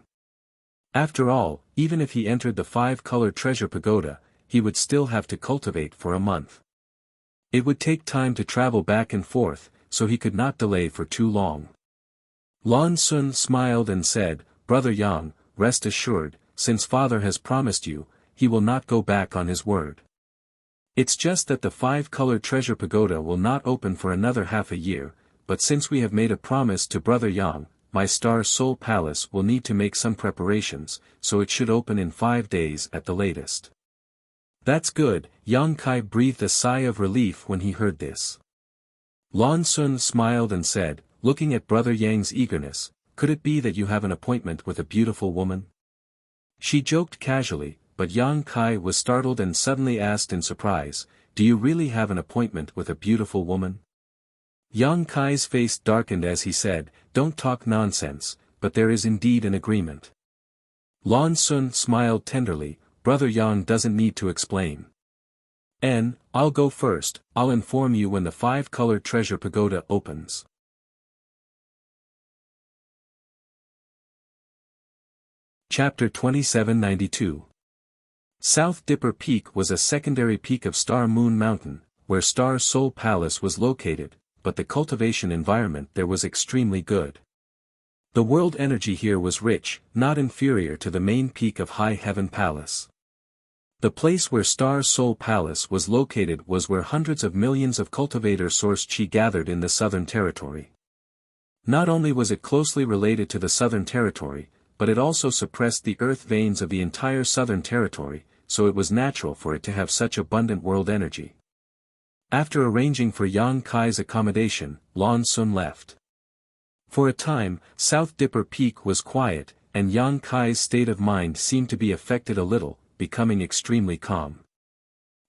After all, even if he entered the five-colored treasure pagoda, he would still have to cultivate for a month. It would take time to travel back and forth, so he could not delay for too long. Lan Sun smiled and said, Brother Yang, rest assured, since Father has promised you, he will not go back on his word. It's just that the five-colored treasure pagoda will not open for another half a year, but since we have made a promise to Brother Yang, my Star Soul Palace will need to make some preparations, so it should open in 5 days at the latest. That's good, Yang Kai breathed a sigh of relief when he heard this. Lan Sun smiled and said, looking at Brother Yang's eagerness, could it be that you have an appointment with a beautiful woman? She joked casually, but Yang Kai was startled and suddenly asked in surprise, do you really have an appointment with a beautiful woman? Yang Kai's face darkened as he said, don't talk nonsense, but there is indeed an agreement. Lan Sun smiled tenderly, Brother Yang doesn't need to explain. I'll go first, I'll inform you when the five-colored treasure pagoda opens. Chapter 2792. South Dipper Peak was a secondary peak of Star Moon Mountain, where Star Soul Palace was located, but the cultivation environment there was extremely good. The world energy here was rich, not inferior to the main peak of High Heaven Palace. The place where Star Soul Palace was located was where hundreds of millions of cultivator source chi gathered in the Southern Territory. Not only was it closely related to the Southern Territory, but it also suppressed the earth veins of the entire Southern Territory, so it was natural for it to have such abundant world energy. After arranging for Yang Kai's accommodation, Lan Sun left. For a time, South Dipper Peak was quiet, and Yang Kai's state of mind seemed to be affected a little, becoming extremely calm.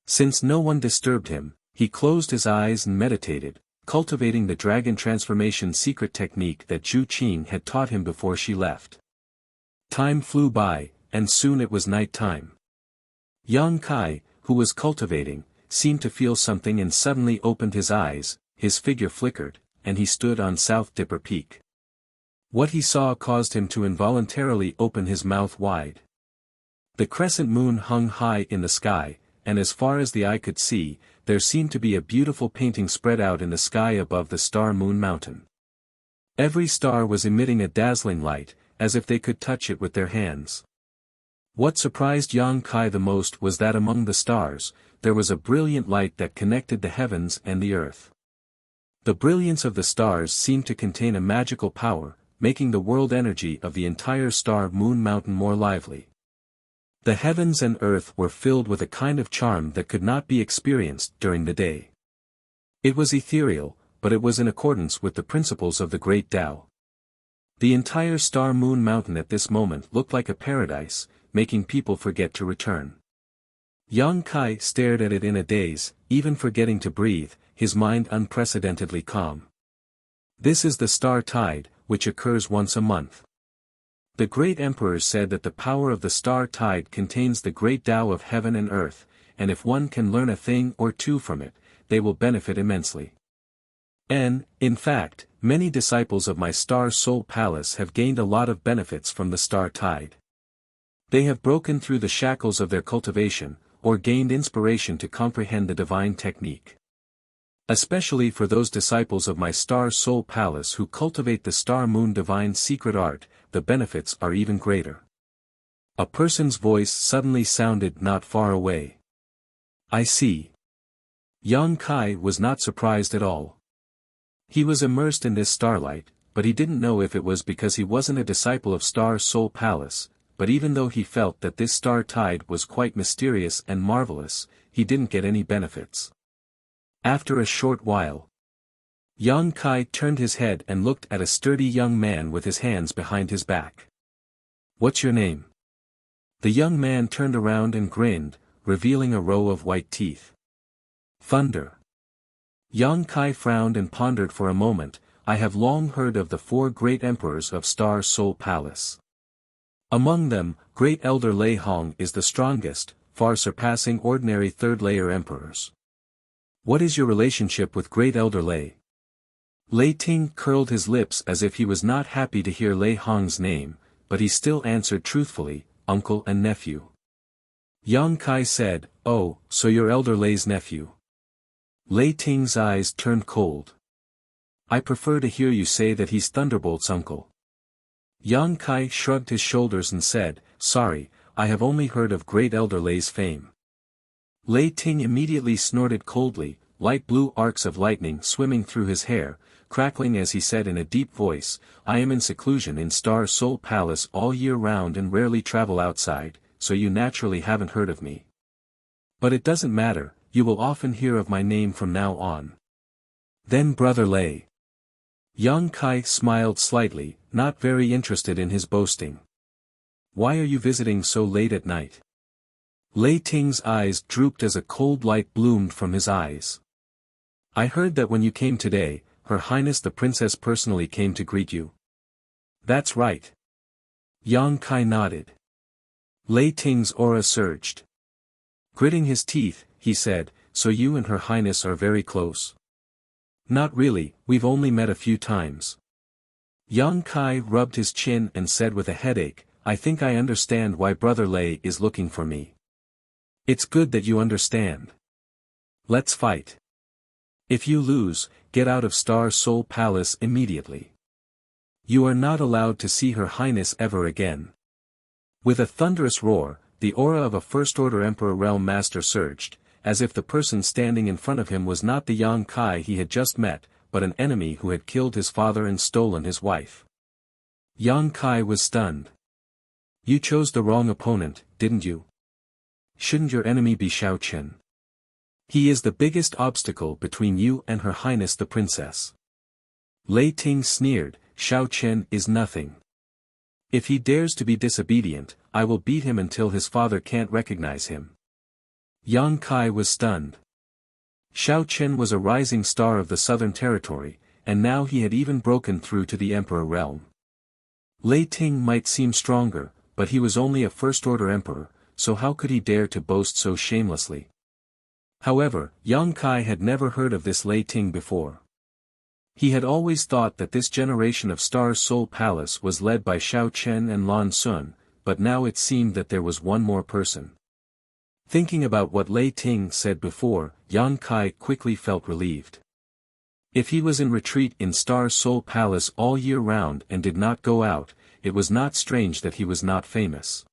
Since no one disturbed him, he closed his eyes and meditated, cultivating the dragon transformation secret technique that Zhu Qing had taught him before she left. Time flew by, and soon it was night time. Yang Kai, who was cultivating, seemed to feel something and suddenly opened his eyes, his figure flickered, and he stood on South Dipper Peak. What he saw caused him to involuntarily open his mouth wide. The crescent moon hung high in the sky, and as far as the eye could see, there seemed to be a beautiful painting spread out in the sky above the Star Moon Mountain. Every star was emitting a dazzling light, as if they could touch it with their hands. What surprised Yang Kai the most was that among the stars, there was a brilliant light that connected the heavens and the earth. The brilliance of the stars seemed to contain a magical power, making the world energy of the entire Star Moon Mountain more lively. The heavens and earth were filled with a kind of charm that could not be experienced during the day. It was ethereal, but it was in accordance with the principles of the Great Tao. The entire Star Moon Mountain at this moment looked like a paradise, making people forget to return. Yang Kai stared at it in a daze, even forgetting to breathe, his mind unprecedentedly calm. This is the star tide, which occurs once a month. The great emperors said that the power of the star tide contains the great Tao of heaven and earth, and if one can learn a thing or two from it, they will benefit immensely. And, in fact, many disciples of my Star Soul Palace have gained a lot of benefits from the star tide. They have broken through the shackles of their cultivation, or gained inspiration to comprehend the divine technique. Especially for those disciples of my Star Soul Palace who cultivate the Star Moon Divine Secret Art, the benefits are even greater. A person's voice suddenly sounded not far away. I see. Yang Kai was not surprised at all. He was immersed in this starlight, but he didn't know if it was because he wasn't a disciple of Star Soul Palace, but even though he felt that this star tide was quite mysterious and marvelous, he didn't get any benefits. After a short while, Yang Kai turned his head and looked at a sturdy young man with his hands behind his back. "What's your name?" The young man turned around and grinned, revealing a row of white teeth. "Thunder." Yang Kai frowned and pondered for a moment. "I have long heard of the 4 great emperors of Star Soul Palace. Among them, Great Elder Lei Hong is the strongest, far surpassing ordinary third-layer emperors. What is your relationship with Great Elder Lei?" Lei Ting curled his lips as if he was not happy to hear Lei Hong's name, but he still answered truthfully, "Uncle and nephew." Yang Kai said, "Oh, so you're Elder Lei's nephew." Lei Ting's eyes turned cold. "I prefer to hear you say that he's Thunderbolt's uncle." Yang Kai shrugged his shoulders and said, "Sorry, I have only heard of Great Elder Lei's fame." Lei Ting immediately snorted coldly, light blue arcs of lightning swimming through his hair, crackling as he said in a deep voice, "I am in seclusion in Star Soul Palace all year round and rarely travel outside, so you naturally haven't heard of me. But it doesn't matter, you will often hear of my name from now on." "Then Brother Lei." Yang Kai smiled slightly, not very interested in his boasting. "Why are you visiting so late at night?" Lei Ting's eyes drooped as a cold light bloomed from his eyes. "I heard that when you came today, Her Highness the Princess personally came to greet you." "That's right." Yang Kai nodded. Lei Ting's aura surged. Gritting his teeth, he said, "So you and Her Highness are very close?" "Not really, we've only met a few times." Yang Kai rubbed his chin and said with a headache, "I think I understand why Brother Lei is looking for me." "It's good that you understand. Let's fight. If you lose, get out of Star Soul Palace immediately. You are not allowed to see Her Highness ever again." With a thunderous roar, the aura of a First-Order Emperor Realm Master surged, as if the person standing in front of him was not the Yang Kai he had just met, but an enemy who had killed his father and stolen his wife. Yang Kai was stunned. "You chose the wrong opponent, didn't you? Shouldn't your enemy be Xiao Chen? He is the biggest obstacle between you and Her Highness the Princess." Lei Ting sneered, "Xiao Chen is nothing. If he dares to be disobedient, I will beat him until his father can't recognize him." Yang Kai was stunned. Xiao Chen was a rising star of the Southern Territory, and now he had even broken through to the Emperor realm. Lei Ting might seem stronger, but he was only a First-Order Emperor, so how could he dare to boast so shamelessly? However, Yang Kai had never heard of this Lei Ting before. He had always thought that this generation of Star Soul Palace was led by Xiao Chen and Lan Sun, but now it seemed that there was one more person. Thinking about what Lei Ting said before, Yang Kai quickly felt relieved. If he was in retreat in Star Soul Palace all year round and did not go out, it was not strange that he was not famous.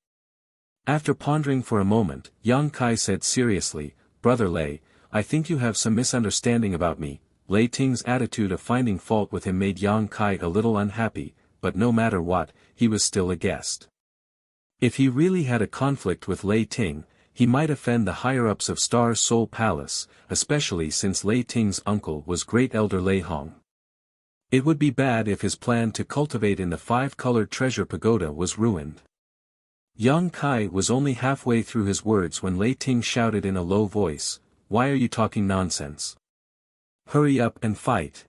After pondering for a moment, Yang Kai said seriously, "Brother Lei, I think you have some misunderstanding about me." Lei Ting's attitude of finding fault with him made Yang Kai a little unhappy, but no matter what, he was still a guest. If he really had a conflict with Lei Ting, he might offend the higher-ups of Star Soul Palace, especially since Lei Ting's uncle was Great Elder Lei Hong. It would be bad if his plan to cultivate in the 5-colored treasure pagoda was ruined. Yang Kai was only halfway through his words when Lei Ting shouted in a low voice, "Why are you talking nonsense? Hurry up and fight."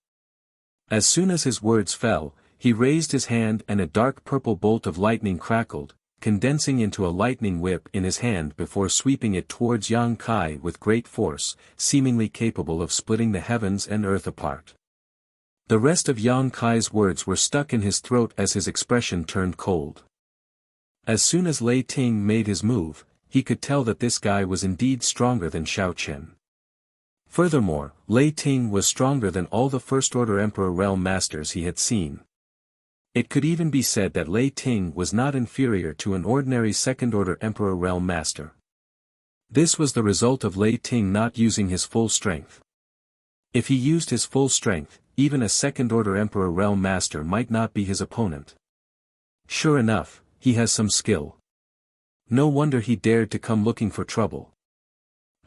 As soon as his words fell, he raised his hand and a dark purple bolt of lightning crackled, condensing into a lightning whip in his hand before sweeping it towards Yang Kai with great force, seemingly capable of splitting the heavens and earth apart. The rest of Yang Kai's words were stuck in his throat as his expression turned cold. As soon as Lei Ting made his move, he could tell that this guy was indeed stronger than Xiao Chen. Furthermore, Lei Ting was stronger than all the First-Order Emperor Realm Masters he had seen. It could even be said that Lei Ting was not inferior to an ordinary Second-Order Emperor Realm Master. This was the result of Lei Ting not using his full strength. If he used his full strength, even a Second-Order Emperor Realm Master might not be his opponent. Sure enough, he has some skill. No wonder he dared to come looking for trouble.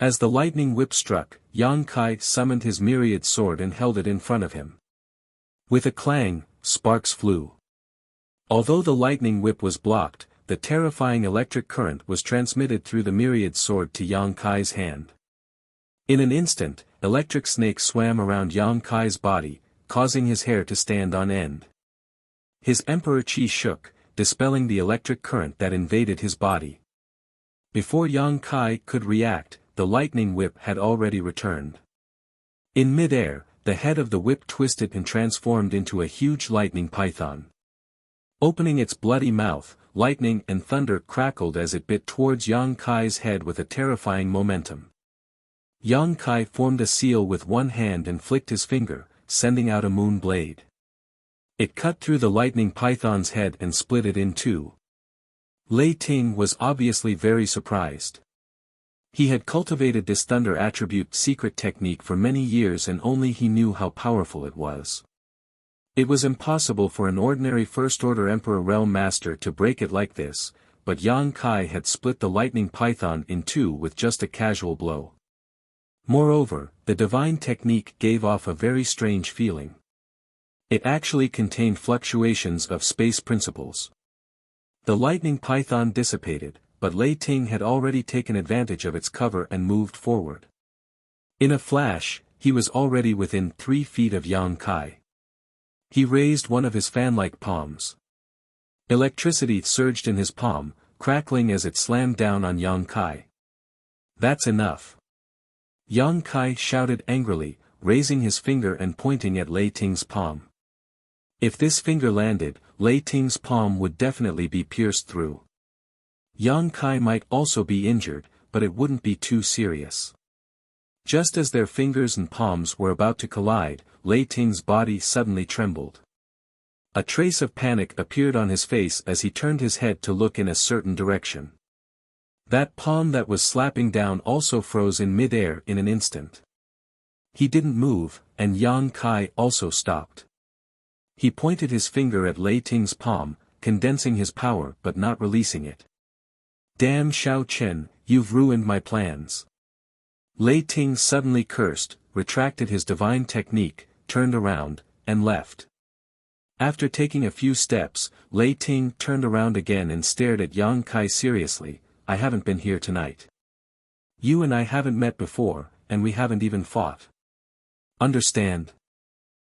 As the lightning whip struck, Yang Kai summoned his myriad sword and held it in front of him. With a clang, sparks flew. Although the lightning whip was blocked, the terrifying electric current was transmitted through the myriad sword to Yang Kai's hand. In an instant, electric snakes swam around Yang Kai's body, causing his hair to stand on end. His emperor chi shook, dispelling the electric current that invaded his body. Before Yang Kai could react, the lightning whip had already returned. In mid-air, the head of the whip twisted and transformed into a huge lightning python. Opening its bloody mouth, lightning and thunder crackled as it bit towards Yang Kai's head with a terrifying momentum. Yang Kai formed a seal with one hand and flicked his finger, sending out a moon blade. It cut through the lightning python's head and split it in two. Lei Ting was obviously very surprised. He had cultivated this thunder attribute secret technique for many years and only he knew how powerful it was. It was impossible for an ordinary first-order Emperor Realm Master to break it like this, but Yang Kai had split the lightning python in two with just a casual blow. Moreover, the divine technique gave off a very strange feeling. It actually contained fluctuations of space principles. The lightning python dissipated, but Lei Ting had already taken advantage of its cover and moved forward. In a flash, he was already within 3 feet of Yang Kai. He raised one of his fan-like palms. Electricity surged in his palm, crackling as it slammed down on Yang Kai. "That's enough!" Yang Kai shouted angrily, raising his finger and pointing at Lei Ting's palm. If this finger landed, Lei Ting's palm would definitely be pierced through. Yang Kai might also be injured, but it wouldn't be too serious. Just as their fingers and palms were about to collide, Lei Ting's body suddenly trembled. A trace of panic appeared on his face as he turned his head to look in a certain direction. That palm that was slapping down also froze in mid-air in an instant. He didn't move, and Yang Kai also stopped. He pointed his finger at Lei Ting's palm, condensing his power but not releasing it. "Damn Xiao Chen, you've ruined my plans." Lei Ting suddenly cursed, retracted his divine technique, turned around, and left. After taking a few steps, Lei Ting turned around again and stared at Yang Kai seriously. "I haven't been here tonight. You and I haven't met before, and we haven't even fought. Understand?"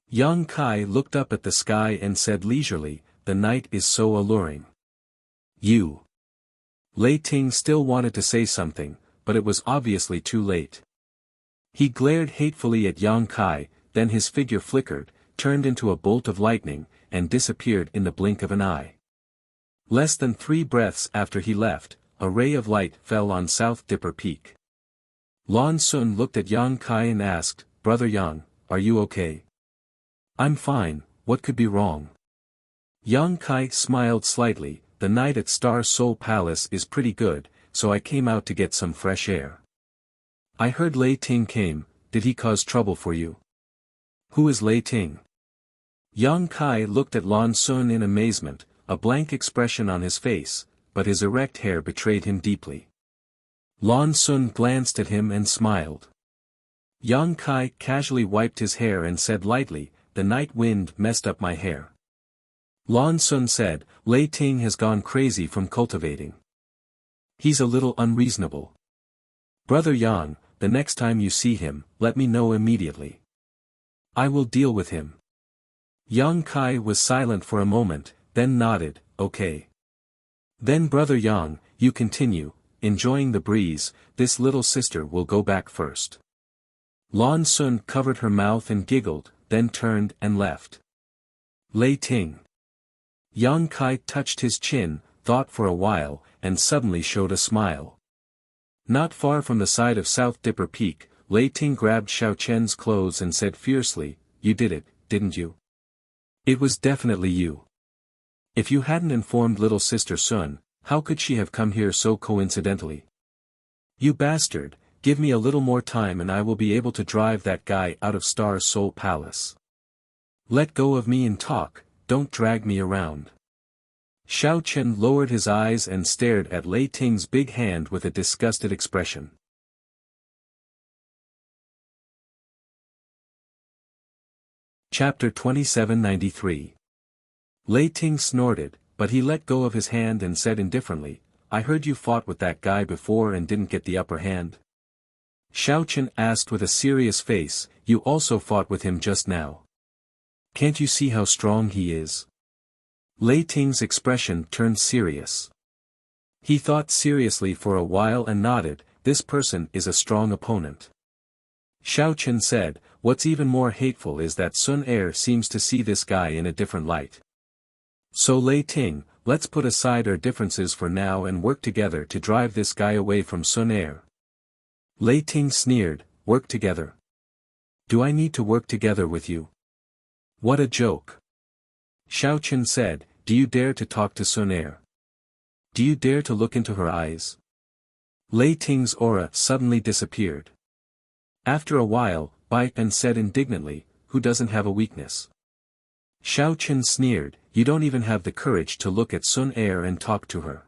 Yang Kai looked up at the sky and said leisurely, "The night is so alluring." "You." Lei Ting still wanted to say something, but it was obviously too late. He glared hatefully at Yang Kai, then his figure flickered, turned into a bolt of lightning, and disappeared in the blink of an eye. Less than 3 breaths after he left, a ray of light fell on South Dipper Peak. Lan Sun looked at Yang Kai and asked, "Brother Yang, are you okay?" "I'm fine, what could be wrong?" Yang Kai smiled slightly. "The night at Star Soul Palace is pretty good, so I came out to get some fresh air." "I heard Lei Ting came, did he cause trouble for you?" "Who is Lei Ting?" Yang Kai looked at Lan Sun in amazement, a blank expression on his face, but his erect hair betrayed him deeply. Lan Sun glanced at him and smiled. Yang Kai casually wiped his hair and said lightly, "The night wind messed up my hair." Lan Sun said, "Lei Ting has gone crazy from cultivating. He's a little unreasonable. Brother Yang, the next time you see him, let me know immediately. I will deal with him." Yang Kai was silent for a moment, then nodded, "Okay. Then Brother Yang, you continue, enjoying the breeze, this little sister will go back first." Lan Sun covered her mouth and giggled, then turned and left. Lei Ting. Yang Kai touched his chin, thought for a while, and suddenly showed a smile. Not far from the side of South Dipper Peak, Lei Ting grabbed Xiao Chen's clothes and said fiercely, "You did it, didn't you? It was definitely you. If you hadn't informed little sister Sun, how could she have come here so coincidentally? You bastard, give me a little more time and I will be able to drive that guy out of Star Soul Palace. Let go of me and talk, don't drag me around." Xiao Chen lowered his eyes and stared at Lei Ting's big hand with a disgusted expression. Chapter 2793. Lei Ting snorted, but he let go of his hand and said indifferently, I heard you fought with that guy before and didn't get the upper hand. Xiaochen asked with a serious face, you also fought with him just now. Can't you see how strong he is? Lei Ting's expression turned serious. He thought seriously for a while and nodded, this person is a strong opponent. Xiaochen said, what's even more hateful is that Sun Er seems to see this guy in a different light. So Lei Ting, let's put aside our differences for now and work together to drive this guy away from Sun Er. Lei Ting sneered, work together. Do I need to work together with you? What a joke. Xiaochen said, do you dare to talk to Sun Er? Do you dare to look into her eyes? Lei Ting's aura suddenly disappeared. After a while, Bai Pen said indignantly, who doesn't have a weakness? Xiaochen sneered, you don't even have the courage to look at Sun Er and talk to her.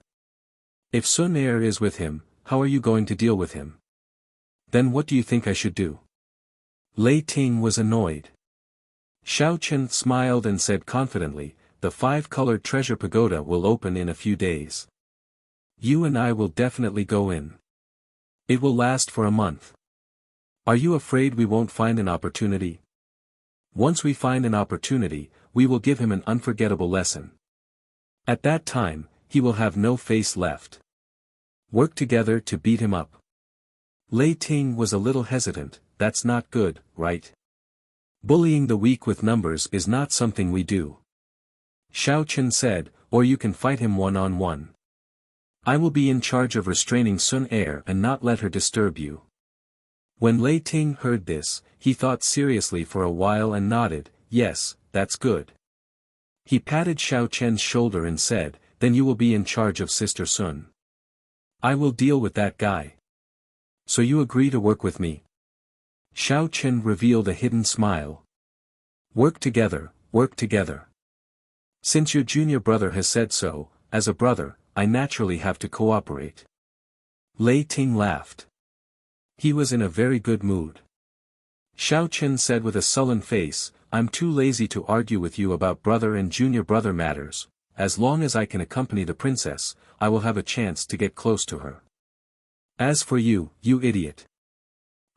If Sun Er is with him, how are you going to deal with him? Then what do you think I should do? Lei Ting was annoyed. Xiaochen smiled and said confidently, the 5-colored treasure pagoda will open in a few days. You and I will definitely go in. It will last for a month. Are you afraid we won't find an opportunity? Once we find an opportunity, we will give him an unforgettable lesson. At that time, he will have no face left. Work together to beat him up. Lei Ting was a little hesitant, that's not good, right? Bullying the weak with numbers is not something we do. Xiaochen said, or you can fight him one-on-one. I will be in charge of restraining Sun Er and not let her disturb you. When Lei Ting heard this, he thought seriously for a while and nodded, yes, that's good. He patted Xiaochen's shoulder and said, then you will be in charge of Sister Sun. I will deal with that guy. So you agree to work with me? Xiaochen revealed a hidden smile. Work together, work together. Since your junior brother has said so, as a brother, I naturally have to cooperate. Lei Ting laughed. He was in a very good mood. Xiaochen said with a sullen face, I'm too lazy to argue with you about brother and junior brother matters, as long as I can accompany the princess, I will have a chance to get close to her. As for you, you idiot.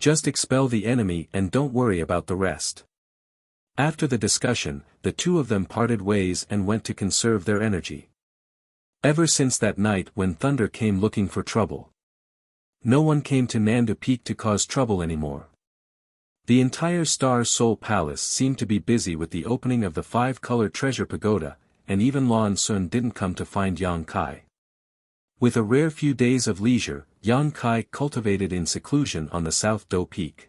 Just expel the enemy and don't worry about the rest. After the discussion, the two of them parted ways and went to conserve their energy. Ever since that night when Thunder came looking for trouble, no one came to Nandu Peak to cause trouble anymore. The entire Star Soul Palace seemed to be busy with the opening of the 5-colored treasure pagoda, and even Lan Sun didn't come to find Yang Kai. With a rare few days of leisure, Yang Kai cultivated in seclusion on the South Do Peak.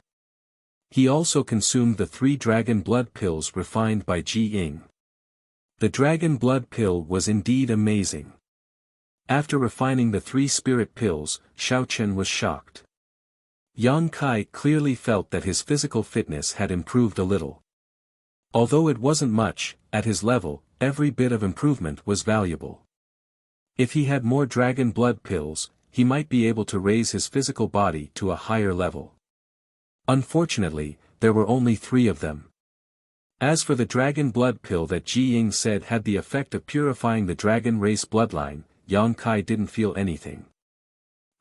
He also consumed the 3 dragon blood pills refined by Ji Ying. The dragon blood pill was indeed amazing. After refining the 3 spirit pills, Xiaochen was shocked. Yang Kai clearly felt that his physical fitness had improved a little. Although it wasn't much, at his level, every bit of improvement was valuable. If he had more dragon blood pills, he might be able to raise his physical body to a higher level. Unfortunately, there were only 3 of them. As for the dragon blood pill that Ji Ying said had the effect of purifying the dragon race bloodline, Yang Kai didn't feel anything.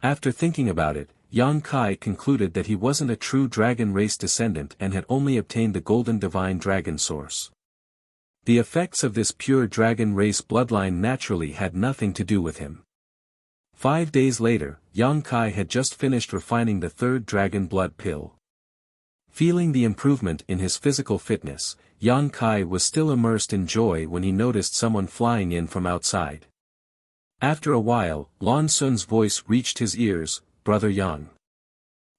After thinking about it, Yang Kai concluded that he wasn't a true dragon race descendant and had only obtained the golden divine dragon source. The effects of this pure dragon race bloodline naturally had nothing to do with him. 5 days later, Yang Kai had just finished refining the 3rd dragon blood pill. Feeling the improvement in his physical fitness, Yang Kai was still immersed in joy when he noticed someone flying in from outside. After a while, Lan Sun's voice reached his ears, Brother Yang.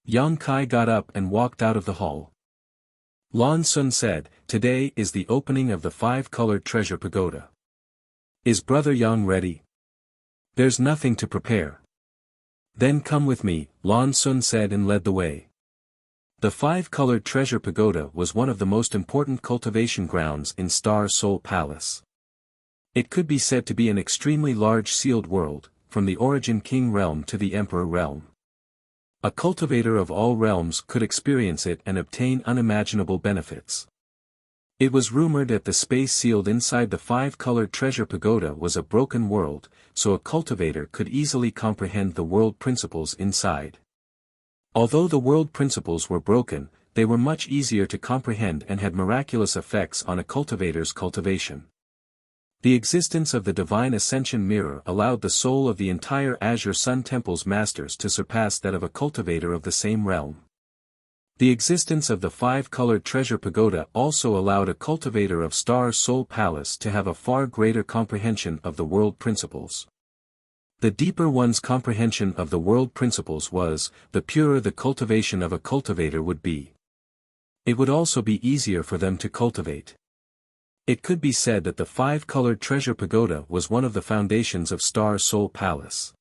Yang Kai got up and walked out of the hall. Lan Sun said, today is the opening of the 5-colored treasure pagoda. Is Brother Yang ready? There's nothing to prepare. Then come with me, Lan Sun said and led the way. The 5-colored treasure pagoda was one of the most important cultivation grounds in Star Soul Palace. It could be said to be an extremely large sealed world, from the Origin King realm to the Emperor realm. A cultivator of all realms could experience it and obtain unimaginable benefits. It was rumored that the space sealed inside the five-colored treasure pagoda was a broken world, so a cultivator could easily comprehend the world principles inside. Although the world principles were broken, they were much easier to comprehend and had miraculous effects on a cultivator's cultivation. The existence of the divine ascension mirror allowed the soul of the entire Azure Sun Temple's masters to surpass that of a cultivator of the same realm. The existence of the five-colored treasure pagoda also allowed a cultivator of Star Soul Palace to have a far greater comprehension of the world principles. The deeper one's comprehension of the world principles was, the purer the cultivation of a cultivator would be. It would also be easier for them to cultivate. It could be said that the five-colored treasure pagoda was one of the foundations of Star Soul Palace.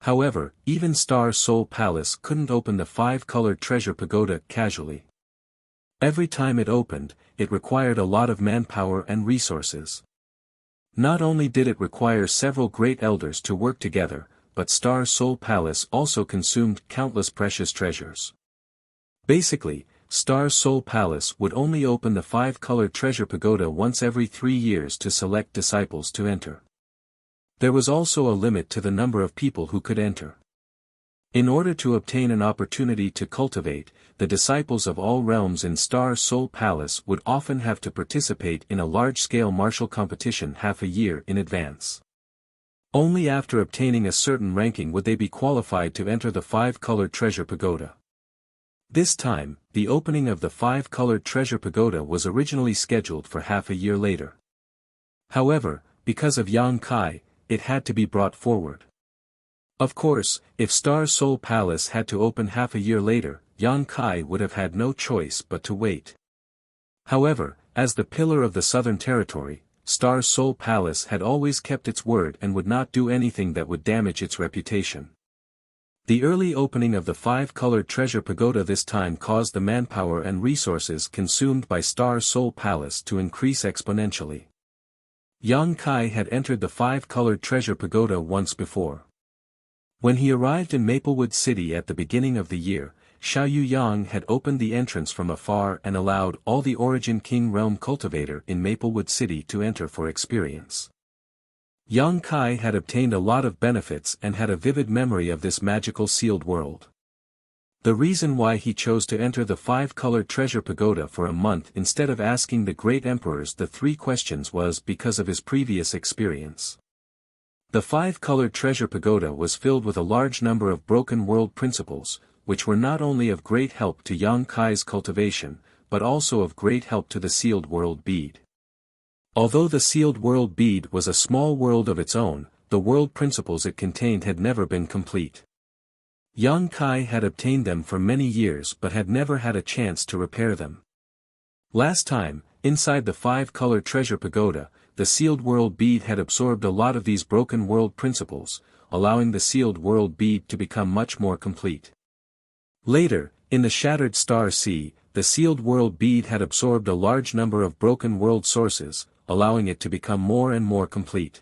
However, even Star Soul Palace couldn't open the five-colored treasure pagoda casually. Every time it opened, it required a lot of manpower and resources. Not only did it require several great elders to work together, but Star Soul Palace also consumed countless precious treasures. Basically, Star Soul Palace would only open the five-colored treasure pagoda once every 3 years to select disciples to enter. There was also a limit to the number of people who could enter. In order to obtain an opportunity to cultivate, the disciples of all realms in Star Soul Palace would often have to participate in a large-scale martial competition half a year in advance. Only after obtaining a certain ranking would they be qualified to enter the five-colored treasure pagoda. This time, the opening of the five-colored treasure pagoda was originally scheduled for half a year later. However, because of Yang Kai, it had to be brought forward. Of course, if Star Soul Palace had to open half a year later, Yang Kai would have had no choice but to wait. However, as the pillar of the Southern Territory, Star Soul Palace had always kept its word and would not do anything that would damage its reputation. The early opening of the five-colored treasure pagoda this time caused the manpower and resources consumed by Star Soul Palace to increase exponentially. Yang Kai had entered the five-colored treasure pagoda once before. When he arrived in Maplewood City at the beginning of the year, Xiaoyu Yang had opened the entrance from afar and allowed all the Origin King Realm cultivator in Maplewood City to enter for experience. Yang Kai had obtained a lot of benefits and had a vivid memory of this magical sealed world. The reason why he chose to enter the five-colored treasure pagoda for a month instead of asking the great emperors the 3 questions was because of his previous experience. The five-colored treasure pagoda was filled with a large number of broken world principles, which were not only of great help to Yang Kai's cultivation, but also of great help to the sealed world bead. Although the sealed world bead was a small world of its own, the world principles it contained had never been complete. Yang Kai had obtained them for many years but had never had a chance to repair them. Last time, inside the five-colored treasure pagoda, the sealed world bead had absorbed a lot of these broken world principles, allowing the sealed world bead to become much more complete. Later, in the Shattered Star Sea, the sealed world bead had absorbed a large number of broken world sources, allowing it to become more and more complete.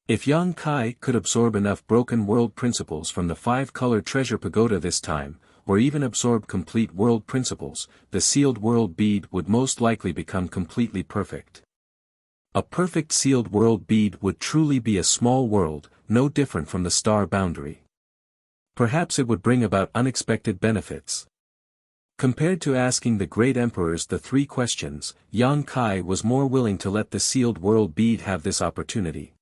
If Yang Kai could absorb enough broken world principles from the five-colored treasure pagoda this time, or even absorb complete world principles, the sealed world bead would most likely become completely perfect. A perfect sealed world bead would truly be a small world, no different from the star boundary. Perhaps it would bring about unexpected benefits. Compared to asking the great emperors the 3 questions, Yang Kai was more willing to let the sealed world bead have this opportunity.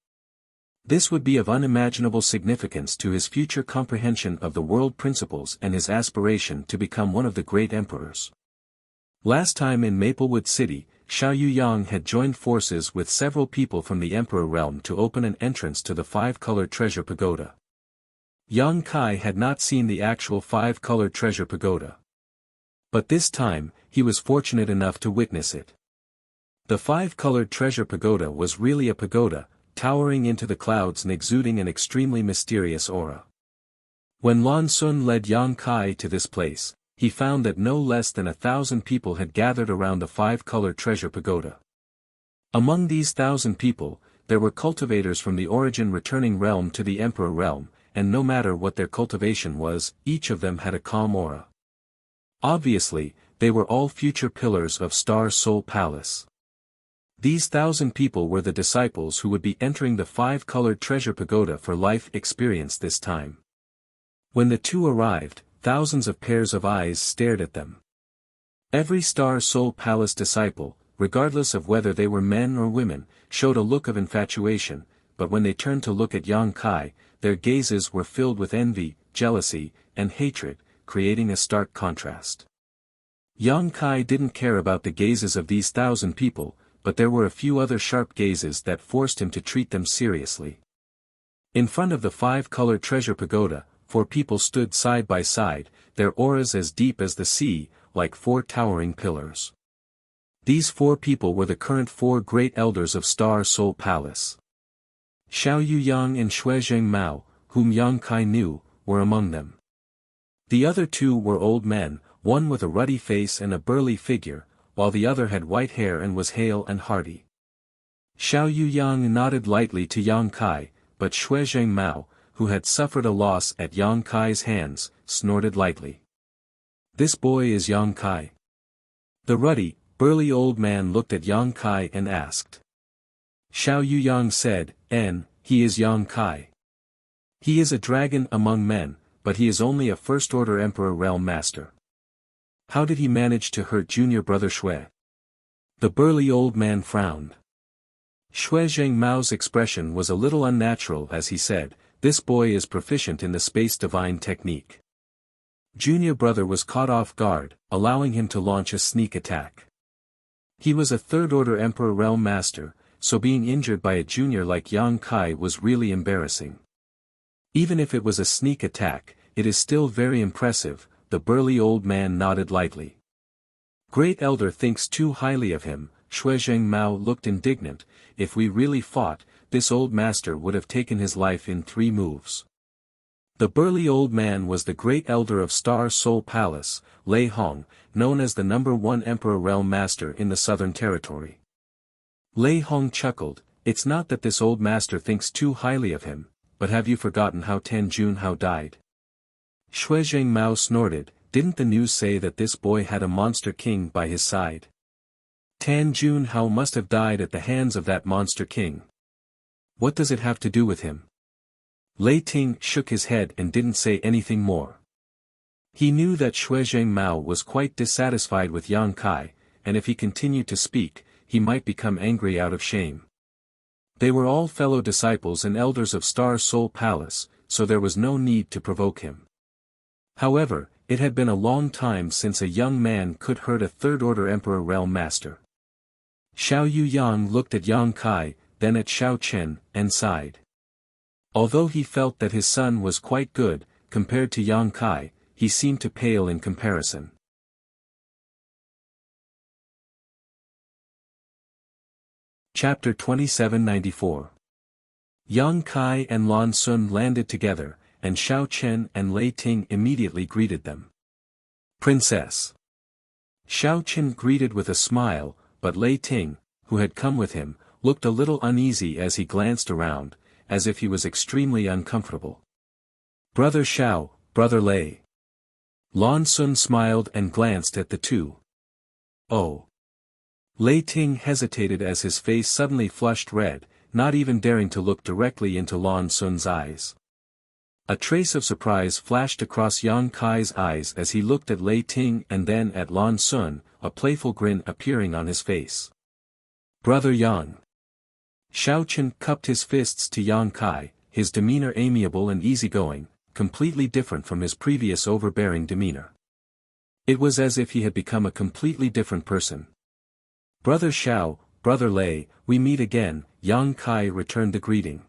This would be of unimaginable significance to his future comprehension of the world principles and his aspiration to become one of the great emperors. Last time in Maplewood City, Xiaoyu Yang had joined forces with several people from the Emperor realm to open an entrance to the five-colored treasure pagoda. Yang Kai had not seen the actual five-colored treasure pagoda. But this time, he was fortunate enough to witness it. The five-colored treasure pagoda was really a pagoda, towering into the clouds and exuding an extremely mysterious aura. When Lan Sun led Yang Kai to this place, he found that no less than 1,000 people had gathered around the five-colored treasure pagoda. Among these 1,000 people, there were cultivators from the Origin returning realm to the Emperor realm, and no matter what their cultivation was, each of them had a calm aura. Obviously, they were all future pillars of Star Soul Palace. These 1,000 people were the disciples who would be entering the 5-colored treasure pagoda for life experience this time. When the two arrived, thousands of pairs of eyes stared at them. Every Star Soul Palace disciple, regardless of whether they were men or women, showed a look of infatuation, but when they turned to look at Yang Kai, their gazes were filled with envy, jealousy, and hatred, creating a stark contrast. Yang Kai didn't care about the gazes of these 1,000 people, but there were a few other sharp gazes that forced him to treat them seriously. In front of the 5-colored treasure pagoda, 4 people stood side by side, their auras as deep as the sea, like 4 towering pillars. These 4 people were the current 4 great elders of Star Soul Palace. Xiao Yuyang and Shuizheng Mao, whom Yang Kai knew, were among them. The other 2 were old men, one with a ruddy face and a burly figure, while the other had white hair and was hale and hearty. Xiao Yuyang nodded lightly to Yang Kai, but Shuizheng Mao, who had suffered a loss at Yang Kai's hands, snorted lightly. "This boy is Yang Kai." The ruddy, burly old man looked at Yang Kai and asked. Xiao Yuyang said, he is Yang Kai. He is a dragon among men, but he is only a first-order Emperor Realm Master. How did he manage to hurt junior brother Shui?" The burly old man frowned. Shuizheng Mao's expression was a little unnatural as he said, "This boy is proficient in the space divine technique." Junior brother was caught off guard, allowing him to launch a sneak attack. He was a third-order Emperor Realm Master, so being injured by a junior like Yang Kai was really embarrassing. Even if it was a sneak attack, it is still very impressive. The burly old man nodded lightly. "Great Elder thinks too highly of him." Shuizheng Mao looked indignant. "If we really fought, this old master would have taken his life in 3 moves. The burly old man was the great elder of Star Soul Palace, Lei Hong, known as the #1 Emperor Realm Master in the Southern Territory. Lei Hong chuckled. "It's not that this old master thinks too highly of him, but have you forgotten how Tan Junhao died?" Shuizheng Mao snorted. "Didn't the news say that this boy had a monster king by his side? Tan Junhao must have died at the hands of that monster king. What does it have to do with him?" Lei Ting shook his head and didn't say anything more. He knew that Shuizheng Mao was quite dissatisfied with Yang Kai, and if he continued to speak, he might become angry out of shame. They were all fellow disciples and elders of Star Soul Palace, so there was no need to provoke him. However, it had been a long time since a young man could hurt a third-order Emperor Realm Master. Xiao Yuyang looked at Yang Kai, then at Xiao Chen, and sighed. Although he felt that his son was quite good, compared to Yang Kai, he seemed to pale in comparison. Chapter 2794. Yang Kai and Lan Sun landed together, and Xiao Chen and Lei Ting immediately greeted them. "Princess." Xiao Chen greeted with a smile, but Lei Ting, who had come with him, looked a little uneasy as he glanced around, as if he was extremely uncomfortable. "Brother Xiao, brother Lei." Lan Sun smiled and glanced at the two. "Oh." Lei Ting hesitated as his face suddenly flushed red, not even daring to look directly into Lan Sun's eyes. A trace of surprise flashed across Yang Kai's eyes as he looked at Lei Ting and then at Lan Sun, a playful grin appearing on his face. "Brother Yang." Xiao Chen cupped his fists to Yang Kai, his demeanor amiable and easygoing, completely different from his previous overbearing demeanor. It was as if he had become a completely different person. "Brother Xiao, brother Lei, we meet again," Yang Kai returned the greeting.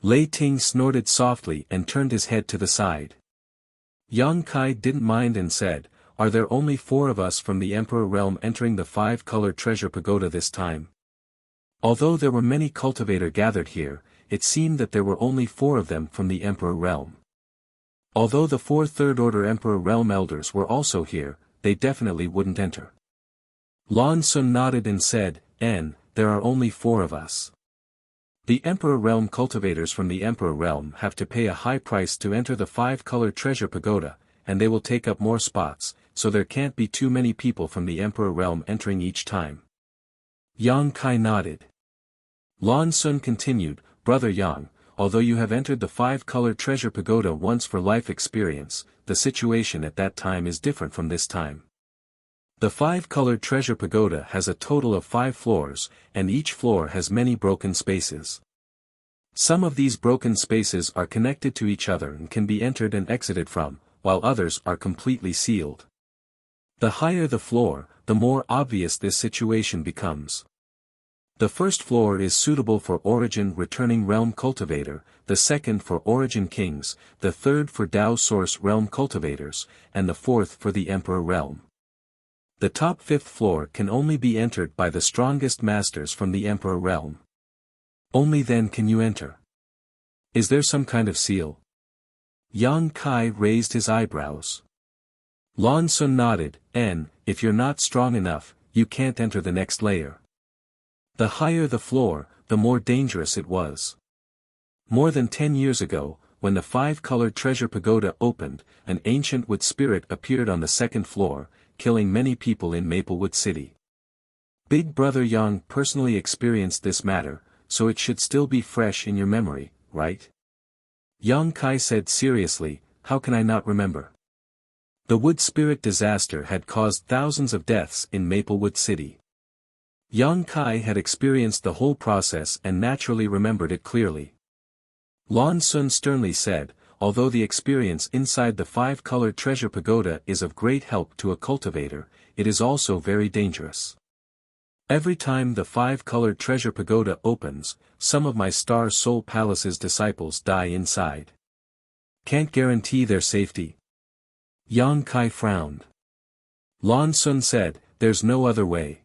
Lei Ting snorted softly and turned his head to the side. Yang Kai didn't mind and said, "Are there only 4 of us from the Emperor Realm entering the 5-colored treasure pagoda this time?" Although there were many cultivators gathered here, it seemed that there were only 4 of them from the Emperor Realm. Although the 4 third-order Emperor Realm elders were also here, they definitely wouldn't enter. Lan Sun nodded and said, There are only 4 of us. The Emperor Realm cultivators from the Emperor Realm have to pay a high price to enter the 5-colored treasure pagoda, and they will take up more spots, so there can't be too many people from the Emperor realm entering each time. Yang Kai nodded. Lan Sun continued, Brother Yang, although you have entered the 5-color treasure pagoda once for life experience, the situation at that time is different from this time. The 5-colored treasure pagoda has a total of 5 floors, and each floor has many broken spaces. Some of these broken spaces are connected to each other and can be entered and exited from, while others are completely sealed. The higher the floor, the more obvious this situation becomes. The first floor is suitable for Origin Returning Realm Cultivator, the second for Origin Kings, the third for Dao Source Realm Cultivators, and the fourth for the Emperor Realm. The top 5th floor can only be entered by the strongest masters from the Emperor Realm. Only then can you enter. Is there some kind of seal? Yang Kai raised his eyebrows. Lan Sun nodded, if you're not strong enough, you can't enter the next layer. The higher the floor, the more dangerous it was. More than 10 years ago, when the 5-colored treasure pagoda opened, an ancient wood spirit appeared on the 2nd floor, killing many people in Maplewood City. Big Brother Yang personally experienced this matter, so it should still be fresh in your memory, right? Yang Kai said seriously, how can I not remember? The wood spirit disaster had caused thousands of deaths in Maplewood City. Yang Kai had experienced the whole process and naturally remembered it clearly. Lan Sun sternly said, although the experience inside the 5-colored treasure pagoda is of great help to a cultivator, it is also very dangerous. Every time the 5-colored treasure pagoda opens, some of my Star Soul Palace's disciples die inside. Can't guarantee their safety. Yang Kai frowned. Lan Sun said, there's no other way.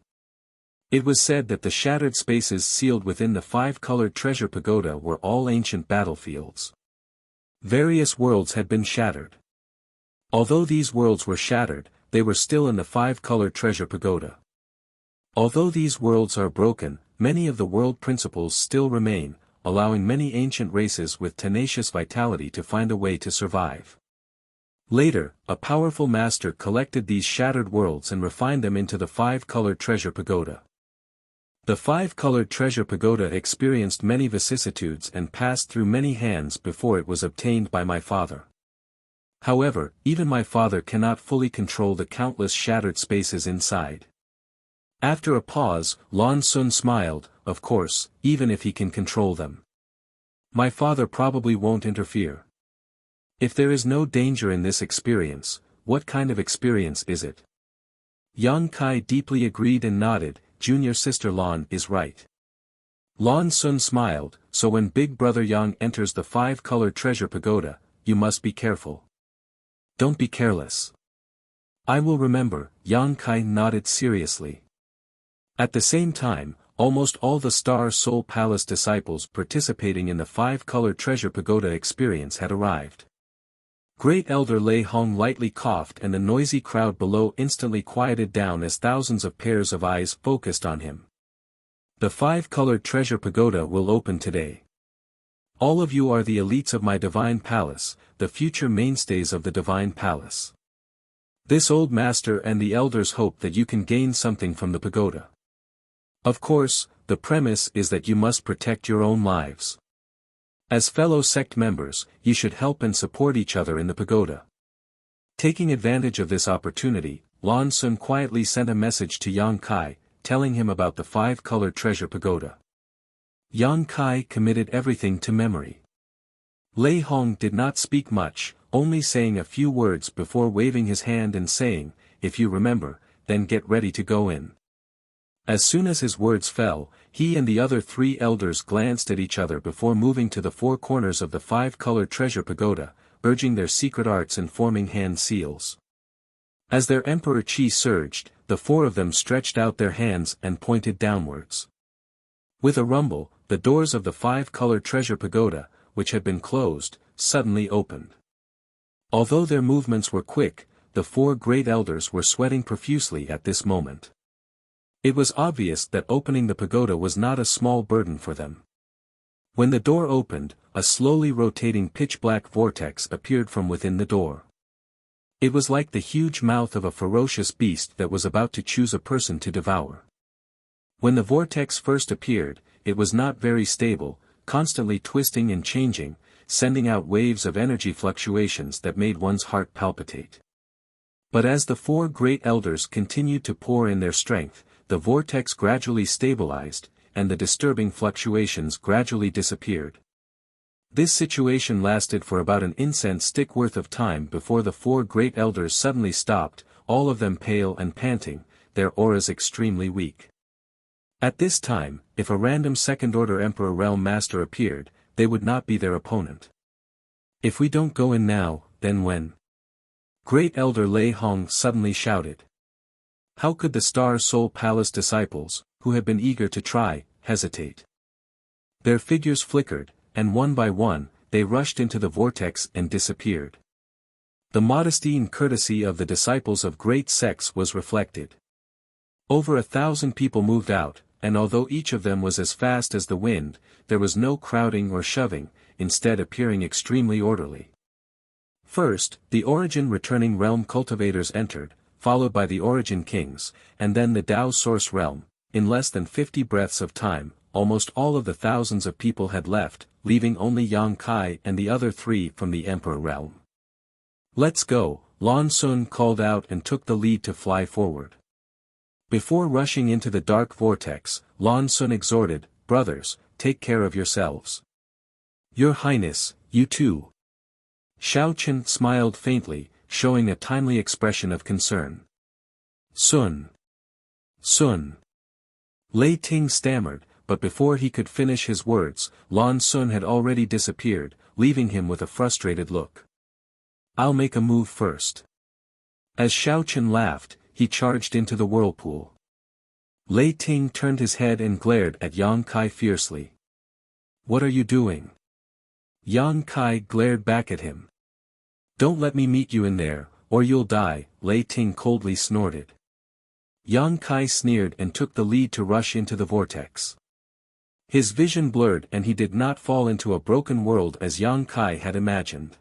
It was said that the shattered spaces sealed within the 5-colored treasure pagoda were all ancient battlefields. Various worlds had been shattered. Although these worlds were shattered, they were still in the 5-colored treasure pagoda. Although these worlds are broken, many of the world principles still remain, allowing many ancient races with tenacious vitality to find a way to survive. Later, a powerful master collected these shattered worlds and refined them into the 5-colored treasure pagoda. The 5-colored treasure pagoda experienced many vicissitudes and passed through many hands before it was obtained by my father. However, even my father cannot fully control the countless shattered spaces inside. After a pause, Lan Sun smiled, of course, even if he can control them. My father probably won't interfere. If there is no danger in this experience, what kind of experience is it? Yang Kai deeply agreed and nodded, junior sister Lan is right. Lan Sun smiled, so when Big Brother Yang enters the 5-colored treasure pagoda, you must be careful. Don't be careless. I will remember, Yang Kai nodded seriously. At the same time, almost all the Star Soul Palace disciples participating in the 5-colored treasure pagoda experience had arrived. Great Elder Lei Hong lightly coughed and the noisy crowd below instantly quieted down as thousands of pairs of eyes focused on him. The 5-colored treasure pagoda will open today. All of you are the elites of my divine palace, the future mainstays of the divine palace. This old master and the elders hope that you can gain something from the pagoda. Of course, the premise is that you must protect your own lives. As fellow sect members, you should help and support each other in the pagoda. Taking advantage of this opportunity, Lan Sun quietly sent a message to Yang Kai, telling him about the 5-colored treasure pagoda. Yang Kai committed everything to memory. Lei Hong did not speak much, only saying a few words before waving his hand and saying, if you remember, then get ready to go in. As soon as his words fell, he and the other 3 elders glanced at each other before moving to the 4 corners of the 5-colored treasure pagoda, urging their secret arts and forming hand seals. As their Emperor Qi surged, the 4 of them stretched out their hands and pointed downwards. With a rumble, the doors of the 5-colored treasure pagoda, which had been closed, suddenly opened. Although their movements were quick, the 4 great elders were sweating profusely at this moment. It was obvious that opening the pagoda was not a small burden for them. When the door opened, a slowly rotating pitch-black vortex appeared from within the door. It was like the huge mouth of a ferocious beast that was about to choose a person to devour. When the vortex first appeared, it was not very stable, constantly twisting and changing, sending out waves of energy fluctuations that made one's heart palpitate. But as the four great elders continued to pour in their strength, the vortex gradually stabilized, and the disturbing fluctuations gradually disappeared. This situation lasted for about an incense stick worth of time before the four great elders suddenly stopped, all of them pale and panting, their auras extremely weak. At this time, if a random second-order Emperor Realm Master appeared, they would not be their opponent. If we don't go in now, then when? Great Elder Lei Hong suddenly shouted. How could the Star Soul Palace disciples, who had been eager to try, hesitate? Their figures flickered, and one by one, they rushed into the vortex and disappeared. The modesty and courtesy of the disciples of great sects was reflected. Over 1,000 people moved out, and although each of them was as fast as the wind, there was no crowding or shoving, instead appearing extremely orderly. First, the Origin Returning Realm cultivators entered, followed by the Origin Kings, and then the Tao Source Realm. In less than 50 breaths of time, almost all of the thousands of people had left, leaving only Yang Kai and the other three from the Emperor Realm. Let's go, Lan Sun called out and took the lead to fly forward. Before rushing into the dark vortex, Lan Sun exhorted, brothers, take care of yourselves. Your Highness, you too. Xiao Chen smiled faintly, showing a timely expression of concern. Sun. Lei Ting stammered, but before he could finish his words, Lan Sun had already disappeared, leaving him with a frustrated look. I'll make a move first. As Xiao Chen laughed, he charged into the whirlpool. Lei Ting turned his head and glared at Yang Kai fiercely. What are you doing? Yang Kai glared back at him. Don't let me meet you in there, or you'll die, Lei Ting coldly snorted. Yang Kai sneered and took the lead to rush into the vortex. His vision blurred and he did not fall into a broken world as Yang Kai had imagined.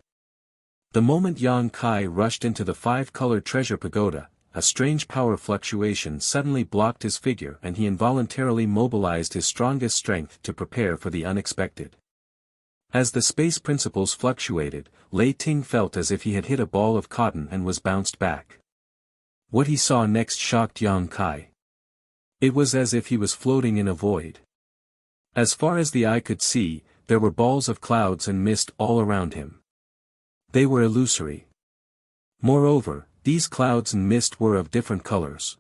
The moment Yang Kai rushed into the five-colored treasure pagoda, a strange power fluctuation suddenly blocked his figure and he involuntarily mobilized his strongest strength to prepare for the unexpected. As the space principles fluctuated, Lei Ting felt as if he had hit a ball of cotton and was bounced back. What he saw next shocked Yang Kai. It was as if he was floating in a void. As far as the eye could see, there were balls of clouds and mist all around him. They were illusory. Moreover, these clouds and mist were of different colors.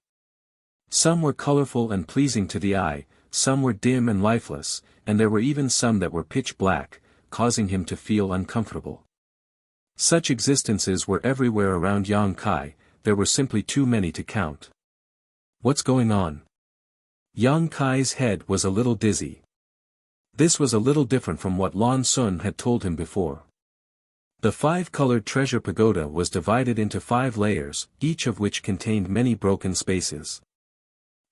Some were colorful and pleasing to the eye, some were dim and lifeless, and there were even some that were pitch black, causing him to feel uncomfortable. Such existences were everywhere around Yang Kai, there were simply too many to count. What's going on? Yang Kai's head was a little dizzy. This was a little different from what Lan Sun had told him before. The five-colored treasure pagoda was divided into 5 layers, each of which contained many broken spaces.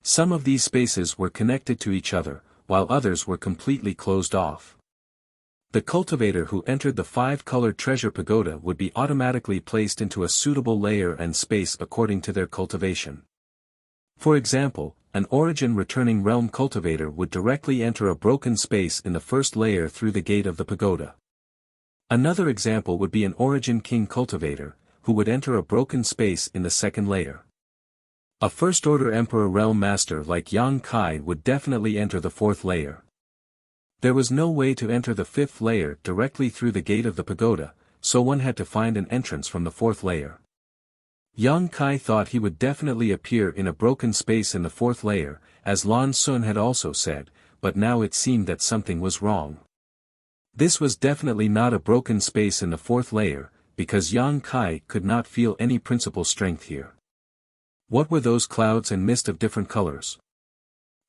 Some of these spaces were connected to each other, while others were completely closed off. The cultivator who entered the 5-colored treasure pagoda would be automatically placed into a suitable layer and space according to their cultivation. For example, an Origin Returning Realm cultivator would directly enter a broken space in the first layer through the gate of the pagoda. Another example would be an Origin King cultivator, who would enter a broken space in the second layer. A First-Order Emperor Realm Master like Yang Kai would definitely enter the 4th layer. There was no way to enter the 5th layer directly through the gate of the pagoda, so one had to find an entrance from the 4th layer. Yang Kai thought he would definitely appear in a broken space in the 4th layer, as Lan Sun had also said, but now it seemed that something was wrong. This was definitely not a broken space in the 4th layer, because Yang Kai could not feel any principal strength here. What were those clouds and mist of different colors?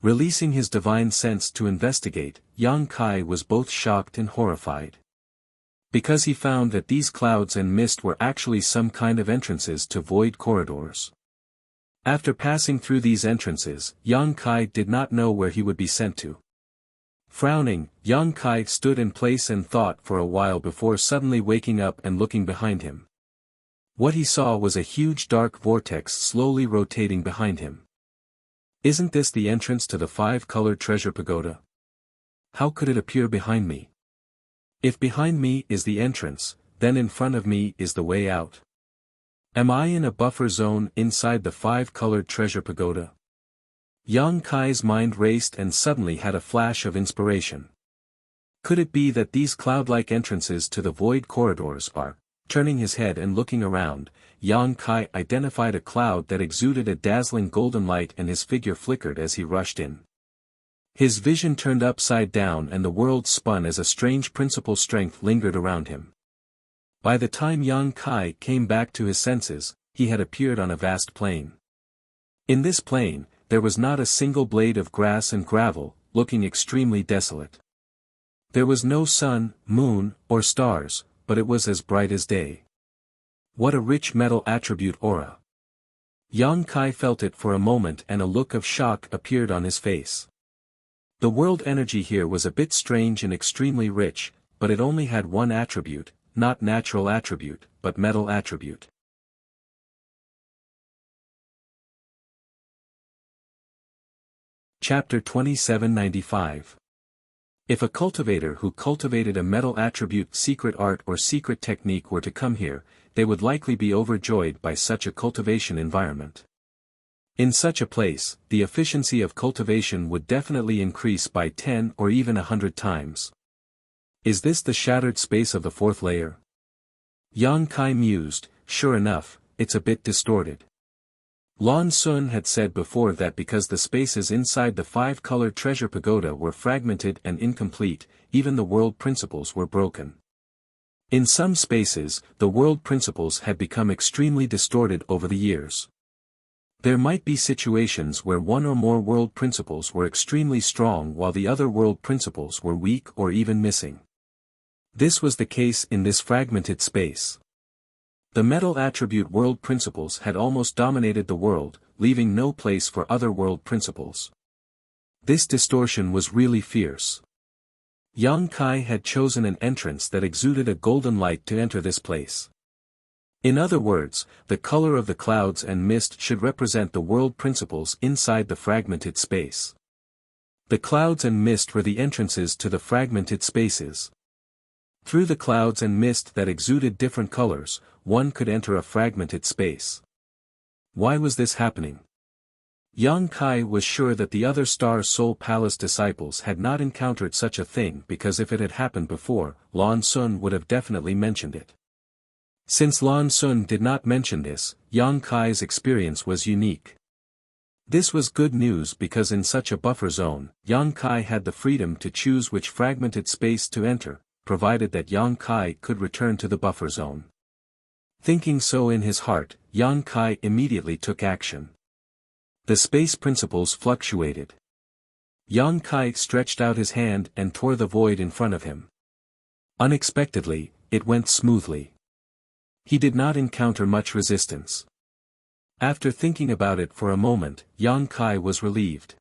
Releasing his divine sense to investigate, Yang Kai was both shocked and horrified. Because he found that these clouds and mist were actually some kind of entrances to void corridors. After passing through these entrances, Yang Kai did not know where he would be sent to. Frowning, Yang Kai stood in place and thought for a while before suddenly waking up and looking behind him. What he saw was a huge dark vortex slowly rotating behind him. Isn't this the entrance to the five-colored treasure pagoda? How could it appear behind me? If behind me is the entrance, then in front of me is the way out. Am I in a buffer zone inside the five-colored treasure pagoda? Yang Kai's mind raced and suddenly had a flash of inspiration. Could it be that these cloud-like entrances to the void corridors are? Turning his head and looking around, Yang Kai identified a cloud that exuded a dazzling golden light, and his figure flickered as he rushed in. His vision turned upside down and the world spun as a strange principal strength lingered around him. By the time Yang Kai came back to his senses, he had appeared on a vast plain. In this plain, there was not a single blade of grass and gravel, looking extremely desolate. There was no sun, moon, or stars, but it was as bright as day. What a rich metal attribute aura! Yang Kai felt it for a moment and a look of shock appeared on his face. The world energy here was a bit strange and extremely rich, but it only had one attribute, not natural attribute, but metal attribute. Chapter 2795. If a cultivator who cultivated a metal attribute secret art or secret technique were to come here, they would likely be overjoyed by such a cultivation environment. In such a place, the efficiency of cultivation would definitely increase by 10 or even 100 times. Is this the shattered space of the fourth layer? Yang Kai mused, sure enough, it's a bit distorted. Lan Sun had said before that because the spaces inside the five-colored treasure pagoda were fragmented and incomplete, even the world principles were broken. In some spaces, the world principles had become extremely distorted over the years. There might be situations where one or more world principles were extremely strong while the other world principles were weak or even missing. This was the case in this fragmented space. The metal attribute world principles had almost dominated the world, leaving no place for other world principles. This distortion was really fierce. Yang Kai had chosen an entrance that exuded a golden light to enter this place. In other words, the color of the clouds and mist should represent the world principles inside the fragmented space. The clouds and mist were the entrances to the fragmented spaces. Through the clouds and mist that exuded different colors, one could enter a fragmented space. Why was this happening? Yang Kai was sure that the other Star Soul Palace disciples had not encountered such a thing because if it had happened before, Lan Sun would have definitely mentioned it. Since Lan Sun did not mention this, Yang Kai's experience was unique. This was good news because in such a buffer zone, Yang Kai had the freedom to choose which fragmented space to enter, provided that Yang Kai could return to the buffer zone. Thinking so in his heart, Yang Kai immediately took action. The space principles fluctuated. Yang Kai stretched out his hand and tore the void in front of him. Unexpectedly, it went smoothly. He did not encounter much resistance. After thinking about it for a moment, Yang Kai was relieved.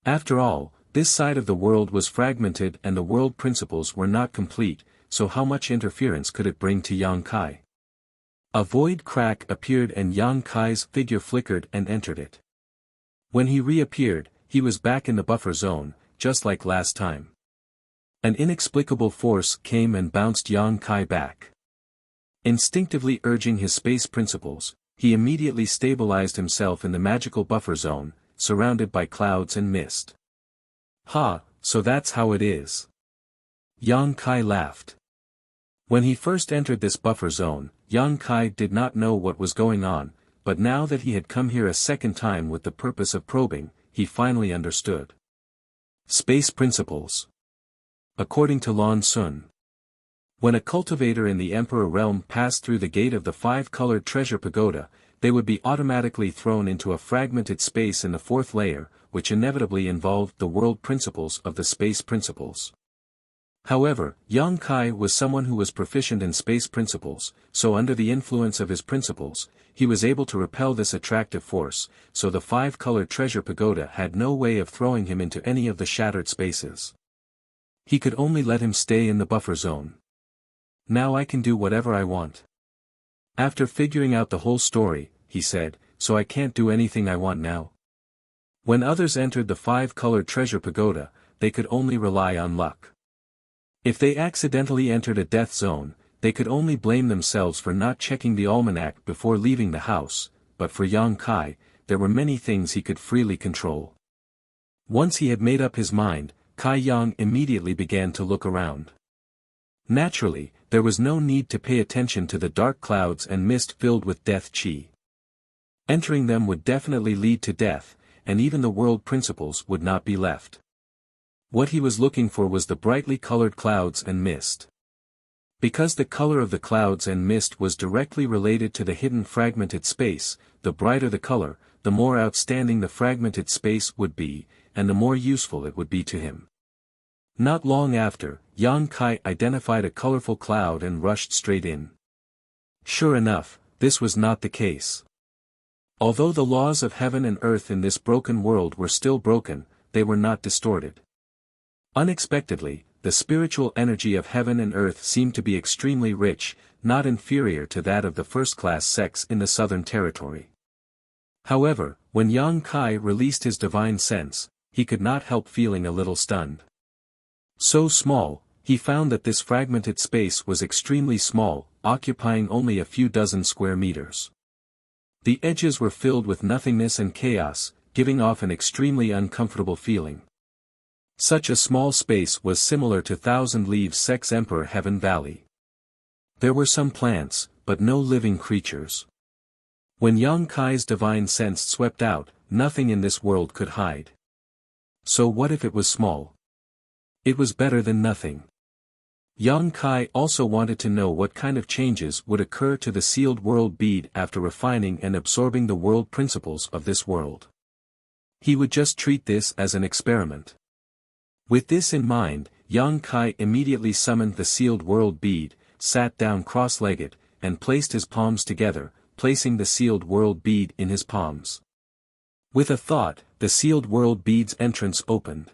After all, this side of the world was fragmented and the world principles were not complete, so how much interference could it bring to Yang Kai? A void crack appeared and Yang Kai's figure flickered and entered it. When he reappeared, he was back in the buffer zone, just like last time. An inexplicable force came and bounced Yang Kai back. Instinctively urging his space principles, he immediately stabilized himself in the magical buffer zone, surrounded by clouds and mist. Ha, so that's how it is. Yang Kai laughed. When he first entered this buffer zone, Yang Kai did not know what was going on, but now that he had come here a second time with the purpose of probing, he finally understood. Space principles. According to Lan Sun, when a cultivator in the Emperor realm passed through the gate of the five-colored treasure pagoda, they would be automatically thrown into a fragmented space in the fourth layer, which inevitably involved the world principles of the space principles. However, Yang Kai was someone who was proficient in space principles, so under the influence of his principles, he was able to repel this attractive force, so the five-colored treasure pagoda had no way of throwing him into any of the shattered spaces. He could only let him stay in the buffer zone. Now I can do whatever I want. After figuring out the whole story, he said, "So I can't do anything I want now?" When others entered the five-colored treasure pagoda, they could only rely on luck. If they accidentally entered a death zone, they could only blame themselves for not checking the almanac before leaving the house, but for Yang Kai, there were many things he could freely control. Once he had made up his mind, Kai Yang immediately began to look around. Naturally, there was no need to pay attention to the dark clouds and mist filled with death chi. Entering them would definitely lead to death, and even the world principles would not be left. What he was looking for was the brightly colored clouds and mist. Because the color of the clouds and mist was directly related to the hidden fragmented space, the brighter the color, the more outstanding the fragmented space would be, and the more useful it would be to him. Not long after, Yang Kai identified a colorful cloud and rushed straight in. Sure enough, this was not the case. Although the laws of heaven and earth in this broken world were still broken, they were not distorted. Unexpectedly, the spiritual energy of heaven and earth seemed to be extremely rich, not inferior to that of the first-class sects in the Southern Territory. However, when Yang Kai released his divine sense, he could not help feeling a little stunned. So small, he found that this fragmented space was extremely small, occupying only a few dozen square meters. The edges were filled with nothingness and chaos, giving off an extremely uncomfortable feeling. Such a small space was similar to Thousand Leaves Sec's Emperor Heaven Valley. There were some plants, but no living creatures. When Yang Kai's divine sense swept out, nothing in this world could hide. So what if it was small? It was better than nothing. Yang Kai also wanted to know what kind of changes would occur to the sealed world bead after refining and absorbing the world principles of this world. He would just treat this as an experiment. With this in mind, Yang Kai immediately summoned the sealed world bead, sat down cross-legged, and placed his palms together, placing the sealed world bead in his palms. With a thought, the sealed world bead's entrance opened.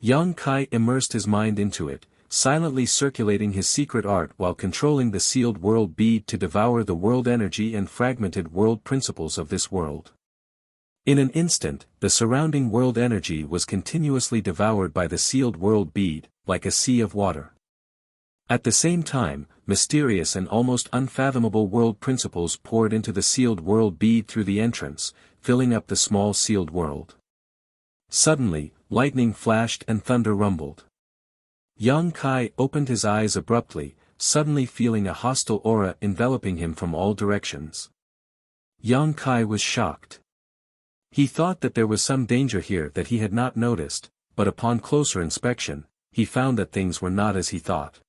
Yang Kai immersed his mind into it, silently circulating his secret art while controlling the sealed world bead to devour the world energy and fragmented world principles of this world. In an instant, the surrounding world energy was continuously devoured by the sealed world bead, like a sea of water. At the same time, mysterious and almost unfathomable world principles poured into the sealed world bead through the entrance, filling up the small sealed world. Suddenly, lightning flashed and thunder rumbled. Yang Kai opened his eyes abruptly, suddenly feeling a hostile aura enveloping him from all directions. Yang Kai was shocked. He thought that there was some danger here that he had not noticed, but upon closer inspection, he found that things were not as he thought.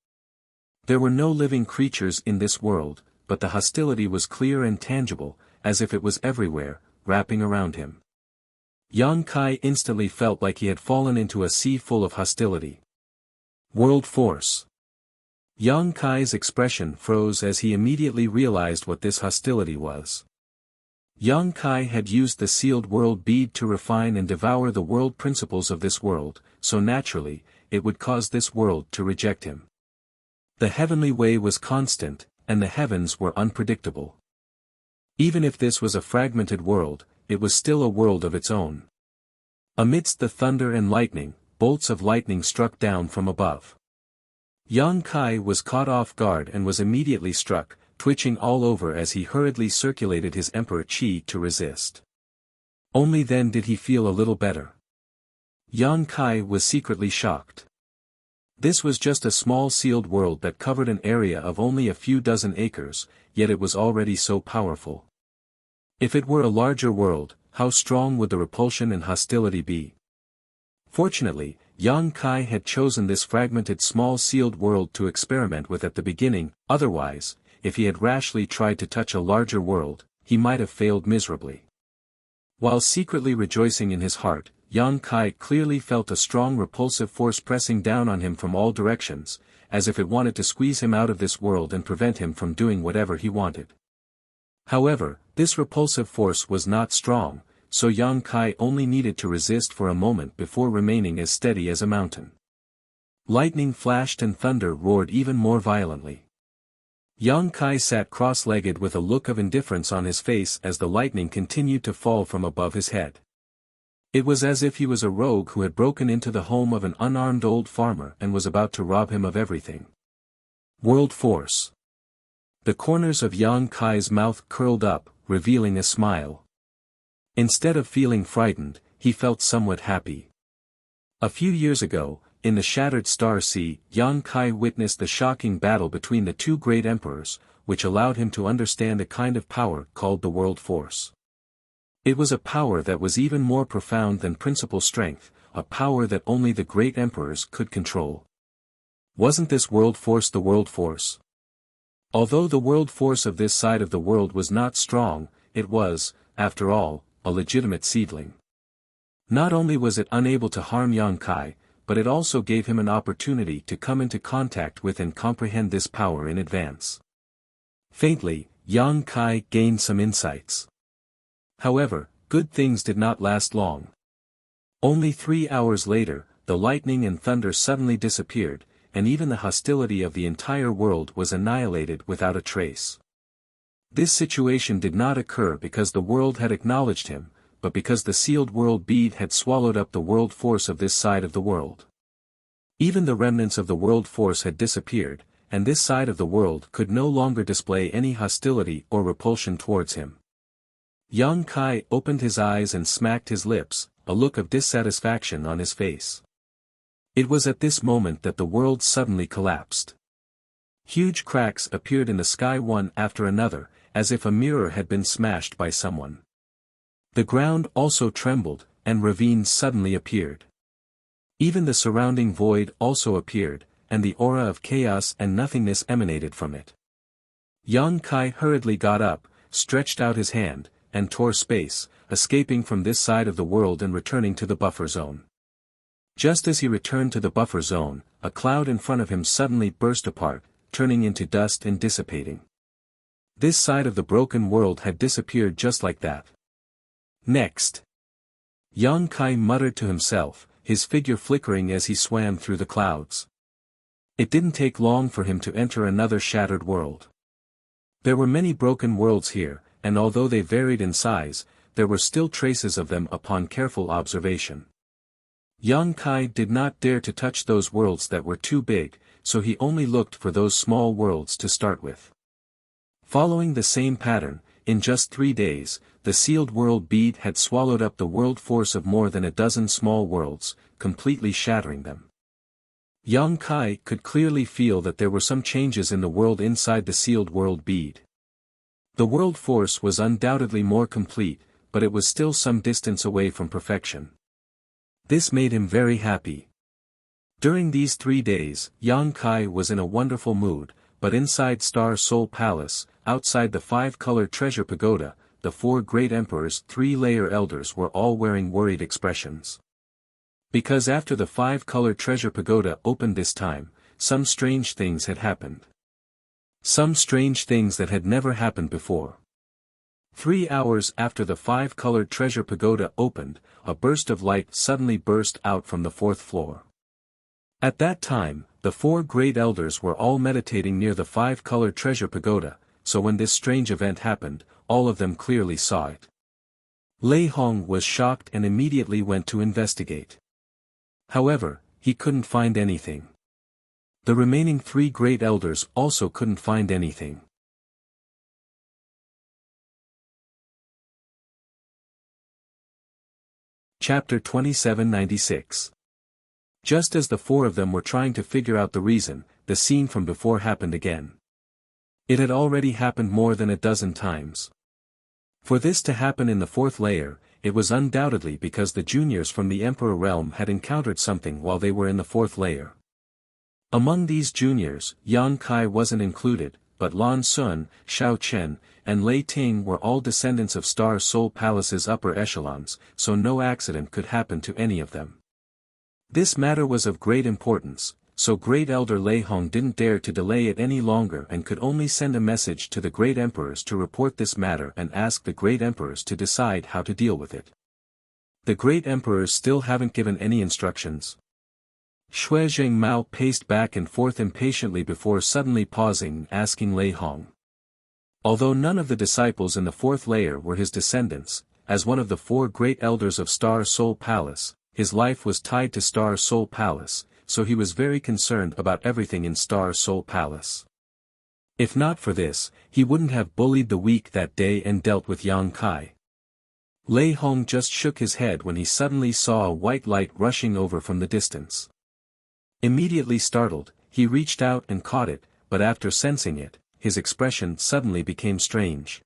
There were no living creatures in this world, but the hostility was clear and tangible, as if it was everywhere, wrapping around him. Yang Kai instantly felt like he had fallen into a sea full of hostility. World force. Yang Kai's expression froze as he immediately realized what this hostility was. Yang Kai had used the sealed world bead to refine and devour the world principles of this world, so naturally, it would cause this world to reject him. The heavenly way was constant, and the heavens were unpredictable. Even if this was a fragmented world, it was still a world of its own. Amidst the thunder and lightning, bolts of lightning struck down from above. Yang Kai was caught off guard and was immediately struck, twitching all over as he hurriedly circulated his emperor chi to resist. Only then did he feel a little better. Yang Kai was secretly shocked. This was just a small sealed world that covered an area of only a few dozen acres, yet it was already so powerful. If it were a larger world, how strong would the repulsion and hostility be? Fortunately, Yang Kai had chosen this fragmented small sealed world to experiment with at the beginning, otherwise, if he had rashly tried to touch a larger world, he might have failed miserably. While secretly rejoicing in his heart, Yang Kai clearly felt a strong repulsive force pressing down on him from all directions, as if it wanted to squeeze him out of this world and prevent him from doing whatever he wanted. However, this repulsive force was not strong, so Yang Kai only needed to resist for a moment before remaining as steady as a mountain. Lightning flashed and thunder roared even more violently. Yang Kai sat cross-legged with a look of indifference on his face as the lightning continued to fall from above his head. It was as if he was a rogue who had broken into the home of an unarmed old farmer and was about to rob him of everything. World Force. The corners of Yang Kai's mouth curled up, revealing a smile. Instead of feeling frightened, he felt somewhat happy. A few years ago, in the Shattered Star Sea, Yang Kai witnessed the shocking battle between the two great emperors, which allowed him to understand a kind of power called the World Force. It was a power that was even more profound than principal strength, a power that only the great emperors could control. Wasn't this World Force the World Force? Although the World Force of this side of the world was not strong, it was, after all, a legitimate seedling. Not only was it unable to harm Yang Kai, but it also gave him an opportunity to come into contact with and comprehend this power in advance. Faintly, Yang Kai gained some insights. However, good things did not last long. Only 3 hours later, the lightning and thunder suddenly disappeared, and even the hostility of the entire world was annihilated without a trace. This situation did not occur because the world had acknowledged him, but because the sealed world bead had swallowed up the world force of this side of the world. Even the remnants of the world force had disappeared, and this side of the world could no longer display any hostility or repulsion towards him. Yang Kai opened his eyes and smacked his lips, a look of dissatisfaction on his face. It was at this moment that the world suddenly collapsed. Huge cracks appeared in the sky one after another, as if a mirror had been smashed by someone. The ground also trembled, and ravines suddenly appeared. Even the surrounding void also appeared, and the aura of chaos and nothingness emanated from it. Yang Kai hurriedly got up, stretched out his hand, and tore space, escaping from this side of the world and returning to the buffer zone. Just as he returned to the buffer zone, a cloud in front of him suddenly burst apart, turning into dust and dissipating. This side of the broken world had disappeared just like that. Next. Yang Kai muttered to himself, his figure flickering as he swam through the clouds. It didn't take long for him to enter another shattered world. There were many broken worlds here, and although they varied in size, there were still traces of them upon careful observation. Yang Kai did not dare to touch those worlds that were too big, so he only looked for those small worlds to start with. Following the same pattern, in just 3 days, the sealed world bead had swallowed up the world force of more than a dozen small worlds, completely shattering them. Yang Kai could clearly feel that there were some changes in the world inside the sealed world bead. The world force was undoubtedly more complete, but it was still some distance away from perfection. This made him very happy. During these 3 days, Yang Kai was in a wonderful mood, but inside Star Soul Palace, outside the 5-color treasure pagoda, the 4 great emperors' 3-layer elders were all wearing worried expressions. Because after the 5-color treasure pagoda opened this time, some strange things had happened. Some strange things that had never happened before. 3 hours after the 5-colored treasure pagoda opened, a burst of light suddenly burst out from the 4th floor. At that time, the 4 great elders were all meditating near the 5-colored treasure pagoda, so when this strange event happened, all of them clearly saw it. Lei Hong was shocked and immediately went to investigate. However, he couldn't find anything. The remaining 3 great elders also couldn't find anything. Chapter 2796. Just as the 4 of them were trying to figure out the reason, the scene from before happened again. It had already happened more than a dozen times. For this to happen in the 4th layer, it was undoubtedly because the juniors from the Emperor realm had encountered something while they were in the 4th layer. Among these juniors, Yang Kai wasn't included, but Lan Sun, Xiao Chen, and Lei Ting were all descendants of Star Soul Palace's upper echelons, so no accident could happen to any of them. This matter was of great importance, so Great Elder Lei Hong didn't dare to delay it any longer and could only send a message to the Great Emperors to report this matter and ask the Great Emperors to decide how to deal with it. The Great Emperors still haven't given any instructions. Shui Zhengmao paced back and forth impatiently before suddenly pausing and asking Lei Hong. Although none of the disciples in the fourth layer were his descendants, as one of the four great elders of Star Soul Palace, his life was tied to Star Soul Palace, so he was very concerned about everything in Star Soul Palace. If not for this, he wouldn't have bullied the weak that day and dealt with Yang Kai. Lei Hong just shook his head when he suddenly saw a white light rushing over from the distance. Immediately startled, he reached out and caught it, but after sensing it, his expression suddenly became strange.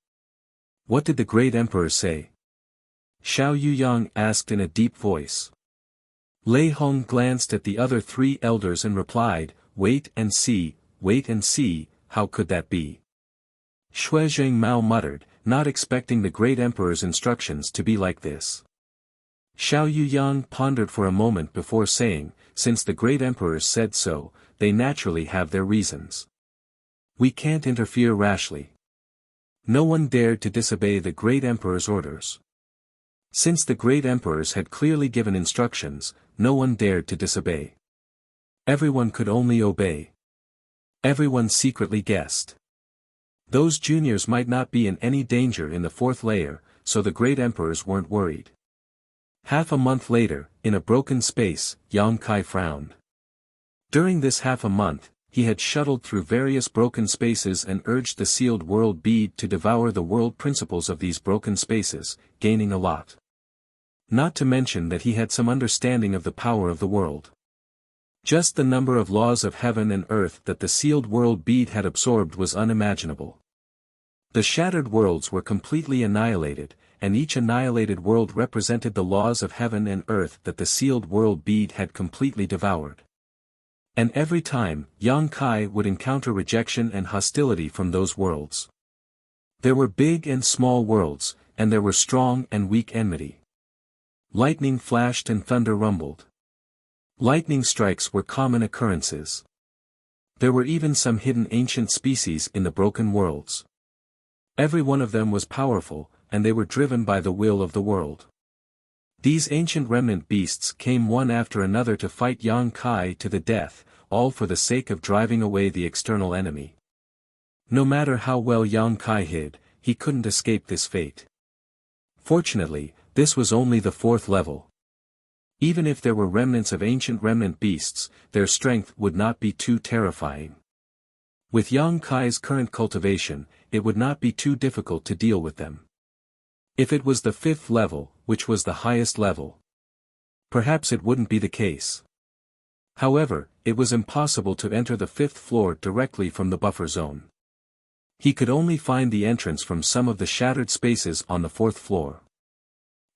What did the great emperor say? Xiao Yuyang asked in a deep voice. Lei Hong glanced at the other three elders and replied, wait and see, how could that be? Shui Zhengmao muttered, not expecting the great emperor's instructions to be like this. Xiao Yuyang pondered for a moment before saying, since the great emperor said so, they naturally have their reasons. We can't interfere rashly. No one dared to disobey the great emperor's orders. Since the great emperors had clearly given instructions, no one dared to disobey. Everyone could only obey. Everyone secretly guessed. Those juniors might not be in any danger in the fourth layer, so the great emperors weren't worried. Half a month later, in a broken space, Yang Kai frowned. During this half a month, he had shuttled through various broken spaces and urged the sealed world bead to devour the world principles of these broken spaces, gaining a lot. Not to mention that he had some understanding of the power of the world. Just the number of laws of heaven and earth that the sealed world bead had absorbed was unimaginable. The shattered worlds were completely annihilated, and each annihilated world represented the laws of heaven and earth that the sealed world bead had completely devoured. And every time, Yang Kai would encounter rejection and hostility from those worlds. There were big and small worlds, and there were strong and weak enmity. Lightning flashed and thunder rumbled. Lightning strikes were common occurrences. There were even some hidden ancient species in the broken worlds. Every one of them was powerful, and they were driven by the will of the world. These ancient remnant beasts came one after another to fight Yang Kai to the death, all for the sake of driving away the external enemy. No matter how well Yang Kai hid, he couldn't escape this fate. Fortunately, this was only the fourth level. Even if there were remnants of ancient remnant beasts, their strength would not be too terrifying. With Yang Kai's current cultivation, it would not be too difficult to deal with them. If it was the fifth level, which was the highest level, perhaps it wouldn't be the case. However, it was impossible to enter the fifth floor directly from the buffer zone. He could only find the entrance from some of the shattered spaces on the fourth floor.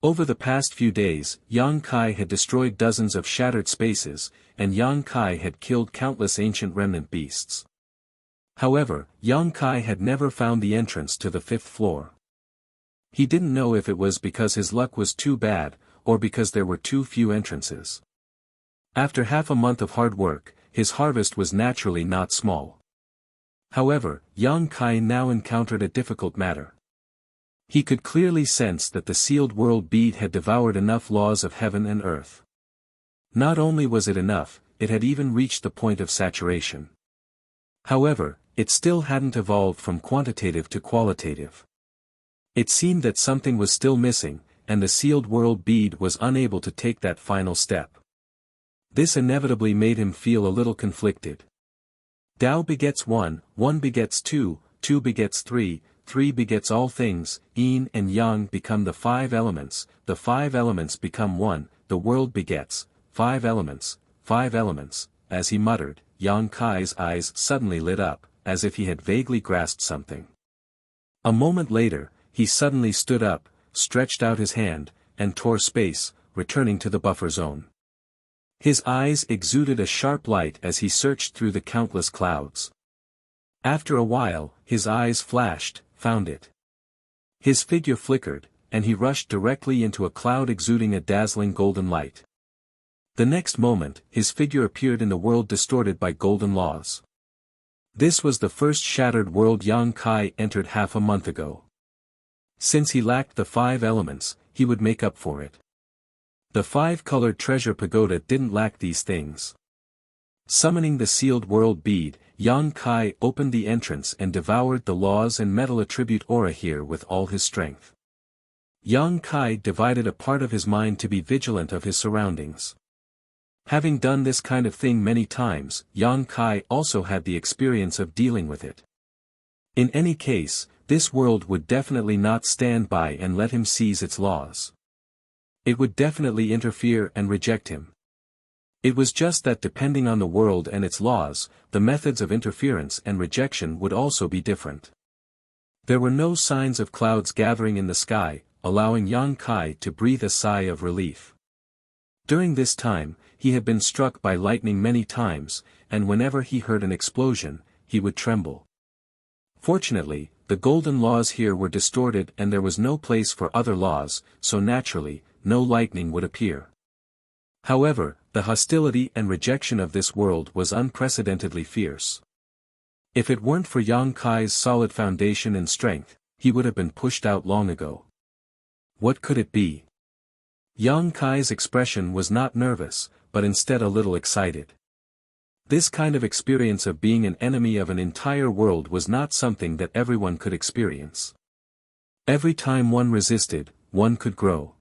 Over the past few days, Yang Kai had destroyed dozens of shattered spaces, and Yang Kai had killed countless ancient remnant beasts. However, Yang Kai had never found the entrance to the fifth floor. He didn't know if it was because his luck was too bad, or because there were too few entrances. After half a month of hard work, his harvest was naturally not small. However, Yang Kai now encountered a difficult matter. He could clearly sense that the sealed world bead had devoured enough laws of heaven and earth. Not only was it enough, it had even reached the point of saturation. However, it still hadn't evolved from quantitative to qualitative. It seemed that something was still missing, and the sealed world bead was unable to take that final step. This inevitably made him feel a little conflicted. Tao begets one, one begets two, two begets three, three begets all things, yin and yang become the five elements become one, the world begets, five elements, as he muttered, Yang Kai's eyes suddenly lit up, as if he had vaguely grasped something. A moment later, he suddenly stood up, stretched out his hand, and tore space, returning to the buffer zone. His eyes exuded a sharp light as he searched through the countless clouds. After a while, his eyes flashed, found it. His figure flickered, and he rushed directly into a cloud exuding a dazzling golden light. The next moment, his figure appeared in the world distorted by golden laws. This was the first shattered world Yang Kai entered half a month ago. Since he lacked the five elements, he would make up for it. The five-colored treasure pagoda didn't lack these things. Summoning the sealed world bead, Yang Kai opened the entrance and devoured the laws and metal attribute aura here with all his strength. Yang Kai divided a part of his mind to be vigilant of his surroundings. Having done this kind of thing many times, Yang Kai also had the experience of dealing with it. In any case, this world would definitely not stand by and let him seize its laws. It would definitely interfere and reject him. It was just that depending on the world and its laws, the methods of interference and rejection would also be different. There were no signs of clouds gathering in the sky, allowing Yang Kai to breathe a sigh of relief. During this time, he had been struck by lightning many times, and whenever he heard an explosion, he would tremble. Fortunately, the golden laws here were distorted and there was no place for other laws, so naturally, no lightning would appear. However, the hostility and rejection of this world was unprecedentedly fierce. If it weren't for Yang Kai's solid foundation and strength, he would have been pushed out long ago. What could it be? Yang Kai's expression was not nervous, but instead a little excited. This kind of experience of being an enemy of an entire world was not something that everyone could experience. Every time one resisted, one could grow.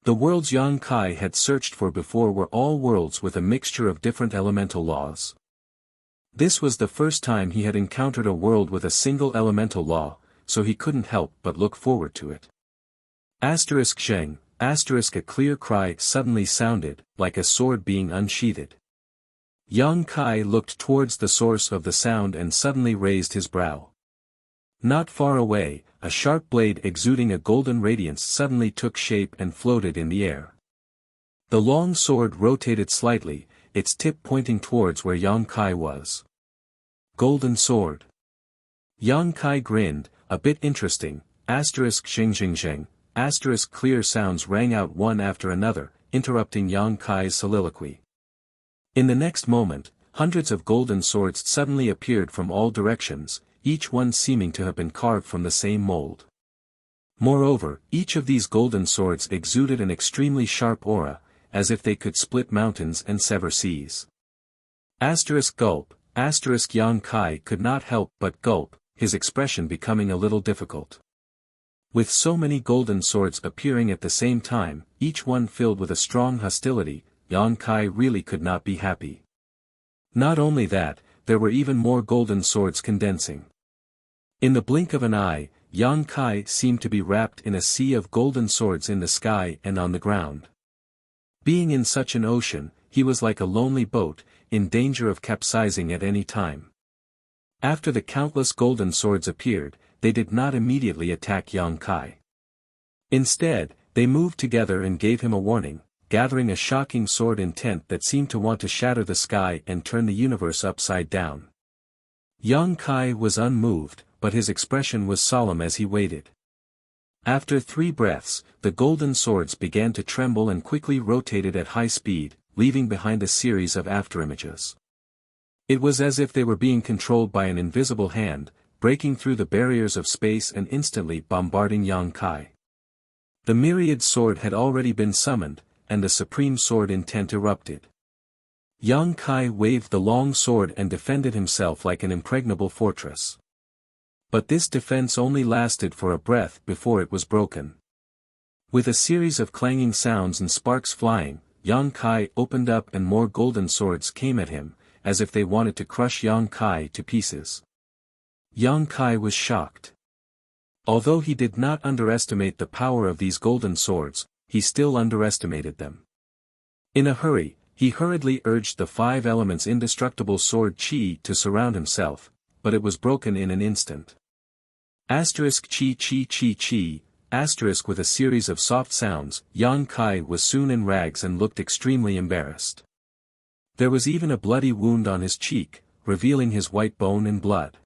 The worlds Yang Kai had searched for before were all worlds with a mixture of different elemental laws. This was the first time he had encountered a world with a single elemental law, so he couldn't help but look forward to it. Zheng, a clear cry suddenly sounded, like a sword being unsheathed. Yang Kai looked towards the source of the sound and suddenly raised his brow. Not far away, a sharp blade exuding a golden radiance suddenly took shape and floated in the air. The long sword rotated slightly, its tip pointing towards where Yang Kai was. Golden sword. Yang Kai grinned, a bit interesting, *****, clear sounds rang out one after another, interrupting Yang Kai's soliloquy. In the next moment, hundreds of golden swords suddenly appeared from all directions, each one seeming to have been carved from the same mold. Moreover, each of these golden swords exuded an extremely sharp aura, as if they could split mountains and sever seas. Gulp, Yang Kai could not help but gulp, his expression becoming a little difficult. With so many golden swords appearing at the same time, each one filled with a strong hostility, Yang Kai really could not be happy. Not only that, there were even more golden swords condensing. In the blink of an eye, Yang Kai seemed to be wrapped in a sea of golden swords in the sky and on the ground. Being in such an ocean, he was like a lonely boat, in danger of capsizing at any time. After the countless golden swords appeared, they did not immediately attack Yang Kai. Instead, they moved together and gave him a warning, gathering a shocking sword intent that seemed to want to shatter the sky and turn the universe upside down. Yang Kai was unmoved, but his expression was solemn as he waited. After 3 breaths, the golden swords began to tremble and quickly rotated at high speed, leaving behind a series of afterimages. It was as if they were being controlled by an invisible hand, breaking through the barriers of space and instantly bombarding Yang Kai. The myriad sword had already been summoned, and the supreme sword intent erupted. Yang Kai waved the long sword and defended himself like an impregnable fortress. But this defense only lasted for a breath before it was broken. With a series of clanging sounds and sparks flying, Yang Kai opened up and more golden swords came at him, as if they wanted to crush Yang Kai to pieces. Yang Kai was shocked. Although he did not underestimate the power of these golden swords, he still underestimated them. In a hurry, he hurriedly urged the 5 elements indestructible sword Qi to surround himself, but it was broken in an instant. Qi, with a series of soft sounds, Yang Kai was soon in rags and looked extremely embarrassed. There was even a bloody wound on his cheek, revealing his white bone and blood.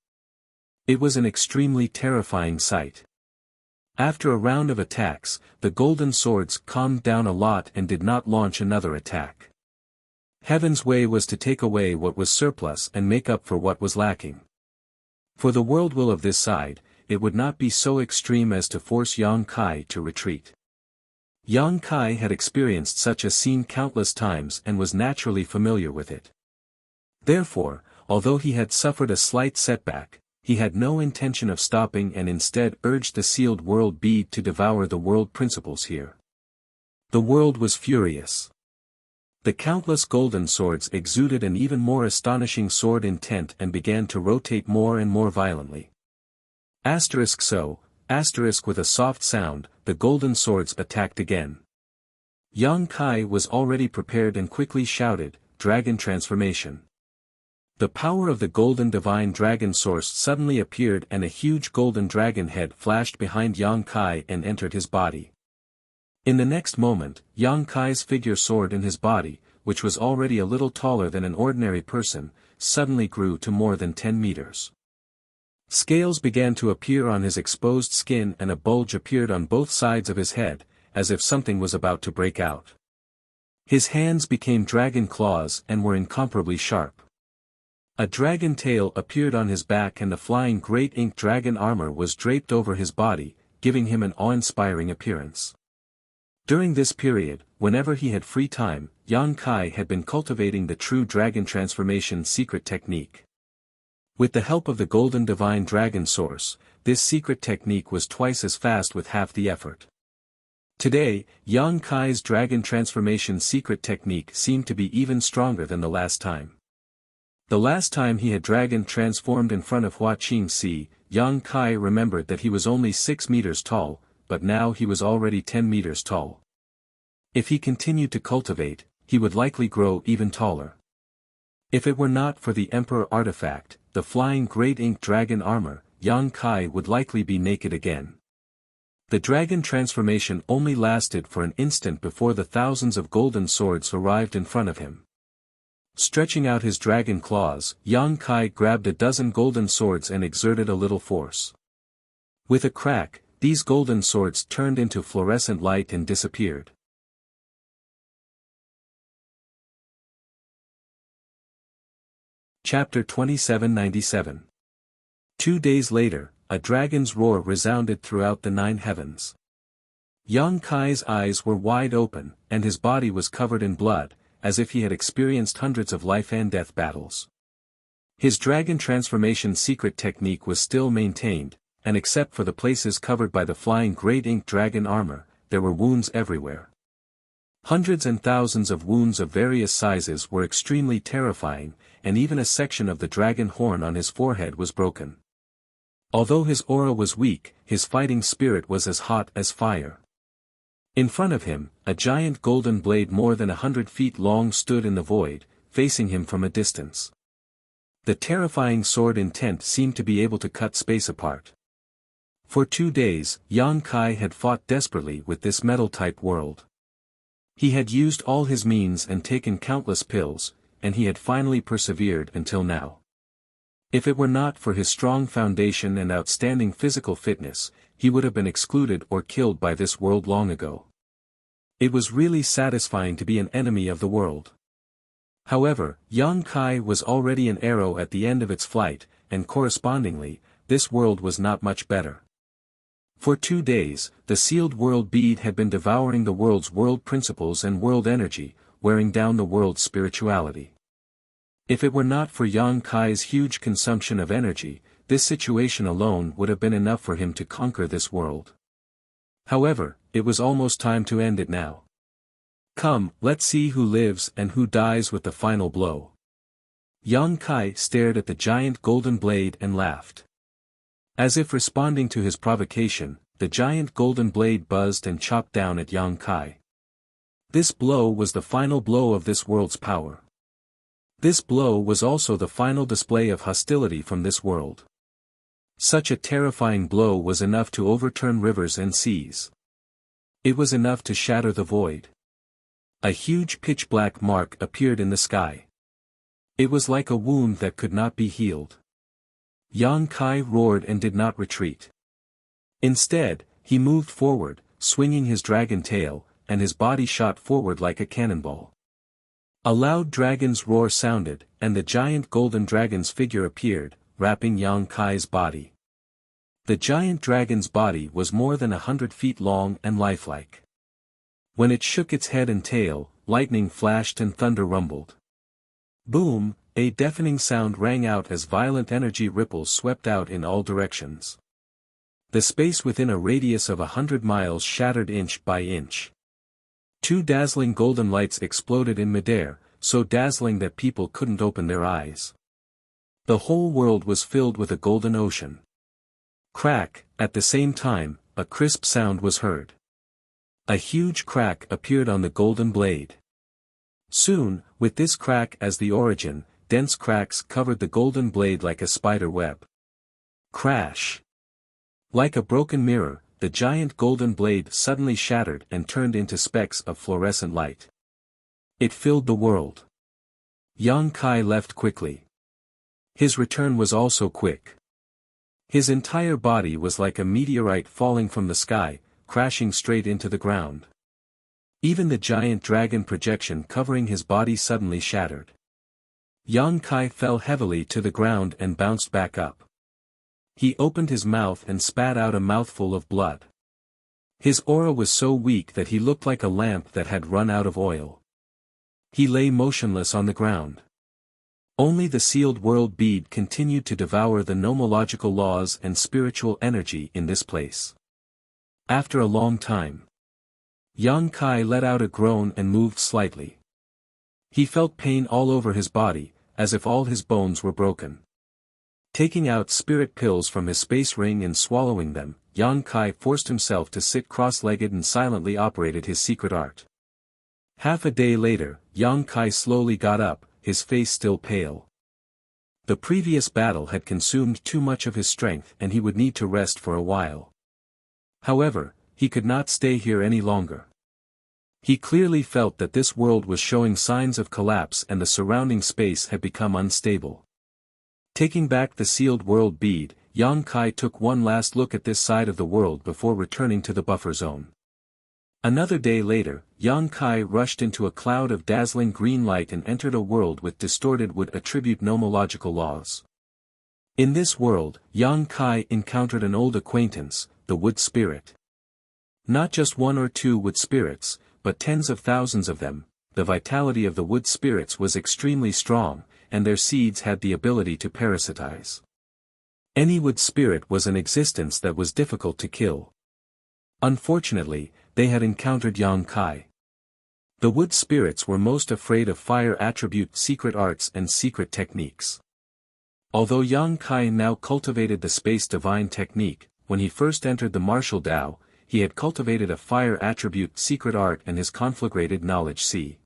It was an extremely terrifying sight. After a round of attacks, the golden swords calmed down a lot and did not launch another attack. Heaven's way was to take away what was surplus and make up for what was lacking. For the world will of this side, it would not be so extreme as to force Yang Kai to retreat. Yang Kai had experienced such a scene countless times and was naturally familiar with it. Therefore, although he had suffered a slight setback, he had no intention of stopping and instead urged the sealed world bead to devour the world principles here. The world was furious. The countless golden swords exuded an even more astonishing sword intent and began to rotate more and more violently. So, with a soft sound, the golden swords attacked again. Yang Kai was already prepared and quickly shouted, "Dragon transformation." The power of the golden divine dragon source suddenly appeared and a huge golden dragon head flashed behind Yang Kai and entered his body. In the next moment, Yang Kai's figure soared in his body, which was already a little taller than an ordinary person, suddenly grew to more than 10 meters. Scales began to appear on his exposed skin and a bulge appeared on both sides of his head, as if something was about to break out. His hands became dragon claws and were incomparably sharp. A dragon tail appeared on his back and the flying great ink dragon armor was draped over his body, giving him an awe-inspiring appearance. During this period, whenever he had free time, Yang Kai had been cultivating the true dragon transformation secret technique. With the help of the golden divine dragon source, this secret technique was twice as fast with half the effort. Today, Yang Kai's dragon transformation secret technique seemed to be even stronger than the last time. The last time he had dragon transformed in front of Hua Qingxi, Yang Kai remembered that he was only 6 meters tall, but now he was already 10 meters tall. If he continued to cultivate, he would likely grow even taller. If it were not for the Emperor artifact, the flying great ink dragon armor, Yang Kai would likely be naked again. The dragon transformation only lasted for an instant before the thousands of golden swords arrived in front of him. Stretching out his dragon claws, Yang Kai grabbed a dozen golden swords and exerted a little force. With a crack, these golden swords turned into fluorescent light and disappeared. Chapter 2797. 2 days later, a dragon's roar resounded throughout the 9 heavens. Yang Kai's eyes were wide open, and his body was covered in blood, as if he had experienced hundreds of life-and-death battles. His dragon transformation secret technique was still maintained, and except for the places covered by the flying great ink dragon armor, there were wounds everywhere. Hundreds and thousands of wounds of various sizes were extremely terrifying, and even a section of the dragon horn on his forehead was broken. Although his aura was weak, his fighting spirit was as hot as fire. In front of him, a giant golden blade more than 100 feet long stood in the void, facing him from a distance. The terrifying sword intent seemed to be able to cut space apart. For 2 days, Yang Kai had fought desperately with this metal-type world. He had used all his means and taken countless pills, and he had finally persevered until now. If it were not for his strong foundation and outstanding physical fitness, he would have been excluded or killed by this world long ago. It was really satisfying to be an enemy of the world. However, Yang Kai was already an arrow at the end of its flight, and correspondingly, this world was not much better. For 2 days, the sealed world bead had been devouring the world's world principles and world energy, wearing down the world's spirituality. If it were not for Yang Kai's huge consumption of energy, this situation alone would have been enough for him to conquer this world. However, it was almost time to end it now. Come, let's see who lives and who dies with the final blow. Yang Kai stared at the giant golden blade and laughed. As if responding to his provocation, the giant golden blade buzzed and chopped down at Yang Kai. This blow was the final blow of this world's power. This blow was also the final display of hostility from this world. Such a terrifying blow was enough to overturn rivers and seas. It was enough to shatter the void. A huge pitch-black mark appeared in the sky. It was like a wound that could not be healed. Yang Kai roared and did not retreat. Instead, he moved forward, swinging his dragon tail, and his body shot forward like a cannonball. A loud dragon's roar sounded, and the giant golden dragon's figure appeared, wrapping Yang Kai's body. The giant dragon's body was more than 100 feet long and lifelike. When it shook its head and tail, lightning flashed and thunder rumbled. Boom, a deafening sound rang out as violent energy ripples swept out in all directions. The space within a radius of 100 miles shattered inch by inch. Two dazzling golden lights exploded in midair, so dazzling that people couldn't open their eyes. The whole world was filled with a golden ocean. Crack, at the same time, a crisp sound was heard. A huge crack appeared on the golden blade. Soon, with this crack as the origin, dense cracks covered the golden blade like a spider web. Crash! Like a broken mirror, the giant golden blade suddenly shattered and turned into specks of fluorescent light. It filled the world. Yang Kai left quickly. His return was also quick. His entire body was like a meteorite falling from the sky, crashing straight into the ground. Even the giant dragon projection covering his body suddenly shattered. Yang Kai fell heavily to the ground and bounced back up. He opened his mouth and spat out a mouthful of blood. His aura was so weak that he looked like a lamp that had run out of oil. He lay motionless on the ground. Only the sealed world bead continued to devour the nomological laws and spiritual energy in this place. After a long time, Yang Kai let out a groan and moved slightly. He felt pain all over his body, as if all his bones were broken. Taking out spirit pills from his space ring and swallowing them, Yang Kai forced himself to sit cross-legged and silently operated his secret art. Half a day later, Yang Kai slowly got up, his face still pale. The previous battle had consumed too much of his strength and he would need to rest for a while. However, he could not stay here any longer. He clearly felt that this world was showing signs of collapse and the surrounding space had become unstable. Taking back the sealed world bead, Yang Kai took one last look at this side of the world before returning to the buffer zone. Another day later, Yang Kai rushed into a cloud of dazzling green light and entered a world with distorted wood attribute nomological laws. In this world, Yang Kai encountered an old acquaintance, the wood spirit. Not just one or two wood spirits, but tens of thousands of them. The vitality of the wood spirits was extremely strong, and their seeds had the ability to parasitize. Any wood spirit was an existence that was difficult to kill. Unfortunately, they had encountered Yang Kai. The wood spirits were most afraid of fire attribute secret arts and secret techniques. Although Yang Kai now cultivated the space divine technique, when he first entered the martial Tao, he had cultivated a fire attribute secret art and his conflagrated knowledge C.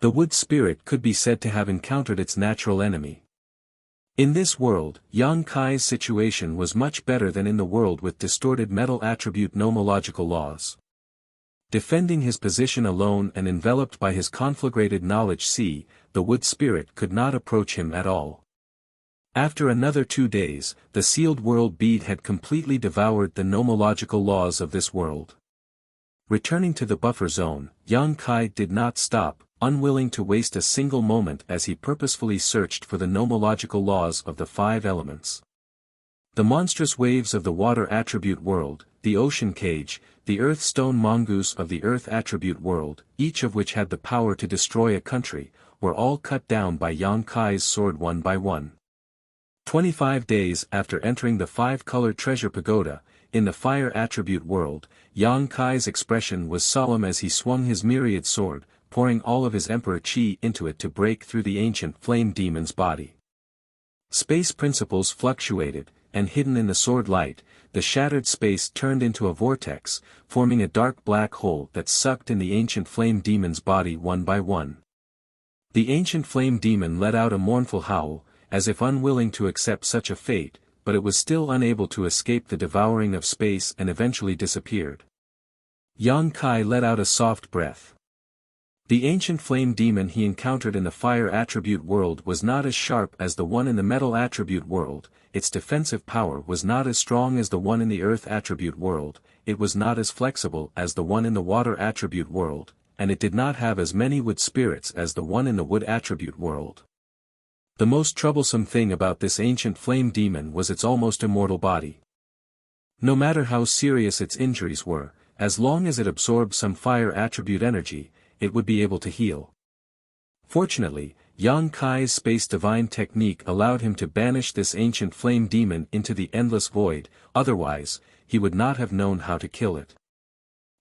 The wood spirit could be said to have encountered its natural enemy. In this world, Yang Kai's situation was much better than in the world with distorted metal attribute nomological laws. Defending his position alone and enveloped by his conflagrated knowledge C, the wood spirit could not approach him at all. After another 2 days, the sealed world bead had completely devoured the nomological laws of this world. Returning to the buffer zone, Yang Kai did not stop, unwilling to waste a single moment as he purposefully searched for the nomological laws of the 5 elements. The monstrous waves of the water attribute world, the ocean cage, the earth stone mongoose of the earth attribute world, each of which had the power to destroy a country, were all cut down by Yang Kai's sword one by one. 25 days after entering the 5-color treasure pagoda, in the fire attribute world, Yang Kai's expression was solemn as he swung his myriad sword, pouring all of his emperor chi into it to break through the ancient flame demon's body. Space principles fluctuated, and hidden in the sword light, the shattered space turned into a vortex, forming a dark black hole that sucked in the ancient flame demon's body one by one. The ancient flame demon let out a mournful howl, as if unwilling to accept such a fate, but it was still unable to escape the devouring of space and eventually disappeared. Yang Kai let out a soft breath. The ancient flame demon he encountered in the fire attribute world was not as sharp as the one in the metal attribute world, its defensive power was not as strong as the one in the earth attribute world, it was not as flexible as the one in the water attribute world, and it did not have as many wood spirits as the one in the wood attribute world. The most troublesome thing about this ancient flame demon was its almost immortal body. No matter how serious its injuries were, as long as it absorbed some fire attribute energy, it would be able to heal. Fortunately, Yang Kai's space divine technique allowed him to banish this ancient flame demon into the endless void, otherwise, he would not have known how to kill it.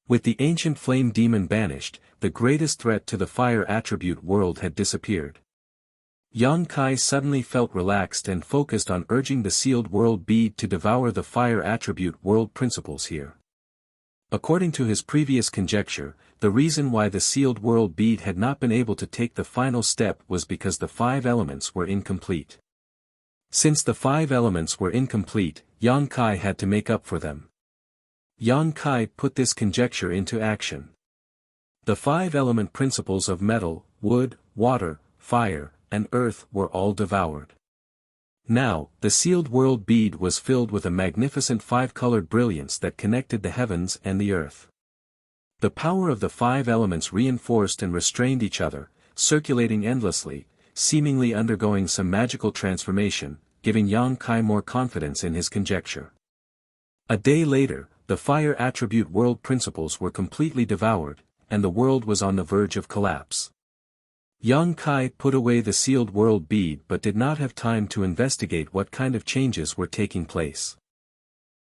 With the ancient flame demon banished, the greatest threat to the fire attribute world had disappeared. Yang Kai suddenly felt relaxed and focused on urging the sealed world bead to devour the fire attribute world principles here. According to his previous conjecture, the reason why the sealed world bead had not been able to take the final step was because the 5 elements were incomplete. Since the 5 elements were incomplete, Yang Kai had to make up for them. Yang Kai put this conjecture into action. The 5 element principles of metal, wood, water, fire, and earth were all devoured. Now, the sealed world bead was filled with a magnificent 5-colored brilliance that connected the heavens and the earth. The power of the 5 elements reinforced and restrained each other, circulating endlessly, seemingly undergoing some magical transformation, giving Yang Kai more confidence in his conjecture. A day later, the fire attribute world principles were completely devoured, and the world was on the verge of collapse. Yang Kai put away the sealed world bead but did not have time to investigate what kind of changes were taking place.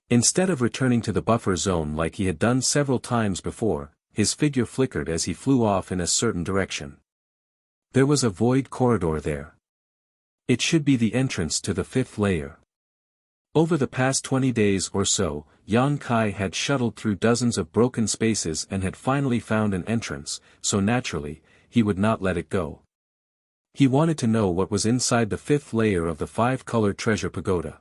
Instead of returning to the buffer zone like he had done several times before, his figure flickered as he flew off in a certain direction. There was a void corridor there. It should be the entrance to the 5th layer. Over the past 20 days or so, Yang Kai had shuttled through dozens of broken spaces and had finally found an entrance, so naturally, he would not let it go. He wanted to know what was inside the 5th layer of the 5-colored treasure pagoda.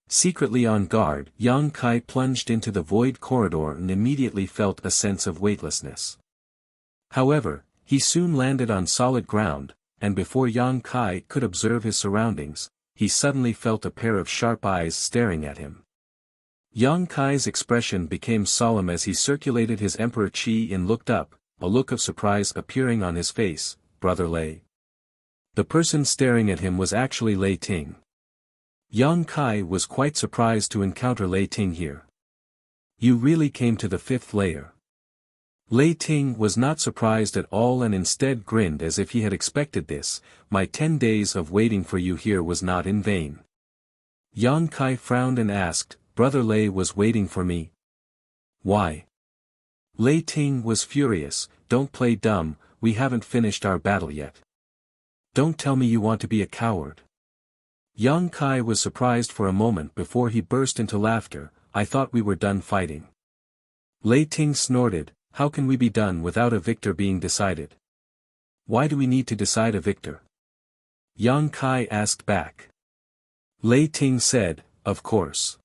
Secretly on guard, Yang Kai plunged into the void corridor and immediately felt a sense of weightlessness. However, he soon landed on solid ground, and before Yang Kai could observe his surroundings, he suddenly felt a pair of sharp eyes staring at him. Yang Kai's expression became solemn as he circulated his Emperor Qi and looked up, a look of surprise appearing on his face. "Brother Lei." The person staring at him was actually Lei Ting. Yang Kai was quite surprised to encounter Lei Ting here. "You really came to the 5th layer." Lei Ting was not surprised at all and instead grinned as if he had expected this. "My 10 days of waiting for you here was not in vain." Yang Kai frowned and asked, "Brother Lei was waiting for me? Why?" Lei Ting was furious. "Don't play dumb, we haven't finished our battle yet. Don't tell me you want to be a coward." Yang Kai was surprised for a moment before he burst into laughter. "I thought we were done fighting." Lei Ting snorted, "How can we be done without a victor being decided? Why do we need to decide a victor?" Yang Kai asked back. Lei Ting said, "Of course."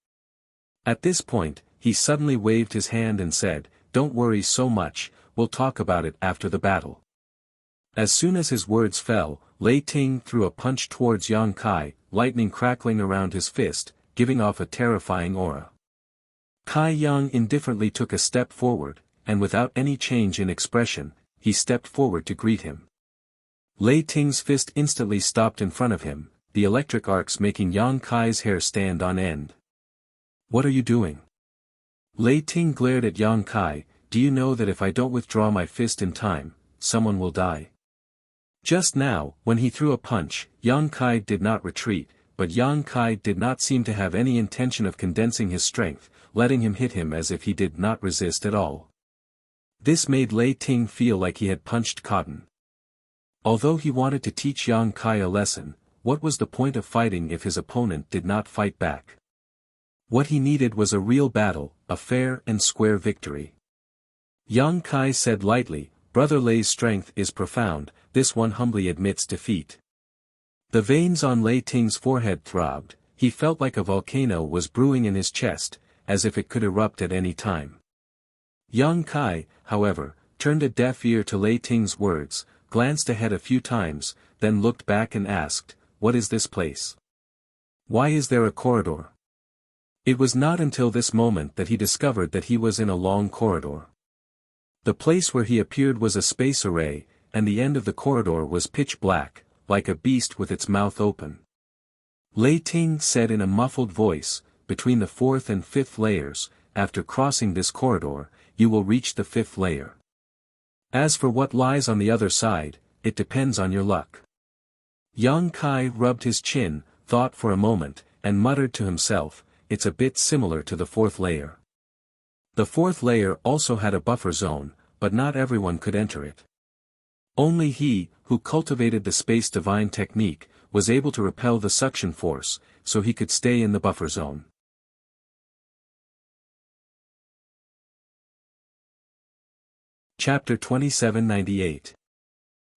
At this point, he suddenly waved his hand and said, "Don't worry so much, we'll talk about it after the battle." As soon as his words fell, Lei Ting threw a punch towards Yang Kai, lightning crackling around his fist, giving off a terrifying aura. Kai Yang indifferently took a step forward, and without any change in expression, he stepped forward to greet him. Lei Ting's fist instantly stopped in front of him, the electric arcs making Yang Kai's hair stand on end. "What are you doing?" Lei Ting glared at Yang Kai. "Do you know that if I don't withdraw my fist in time, someone will die?" Just now, when he threw a punch, Yang Kai did not retreat, but Yang Kai did not seem to have any intention of condensing his strength, letting him hit him as if he did not resist at all. This made Lei Ting feel like he had punched cotton. Although he wanted to teach Yang Kai a lesson, what was the point of fighting if his opponent did not fight back? What he needed was a real battle, a fair and square victory. Yang Kai said lightly, "Brother Lei's strength is profound, this one humbly admits defeat." The veins on Lei Ting's forehead throbbed, he felt like a volcano was brewing in his chest, as if it could erupt at any time. Yang Kai, however, turned a deaf ear to Lei Ting's words, glanced ahead a few times, then looked back and asked, "What is this place? Why is there a corridor?" It was not until this moment that he discovered that he was in a long corridor. The place where he appeared was a space array, and the end of the corridor was pitch black, like a beast with its mouth open. Lei Ting said in a muffled voice, "Between the 4th and 5th layers, after crossing this corridor, you will reach the 5th layer. As for what lies on the other side, it depends on your luck." Yang Kai rubbed his chin, thought for a moment, and muttered to himself, it's a bit similar to the fourth layer. The fourth layer also had a buffer zone, but not everyone could enter it. Only he, who cultivated the space divine technique, was able to repel the suction force, so he could stay in the buffer zone. Chapter 2798.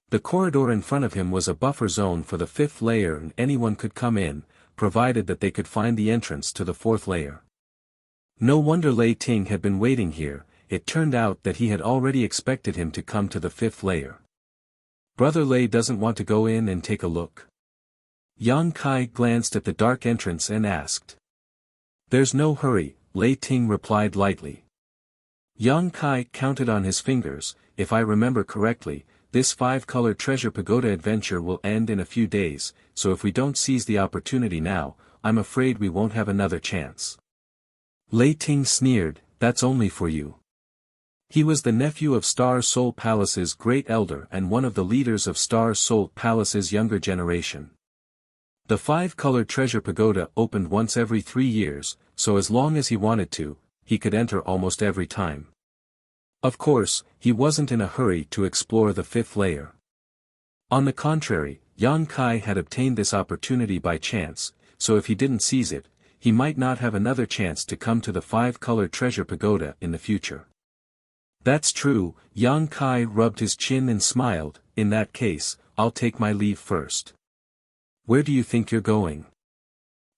The corridor in front of him was a buffer zone for the fifth layer and anyone could come in, provided that they could find the entrance to the fourth layer. No wonder Lei Ting had been waiting here, it turned out that he had already expected him to come to the fifth layer. Brother Lei doesn't want to go in and take a look. Yang Kai glanced at the dark entrance and asked. There's no hurry, Lei Ting replied lightly. Yang Kai counted on his fingers, if I remember correctly, this 5-color treasure pagoda adventure will end in a few days, so if we don't seize the opportunity now, I'm afraid we won't have another chance. Lei Ting sneered, that's only for you. He was the nephew of Star Soul Palace's great elder and one of the leaders of Star Soul Palace's younger generation. The 5-color treasure pagoda opened once every 3 years, so as long as he wanted to, he could enter almost every time. Of course, he wasn't in a hurry to explore the fifth layer. On the contrary, Yang Kai had obtained this opportunity by chance, so if he didn't seize it, he might not have another chance to come to the 5-color treasure pagoda in the future. That's true, Yang Kai rubbed his chin and smiled, in that case, I'll take my leave first. Where do you think you're going?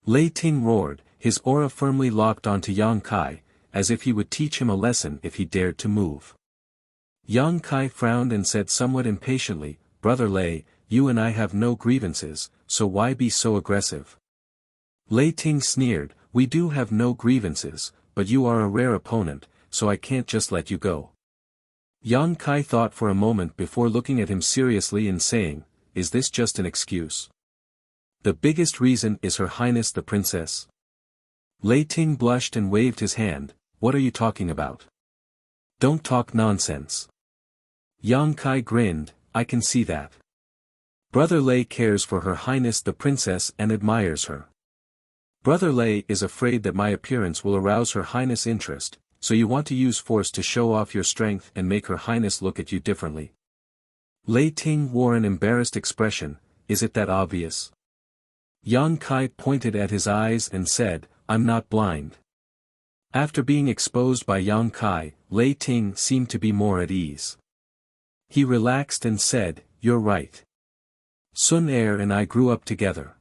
Lei Ting roared, his aura firmly locked onto Yang Kai, as if he would teach him a lesson if he dared to move. Yang Kai frowned and said somewhat impatiently, Brother Lei, you and I have no grievances, so why be so aggressive? Lei Ting sneered, we do have no grievances, but you are a rare opponent, so I can't just let you go. Yang Kai thought for a moment before looking at him seriously and saying, is this just an excuse? The biggest reason is Her Highness the Princess. Lei Ting blushed and waved his hand, what are you talking about? Don't talk nonsense. Yang Kai grinned, I can see that. Brother Lei cares for Her Highness the Princess and admires her. Brother Lei is afraid that my appearance will arouse Her Highness' interest, so you want to use force to show off your strength and make Her Highness look at you differently. Lei Ting wore an embarrassed expression, is it that obvious? Yang Kai pointed at his eyes and said, I'm not blind. After being exposed by Yang Kai, Lei Ting seemed to be more at ease. He relaxed and said, you're right. Sun Er and I grew up together.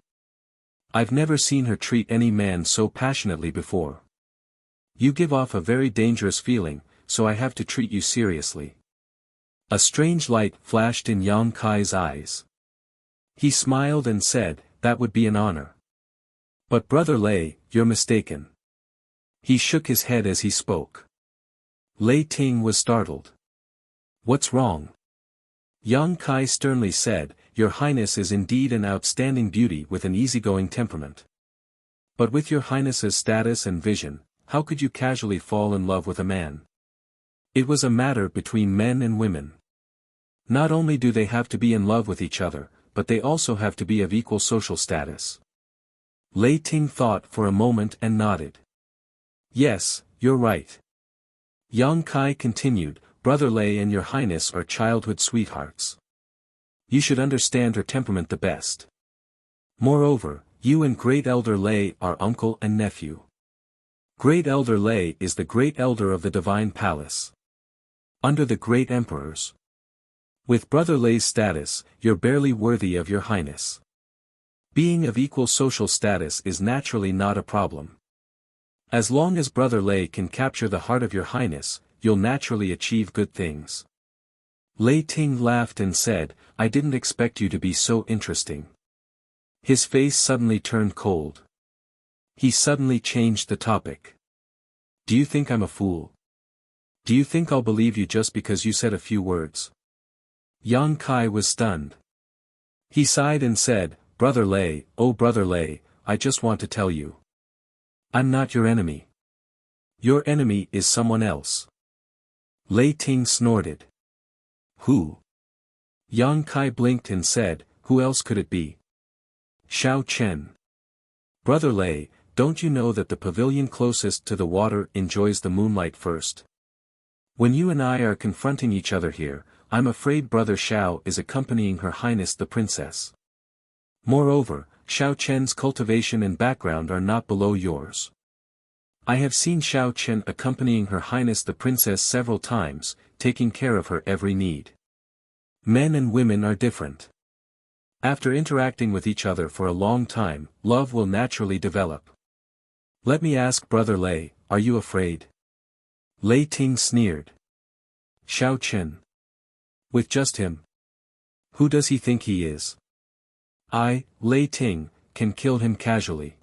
I've never seen her treat any man so passionately before. You give off a very dangerous feeling, so I have to treat you seriously. A strange light flashed in Yang Kai's eyes. He smiled and said, that would be an honor. But Brother Lei, you're mistaken. He shook his head as he spoke. Lei Ting was startled. What's wrong? Yang Kai sternly said, Your Highness is indeed an outstanding beauty with an easygoing temperament. But with Your Highness's status and vision, how could you casually fall in love with a man? It was a matter between men and women. Not only do they have to be in love with each other, but they also have to be of equal social status. Lei Ting thought for a moment and nodded. Yes, you're right. Yang Kai continued, Brother Lei and Your Highness are childhood sweethearts. You should understand her temperament the best. Moreover, you and Great Elder Lei are uncle and nephew. Great Elder Lei is the Great Elder of the Divine Palace. Under the Great Emperors. With Brother Lei's status, you're barely worthy of Your Highness. Being of equal social status is naturally not a problem. As long as Brother Lei can capture the heart of Your Highness, you'll naturally achieve good things. Lei Ting laughed and said, I didn't expect you to be so interesting. His face suddenly turned cold. He suddenly changed the topic. Do you think I'm a fool? Do you think I'll believe you just because you said a few words? Yang Kai was stunned. He sighed and said, Brother Lei, oh Brother Lei, I just want to tell you. I'm not your enemy. Your enemy is someone else. Lei Ting snorted. Who? Yang Kai blinked and said, who else could it be? Xiao Chen. Brother Lei, don't you know that the pavilion closest to the water enjoys the moonlight first? When you and I are confronting each other here, I'm afraid Brother Xiao is accompanying Her Highness the Princess. Moreover, Xiao Chen's cultivation and background are not below yours. I have seen Xiao Chen accompanying Her Highness the Princess several times, taking care of her every need. Men and women are different. After interacting with each other for a long time, love will naturally develop. Let me ask Brother Lei, are you afraid? Lei Ting sneered. Xiao Chen. With just him? Who does he think he is? I, Lei Ting, can kill him casually.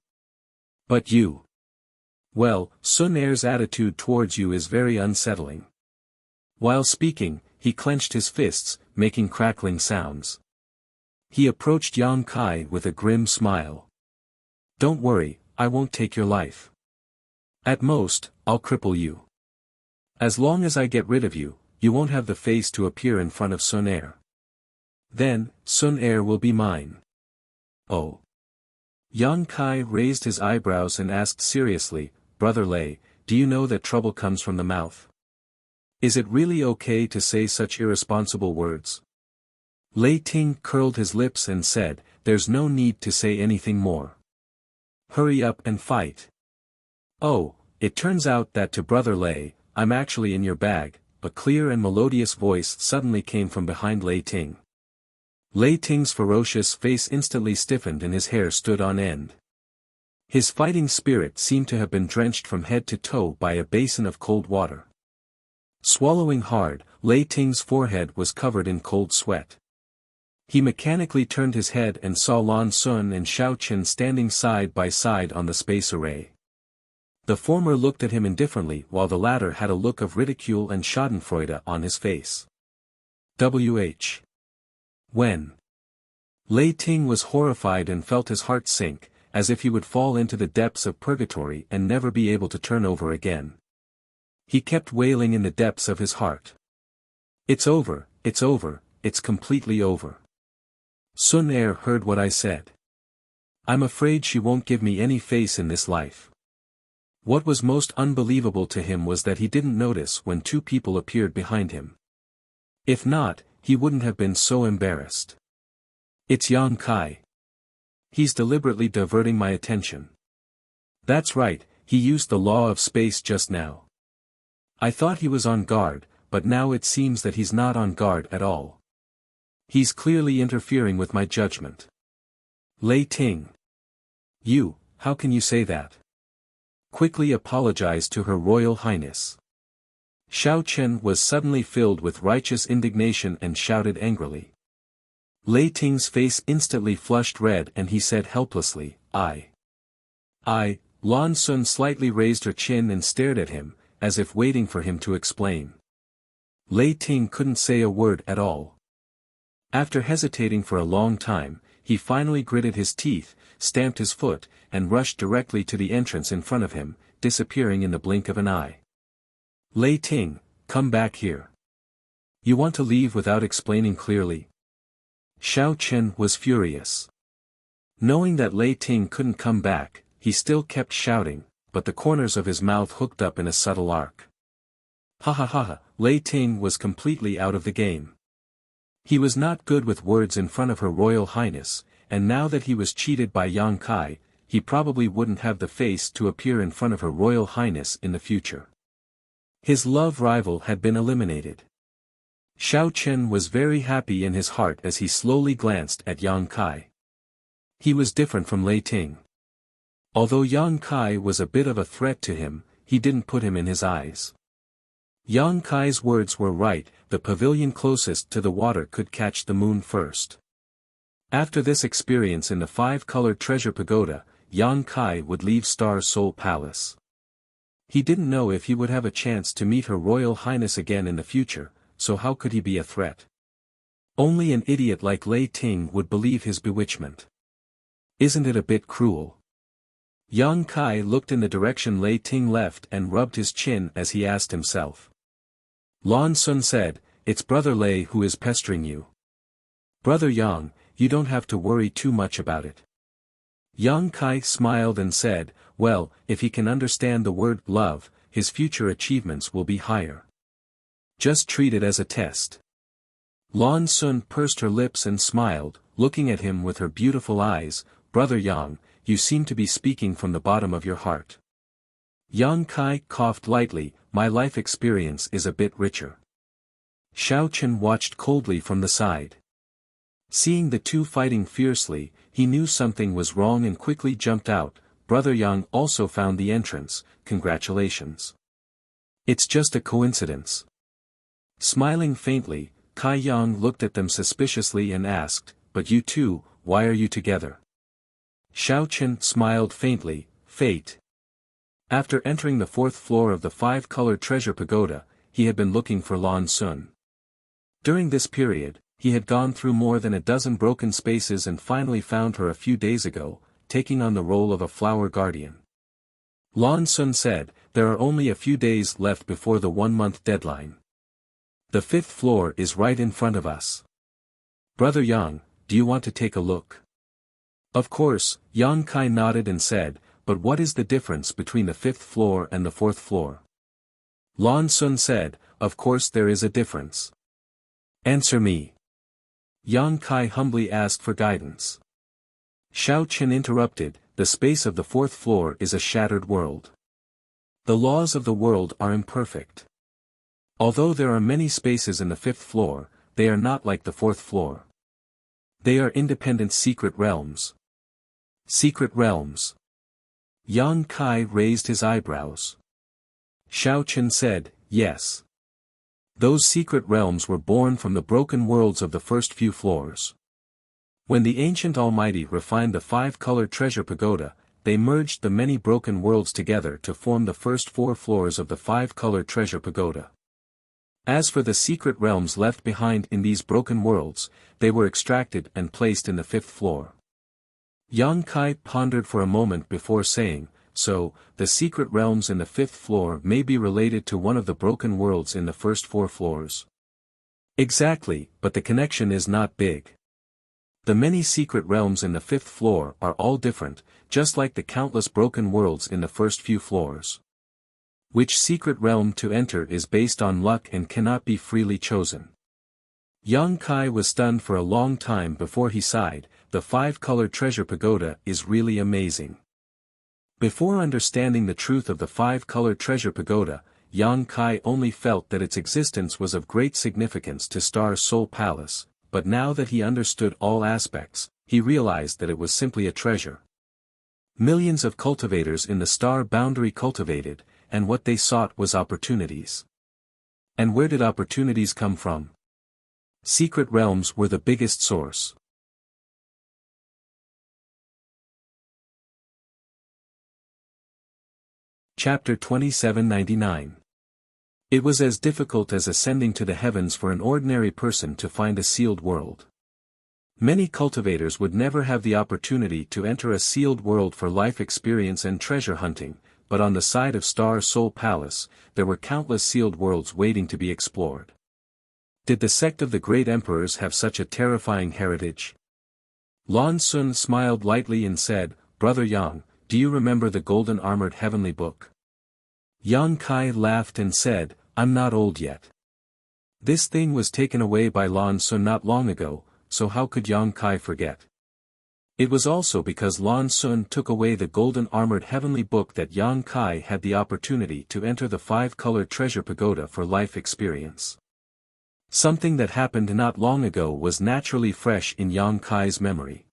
But you. Well, Sun Er's attitude towards you is very unsettling. While speaking, he clenched his fists, making crackling sounds. He approached Yang Kai with a grim smile. Don't worry, I won't take your life. At most, I'll cripple you. As long as I get rid of you, you won't have the face to appear in front of Sun Er. Then, Sun Er will be mine. Oh. Yang Kai raised his eyebrows and asked seriously, Brother Lei, do you know that trouble comes from the mouth? Is it really okay to say such irresponsible words? Lei Ting curled his lips and said, there's no need to say anything more. Hurry up and fight. Oh, it turns out that to Brother Lei, I'm actually in your bag. A clear and melodious voice suddenly came from behind Lei Ting. Lei Ting's ferocious face instantly stiffened and his hair stood on end. His fighting spirit seemed to have been drenched from head to toe by a basin of cold water. Swallowing hard, Lei Ting's forehead was covered in cold sweat. He mechanically turned his head and saw Lan Sun and Xiao Chen standing side by side on the space array. The former looked at him indifferently while the latter had a look of ridicule and schadenfreude on his face. W.H. When? Lei Ting was horrified and felt his heart sink, as if he would fall into the depths of purgatory and never be able to turn over again. He kept wailing in the depths of his heart. It's over, it's completely over. Sun Er heard what I said. I'm afraid she won't give me any face in this life. What was most unbelievable to him was that he didn't notice when two people appeared behind him. If not, he wouldn't have been so embarrassed. It's Yang Kai. He's deliberately diverting my attention. That's right, he used the law of space just now. I thought he was on guard, but now it seems that he's not on guard at all. He's clearly interfering with my judgment. Lei Ting. You, how can you say that? Quickly apologized to Her Royal Highness. Xiao Chen was suddenly filled with righteous indignation and shouted angrily. Lei Ting's face instantly flushed red and he said helplessly, I. Lan Sun slightly raised her chin and stared at him, as if waiting for him to explain. Lei Ting couldn't say a word at all. After hesitating for a long time, he finally gritted his teeth, stamped his foot, and rushed directly to the entrance in front of him, disappearing in the blink of an eye. Lei Ting, come back here. You want to leave without explaining clearly? Xiao Chen was furious. Knowing that Lei Ting couldn't come back, he still kept shouting, but the corners of his mouth hooked up in a subtle arc. Ha ha ha ha, Lei Ting was completely out of the game. He was not good with words in front of Her Royal Highness, and now that he was cheated by Yang Kai, he probably wouldn't have the face to appear in front of Her Royal Highness in the future. His love rival had been eliminated. Xiao Chen was very happy in his heart as he slowly glanced at Yang Kai. He was different from Lei Ting. Although Yang Kai was a bit of a threat to him, he didn't put him in his eyes. Yang Kai's words were right, the pavilion closest to the water could catch the moon first. After this experience in the five-colored treasure pagoda, Yang Kai would leave Star Soul Palace. He didn't know if he would have a chance to meet Her Royal Highness again in the future, so how could he be a threat? Only an idiot like Lei Ting would believe his bewitchment. Isn't it a bit cruel? Yang Kai looked in the direction Lei Ting left and rubbed his chin as he asked himself. Lan Sun said, it's Brother Lei who is pestering you. Brother Yang, you don't have to worry too much about it. Yang Kai smiled and said, well, if he can understand the word love, his future achievements will be higher. Just treat it as a test. Lan Sun pursed her lips and smiled, looking at him with her beautiful eyes. Brother Yang, you seem to be speaking from the bottom of your heart. Yang Kai coughed lightly, my life experience is a bit richer. Xiao Chen watched coldly from the side. Seeing the two fighting fiercely, he knew something was wrong and quickly jumped out. Brother Yang also found the entrance, congratulations. It's just a coincidence. Smiling faintly, Kai Yang looked at them suspiciously and asked, but you two, why are you together? Xiao Chen smiled faintly, fate. After entering the 4th floor of the 5-colored treasure pagoda, he had been looking for Lan Sun. During this period, he had gone through more than a dozen broken spaces and finally found her a few days ago, taking on the role of a flower guardian. Lan Sun said, there are only a few days left before the 1-month deadline. The 5th floor is right in front of us. Brother Yang, do you want to take a look? Of course, Yang Kai nodded and said, but what is the difference between the 5th floor and the 4th floor? Lan Sun said, of course there is a difference. Answer me. Yang Kai humbly asked for guidance. Xiao Chen interrupted, the space of the 4th floor is a shattered world. The laws of the world are imperfect. Although there are many spaces in the 5th floor, they are not like the 4th floor. They are independent secret realms. Secret realms. Yang Kai raised his eyebrows. Xiao Chen said, yes. Those secret realms were born from the broken worlds of the first few floors. When the ancient Almighty refined the 5-colored treasure pagoda, they merged the many broken worlds together to form the first 4 floors of the 5-colored treasure pagoda. As for the secret realms left behind in these broken worlds, they were extracted and placed in the 5th floor. Yang Kai pondered for a moment before saying, so, the secret realms in the 5th floor may be related to one of the broken worlds in the first 4 floors. Exactly, but the connection is not big. The many secret realms in the 5th floor are all different, just like the countless broken worlds in the first few floors. Which secret realm to enter is based on luck and cannot be freely chosen. Yang Kai was stunned for a long time before he sighed, the 5-colored treasure pagoda is really amazing. Before understanding the truth of the 5-colored treasure pagoda, Yang Kai only felt that its existence was of great significance to Star Soul Palace, but now that he understood all aspects, he realized that it was simply a treasure. Millions of cultivators in the star boundary cultivated, and what they sought was opportunities. And where did opportunities come from? Secret realms were the biggest source. Chapter 2799. It was as difficult as ascending to the heavens for an ordinary person to find a sealed world. Many cultivators would never have the opportunity to enter a sealed world for life experience and treasure hunting, but on the side of Star Soul Palace, there were countless sealed worlds waiting to be explored. Did the sect of the great emperors have such a terrifying heritage? Lan Sun smiled lightly and said, Brother Yang, do you remember the golden armored heavenly book? Yang Kai laughed and said, I'm not old yet. This thing was taken away by Lan Sun not long ago, so how could Yang Kai forget? It was also because Lan Sun took away the golden armored heavenly book that Yang Kai had the opportunity to enter the 5-colored treasure pagoda for life experience. Something that happened not long ago was naturally fresh in Yang Kai's memory.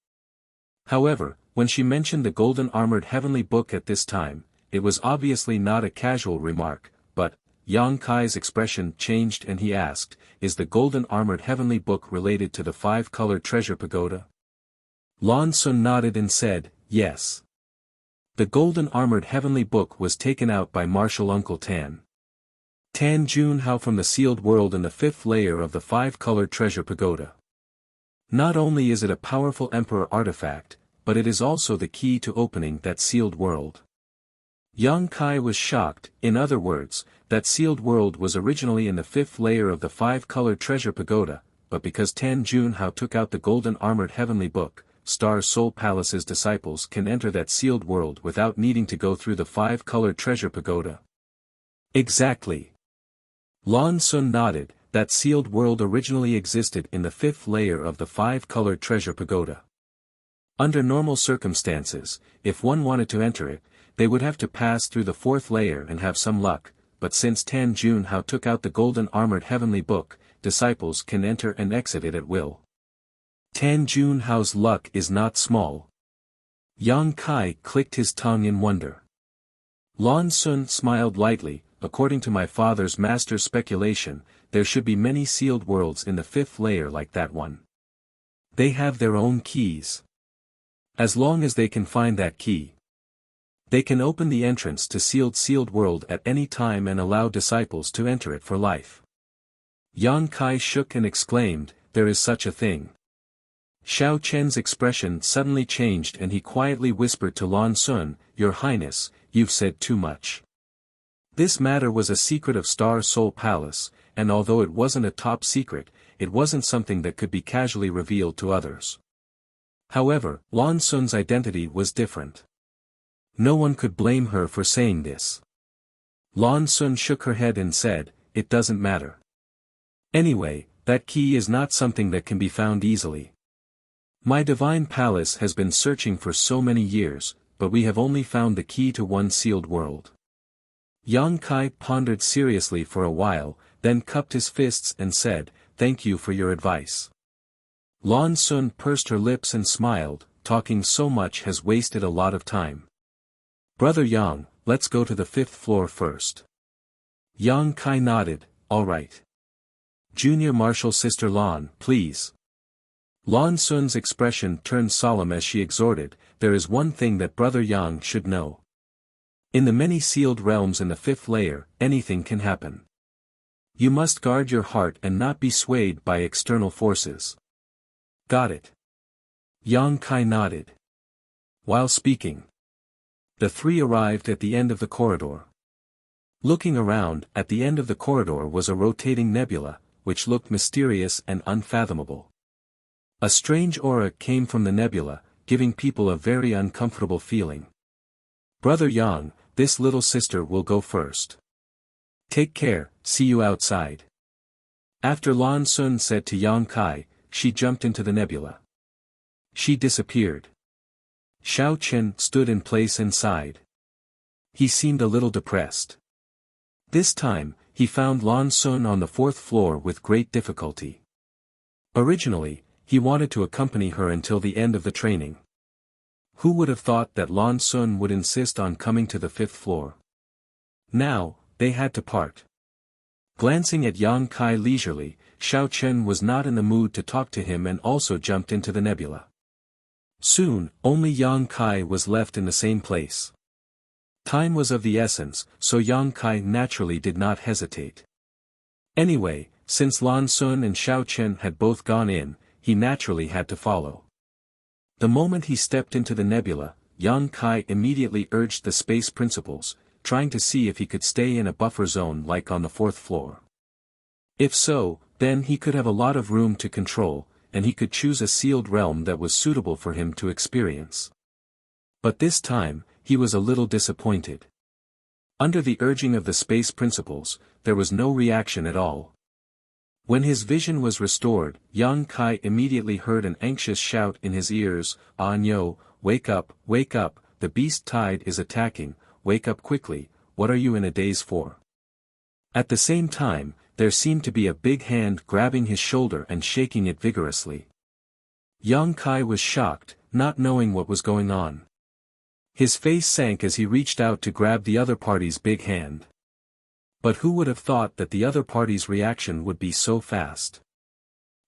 However, when she mentioned the golden armored heavenly book at this time, it was obviously not a casual remark, but, Yang Kai's expression changed and he asked, is the golden armored heavenly book related to the 5-colored treasure pagoda? Lan Sun nodded and said, yes. The golden armored heavenly book was taken out by Martial Uncle Tan Junhao from the sealed world in the 5th layer of the 5-colored treasure pagoda. Not only is it a powerful emperor artifact, but it is also the key to opening that sealed world. Yang Kai was shocked, in other words, that sealed world was originally in the 5th layer of the 5-colored treasure pagoda, but because Tan Junhao took out the golden armored heavenly book, Star Soul Palace's disciples can enter that sealed world without needing to go through the 5-colored treasure pagoda. Exactly. Lan Sun nodded. That sealed world originally existed in the 5th layer of the 5-colored treasure pagoda. Under normal circumstances, if one wanted to enter it, they would have to pass through the 4th layer and have some luck, but since Tan Junhao took out the golden armored heavenly book, disciples can enter and exit it at will. Tan Junhao's luck is not small. Yang Kai clicked his tongue in wonder. Lan Sun smiled lightly. According to my father's master's speculation, there should be many sealed worlds in the 5th layer like that one. They have their own keys. As long as they can find that key, they can open the entrance to sealed world at any time and allow disciples to enter it for life. Yang Kai shook and exclaimed, there is such a thing. Xiao Chen's expression suddenly changed and he quietly whispered to Lan Sun, Your Highness, you've said too much. This matter was a secret of Star Soul Palace, and although it wasn't a top secret, it wasn't something that could be casually revealed to others. However, Lan Sun's identity was different. No one could blame her for saying this. Lan Sun shook her head and said, It doesn't matter. Anyway, that key is not something that can be found easily. My divine palace has been searching for so many years, but we have only found the key to one sealed world. Yang Kai pondered seriously for a while, then cupped his fists and said, Thank you for your advice. Lan Sun pursed her lips and smiled, talking so much has wasted a lot of time. Brother Yang, let's go to the 5th floor first. Yang Kai nodded, all right. Junior Marshal Sister Lan, please. Lan Sun's expression turned solemn as she exhorted, there is one thing that Brother Yang should know. In the many sealed realms in the 5th layer, anything can happen. You must guard your heart and not be swayed by external forces. Got it. Yang Kai nodded. While speaking, the three arrived at the end of the corridor. Looking around, at the end of the corridor was a rotating nebula, which looked mysterious and unfathomable. A strange aura came from the nebula, giving people a very uncomfortable feeling. Brother Yang, this little sister will go first. Take care, see you outside. After Lan Sun said to Yang Kai, she jumped into the nebula. She disappeared. Xiao Chen stood in place and sighed. He seemed a little depressed. This time, he found Lan Sun on the 4th floor with great difficulty. Originally, he wanted to accompany her until the end of the training. Who would have thought that Lan Sun would insist on coming to the 5th floor? Now, they had to part. Glancing at Yang Kai leisurely, Xiao Chen was not in the mood to talk to him and also jumped into the nebula. Soon, only Yang Kai was left in the same place. Time was of the essence, so Yang Kai naturally did not hesitate. Anyway, since Lan Sun and Xiao Chen had both gone in, he naturally had to follow. The moment he stepped into the nebula, Yang Kai immediately urged the space principles, trying to see if he could stay in a buffer zone like on the 4th floor. If so, then he could have a lot of room to control, and he could choose a sealed realm that was suitable for him to experience. But this time, he was a little disappointed. Under the urging of the space principles, there was no reaction at all. When his vision was restored, Yang Kai immediately heard an anxious shout in his ears, Anyo, wake up, the beast tide is attacking, wake up quickly, what are you in a daze for? At the same time, there seemed to be a big hand grabbing his shoulder and shaking it vigorously. Yang Kai was shocked, not knowing what was going on. His face sank as he reached out to grab the other party's big hand. But who would have thought that the other party's reaction would be so fast?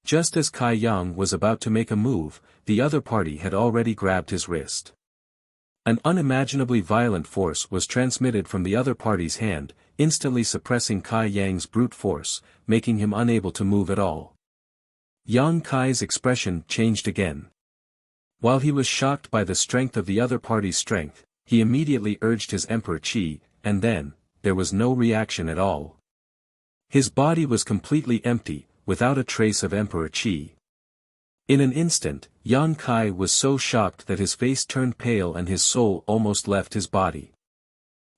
Just as Kai Yang was about to make a move, the other party had already grabbed his wrist. An unimaginably violent force was transmitted from the other party's hand, instantly suppressing Kai Yang's brute force, making him unable to move at all. Yang Kai's expression changed again. While he was shocked by the strength of the other party's strength, he immediately urged his Emperor Qi, and then, there was no reaction at all. His body was completely empty, without a trace of Emperor Qi. In an instant, Yang Kai was so shocked that his face turned pale and his soul almost left his body.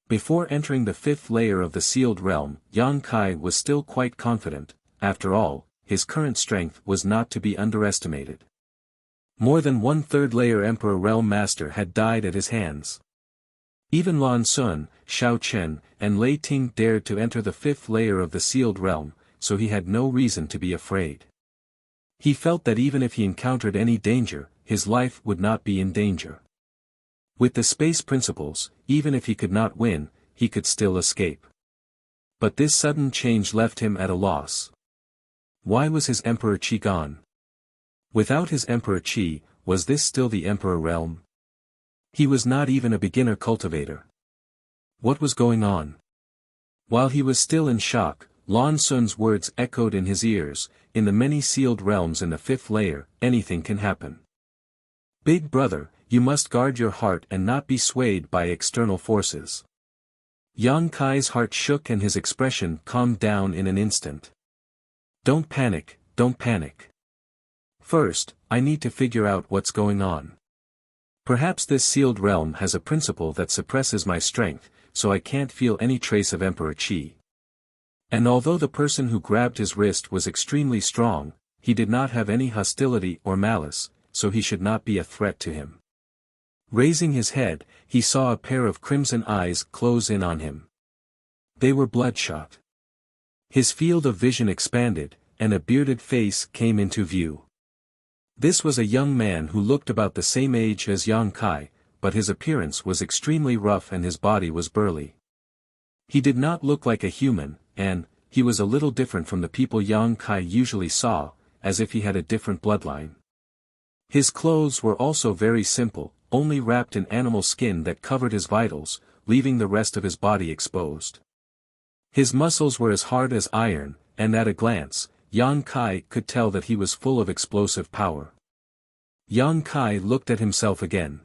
Before entering the fifth layer of the sealed realm, Yang Kai was still quite confident. After all, his current strength was not to be underestimated. More than 1/3 layer Emperor Realm Master had died at his hands. Even Lan Sun, Xiao Chen, and Lei Ting dared to enter the fifth layer of the sealed realm, so he had no reason to be afraid. He felt that even if he encountered any danger, his life would not be in danger. With the space principles, even if he could not win, he could still escape. But this sudden change left him at a loss. Why was his Emperor Qi gone? Without his Emperor Qi, was this still the Emperor realm? He was not even a beginner cultivator. What was going on? While he was still in shock, Lan Sun's words echoed in his ears. In the many sealed realms in the fifth layer, anything can happen. Big brother, you must guard your heart and not be swayed by external forces. Yang Kai's heart shook and his expression calmed down in an instant. Don't panic, don't panic. First, I need to figure out what's going on. Perhaps this sealed realm has a principle that suppresses my strength, so I can't feel any trace of Emperor Qi. And although the person who grabbed his wrist was extremely strong, he did not have any hostility or malice, so he should not be a threat to him. Raising his head, he saw a pair of crimson eyes close in on him. They were bloodshot. His field of vision expanded, and a bearded face came into view. This was a young man who looked about the same age as Yang Kai, but his appearance was extremely rough and his body was burly. He did not look like a human, and he was a little different from the people Yang Kai usually saw, as if he had a different bloodline. His clothes were also very simple, only wrapped in animal skin that covered his vitals, leaving the rest of his body exposed. His muscles were as hard as iron, and at a glance, Yang Kai could tell that he was full of explosive power. Yang Kai looked at himself again.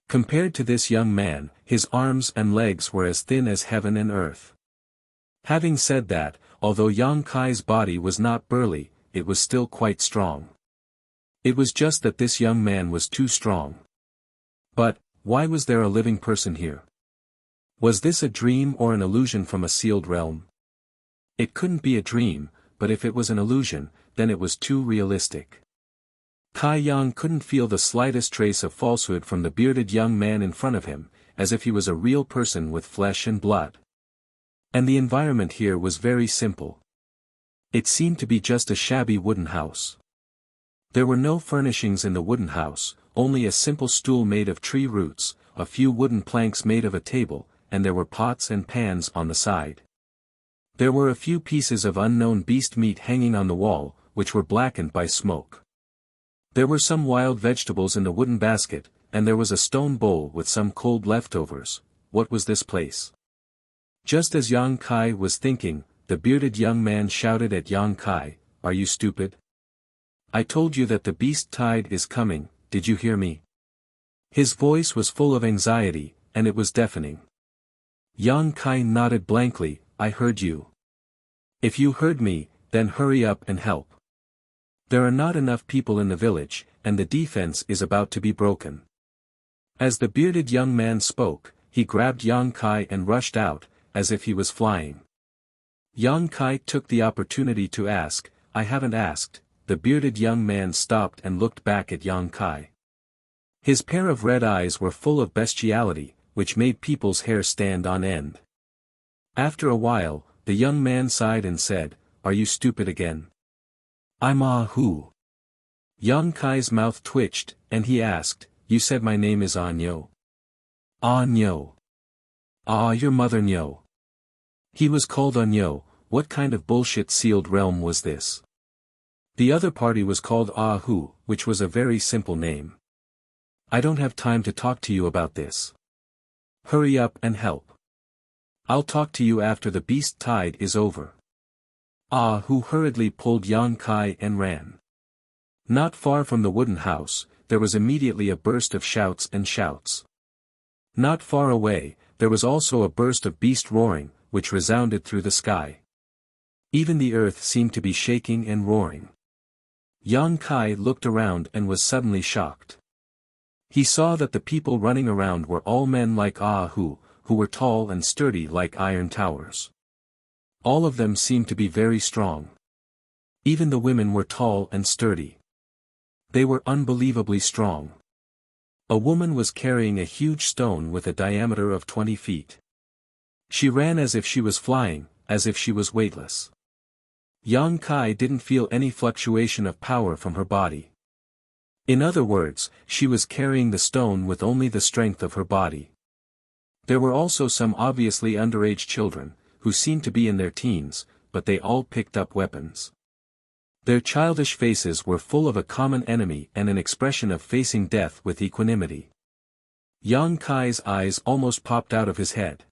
Compared to this young man, his arms and legs were as thin as heaven and earth. Having said that, although Yang Kai's body was not burly, it was still quite strong. It was just that this young man was too strong. But, why was there a living person here? Was this a dream or an illusion from a sealed realm? It couldn't be a dream, but if it was an illusion, then it was too realistic. Kai Yang couldn't feel the slightest trace of falsehood from the bearded young man in front of him, as if he was a real person with flesh and blood. And the environment here was very simple. It seemed to be just a shabby wooden house. There were no furnishings in the wooden house, only a simple stool made of tree roots, a few wooden planks made of a table, and there were pots and pans on the side. There were a few pieces of unknown beast meat hanging on the wall, which were blackened by smoke. There were some wild vegetables in the wooden basket, and there was a stone bowl with some cold leftovers. What was this place? Just as Yang Kai was thinking, the bearded young man shouted at Yang Kai, "Are you stupid? I told you that the beast tide is coming, did you hear me?" His voice was full of anxiety, and it was deafening. Yang Kai nodded blankly, "I heard you. If you heard me, then hurry up and help. There are not enough people in the village, and the defense is about to be broken." As the bearded young man spoke, he grabbed Yang Kai and rushed out, as if he was flying. Yang Kai took the opportunity to ask, "I haven't asked." The bearded young man stopped and looked back at Yang Kai. His pair of red eyes were full of bestiality, which made people's hair stand on end. After a while, the young man sighed and said, "Are you stupid again?" "I'm who?" Yang Kai's mouth twitched, and he asked, "You said my name is Nyo." Nyo. Your mother Nyo. He was called Nyo. What kind of bullshit sealed realm was this? The other party was called Ahu, which was a very simple name. "I don't have time to talk to you about this. Hurry up and help. I'll talk to you after the beast tide is over." Ahu hurriedly pulled Yang Kai and ran. Not far from the wooden house, there was immediately a burst of shouts and shouts. Not far away, there was also a burst of beast roaring, which resounded through the sky. Even the earth seemed to be shaking and roaring. Yang Kai looked around and was suddenly shocked. He saw that the people running around were all men like who were tall and sturdy like iron towers. All of them seemed to be very strong. Even the women were tall and sturdy. They were unbelievably strong. A woman was carrying a huge stone with a diameter of 20 feet. She ran as if she was flying, as if she was weightless. Yang Kai didn't feel any fluctuation of power from her body. In other words, she was carrying the stone with only the strength of her body. There were also some obviously underage children, who seemed to be in their teens, but they all picked up weapons. Their childish faces were full of a common enemy and an expression of facing death with equanimity. Yang Kai's eyes almost popped out of his head.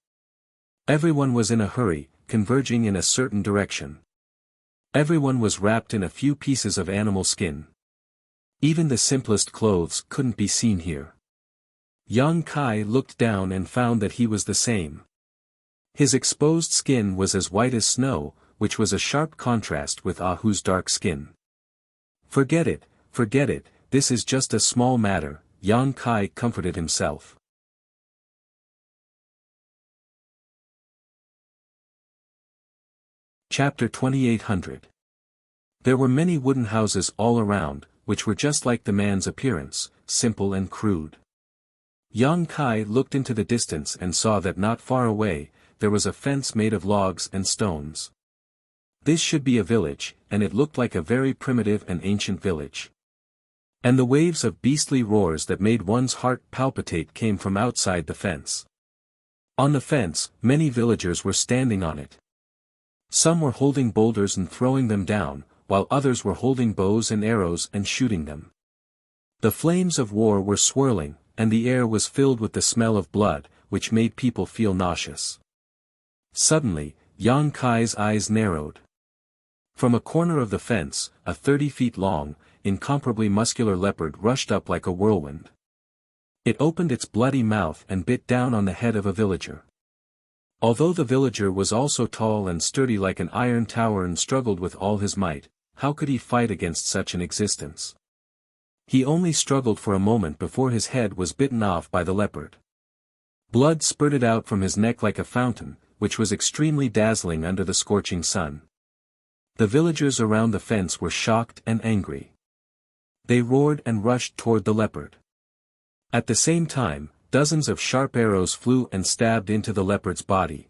Everyone was in a hurry, converging in a certain direction. Everyone was wrapped in a few pieces of animal skin. Even the simplest clothes couldn't be seen here. Yang Kai looked down and found that he was the same. His exposed skin was as white as snow, which was a sharp contrast with Ahu's dark skin. Forget it, this is just a small matter, Yang Kai comforted himself. Chapter 2800. There were many wooden houses all around, which were just like the man's appearance, simple and crude. Yang Kai looked into the distance and saw that not far away, there was a fence made of logs and stones. This should be a village, and it looked like a very primitive and ancient village. And the waves of beastly roars that made one's heart palpitate came from outside the fence. On the fence, many villagers were standing on it. Some were holding boulders and throwing them down, while others were holding bows and arrows and shooting them. The flames of war were swirling, and the air was filled with the smell of blood, which made people feel nauseous. Suddenly, Yang Kai's eyes narrowed. From a corner of the fence, a 30 feet long, incomparably muscular leopard rushed up like a whirlwind. It opened its bloody mouth and bit down on the head of a villager. Although the villager was also tall and sturdy like an iron tower and struggled with all his might, how could he fight against such an existence? He only struggled for a moment before his head was bitten off by the leopard. Blood spurted out from his neck like a fountain, which was extremely dazzling under the scorching sun. The villagers around the fence were shocked and angry. They roared and rushed toward the leopard. At the same time, dozens of sharp arrows flew and stabbed into the leopard's body.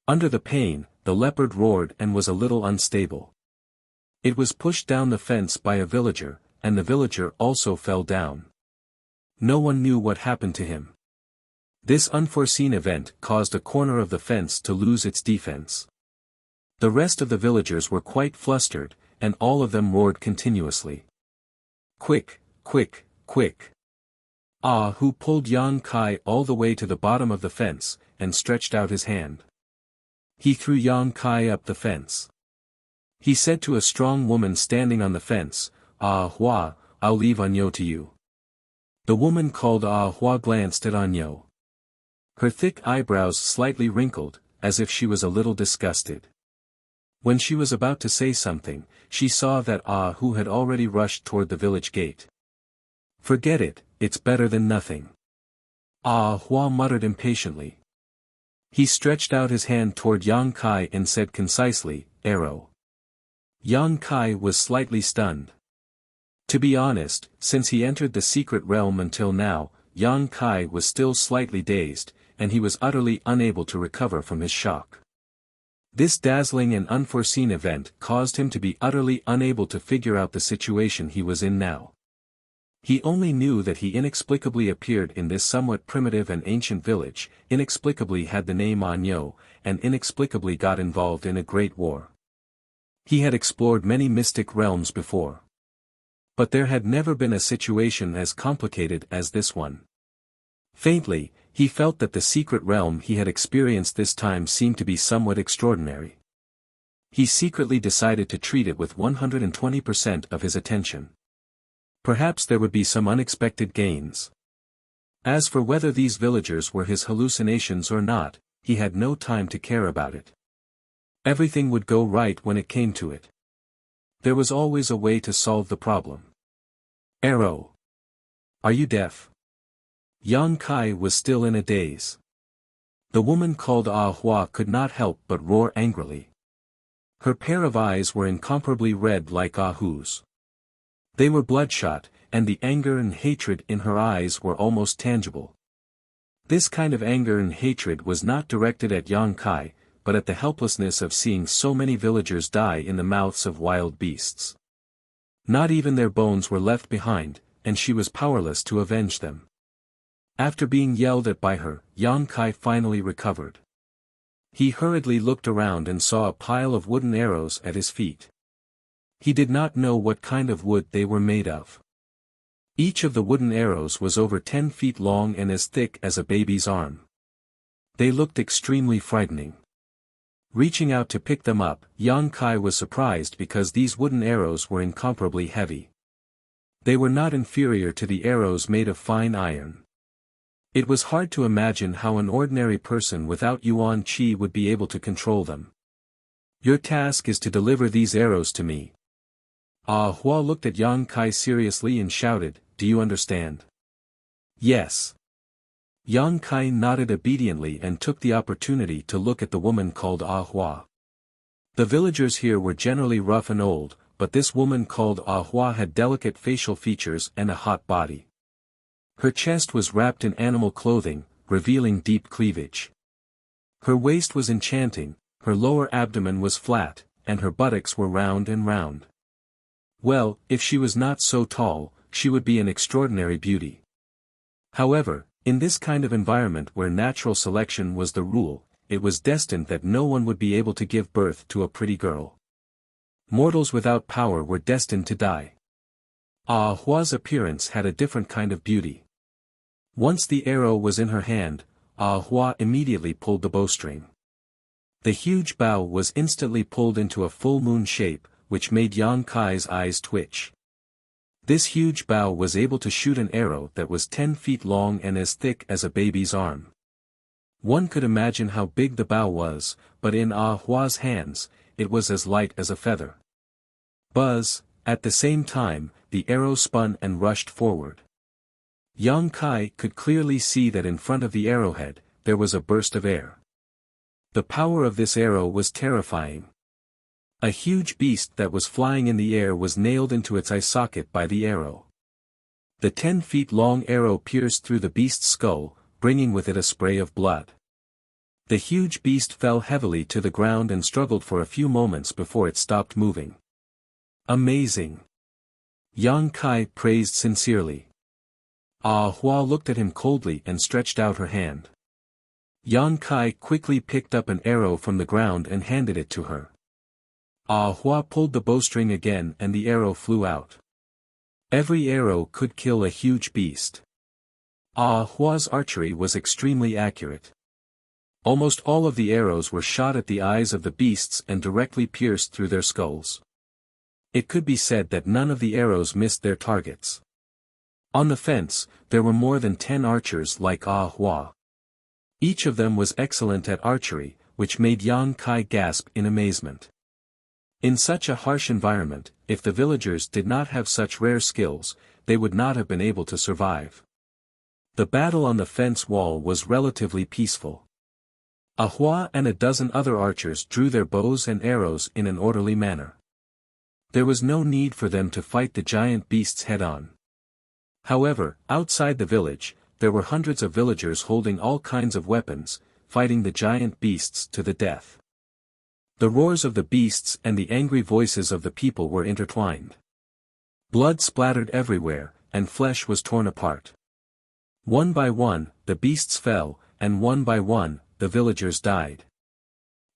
Under the pain, the leopard roared and was a little unstable. It was pushed down the fence by a villager, and the villager also fell down. No one knew what happened to him. This unforeseen event caused a corner of the fence to lose its defense. The rest of the villagers were quite flustered, and all of them roared continuously. Quick, quick, quick. Who pulled Yang Kai all the way to the bottom of the fence, and stretched out his hand. He threw Yang Kai up the fence. He said to a strong woman standing on the fence, Hua, I'll leave Anyo to you. The woman called Hua glanced at Anyo. Her thick eyebrows slightly wrinkled, as if she was a little disgusted. When she was about to say something, she saw that Hu had already rushed toward the village gate. Forget it, it's better than nothing. Hua muttered impatiently. He stretched out his hand toward Yang Kai and said concisely, arrow. Yang Kai was slightly stunned. To be honest, since he entered the secret realm until now, Yang Kai was still slightly dazed, and he was utterly unable to recover from his shock. This dazzling and unforeseen event caused him to be utterly unable to figure out the situation he was in now. He only knew that he inexplicably appeared in this somewhat primitive and ancient village, inexplicably had the name Anyo, and inexplicably got involved in a great war. He had explored many mystic realms before. But there had never been a situation as complicated as this one. Faintly, he felt that the secret realm he had experienced this time seemed to be somewhat extraordinary. He secretly decided to treat it with 120% of his attention. Perhaps there would be some unexpected gains. As for whether these villagers were his hallucinations or not, he had no time to care about it. Everything would go right when it came to it. There was always a way to solve the problem. Arrow. Are you deaf? Yang Kai was still in a daze. The woman called Ah Hua could not help but roar angrily. Her pair of eyes were incomparably red like Ah Hu's. They were bloodshot, and the anger and hatred in her eyes were almost tangible. This kind of anger and hatred was not directed at Yang Kai, but at the helplessness of seeing so many villagers die in the mouths of wild beasts. Not even their bones were left behind, and she was powerless to avenge them. After being yelled at by her, Yang Kai finally recovered. He hurriedly looked around and saw a pile of wooden arrows at his feet. He did not know what kind of wood they were made of. Each of the wooden arrows was over 10 feet long and as thick as a baby's arm. They looked extremely frightening. Reaching out to pick them up, Yang Kai was surprised because these wooden arrows were incomparably heavy. They were not inferior to the arrows made of fine iron. It was hard to imagine how an ordinary person without Yuan Qi would be able to control them. Your task is to deliver these arrows to me. Ah Hua looked at Yang Kai seriously and shouted, "Do you understand?" Yes. Yang Kai nodded obediently and took the opportunity to look at the woman called Ah Hua. The villagers here were generally rough and old, but this woman called Ah Hua had delicate facial features and a hot body. Her chest was wrapped in animal clothing, revealing deep cleavage. Her waist was enchanting, her lower abdomen was flat, and her buttocks were round and round. Well, if she was not so tall, she would be an extraordinary beauty. However, in this kind of environment where natural selection was the rule, it was destined that no one would be able to give birth to a pretty girl. Mortals without power were destined to die. Ah Hua's appearance had a different kind of beauty. Once the arrow was in her hand, Ah Hua immediately pulled the bowstring. The huge bow was instantly pulled into a full moon shape, which made Yang Kai's eyes twitch. This huge bow was able to shoot an arrow that was 10 feet long and as thick as a baby's arm. One could imagine how big the bow was, but in Ah Hua's hands, it was as light as a feather. Buzz, at the same time, the arrow spun and rushed forward. Yang Kai could clearly see that in front of the arrowhead, there was a burst of air. The power of this arrow was terrifying. A huge beast that was flying in the air was nailed into its eye socket by the arrow. The 10 feet long arrow pierced through the beast's skull, bringing with it a spray of blood. The huge beast fell heavily to the ground and struggled for a few moments before it stopped moving. Amazing! Yang Kai praised sincerely. Ah Hua looked at him coldly and stretched out her hand. Yang Kai quickly picked up an arrow from the ground and handed it to her. Ah Hua pulled the bowstring again and the arrow flew out. Every arrow could kill a huge beast. Ah Hua's archery was extremely accurate. Almost all of the arrows were shot at the eyes of the beasts and directly pierced through their skulls. It could be said that none of the arrows missed their targets. On the fence, there were more than 10 archers like Ah Hua. Each of them was excellent at archery, which made Yang Kai gasp in amazement. In such a harsh environment, if the villagers did not have such rare skills, they would not have been able to survive. The battle on the fence wall was relatively peaceful. Ah Hua and a dozen other archers drew their bows and arrows in an orderly manner. There was no need for them to fight the giant beasts head-on. However, outside the village, there were hundreds of villagers holding all kinds of weapons, fighting the giant beasts to the death. The roars of the beasts and the angry voices of the people were intertwined. Blood splattered everywhere, and flesh was torn apart. One by one, the beasts fell, and one by one, the villagers died.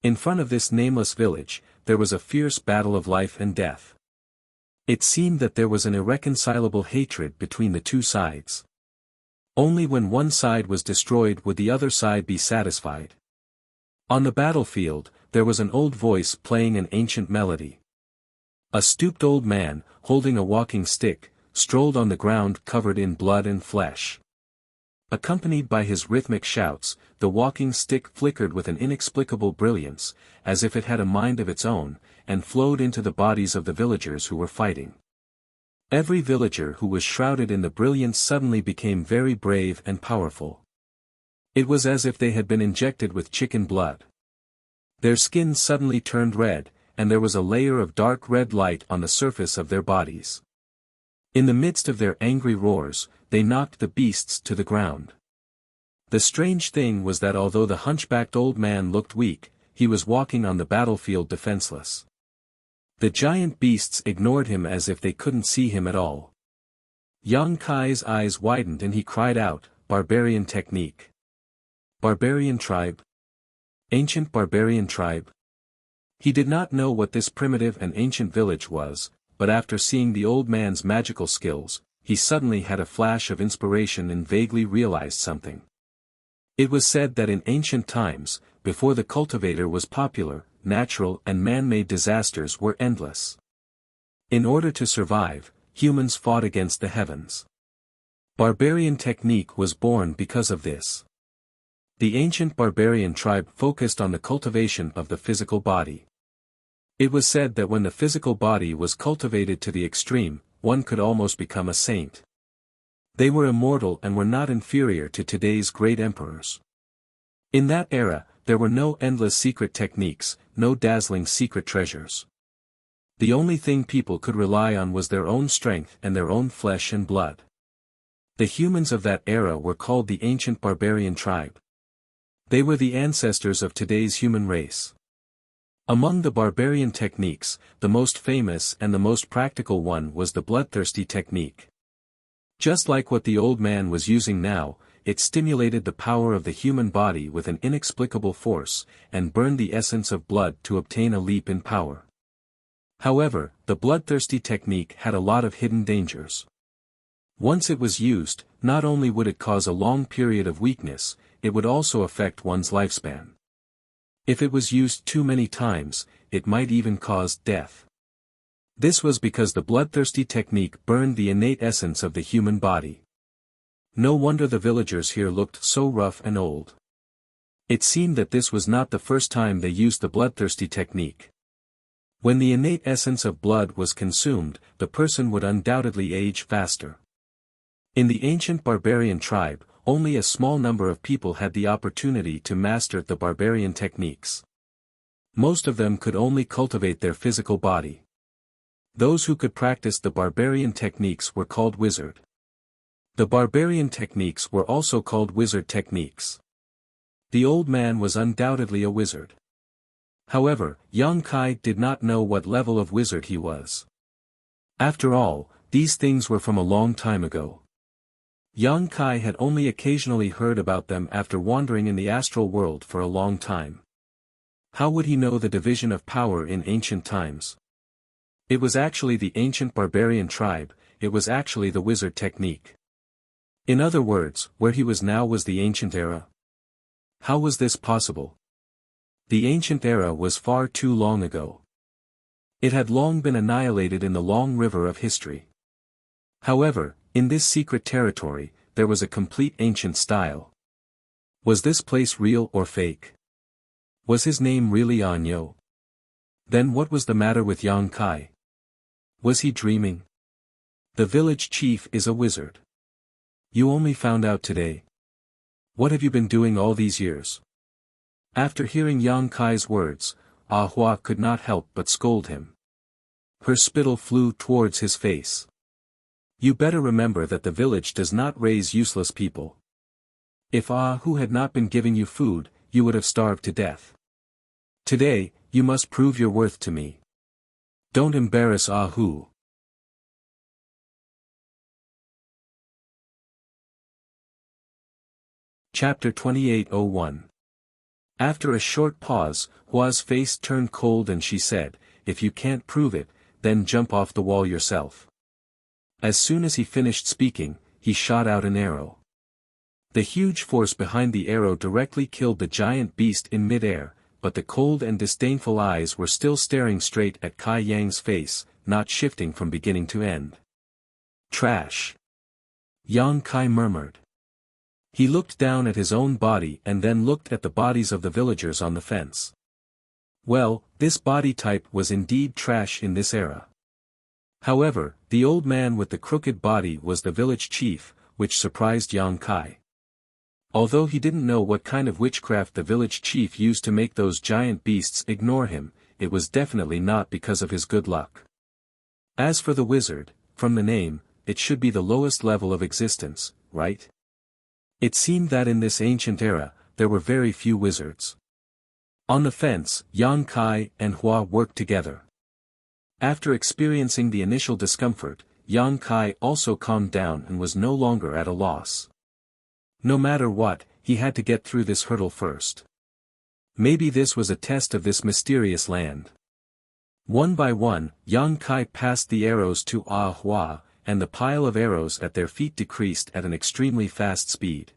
In front of this nameless village, there was a fierce battle of life and death. It seemed that there was an irreconcilable hatred between the two sides. Only when one side was destroyed would the other side be satisfied. On the battlefield, there was an old voice playing an ancient melody. A stooped old man, holding a walking stick, strolled on the ground covered in blood and flesh. Accompanied by his rhythmic shouts, the walking stick flickered with an inexplicable brilliance, as if it had a mind of its own, and flowed into the bodies of the villagers who were fighting. Every villager who was shrouded in the brilliance suddenly became very brave and powerful. It was as if they had been injected with chicken blood. Their skins suddenly turned red, and there was a layer of dark red light on the surface of their bodies. In the midst of their angry roars, they knocked the beasts to the ground. The strange thing was that although the hunchbacked old man looked weak, he was walking on the battlefield defenseless. The giant beasts ignored him as if they couldn't see him at all. Yang Kai's eyes widened and he cried out, "Barbarian technique! Barbarian tribe? Ancient barbarian tribe?" He did not know what this primitive and ancient village was, but after seeing the old man's magical skills, he suddenly had a flash of inspiration and vaguely realized something. It was said that in ancient times, before the cultivator was popular, natural and man-made disasters were endless. In order to survive, humans fought against the heavens. Barbarian technique was born because of this. The ancient barbarian tribe focused on the cultivation of the physical body. It was said that when the physical body was cultivated to the extreme, one could almost become a saint. They were immortal and were not inferior to today's great emperors. In that era, there were no endless secret techniques, no dazzling secret treasures. The only thing people could rely on was their own strength and their own flesh and blood. The humans of that era were called the ancient barbarian tribe. They were the ancestors of today's human race. Among the barbarian techniques, the most famous and the most practical one was the bloodthirsty technique. Just like what the old man was using now, it stimulated the power of the human body with an inexplicable force, and burned the essence of blood to obtain a leap in power. However, the bloodthirsty technique had a lot of hidden dangers. Once it was used, not only would it cause a long period of weakness, it would also affect one's lifespan. If it was used too many times, it might even cause death. This was because the bloodthirsty technique burned the innate essence of the human body. No wonder the villagers here looked so rough and old. It seemed that this was not the first time they used the bloodthirsty technique. When the innate essence of blood was consumed, the person would undoubtedly age faster. In the ancient barbarian tribe, only a small number of people had the opportunity to master the barbarian techniques. Most of them could only cultivate their physical body. Those who could practice the barbarian techniques were called wizard. The barbarian techniques were also called wizard techniques. The old man was undoubtedly a wizard. However, Yang Kai did not know what level of wizard he was. After all, these things were from a long time ago. Yang Kai had only occasionally heard about them after wandering in the astral world for a long time. How would he know the division of power in ancient times? It was actually the ancient barbarian tribe, it was actually the wizard technique. In other words, where he was now was the ancient era. How was this possible? The ancient era was far too long ago. It had long been annihilated in the long river of history. However, in this secret territory, there was a complete ancient style. Was this place real or fake? Was his name really Anyo? Then what was the matter with Yang Kai? Was he dreaming? The village chief is a wizard. You only found out today. What have you been doing all these years? After hearing Yang Kai's words, Ah Hua could not help but scold him. Her spittle flew towards his face. You better remember that the village does not raise useless people. If Ah Hu had not been giving you food, you would have starved to death. Today, you must prove your worth to me. Don't embarrass Ah Hu. Chapter 28:01. After a short pause, Hua's face turned cold and she said, If you can't prove it, then jump off the wall yourself. As soon as he finished speaking, he shot out an arrow. The huge force behind the arrow directly killed the giant beast in mid-air, but the cold and disdainful eyes were still staring straight at Kai Yang's face, not shifting from beginning to end. Trash. Yang Kai murmured. He looked down at his own body and then looked at the bodies of the villagers on the fence. Well, this body type was indeed trash in this era. However, the old man with the crooked body was the village chief, which surprised Yang Kai. Although he didn't know what kind of witchcraft the village chief used to make those giant beasts ignore him, it was definitely not because of his good luck. As for the wizard, from the name, it should be the lowest level of existence, right? It seemed that in this ancient era, there were very few wizards. On the fence, Yang Kai and Hua worked together. After experiencing the initial discomfort, Yang Kai also calmed down and was no longer at a loss. No matter what, he had to get through this hurdle first. Maybe this was a test of this mysterious land. One by one, Yang Kai passed the arrows to Hua, and the pile of arrows at their feet decreased at an extremely fast speed.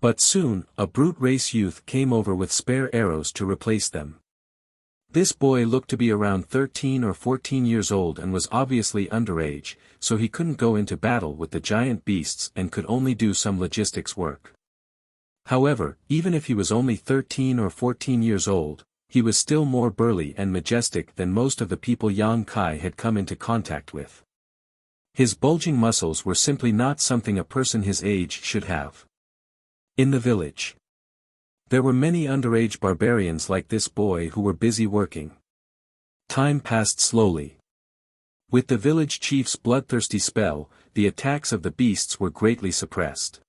But soon, a brute race youth came over with spare arrows to replace them. This boy looked to be around 13 or 14 years old and was obviously underage, so he couldn't go into battle with the giant beasts and could only do some logistics work. However, even if he was only 13 or 14 years old, he was still more burly and majestic than most of the people Yang Kai had come into contact with. His bulging muscles were simply not something a person his age should have. In the village, there were many underage barbarians like this boy who were busy working. Time passed slowly. With the village chief's bloodthirsty spell, the attacks of the beasts were greatly suppressed.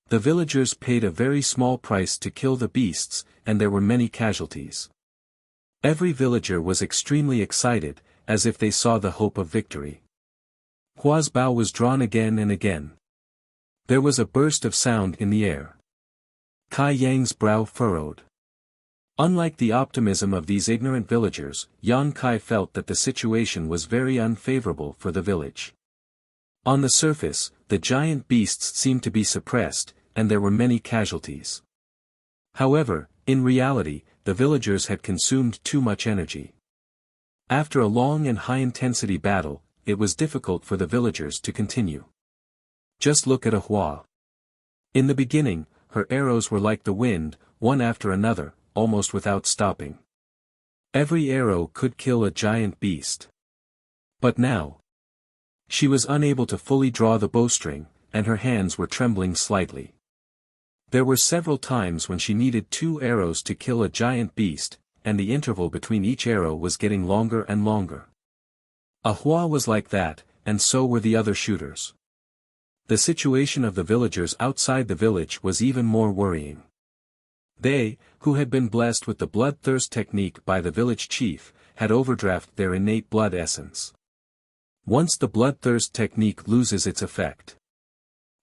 The villagers paid a very small price to kill the beasts, and there were many casualties. Every villager was extremely excited, as if they saw the hope of victory. Hua's bow was drawn again and again. There was a burst of sound in the air. Kai Yang's brow furrowed. Unlike the optimism of these ignorant villagers, Yang Kai felt that the situation was very unfavorable for the village. On the surface, the giant beasts seemed to be suppressed, and there were many casualties. However, in reality, the villagers had consumed too much energy. After a long and high-intensity battle, it was difficult for the villagers to continue. Just look at Hua. In the beginning, her arrows were like the wind, one after another, almost without stopping. Every arrow could kill a giant beast. But now, she was unable to fully draw the bowstring, and her hands were trembling slightly. There were several times when she needed 2 arrows to kill a giant beast, and the interval between each arrow was getting longer and longer. Hua was like that, and so were the other shooters. The situation of the villagers outside the village was even more worrying. They, who had been blessed with the bloodthirst technique by the village chief, had overdrafted their innate blood essence. Once the bloodthirst technique loses its effect,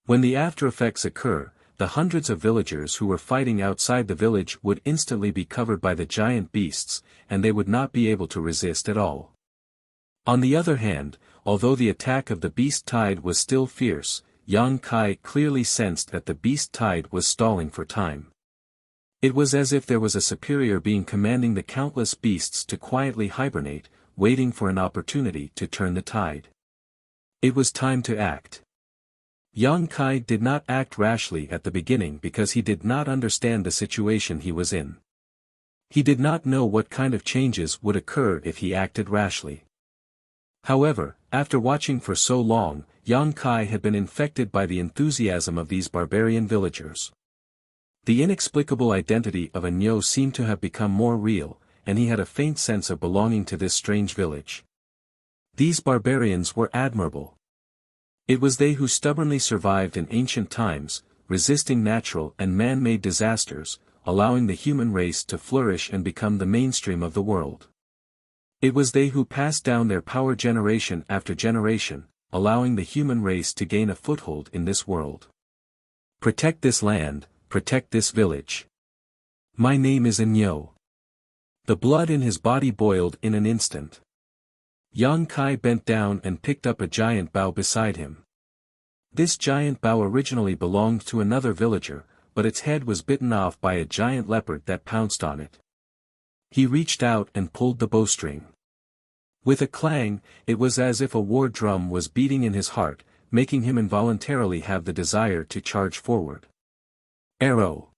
when the after effects occur, the hundreds of villagers who were fighting outside the village would instantly be covered by the giant beasts, and they would not be able to resist at all. On the other hand, although the attack of the beast tide was still fierce, Yang Kai clearly sensed that the beast tide was stalling for time. It was as if there was a superior being commanding the countless beasts to quietly hibernate, waiting for an opportunity to turn the tide. It was time to act. Yang Kai did not act rashly at the beginning because he did not understand the situation he was in. He did not know what kind of changes would occur if he acted rashly. However, after watching for so long, Yang Kai had been infected by the enthusiasm of these barbarian villagers. The inexplicable identity of Nyo seemed to have become more real, and he had a faint sense of belonging to this strange village. These barbarians were admirable. It was they who stubbornly survived in ancient times, resisting natural and man-made disasters, allowing the human race to flourish and become the mainstream of the world. It was they who passed down their power generation after generation, allowing the human race to gain a foothold in this world. Protect this land, protect this village. My name is Nyo. The blood in his body boiled in an instant. Yang Kai bent down and picked up a giant bough beside him. This giant bough originally belonged to another villager, but its head was bitten off by a giant leopard that pounced on it. He reached out and pulled the bowstring. With a clang, it was as if a war drum was beating in his heart, making him involuntarily have the desire to charge forward. Arrow.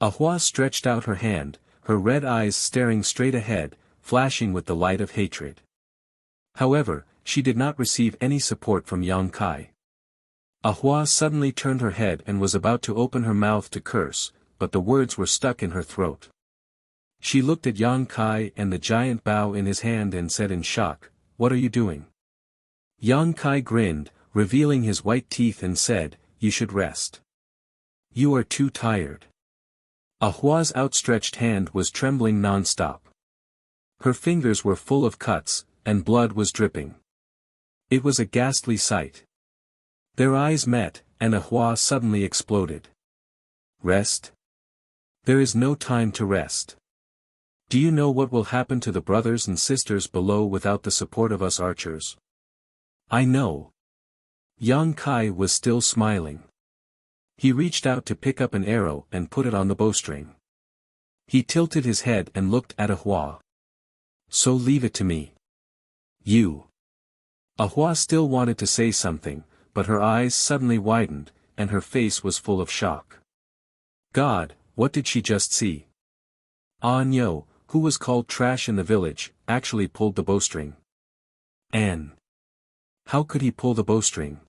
Ahua stretched out her hand, her red eyes staring straight ahead, flashing with the light of hatred. However, she did not receive any support from Yang Kai. Ahua suddenly turned her head and was about to open her mouth to curse, but the words were stuck in her throat. She looked at Yang Kai and the giant bow in his hand and said in shock, "What are you doing?" Yang Kai grinned, revealing his white teeth and said, "You should rest. You are too tired." Ahua's outstretched hand was trembling non-stop. Her fingers were full of cuts, and blood was dripping. It was a ghastly sight. Their eyes met, and Ahua suddenly exploded. "Rest? There is no time to rest. Do you know what will happen to the brothers and sisters below without the support of us archers?" "I know." Yang Kai was still smiling. He reached out to pick up an arrow and put it on the bowstring. He tilted his head and looked at Ahua. "So leave it to me." "You." Ahua still wanted to say something, but her eyes suddenly widened, and her face was full of shock. God, what did she just see? Ah Nyo, who was called trash in the village, actually pulled the bowstring. And how could he pull the bowstring?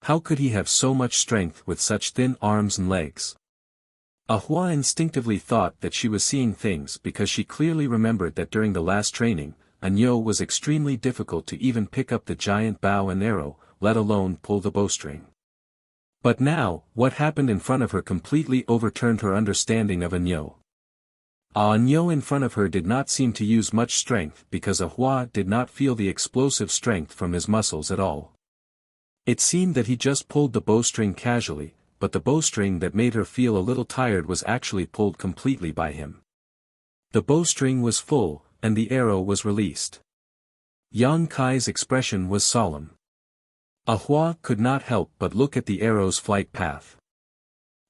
How could he have so much strength with such thin arms and legs? Ahua instinctively thought that she was seeing things because she clearly remembered that during the last training, Anyo was extremely difficult to even pick up the giant bow and arrow, let alone pull the bowstring. But now, what happened in front of her completely overturned her understanding of Anyo. Anyo in front of her did not seem to use much strength because Ahua did not feel the explosive strength from his muscles at all. It seemed that he just pulled the bowstring casually, but the bowstring that made her feel a little tired was actually pulled completely by him. The bowstring was full, and the arrow was released. Yang Kai's expression was solemn. Ahua could not help but look at the arrow's flight path.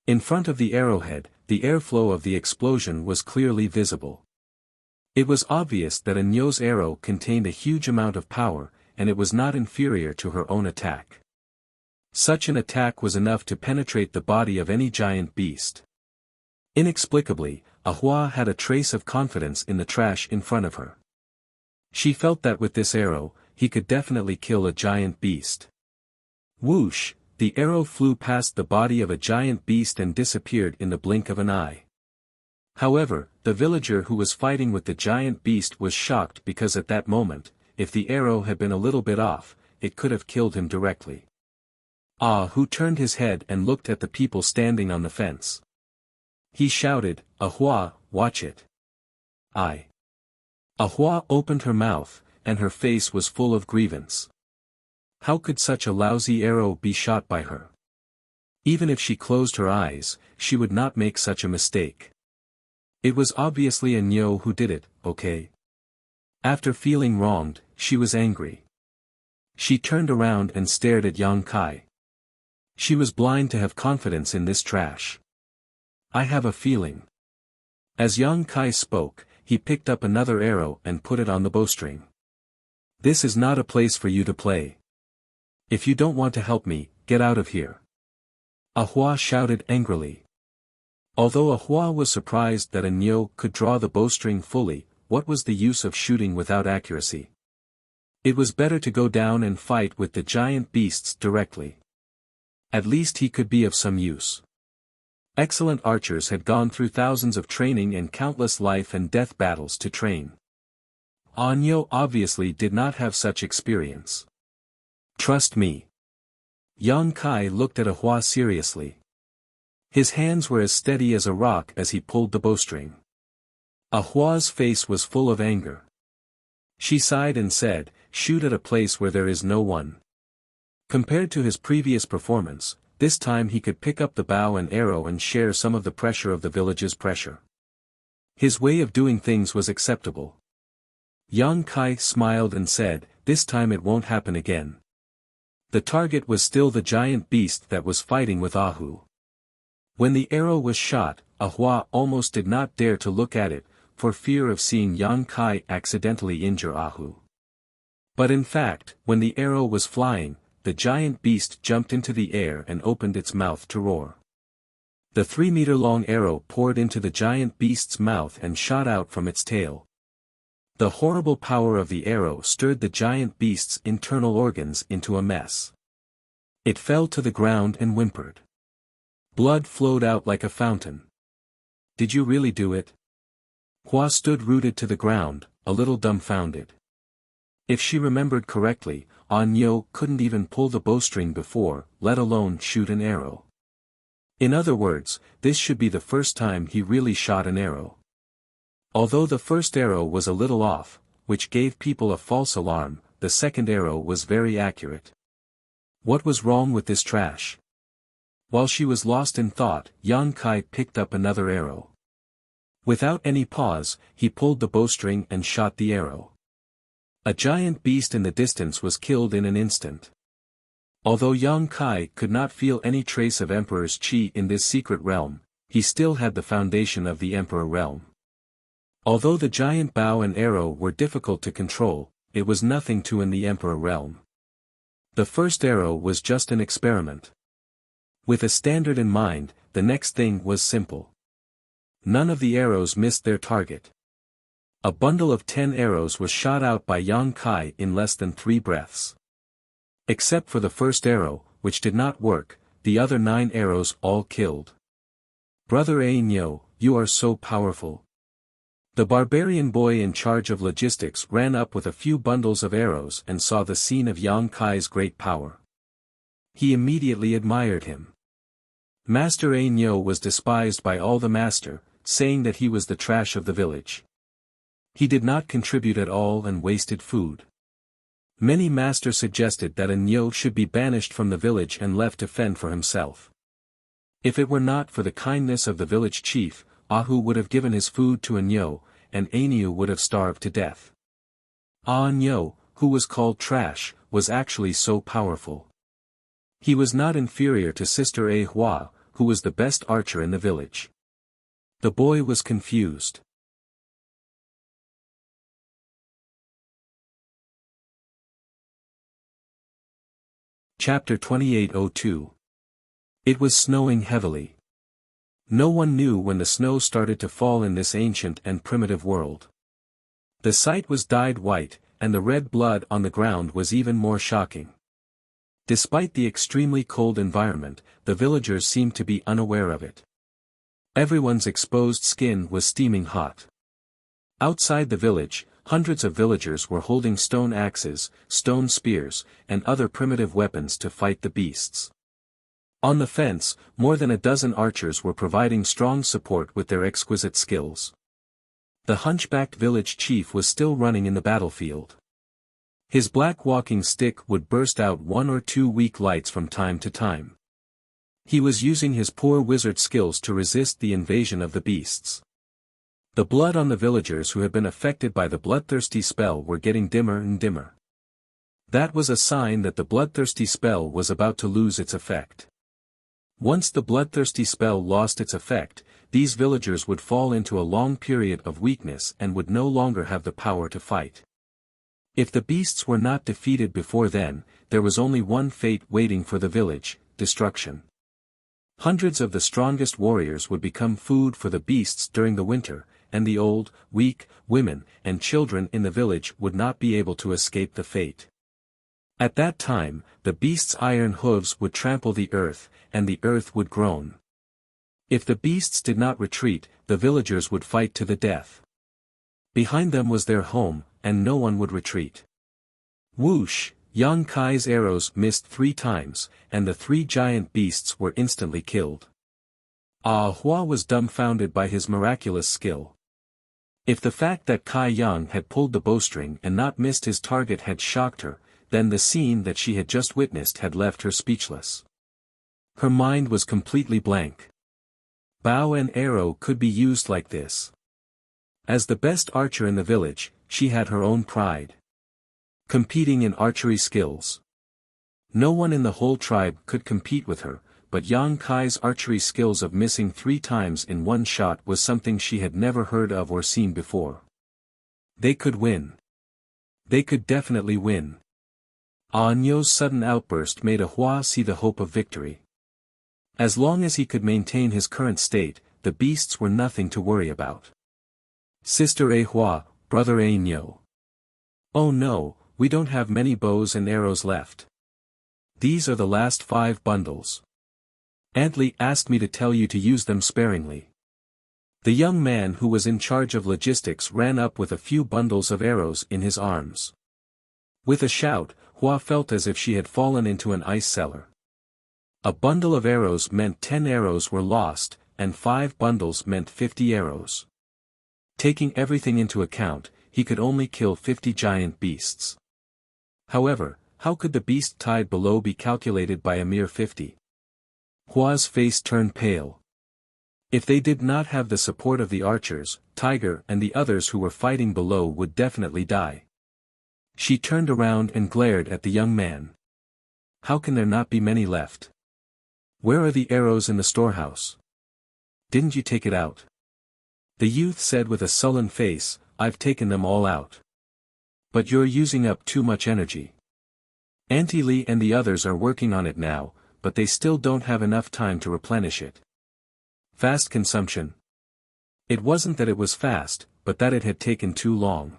In front of the arrowhead, the airflow of the explosion was clearly visible. It was obvious that Anyo's arrow contained a huge amount of power, and it was not inferior to her own attack. Such an attack was enough to penetrate the body of any giant beast. Inexplicably, Ahua had a trace of confidence in the trash in front of her. She felt that with this arrow, he could definitely kill a giant beast. Whoosh, the arrow flew past the body of a giant beast and disappeared in the blink of an eye. However, the villager who was fighting with the giant beast was shocked because at that moment, if the arrow had been a little bit off, it could have killed him directly. Who turned his head and looked at the people standing on the fence. He shouted, "Ahua, watch it." Ahua opened her mouth, and her face was full of grievance. How could such a lousy arrow be shot by her? Even if she closed her eyes, she would not make such a mistake. It was obviously Anyo who did it, okay? After feeling wronged, she was angry. She turned around and stared at Yang Kai. She was blind to have confidence in this trash. "I have a feeling." As Yang Kai spoke, he picked up another arrow and put it on the bowstring. "This is not a place for you to play. If you don't want to help me, get out of here." Ahua shouted angrily. Although Ahua was surprised that Anyo could draw the bowstring fully, what was the use of shooting without accuracy? It was better to go down and fight with the giant beasts directly. At least he could be of some use. Excellent archers had gone through thousands of training and countless life and death battles to train. Anyo obviously did not have such experience. "Trust me." Yang Kai looked at Ahua seriously. His hands were as steady as a rock as he pulled the bowstring. Ahua's face was full of anger. She sighed and said, "Shoot at a place where there is no one." Compared to his previous performance, this time he could pick up the bow and arrow and share some of the pressure of the village's pressure. His way of doing things was acceptable. Yang Kai smiled and said, "This time it won't happen again." The target was still the giant beast that was fighting with Ahu. When the arrow was shot, Ahua almost did not dare to look at it, for fear of seeing Yang Kai accidentally injure Ahu. But in fact, when the arrow was flying, the giant beast jumped into the air and opened its mouth to roar. The 3-meter-long arrow poured into the giant beast's mouth and shot out from its tail. The horrible power of the arrow stirred the giant beast's internal organs into a mess. It fell to the ground and whimpered. Blood flowed out like a fountain. "Did you really do it?" Hua stood rooted to the ground, a little dumbfounded. If she remembered correctly, Nyo couldn't even pull the bowstring before, let alone shoot an arrow. In other words, this should be the first time he really shot an arrow. Although the first arrow was a little off, which gave people a false alarm, the second arrow was very accurate. What was wrong with this trash? While she was lost in thought, Yang Kai picked up another arrow. Without any pause, he pulled the bowstring and shot the arrow. A giant beast in the distance was killed in an instant. Although Yang Kai could not feel any trace of Emperor's Qi in this secret realm, he still had the foundation of the Emperor realm. Although the giant bow and arrow were difficult to control, it was nothing to in the Emperor realm. The first arrow was just an experiment. With a standard in mind, the next thing was simple. None of the arrows missed their target. A bundle of 10 arrows was shot out by Yang Kai in less than 3 breaths. Except for the first arrow, which did not work, the other 9 arrows all killed. "Brother Nyo, you are so powerful." The barbarian boy in charge of logistics ran up with a few bundles of arrows and saw the scene of Yang Kai's great power. He immediately admired him. Master Nyo was despised by all the master, saying that he was the trash of the village. He did not contribute at all and wasted food. Many masters suggested that Nyo should be banished from the village and left to fend for himself. If it were not for the kindness of the village chief, Ahu would have given his food to Nyo, and Anu would have starved to death. Nyo, who was called Trash, was actually so powerful. He was not inferior to Sister Hua, who was the best archer in the village. The boy was confused. Chapter 28:02. It was snowing heavily. No one knew when the snow started to fall in this ancient and primitive world. The sight was dyed white, and the red blood on the ground was even more shocking. Despite the extremely cold environment, the villagers seemed to be unaware of it. Everyone's exposed skin was steaming hot. Outside the village, hundreds of villagers were holding stone axes, stone spears, and other primitive weapons to fight the beasts. On the fence, more than a dozen archers were providing strong support with their exquisite skills. The hunchbacked village chief was still running in the battlefield. His black walking stick would burst out 1 or 2 weak lights from time to time. He was using his poor wizard skills to resist the invasion of the beasts. The blood on the villagers who had been affected by the bloodthirsty spell were getting dimmer and dimmer. That was a sign that the bloodthirsty spell was about to lose its effect. Once the bloodthirsty spell lost its effect, these villagers would fall into a long period of weakness and would no longer have the power to fight. If the beasts were not defeated before then, there was only one fate waiting for the village: destruction. Hundreds of the strongest warriors would become food for the beasts during the winter, and the old, weak, women, and children in the village would not be able to escape the fate. At that time, the beasts' iron hooves would trample the earth, and the earth would groan. If the beasts did not retreat, the villagers would fight to the death. Behind them was their home, and no one would retreat. Whoosh! Yang Kai's arrows missed 3 times, and the 3 giant beasts were instantly killed. Hua was dumbfounded by his miraculous skill. If the fact that Kai Yang had pulled the bowstring and not missed his target had shocked her, then the scene that she had just witnessed had left her speechless. Her mind was completely blank. Bow and arrow could be used like this. As the best archer in the village, she had her own pride. Competing in archery skills. No one in the whole tribe could compete with her, but Yang Kai's archery skills of missing 3 times in one shot was something she had never heard of or seen before. They could win. They could definitely win. Nyo's sudden outburst made Hua see the hope of victory. As long as he could maintain his current state, the beasts were nothing to worry about. Sister A Hua, brother A Nyo. Oh no, we don't have many bows and arrows left. These are the last 5 bundles. Aunt Li asked me to tell you to use them sparingly. The young man who was in charge of logistics ran up with a few bundles of arrows in his arms. With a shout, Hua felt as if she had fallen into an ice cellar. A bundle of arrows meant 10 arrows were lost, and 5 bundles meant 50 arrows. Taking everything into account, he could only kill 50 giant beasts. However, how could the beast tied below be calculated by a mere 50? Hua's face turned pale. If they did not have the support of the archers, Tiger and the others who were fighting below would definitely die. She turned around and glared at the young man. How can there not be many left? Where are the arrows in the storehouse? Didn't you take it out? The youth said with a sullen face, I've taken them all out. But you're using up too much energy. Auntie Li and the others are working on it now, but they still don't have enough time to replenish it. Fast consumption. It wasn't that it was fast, but that it had taken too long.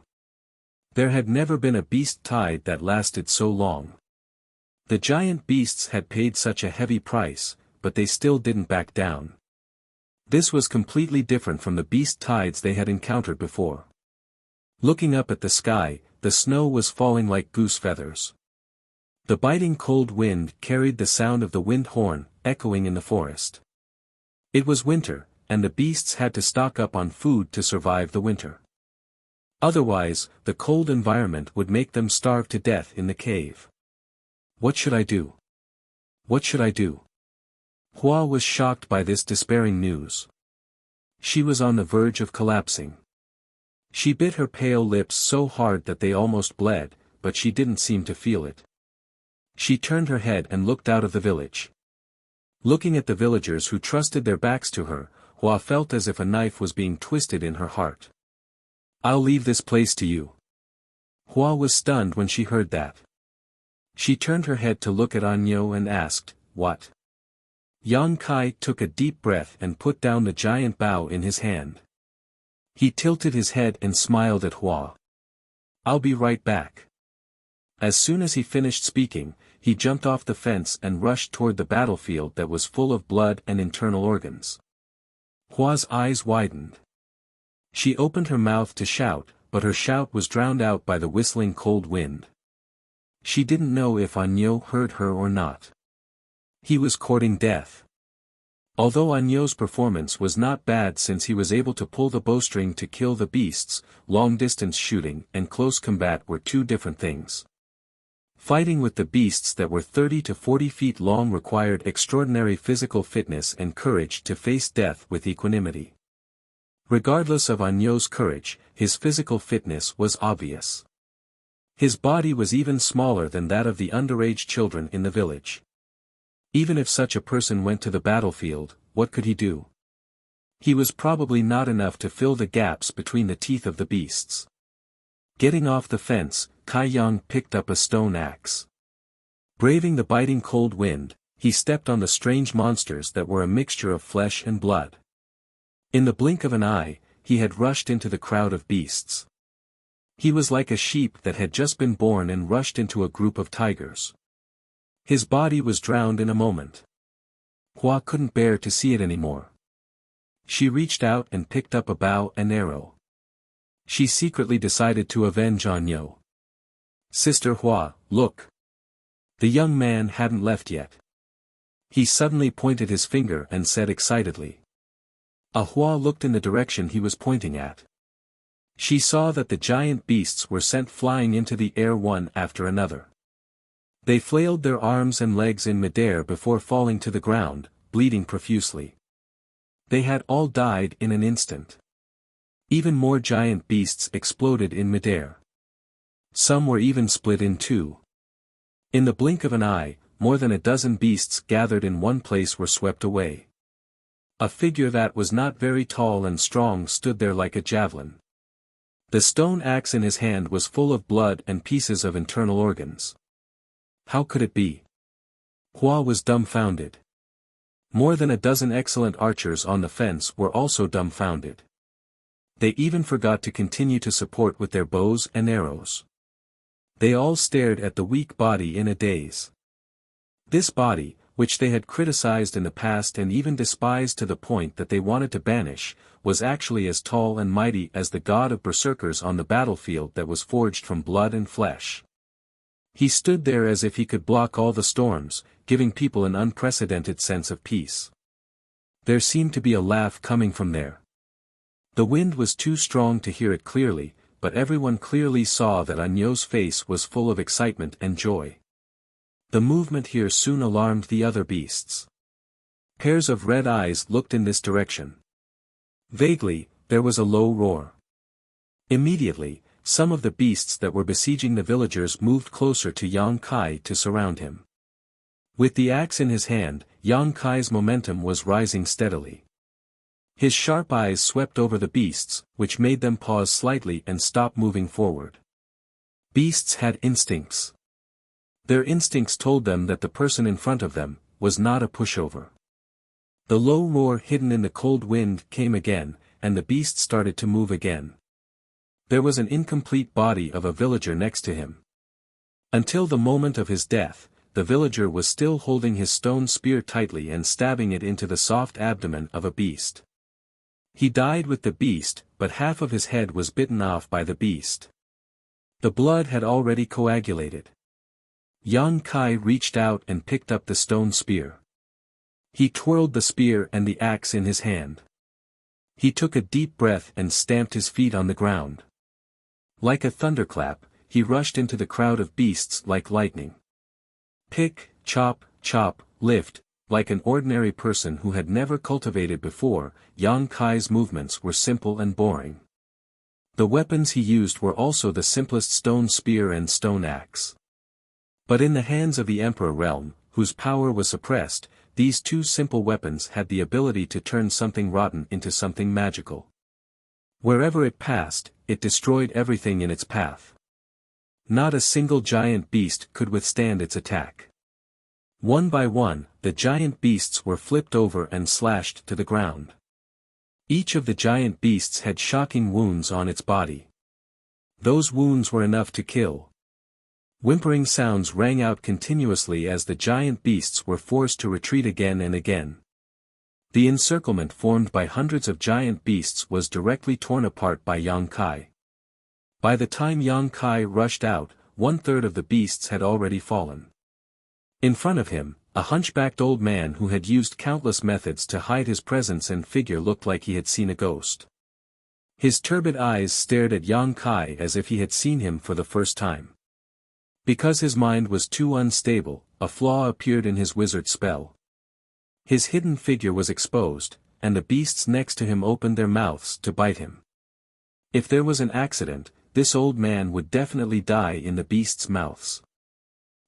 There had never been a beast tied that lasted so long. The giant beasts had paid such a heavy price, but they still didn't back down. This was completely different from the beast tides they had encountered before. Looking up at the sky, the snow was falling like goose feathers. The biting cold wind carried the sound of the wind horn, echoing in the forest. It was winter, and the beasts had to stock up on food to survive the winter. Otherwise, the cold environment would make them starve to death in the cave. What should I do? What should I do? Hua was shocked by this despairing news. She was on the verge of collapsing. She bit her pale lips so hard that they almost bled, but she didn't seem to feel it. She turned her head and looked out of the village. Looking at the villagers who trusted their backs to her, Hua felt as if a knife was being twisted in her heart. I'll leave this place to you. Hua was stunned when she heard that. She turned her head to look at Anyo and asked, what? Yang Kai took a deep breath and put down the giant bow in his hand. He tilted his head and smiled at Hua. I'll be right back. As soon as he finished speaking, he jumped off the fence and rushed toward the battlefield that was full of blood and internal organs. Hua's eyes widened. She opened her mouth to shout, but her shout was drowned out by the whistling cold wind. She didn't know if Anyo heard her or not. He was courting death. Although Anyo's performance was not bad since he was able to pull the bowstring to kill the beasts, long-distance shooting and close combat were two different things. Fighting with the beasts that were 30 to 40 feet long required extraordinary physical fitness and courage to face death with equanimity. Regardless of Anyo's courage, his physical fitness was obvious. His body was even smaller than that of the underage children in the village. Even if such a person went to the battlefield, what could he do? He was probably not enough to fill the gaps between the teeth of the beasts. Getting off the fence, Kai Yang picked up a stone axe. Braving the biting cold wind, he stepped on the strange monsters that were a mixture of flesh and blood. In the blink of an eye, he had rushed into the crowd of beasts. He was like a sheep that had just been born and rushed into a group of tigers. His body was drowned in a moment. Hua couldn't bear to see it anymore. She reached out and picked up a bow and arrow. She secretly decided to avenge Anyo. Sister Hua, look. The young man hadn't left yet. He suddenly pointed his finger and said excitedly. Hua looked in the direction he was pointing at. She saw that the giant beasts were sent flying into the air one after another. They flailed their arms and legs in midair before falling to the ground, bleeding profusely. They had all died in an instant. Even more giant beasts exploded in midair. Some were even split in two. In the blink of an eye, more than a dozen beasts gathered in one place were swept away. A figure that was not very tall and strong stood there like a javelin. The stone axe in his hand was full of blood and pieces of internal organs. How could it be? Hua was dumbfounded. More than a dozen excellent archers on the fence were also dumbfounded. They even forgot to continue to support with their bows and arrows. They all stared at the weak body in a daze. This body, which they had criticized in the past and even despised to the point that they wanted to banish, was actually as tall and mighty as the god of berserkers on the battlefield that was forged from blood and flesh. He stood there as if he could block all the storms, giving people an unprecedented sense of peace. There seemed to be a laugh coming from there. The wind was too strong to hear it clearly, but everyone clearly saw that Anyo's face was full of excitement and joy. The movement here soon alarmed the other beasts. Pairs of red eyes looked in this direction. Vaguely, there was a low roar. Immediately, some of the beasts that were besieging the villagers moved closer to Yang Kai to surround him. With the axe in his hand, Yang Kai's momentum was rising steadily. His sharp eyes swept over the beasts, which made them pause slightly and stop moving forward. Beasts had instincts. Their instincts told them that the person in front of them was not a pushover. The low roar hidden in the cold wind came again, and the beast started to move again. There was an incomplete body of a villager next to him. Until the moment of his death, the villager was still holding his stone spear tightly and stabbing it into the soft abdomen of a beast. He died with the beast, but half of his head was bitten off by the beast. The blood had already coagulated. Yang Kai reached out and picked up the stone spear. He twirled the spear and the axe in his hand. He took a deep breath and stamped his feet on the ground. Like a thunderclap, he rushed into the crowd of beasts like lightning. Pick, chop, chop, lift. Like an ordinary person who had never cultivated before, Yang Kai's movements were simple and boring. The weapons he used were also the simplest stone spear and stone axe. But in the hands of the Emperor realm, whose power was suppressed, these two simple weapons had the ability to turn something rotten into something magical. Wherever it passed, it destroyed everything in its path. Not a single giant beast could withstand its attack. One by one, the giant beasts were flipped over and slashed to the ground. Each of the giant beasts had shocking wounds on its body. Those wounds were enough to kill. Whimpering sounds rang out continuously as the giant beasts were forced to retreat again and again. The encirclement formed by hundreds of giant beasts was directly torn apart by Yang Kai. By the time Yang Kai rushed out, 1/3 of the beasts had already fallen. In front of him, a hunchbacked old man who had used countless methods to hide his presence and figure looked like he had seen a ghost. His turbid eyes stared at Yang Kai as if he had seen him for the first time. Because his mind was too unstable, a flaw appeared in his wizard spell. His hidden figure was exposed, and the beasts next to him opened their mouths to bite him. If there was an accident, this old man would definitely die in the beasts' mouths.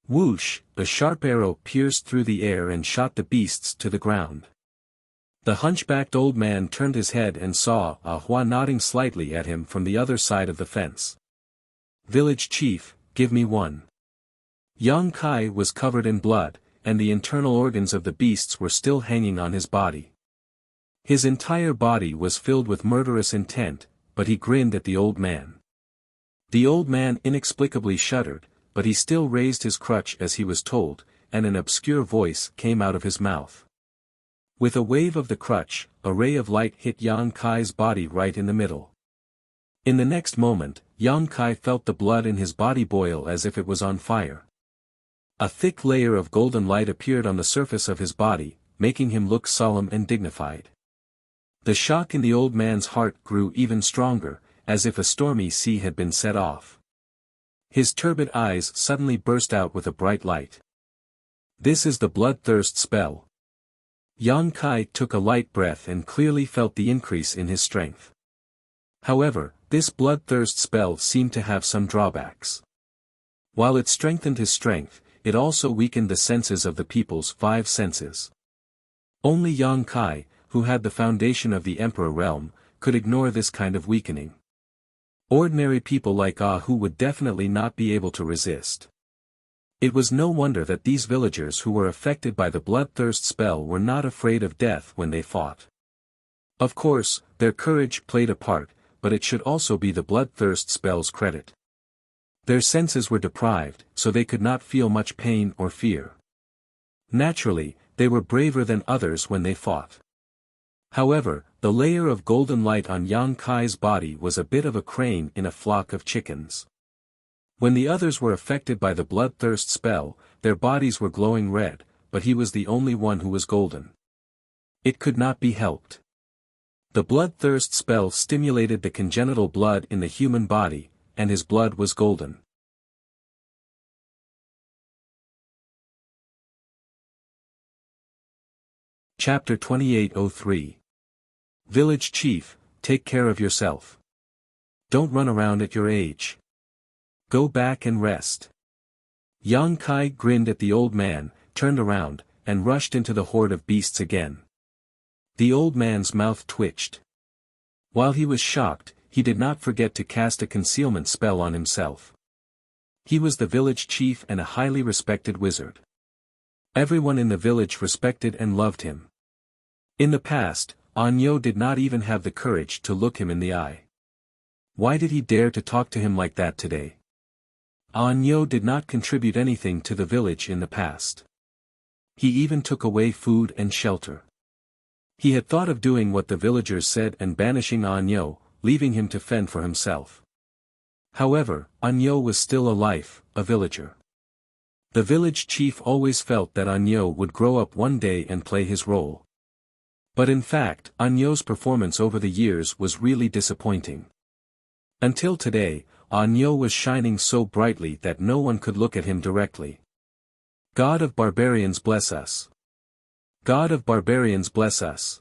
Whoosh, a sharp arrow pierced through the air and shot the beasts to the ground. The hunchbacked old man turned his head and saw Ah Hua nodding slightly at him from the other side of the fence. "Village chief, give me one." Yang Kai was covered in blood, and the internal organs of the beasts were still hanging on his body. His entire body was filled with murderous intent, but he grinned at the old man. The old man inexplicably shuddered, but he still raised his crutch as he was told, and an obscure voice came out of his mouth. With a wave of the crutch, a ray of light hit Yang Kai's body right in the middle. In the next moment, Yang Kai felt the blood in his body boil as if it was on fire. A thick layer of golden light appeared on the surface of his body, making him look solemn and dignified. The shock in the old man's heart grew even stronger, as if a stormy sea had been set off. His turbid eyes suddenly burst out with a bright light. "This is the bloodthirst spell." Yang Kai took a light breath and clearly felt the increase in his strength. However, this bloodthirst spell seemed to have some drawbacks. While it strengthened his strength, it also weakened the senses of the people's 5 senses. Only Yang Kai, who had the foundation of the Emperor realm, could ignore this kind of weakening. Ordinary people like Ah Hu would definitely not be able to resist. It was no wonder that these villagers who were affected by the bloodthirst spell were not afraid of death when they fought. Of course, their courage played a part, but it should also be the bloodthirst spell's credit. Their senses were deprived, so they could not feel much pain or fear. Naturally, they were braver than others when they fought. However, the layer of golden light on Yang Kai's body was a bit of a crane in a flock of chickens. When the others were affected by the bloodthirst spell, their bodies were glowing red, but he was the only one who was golden. It could not be helped. The bloodthirst spell stimulated the congenital blood in the human body, and his blood was golden. Chapter 2803. Village Chief, take care of yourself. Don't run around at your age. Go back and rest. Yang Kai grinned at the old man, turned around, and rushed into the horde of beasts again. The old man's mouth twitched. While he was shocked, he did not forget to cast a concealment spell on himself. He was the village chief and a highly respected wizard. Everyone in the village respected and loved him. In the past, Anyo did not even have the courage to look him in the eye. Why did he dare to talk to him like that today? Anyo did not contribute anything to the village in the past. He even took away food and shelter. He had thought of doing what the villagers said and banishing Anyo, leaving him to fend for himself. However, Anyo was still a villager. The village chief always felt that Anyo would grow up one day and play his role. But in fact, Anyo's performance over the years was really disappointing. Until today, Anyo was shining so brightly that no one could look at him directly. God of barbarians bless us. God of barbarians bless us.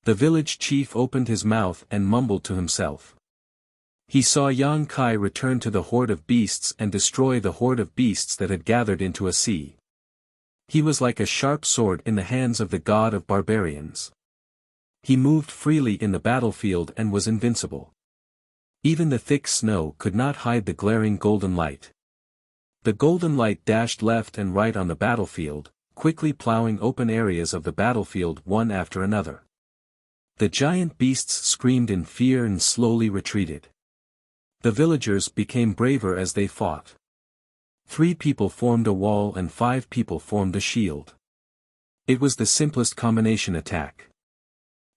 The village chief opened his mouth and mumbled to himself. He saw Yang Kai return to the horde of beasts and destroy the horde of beasts that had gathered into a sea. He was like a sharp sword in the hands of the god of barbarians. He moved freely in the battlefield and was invincible. Even the thick snow could not hide the glaring golden light. The golden light dashed left and right on the battlefield, quickly plowing open areas of the battlefield one after another. The giant beasts screamed in fear and slowly retreated. The villagers became braver as they fought. 3 people formed a wall and 5 people formed a shield. It was the simplest combination attack.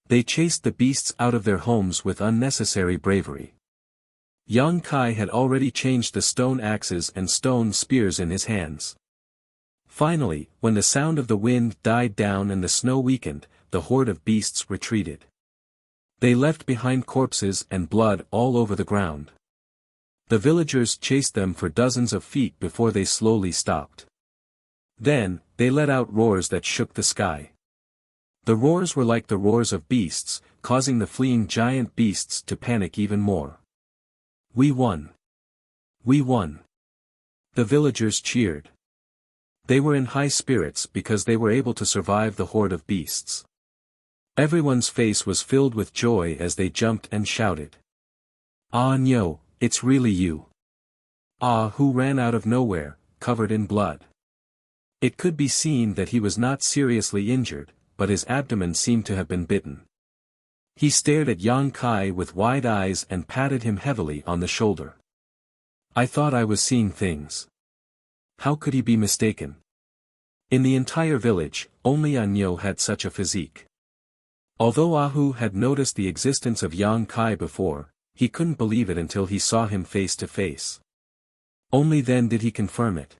They chased the beasts out of their homes with unnecessary bravery. Yang Kai had already changed the stone axes and stone spears in his hands. Finally, when the sound of the wind died down and the snow weakened, the horde of beasts retreated. They left behind corpses and blood all over the ground. The villagers chased them for dozens of feet before they slowly stopped. Then, they let out roars that shook the sky. The roars were like the roars of beasts, causing the fleeing giant beasts to panic even more. We won! We won! The villagers cheered. They were in high spirits because they were able to survive the horde of beasts. Everyone's face was filled with joy as they jumped and shouted. Ah Nyo, it's really you. Ah who ran out of nowhere, covered in blood. It could be seen that he was not seriously injured, but his abdomen seemed to have been bitten. He stared at Yang Kai with wide eyes and patted him heavily on the shoulder. I thought I was seeing things. How could he be mistaken? In the entire village, only Anyo had such a physique. Although Ahu had noticed the existence of Yang Kai before, he couldn't believe it until he saw him face to face. Only then did he confirm it.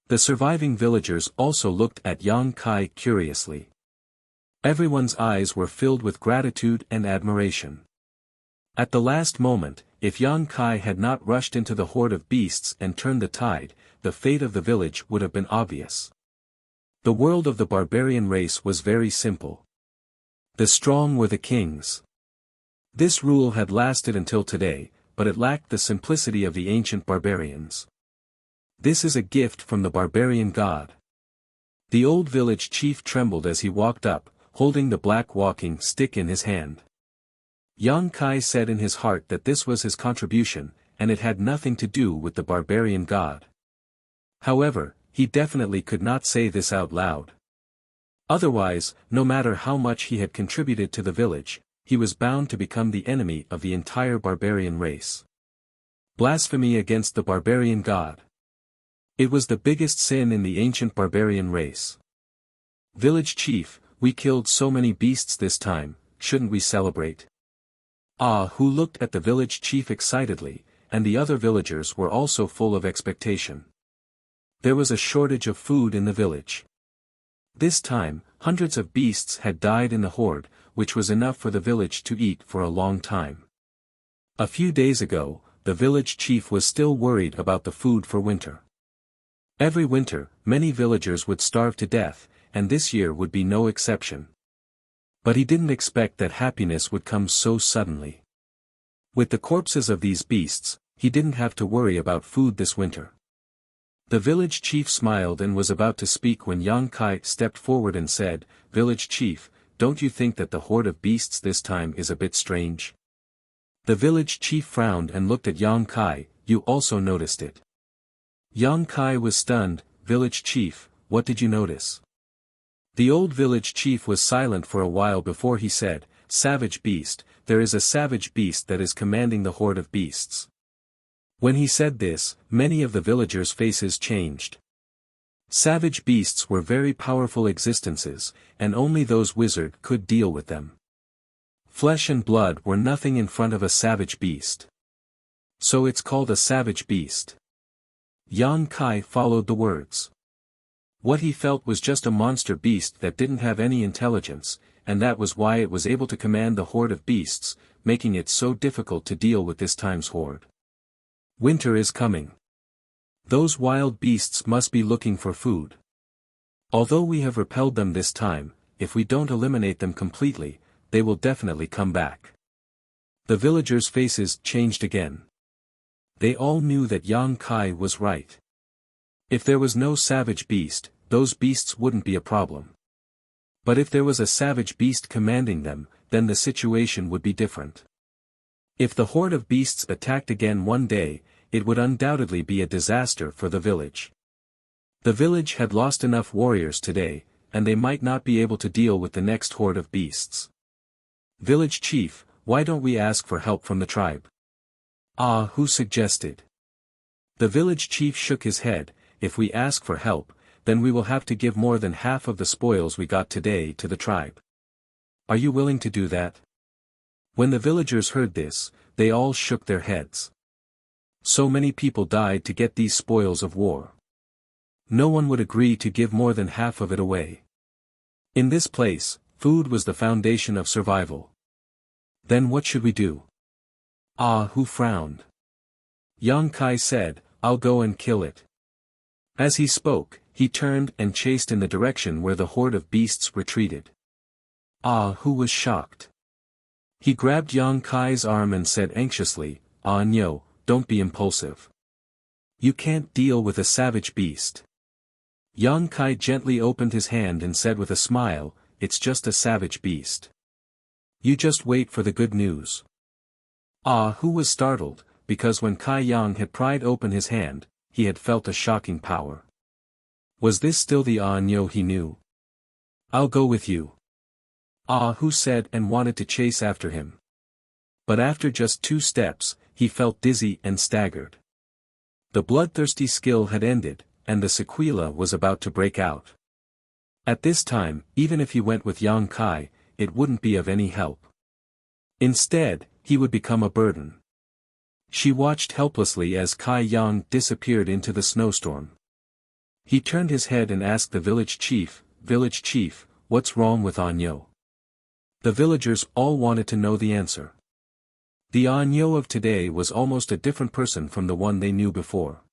The surviving villagers also looked at Yang Kai curiously. Everyone's eyes were filled with gratitude and admiration. At the last moment, if Yang Kai had not rushed into the horde of beasts and turned the tide, the fate of the village would have been obvious. The world of the barbarian race was very simple. The strong were the kings. This rule had lasted until today, but it lacked the simplicity of the ancient barbarians. This is a gift from the barbarian god. The old village chief trembled as he walked up, holding the black walking stick in his hand. Yang Kai said in his heart that this was his contribution, and it had nothing to do with the barbarian god. However, he definitely could not say this out loud. Otherwise, no matter how much he had contributed to the village, he was bound to become the enemy of the entire barbarian race. Blasphemy against the barbarian god. It was the biggest sin in the ancient barbarian race. Village chief, we killed so many beasts this time, shouldn't we celebrate? Who looked at the village chief excitedly, and the other villagers were also full of expectation. There was a shortage of food in the village. This time, hundreds of beasts had died in the horde, which was enough for the village to eat for a long time. A few days ago, the village chief was still worried about the food for winter. Every winter, many villagers would starve to death, and this year would be no exception. But he didn't expect that happiness would come so suddenly. With the corpses of these beasts, he didn't have to worry about food this winter. The village chief smiled and was about to speak when Yang Kai stepped forward and said, "Village chief, don't you think that the horde of beasts this time is a bit strange?" The village chief frowned and looked at Yang Kai. "You also noticed it?" Yang Kai was stunned. "Village chief, what did you notice?" The old village chief was silent for a while before he said, "Savage beast, there is a savage beast that is commanding the horde of beasts." When he said this, many of the villagers' faces changed. Savage beasts were very powerful existences, and only those wizards could deal with them. Flesh and blood were nothing in front of a savage beast. So it's called a savage beast. Yang Kai followed the words. What he felt was just a monster beast that didn't have any intelligence, and that was why it was able to command the horde of beasts, making it so difficult to deal with this time's horde. Winter is coming. Those wild beasts must be looking for food. Although we have repelled them this time, if we don't eliminate them completely, they will definitely come back. The villagers' faces changed again. They all knew that Yang Kai was right. If there was no savage beast, those beasts wouldn't be a problem. But if there was a savage beast commanding them, then the situation would be different. If the horde of beasts attacked again one day, it would undoubtedly be a disaster for the village. The village had lost enough warriors today, and they might not be able to deal with the next horde of beasts. "Village chief, why don't we ask for help from the tribe?" Who suggested? The village chief shook his head. "If we ask for help, then we will have to give more than half of the spoils we got today to the tribe. Are you willing to do that?" When the villagers heard this, they all shook their heads. So many people died to get these spoils of war. No one would agree to give more than half of it away. In this place, food was the foundation of survival. Then what should we do? Who frowned? Yang Kai said, "I'll go and kill it." As he spoke, he turned and chased in the direction where the horde of beasts retreated. Who was shocked. He grabbed Yang Kai's arm and said anxiously, "No, don't be impulsive. You can't deal with a savage beast." Yang Kai gently opened his hand and said with a smile, "It's just a savage beast. You just wait for the good news." Who was startled, because when Kai Yang had pried open his hand, he had felt a shocking power. Was this still the Nyo he knew? "I'll go with you." Who said and wanted to chase after him. But after just 2 steps, he felt dizzy and staggered. The bloodthirsty skill had ended, and the sequela was about to break out. At this time, even if he went with Yang Kai, it wouldn't be of any help. Instead, he would become a burden. She watched helplessly as Kai Yang disappeared into the snowstorm. He turned his head and asked the village chief, "Village chief, what's wrong with Anyo?" The villagers all wanted to know the answer. The Anyo of today was almost a different person from the one they knew before.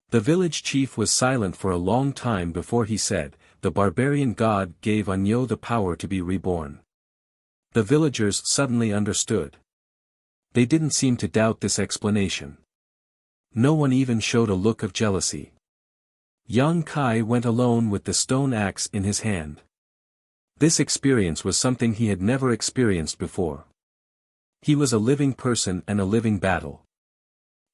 The village chief was silent for a long time before he said, "The barbarian god gave Anyo the power to be reborn." The villagers suddenly understood. They didn't seem to doubt this explanation. No one even showed a look of jealousy. Yang Kai went alone with the stone axe in his hand. This experience was something he had never experienced before. He was a living person and a living battle.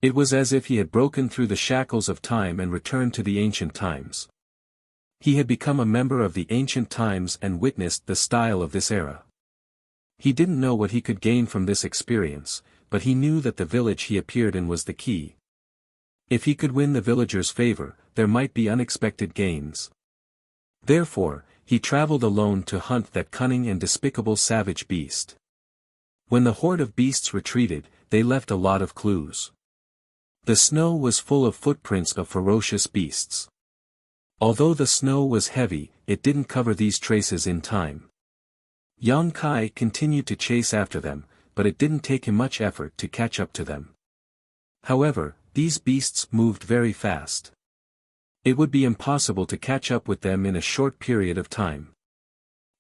It was as if he had broken through the shackles of time and returned to the ancient times. He had become a member of the ancient times and witnessed the style of this era. He didn't know what he could gain from this experience, but he knew that the village he appeared in was the key. If he could win the villagers' favor, there might be unexpected gains. Therefore, he traveled alone to hunt that cunning and despicable savage beast. When the horde of beasts retreated, they left a lot of clues. The snow was full of footprints of ferocious beasts. Although the snow was heavy, it didn't cover these traces in time. Yang Kai continued to chase after them, but it didn't take him much effort to catch up to them. However, these beasts moved very fast. It would be impossible to catch up with them in a short period of time.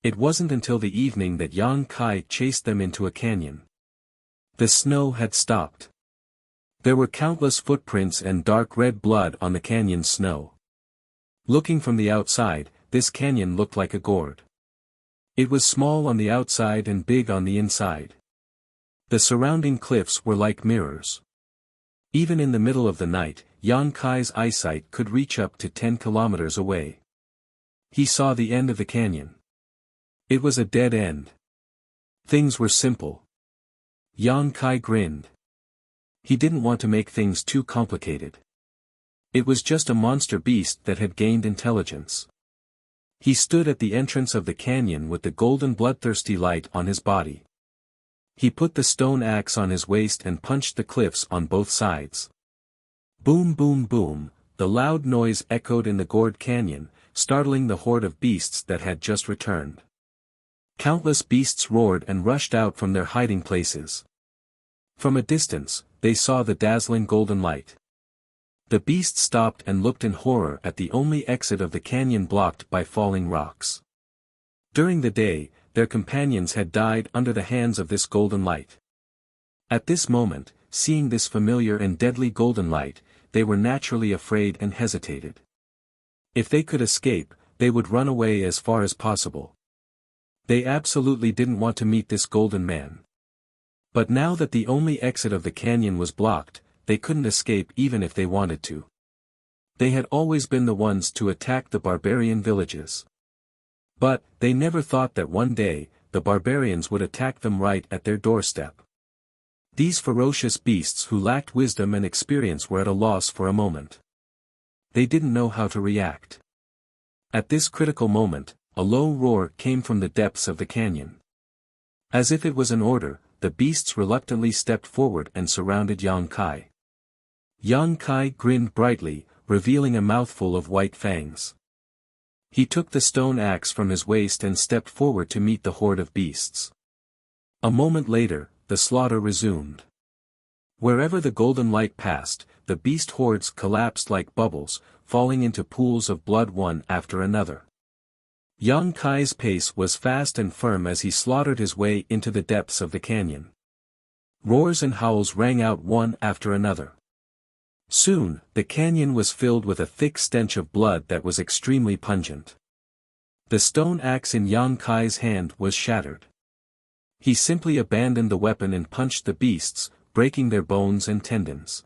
It wasn't until the evening that Yang Kai chased them into a canyon. The snow had stopped. There were countless footprints and dark red blood on the canyon's snow. Looking from the outside, this canyon looked like a gourd. It was small on the outside and big on the inside. The surrounding cliffs were like mirrors. Even in the middle of the night, Yang Kai's eyesight could reach up to 10 kilometers away. He saw the end of the canyon. It was a dead end. Things were simple. Yang Kai grinned. He didn't want to make things too complicated. It was just a monster beast that had gained intelligence. He stood at the entrance of the canyon with the golden bloodthirsty light on his body. He put the stone axe on his waist and punched the cliffs on both sides. Boom boom boom, the loud noise echoed in the gourd canyon, startling the horde of beasts that had just returned. Countless beasts roared and rushed out from their hiding places. From a distance, they saw the dazzling golden light. The beasts stopped and looked in horror at the only exit of the canyon blocked by falling rocks. During the day, their companions had died under the hands of this golden light. At this moment, seeing this familiar and deadly golden light, they were naturally afraid and hesitated. If they could escape, they would run away as far as possible. They absolutely didn't want to meet this golden man. But now that the only exit of the canyon was blocked, they couldn't escape even if they wanted to. They had always been the ones to attack the barbarian villages. But, they never thought that one day, the barbarians would attack them right at their doorstep. These ferocious beasts who lacked wisdom and experience were at a loss for a moment. They didn't know how to react. At this critical moment, a low roar came from the depths of the canyon. As if it was an order, the beasts reluctantly stepped forward and surrounded Yang Kai. Yang Kai grinned brightly, revealing a mouthful of white fangs. He took the stone axe from his waist and stepped forward to meet the horde of beasts. A moment later, the slaughter resumed. Wherever the golden light passed, the beast hordes collapsed like bubbles, falling into pools of blood one after another. Yang Kai's pace was fast and firm as he slaughtered his way into the depths of the canyon. Roars and howls rang out one after another. Soon, the canyon was filled with a thick stench of blood that was extremely pungent. The stone axe in Yang Kai's hand was shattered. He simply abandoned the weapon and punched the beasts, breaking their bones and tendons.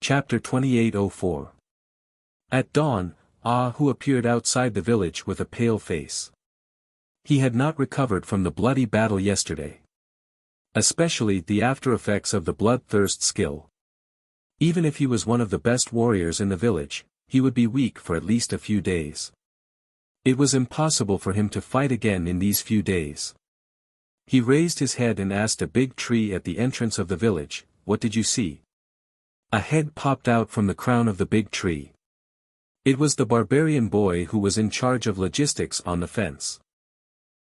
Chapter 2804. At dawn, Hu appeared outside the village with a pale face. He had not recovered from the bloody battle yesterday. Especially the after-effects of the bloodthirst skill. Even if he was one of the best warriors in the village, he would be weak for at least a few days. It was impossible for him to fight again in these few days. He raised his head and asked a big tree at the entrance of the village, "What did you see?" A head popped out from the crown of the big tree. It was the barbarian boy who was in charge of logistics on the fence.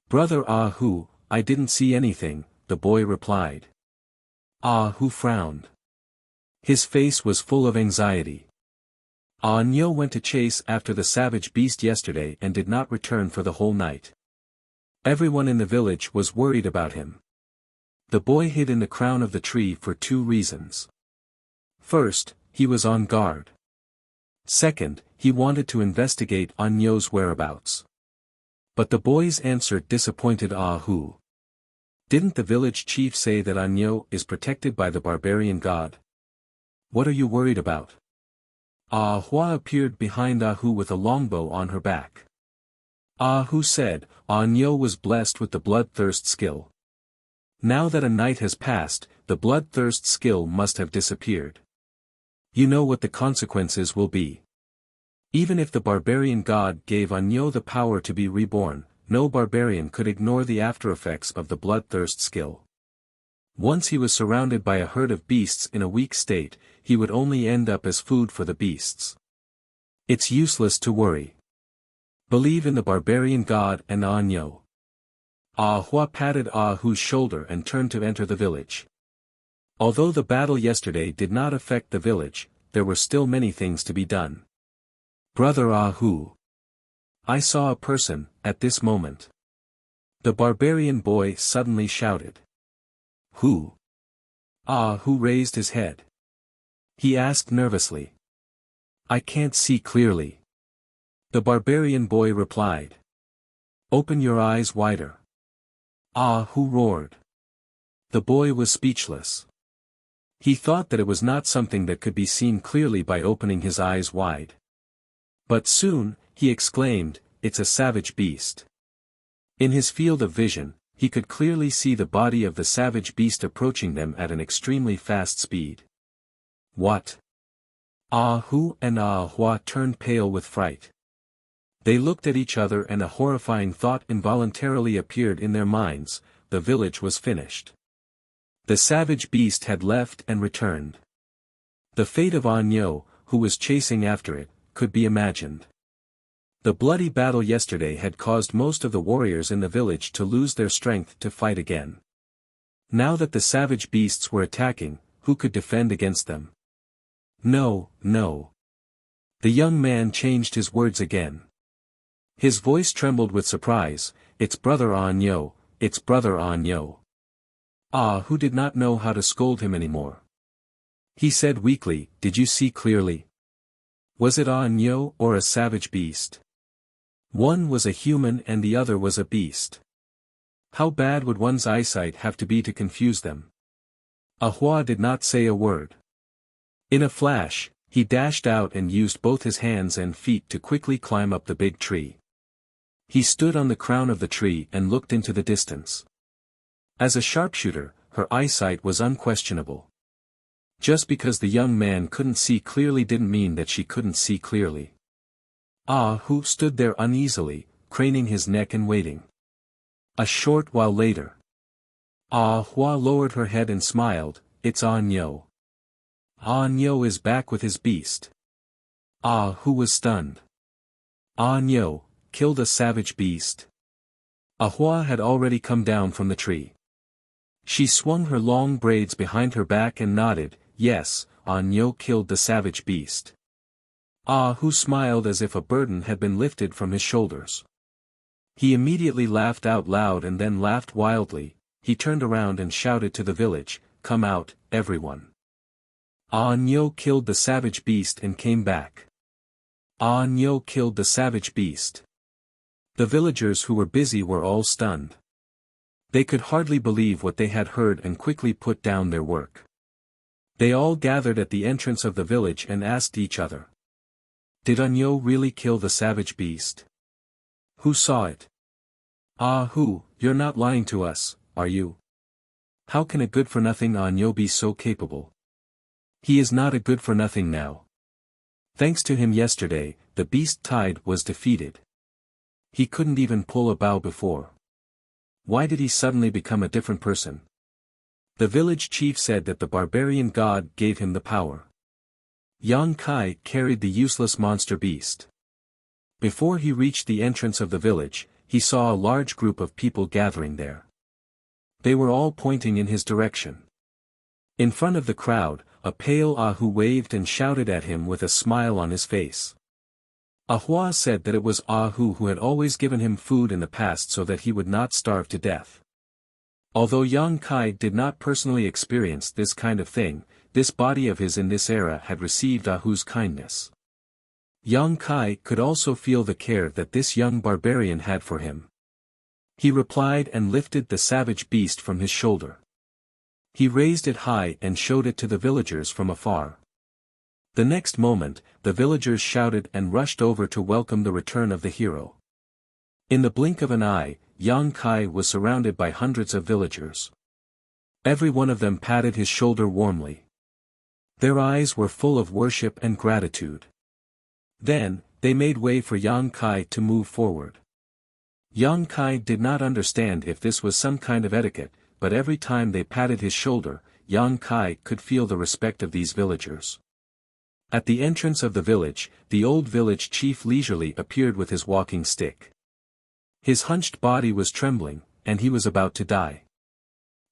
"Brother Hu, I didn't see anything," the boy replied. Hu frowned. His face was full of anxiety. Nyo went to chase after the savage beast yesterday and did not return for the whole night. Everyone in the village was worried about him. The boy hid in the crown of the tree for two reasons. First, he was on guard. Second, he wanted to investigate Nyo's whereabouts. But the boy's answer disappointed Ah Hu. Didn't the village chief say that Anyo is protected by the barbarian god? What are you worried about? Ah Hua appeared behind Ah Hu with a longbow on her back. Ah Hu said, Anyo was blessed with the bloodthirst skill. Now that a night has passed, the bloodthirst skill must have disappeared. You know what the consequences will be. Even if the barbarian god gave Anyo the power to be reborn, no barbarian could ignore the aftereffects of the bloodthirst skill. Once he was surrounded by a herd of beasts in a weak state, he would only end up as food for the beasts. It's useless to worry. Believe in the barbarian god and Anyo. Ah Hua patted Ah Hu's shoulder and turned to enter the village. Although the battle yesterday did not affect the village, there were still many things to be done. Brother Ah Hu. I saw a person, at this moment. The barbarian boy suddenly shouted. Who? Ah Hu raised his head. He asked nervously. I can't see clearly. The barbarian boy replied. Open your eyes wider. Ah Hu roared. The boy was speechless. He thought that it was not something that could be seen clearly by opening his eyes wide. But soon, he exclaimed, it's a savage beast. In his field of vision, he could clearly see the body of the savage beast approaching them at an extremely fast speed. What? Ah Hu and Ah Hua turned pale with fright. They looked at each other and a horrifying thought involuntarily appeared in their minds, the village was finished. The savage beast had left and returned. The fate of Anyo, who was chasing after it, could be imagined. The bloody battle yesterday had caused most of the warriors in the village to lose their strength to fight again. Now that the savage beasts were attacking, who could defend against them? No, no. The young man changed his words again. His voice trembled with surprise, it's brother Anyo, it's brother Anyo. Ah Hu did not know how to scold him anymore. He said weakly, did you see clearly? Was it Anyo or a savage beast? One was a human and the other was a beast. How bad would one's eyesight have to be to confuse them? Ah Hua did not say a word. In a flash, he dashed out and used both his hands and feet to quickly climb up the big tree. He stood on the crown of the tree and looked into the distance. As a sharpshooter, her eyesight was unquestionable. Just because the young man couldn't see clearly didn't mean that she couldn't see clearly. Ah Hu stood there uneasily, craning his neck and waiting. A short while later. Ah Hua lowered her head and smiled, it's Anyo. Anyo is back with his beast. Ah Hu was stunned. Anyo killed a savage beast. Ah Hua had already come down from the tree. She swung her long braids behind her back and nodded, yes, Anyo killed the savage beast. Ah Hu smiled as if a burden had been lifted from his shoulders. He immediately laughed out loud and then laughed wildly. He turned around and shouted to the village, come out, everyone. Anyo killed the savage beast and came back. Anyo killed the savage beast. The villagers who were busy were all stunned. They could hardly believe what they had heard and quickly put down their work. They all gathered at the entrance of the village and asked each other. Did Anyo really kill the savage beast? Who saw it? Ah Hu, you're not lying to us, are you? How can a good-for-nothing Anyo be so capable? He is not a good-for-nothing now. Thanks to him yesterday, the beast tide was defeated. He couldn't even pull a bow before. Why did he suddenly become a different person? The village chief said that the barbarian god gave him the power. Yang Kai carried the useless monster beast. Before he reached the entrance of the village, he saw a large group of people gathering there. They were all pointing in his direction. In front of the crowd, a pale Ah Hu waved and shouted at him with a smile on his face. Ah Hua said that it was Ah Hu who had always given him food in the past so that he would not starve to death. Although Yang Kai did not personally experience this kind of thing, this body of his in this era had received Ah Hu's kindness. Yang Kai could also feel the care that this young barbarian had for him. He replied and lifted the savage beast from his shoulder. He raised it high and showed it to the villagers from afar. The next moment, the villagers shouted and rushed over to welcome the return of the hero. In the blink of an eye, Yang Kai was surrounded by hundreds of villagers. Every one of them patted his shoulder warmly. Their eyes were full of worship and gratitude. Then, they made way for Yang Kai to move forward. Yang Kai did not understand if this was some kind of etiquette, but every time they patted his shoulder, Yang Kai could feel the respect of these villagers. At the entrance of the village, the old village chief leisurely appeared with his walking stick. His hunched body was trembling, and he was about to die.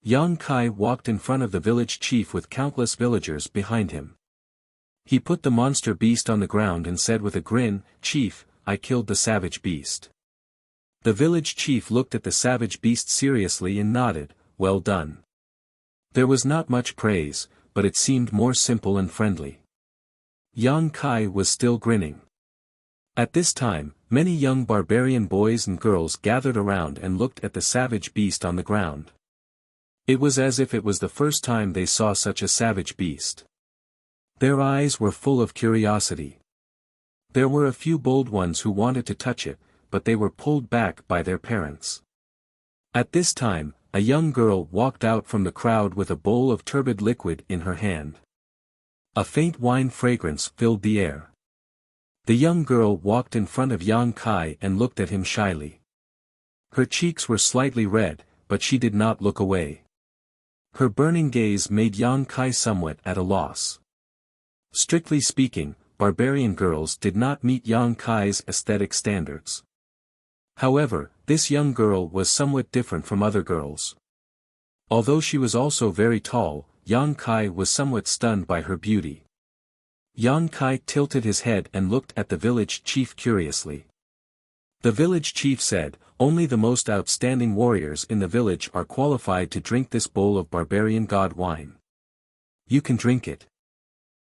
Yang Kai walked in front of the village chief with countless villagers behind him. He put the monster beast on the ground and said with a grin, "Chief, I killed the savage beast." The village chief looked at the savage beast seriously and nodded, "Well done." There was not much praise, but it seemed more simple and friendly. Yang Kai was still grinning. At this time, many young barbarian boys and girls gathered around and looked at the savage beast on the ground. It was as if it was the first time they saw such a savage beast. Their eyes were full of curiosity. There were a few bold ones who wanted to touch it, but they were pulled back by their parents. At this time, a young girl walked out from the crowd with a bowl of turbid liquid in her hand. A faint wine fragrance filled the air. The young girl walked in front of Yang Kai and looked at him shyly. Her cheeks were slightly red, but she did not look away. Her burning gaze made Yang Kai somewhat at a loss. Strictly speaking, barbarian girls did not meet Yang Kai's aesthetic standards. However, this young girl was somewhat different from other girls. Although she was also very tall, Yang Kai was somewhat stunned by her beauty. Yang Kai tilted his head and looked at the village chief curiously. The village chief said, "Only the most outstanding warriors in the village are qualified to drink this bowl of barbarian god wine. You can drink it."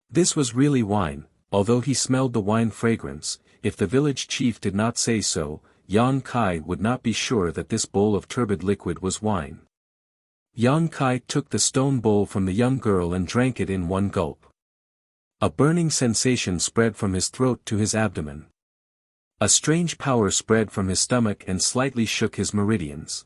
This was really wine, although he smelled the wine fragrance. If the village chief did not say so, Yang Kai would not be sure that this bowl of turbid liquid was wine. Yang Kai took the stone bowl from the young girl and drank it in one gulp. A burning sensation spread from his throat to his abdomen. A strange power spread from his stomach and slightly shook his meridians.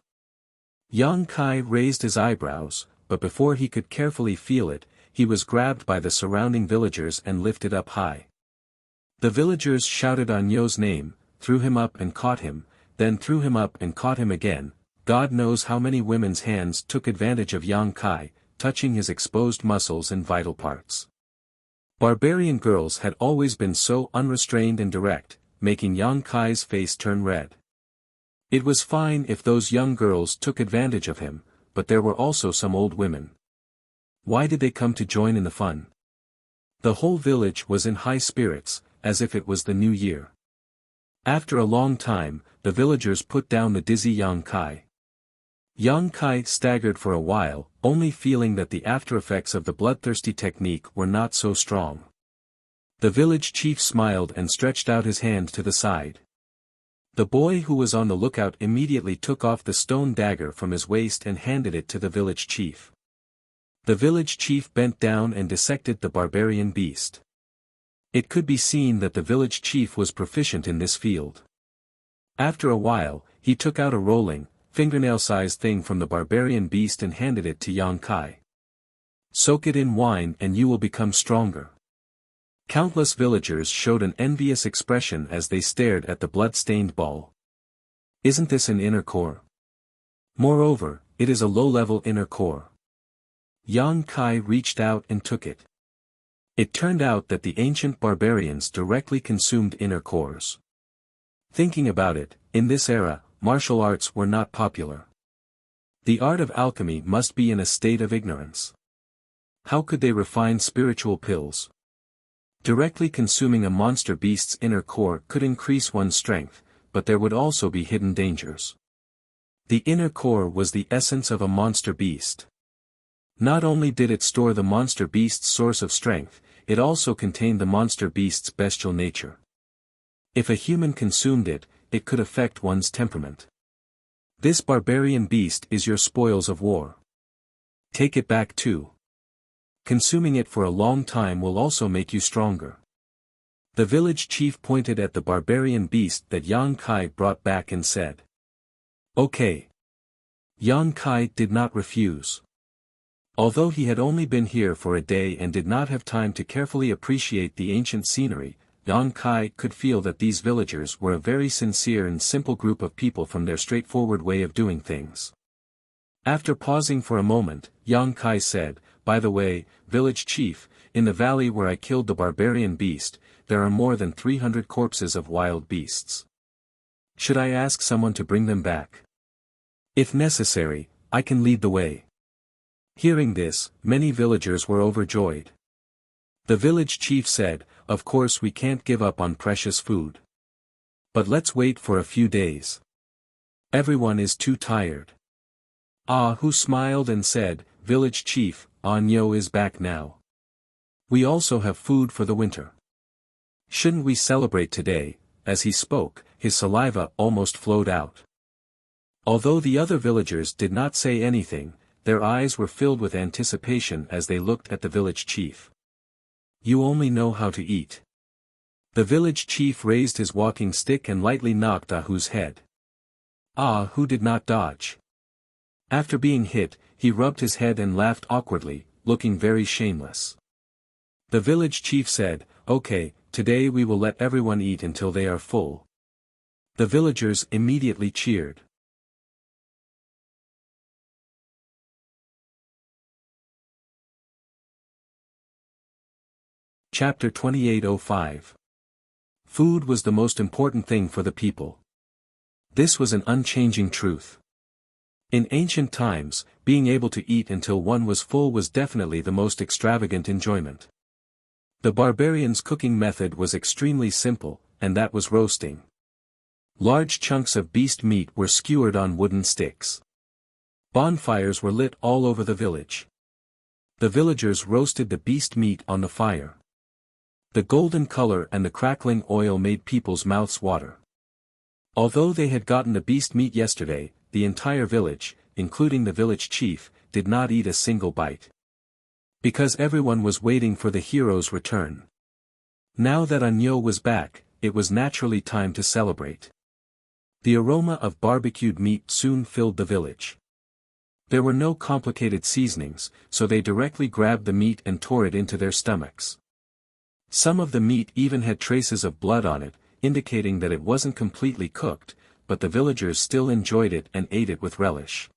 Yang Kai raised his eyebrows, but before he could carefully feel it, he was grabbed by the surrounding villagers and lifted up high. The villagers shouted Anyo's name, threw him up and caught him, then threw him up and caught him again. God knows how many women's hands took advantage of Yang Kai, touching his exposed muscles and vital parts. Barbarian girls had always been so unrestrained and direct, making Yang Kai's face turn red. It was fine if those young girls took advantage of him, but there were also some old women. Why did they come to join in the fun? The whole village was in high spirits, as if it was the new year. After a long time, the villagers put down the dizzy Yang Kai. Yang Kai staggered for a while, only feeling that the after-effects of the bloodthirsty technique were not so strong. The village chief smiled and stretched out his hand to the side. The boy who was on the lookout immediately took off the stone dagger from his waist and handed it to the village chief. The village chief bent down and dissected the barbarian beast. It could be seen that the village chief was proficient in this field. After a while, he took out a rolling, fingernail-sized thing from the barbarian beast and handed it to Yang Kai. "Soak it in wine and you will become stronger." Countless villagers showed an envious expression as they stared at the blood-stained ball. Isn't this an inner core? Moreover, it is a low-level inner core. Yang Kai reached out and took it. It turned out that the ancient barbarians directly consumed inner cores. Thinking about it, in this era, martial arts were not popular. The art of alchemy must be in a state of ignorance. How could they refine spiritual pills? Directly consuming a monster beast's inner core could increase one's strength, but there would also be hidden dangers. The inner core was the essence of a monster beast. Not only did it store the monster beast's source of strength, it also contained the monster beast's bestial nature. If a human consumed it, it could affect one's temperament. This barbarian beast is your spoils of war. Take it back too. Consuming it for a long time will also make you stronger. The village chief pointed at the barbarian beast that Yang Kai brought back and said, "Okay." Yang Kai did not refuse. Although he had only been here for a day and did not have time to carefully appreciate the ancient scenery, Yang Kai could feel that these villagers were a very sincere and simple group of people from their straightforward way of doing things. After pausing for a moment, Yang Kai said, "By the way, village chief, in the valley where I killed the barbarian beast, there are more than 300 corpses of wild beasts. Should I ask someone to bring them back? If necessary, I can lead the way." Hearing this, many villagers were overjoyed. The village chief said, "Of course we can't give up on precious food. But let's wait for a few days. Everyone is too tired." Ah Hu smiled and said, "Village chief, Anyo is back now. We also have food for the winter. Shouldn't we celebrate today?" As he spoke, his saliva almost flowed out. Although the other villagers did not say anything, their eyes were filled with anticipation as they looked at the village chief. "You only know how to eat." The village chief raised his walking stick and lightly knocked Ahu's head. Ahu did not dodge. After being hit, he rubbed his head and laughed awkwardly, looking very shameless. The village chief said, "Okay, today we will let everyone eat until they are full." The villagers immediately cheered. Chapter 28:05. Food was the most important thing for the people. This was an unchanging truth. In ancient times, being able to eat until one was full was definitely the most extravagant enjoyment. The barbarians' cooking method was extremely simple, and that was roasting. Large chunks of beast meat were skewered on wooden sticks. Bonfires were lit all over the village. The villagers roasted the beast meat on the fire. The golden color and the crackling oil made people's mouths water. Although they had gotten the beast meat yesterday, the entire village, including the village chief, did not eat a single bite. Because everyone was waiting for the hero's return. Now that Anyo was back, it was naturally time to celebrate. The aroma of barbecued meat soon filled the village. There were no complicated seasonings, so they directly grabbed the meat and tore it into their stomachs. Some of the meat even had traces of blood on it, indicating that it wasn't completely cooked, but the villagers still enjoyed it and ate it with relish.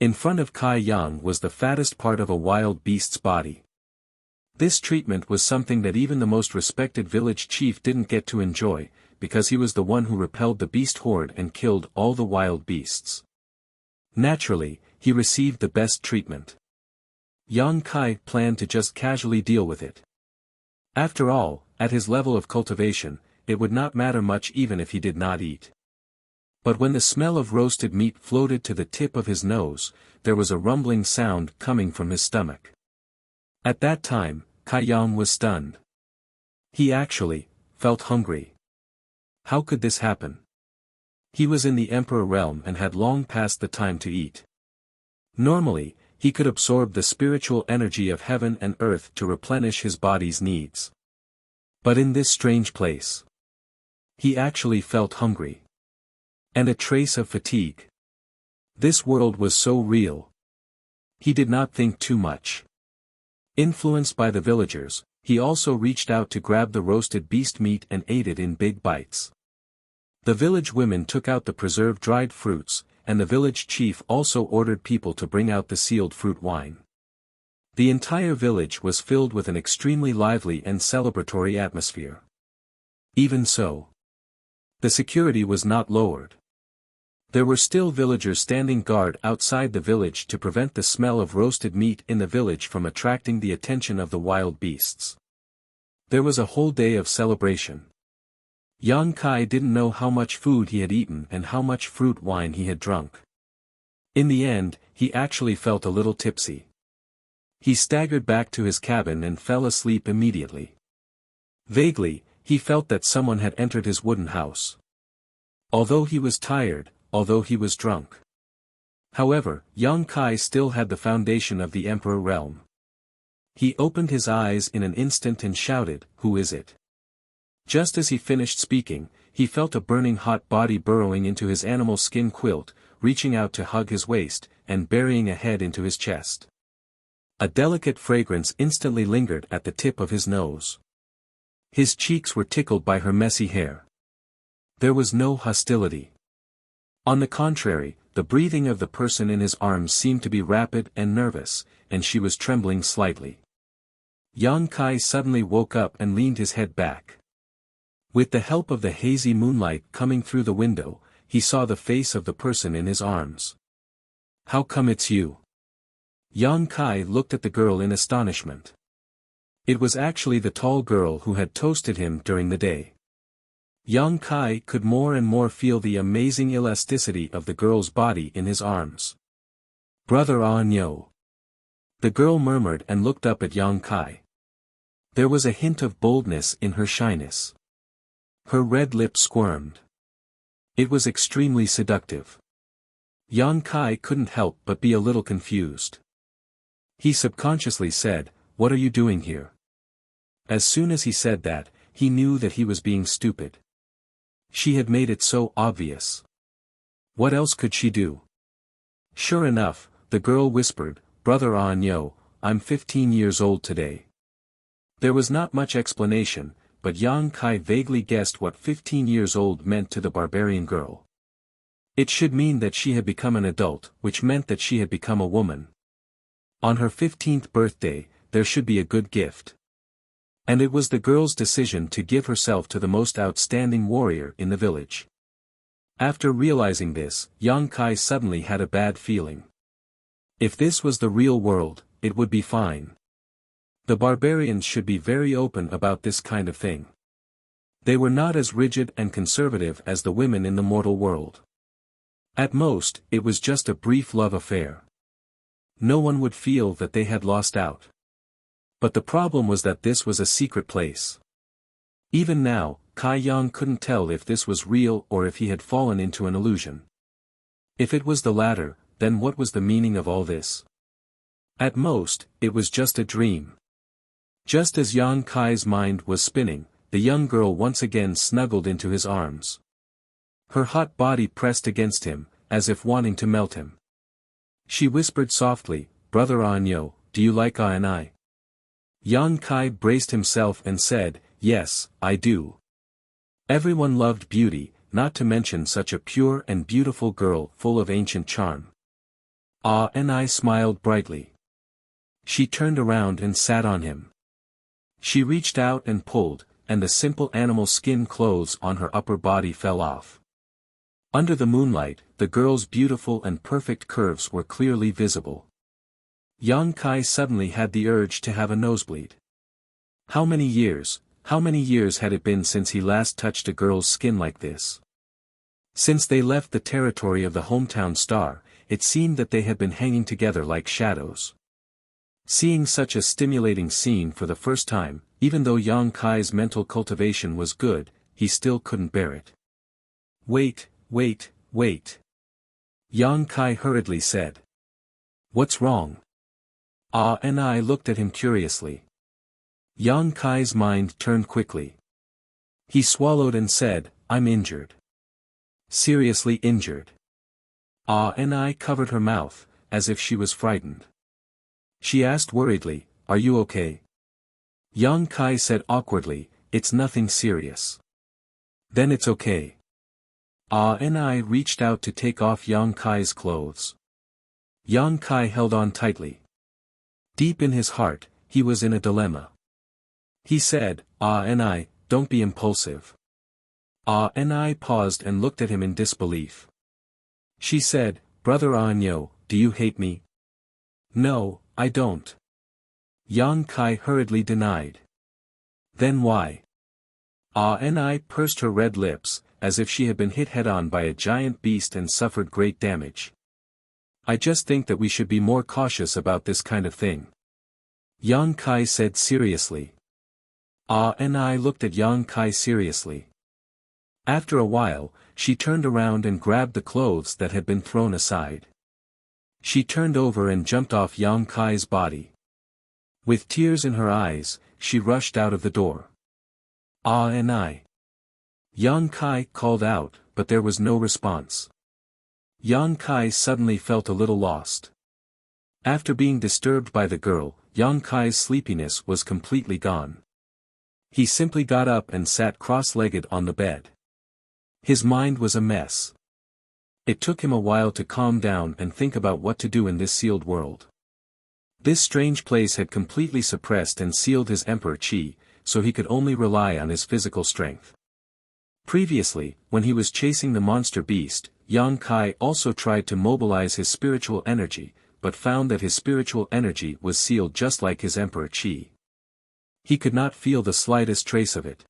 In front of Kai Yang was the fattest part of a wild beast's body. This treatment was something that even the most respected village chief didn't get to enjoy, because he was the one who repelled the beast horde and killed all the wild beasts. Naturally, he received the best treatment. Yang Kai planned to just casually deal with it. After all, at his level of cultivation, it would not matter much even if he did not eat. But when the smell of roasted meat floated to the tip of his nose, there was a rumbling sound coming from his stomach. At that time, Kai Yang was stunned. He actually felt hungry. How could this happen? He was in the Emperor realm and had long passed the time to eat. Normally, he could absorb the spiritual energy of heaven and earth to replenish his body's needs. But in this strange place, he actually felt hungry. And a trace of fatigue. This world was so real. He did not think too much. Influenced by the villagers, he also reached out to grab the roasted beast meat and ate it in big bites. The village women took out the preserved dried fruits, and the village chief also ordered people to bring out the sealed fruit wine. The entire village was filled with an extremely lively and celebratory atmosphere. Even so, the security was not lowered. There were still villagers standing guard outside the village to prevent the smell of roasted meat in the village from attracting the attention of the wild beasts. There was a whole day of celebration. Yang Kai didn't know how much food he had eaten and how much fruit wine he had drunk. In the end, he actually felt a little tipsy. He staggered back to his cabin and fell asleep immediately. Vaguely, He felt that someone had entered his wooden house. Although he was tired, although he was drunk. However, Yang Kai still had the foundation of the Emperor realm. He opened his eyes in an instant and shouted, "Who is it?" Just as he finished speaking, he felt a burning hot body burrowing into his animal skin quilt, reaching out to hug his waist, and burying a head into his chest. A delicate fragrance instantly lingered at the tip of his nose. His cheeks were tickled by her messy hair. There was no hostility. On the contrary, the breathing of the person in his arms seemed to be rapid and nervous, and she was trembling slightly. Yang Kai suddenly woke up and leaned his head back. With the help of the hazy moonlight coming through the window, he saw the face of the person in his arms. "How come it's you?" Yang Kai looked at the girl in astonishment. It was actually the tall girl who had toasted him during the day. Yang Kai could more and more feel the amazing elasticity of the girl's body in his arms. "Brother Anyo." The girl murmured and looked up at Yang Kai. There was a hint of boldness in her shyness. Her red lips squirmed. It was extremely seductive. Yang Kai couldn't help but be a little confused. He subconsciously said, "What are you doing here?" As soon as he said that, he knew that he was being stupid. She had made it so obvious. What else could she do? Sure enough, the girl whispered, "Brother Anyo, I'm 15 years old today." There was not much explanation, but Yang Kai vaguely guessed what 15 years old meant to the barbarian girl. It should mean that she had become an adult, which meant that she had become a woman. On her 15th birthday, there should be a good gift. And it was the girl's decision to give herself to the most outstanding warrior in the village. After realizing this, Yang Kai suddenly had a bad feeling. If this was the real world, it would be fine. The barbarians should be very open about this kind of thing. They were not as rigid and conservative as the women in the mortal world. At most, it was just a brief love affair. No one would feel that they had lost out. But the problem was that this was a secret place. Even now, Kai Yang couldn't tell if this was real or if he had fallen into an illusion. If it was the latter, then what was the meaning of all this? At most, it was just a dream. Just as Yang Kai's mind was spinning, the young girl once again snuggled into his arms. Her hot body pressed against him, as if wanting to melt him. She whispered softly, "Brother Anyo, do you like I?" Yang Kai braced himself and said, "Yes, I do." Everyone loved beauty, not to mention such a pure and beautiful girl full of ancient charm. I smiled brightly. She turned around and sat on him. She reached out and pulled, and the simple animal skin clothes on her upper body fell off. Under the moonlight, the girl's beautiful and perfect curves were clearly visible. Yang Kai suddenly had the urge to have a nosebleed. How many years had it been since he last touched a girl's skin like this? Since they left the territory of the hometown star, it seemed that they had been hanging together like shadows. Seeing such a stimulating scene for the first time, even though Yang Kai's mental cultivation was good, he still couldn't bear it. Wait. Yang Kai hurriedly said. "What's wrong?" And I looked at him curiously. Yang Kai's mind turned quickly. He swallowed and said, "I'm injured." "Seriously injured?" And I covered her mouth, as if she was frightened. She asked worriedly, "Are you okay?" Yang Kai said awkwardly, "It's nothing serious." "Then it's okay." And I reached out to take off Yang Kai's clothes. Yang Kai held on tightly. Deep in his heart, he was in a dilemma. He said, and I, don't be impulsive." And I paused and looked at him in disbelief. She said, "Brother Anyo, do you hate me?" "No, I don't." Yang Kai hurriedly denied. "Then why?" And I pursed her red lips, as if she had been hit head-on by a giant beast and suffered great damage. "I just think that we should be more cautious about this kind of thing." Yang Kai said seriously. Ah and I looked at Yang Kai seriously. After a while, she turned around and grabbed the clothes that had been thrown aside. She turned over and jumped off Yang Kai's body. With tears in her eyes, she rushed out of the door. Ah and I. Yang Kai called out, but there was no response. Yang Kai suddenly felt a little lost. After being disturbed by the girl, Yang Kai's sleepiness was completely gone. He simply got up and sat cross-legged on the bed. His mind was a mess. It took him a while to calm down and think about what to do in this sealed world. This strange place had completely suppressed and sealed his emperor chi, so he could only rely on his physical strength. Previously, when he was chasing the monster beast, Yang Kai also tried to mobilize his spiritual energy, but found that his spiritual energy was sealed just like his emperor chi. He could not feel the slightest trace of it.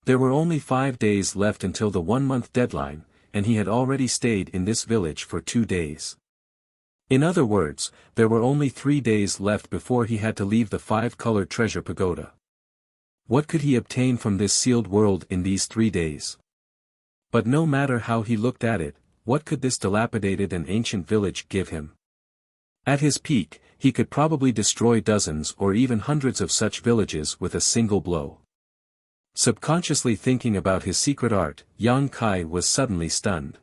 There were only 5 days left until the 1-month deadline, and he had already stayed in this village for 2 days. In other words, there were only 3 days left before he had to leave the 5-colored treasure pagoda. What could he obtain from this sealed world in these 3 days? But no matter how he looked at it, what could this dilapidated and ancient village give him? At his peak, he could probably destroy dozens or even hundreds of such villages with a single blow. Subconsciously thinking about his secret art, Yang Kai was suddenly stunned.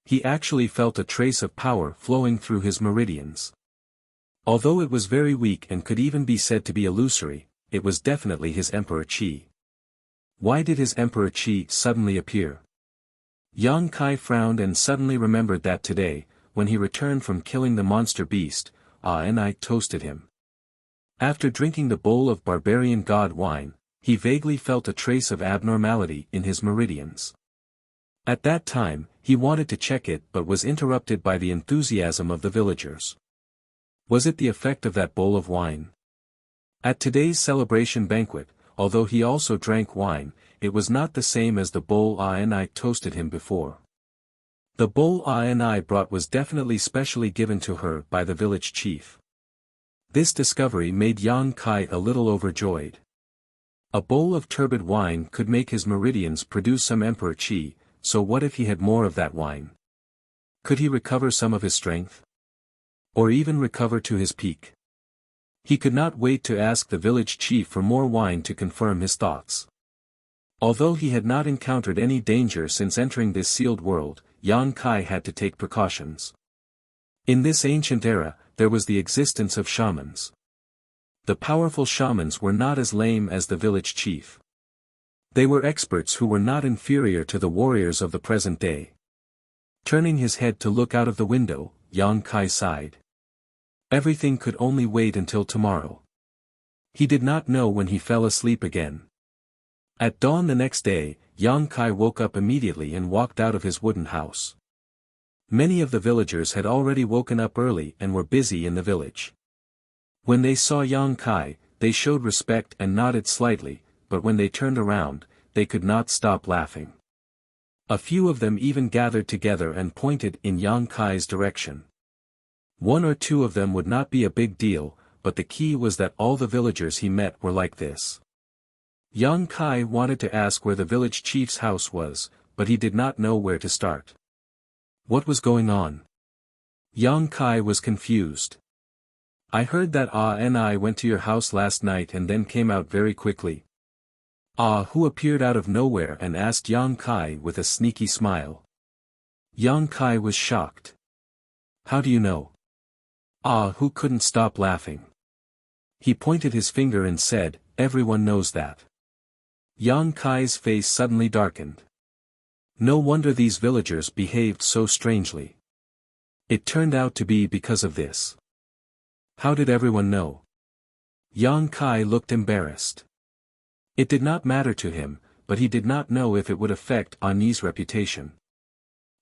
He actually felt a trace of power flowing through his meridians. Although it was very weak and could even be said to be illusory, it was definitely his emperor chi. Why did his emperor chi suddenly appear? Yang Kai frowned and suddenly remembered that today, when he returned from killing the monster beast, Ah and I toasted him. After drinking the bowl of barbarian god wine, he vaguely felt a trace of abnormality in his meridians. At that time, he wanted to check it but was interrupted by the enthusiasm of the villagers. Was it the effect of that bowl of wine? At today's celebration banquet, although he also drank wine, it was not the same as the bowl Ah and I toasted him before. The bowl Ah and I brought was definitely specially given to her by the village chief. This discovery made Yang Kai a little overjoyed. A bowl of turbid wine could make his meridians produce some emperor chi, so what if he had more of that wine? Could he recover some of his strength? Or even recover to his peak? He could not wait to ask the village chief for more wine to confirm his thoughts. Although he had not encountered any danger since entering this sealed world, Yang Kai had to take precautions. In this ancient era, there was the existence of shamans. The powerful shamans were not as lame as the village chief. They were experts who were not inferior to the warriors of the present day. Turning his head to look out of the window, Yang Kai sighed. Everything could only wait until tomorrow. He did not know when he fell asleep again. At dawn the next day, Yang Kai woke up immediately and walked out of his wooden house. Many of the villagers had already woken up early and were busy in the village. When they saw Yang Kai, they showed respect and nodded slightly, but when they turned around, they could not stop laughing. A few of them even gathered together and pointed in Yang Kai's direction. 1 or 2 of them would not be a big deal, but the key was that all the villagers he met were like this. Yang Kai wanted to ask where the village chief's house was, but he did not know where to start. What was going on? Yang Kai was confused. I heard that Ah and I went to your house last night and then came out very quickly. Ah who appeared out of nowhere and asked Yang Kai with a sneaky smile. Yang Kai was shocked. How do you know? Ah who couldn't stop laughing. He pointed his finger and said, everyone knows that. Yang Kai's face suddenly darkened. No wonder these villagers behaved so strangely. It turned out to be because of this. How did everyone know? Yang Kai looked embarrassed. It did not matter to him, but he did not know if it would affect Ani's reputation.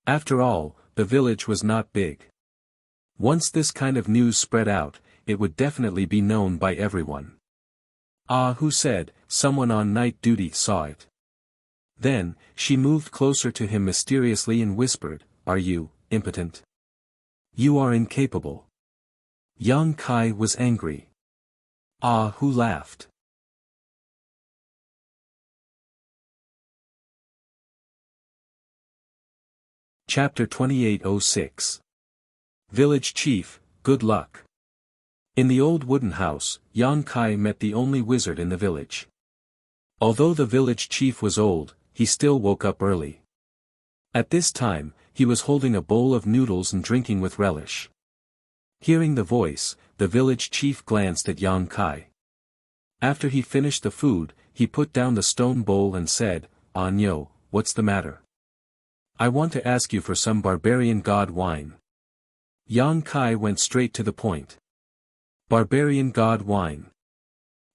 After all, the village was not big. Once this kind of news spread out, it would definitely be known by everyone. Ah who said, someone on night duty saw it. Then, she moved closer to him mysteriously and whispered, are you, impotent? You are incapable. Yang Kai was angry. Ah who laughed. Chapter 2806. Village Chief, Good Luck. In the old wooden house, Yang Kai met the only wizard in the village. Although the village chief was old, he still woke up early. At this time, he was holding a bowl of noodles and drinking with relish. Hearing the voice, the village chief glanced at Yang Kai. After he finished the food, he put down the stone bowl and said, "Anyo, what's the matter? I want to ask you for some barbarian god wine." Yang Kai went straight to the point. Barbarian god wine.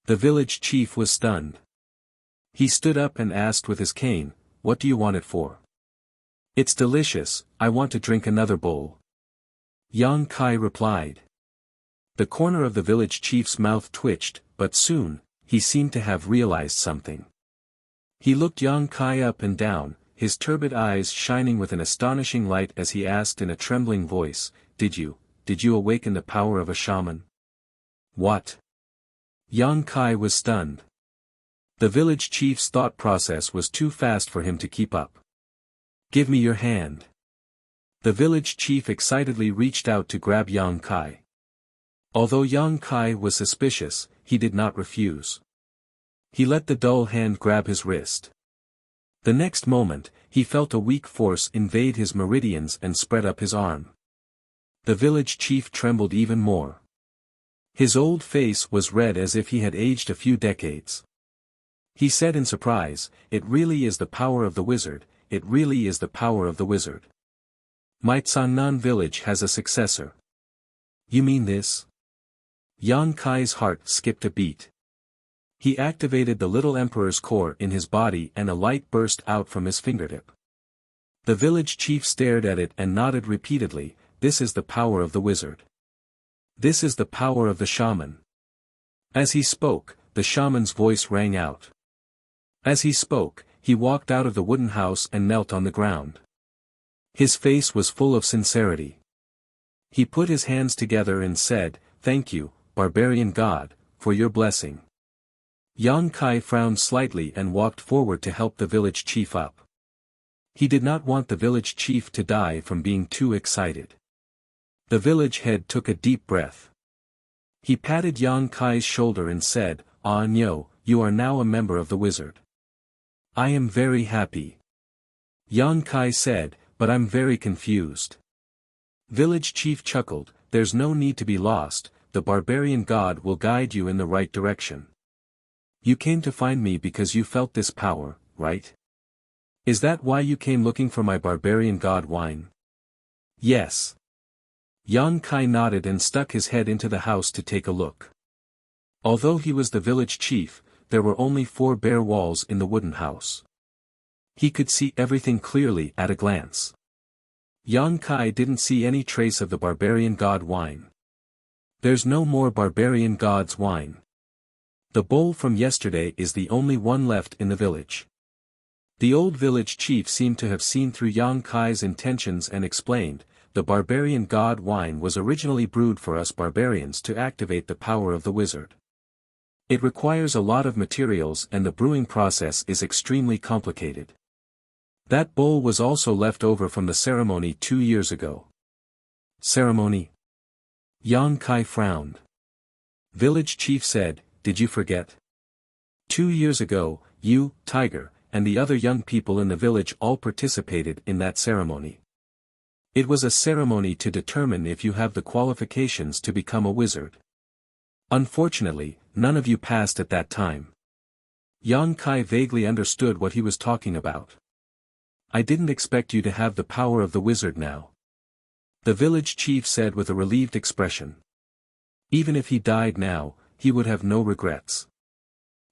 The village chief was stunned. He stood up and asked with his cane, "What do you want it for?" "It's delicious, I want to drink another bowl." Yang Kai replied. The corner of the village chief's mouth twitched, but soon, he seemed to have realized something. He looked Yang Kai up and down, his turbid eyes shining with an astonishing light as he asked in a trembling voice, Did you awaken the power of a shaman?" "What?" Yang Kai was stunned. The village chief's thought process was too fast for him to keep up. "Give me your hand." The village chief excitedly reached out to grab Yang Kai. Although Yang Kai was suspicious, he did not refuse. He let the dull hand grab his wrist. The next moment, he felt a weak force invade his meridians and spread up his arm. The village chief trembled even more. His old face was red as if he had aged a few decades. He said in surprise, "It really is the power of the wizard, it really is the power of the wizard. My Tsangnan village has a successor." "You mean this?" Yang Kai's heart skipped a beat. He activated the little emperor's core in his body and a light burst out from his fingertip. The village chief stared at it and nodded repeatedly, "This is the power of the wizard. This is the power of the shaman." As he spoke, the shaman's voice rang out. As he spoke, he walked out of the wooden house and knelt on the ground. His face was full of sincerity. He put his hands together and said, "Thank you, barbarian god, for your blessing." Yang Kai frowned slightly and walked forward to help the village chief up. He did not want the village chief to die from being too excited. The village head took a deep breath. He patted Yang Kai's shoulder and said, "Ah no, you are now a member of the wizard." "I am very happy." Yang Kai said, "But I'm very confused." Village chief chuckled, "There's no need to be lost, the barbarian god will guide you in the right direction. You came to find me because you felt this power, right? Is that why you came looking for my barbarian god wine?" "Yes." Yang Kai nodded and stuck his head into the house to take a look. Although he was the village chief, there were only 4 bare walls in the wooden house. He could see everything clearly at a glance. Yang Kai didn't see any trace of the barbarian god wine. "There's no more barbarian god's wine. The bowl from yesterday is the only one left in the village." The old village chief seemed to have seen through Yang Kai's intentions and explained, "The barbarian god wine was originally brewed for us barbarians to activate the power of the wizard. It requires a lot of materials and the brewing process is extremely complicated. That bowl was also left over from the ceremony 2 years ago." "Ceremony?" Yang Kai frowned. Village chief said, "Did you forget? 2 years ago, you, Tiger, and the other young people in the village all participated in that ceremony. It was a ceremony to determine if you have the qualifications to become a wizard. Unfortunately, none of you passed at that time." Yang Kai vaguely understood what he was talking about. "I didn't expect you to have the power of the wizard now," the village chief said with a relieved expression. "Even if he died now, he would have no regrets.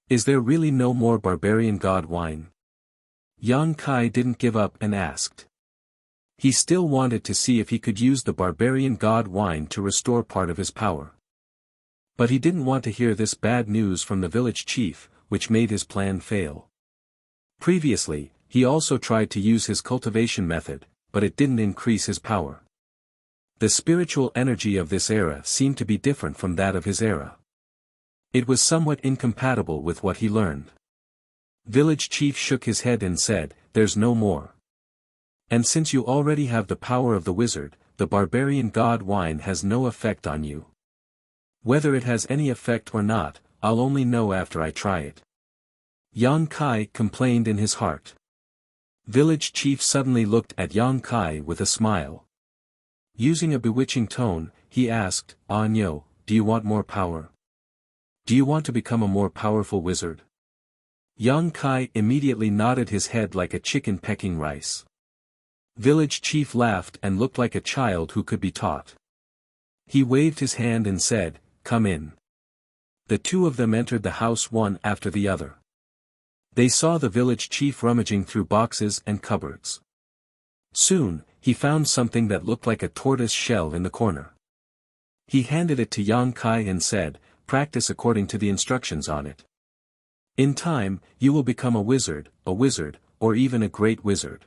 Is there really no more barbarian god wine?" Yang Kai didn't give up and asked. He still wanted to see if he could use the barbarian god wine to restore part of his power. But he didn't want to hear this bad news from the village chief, which made his plan fail. Previously, he also tried to use his cultivation method, but it didn't increase his power. The spiritual energy of this era seemed to be different from that of his era. It was somewhat incompatible with what he learned. Village chief shook his head and said, "There's no more. And since you already have the power of the wizard, the barbarian god wine has no effect on you. Whether it has any effect or not, I'll only know after I try it. Yang Kai complained in his heart. Village chief suddenly looked at Yang Kai with a smile. Using a bewitching tone, he asked, "Anyo, do you want more power? Do you want to become a more powerful wizard?" Yang Kai immediately nodded his head like a chicken pecking rice. Village chief laughed and looked like a child who could be taught. He waved his hand and said, "Come in." The two of them entered the house one after the other. They saw the village chief rummaging through boxes and cupboards. Soon, he found something that looked like a tortoise shell in the corner. He handed it to Yang Kai and said, "Practice according to the instructions on it. In time, you will become a wizard, or even a great wizard.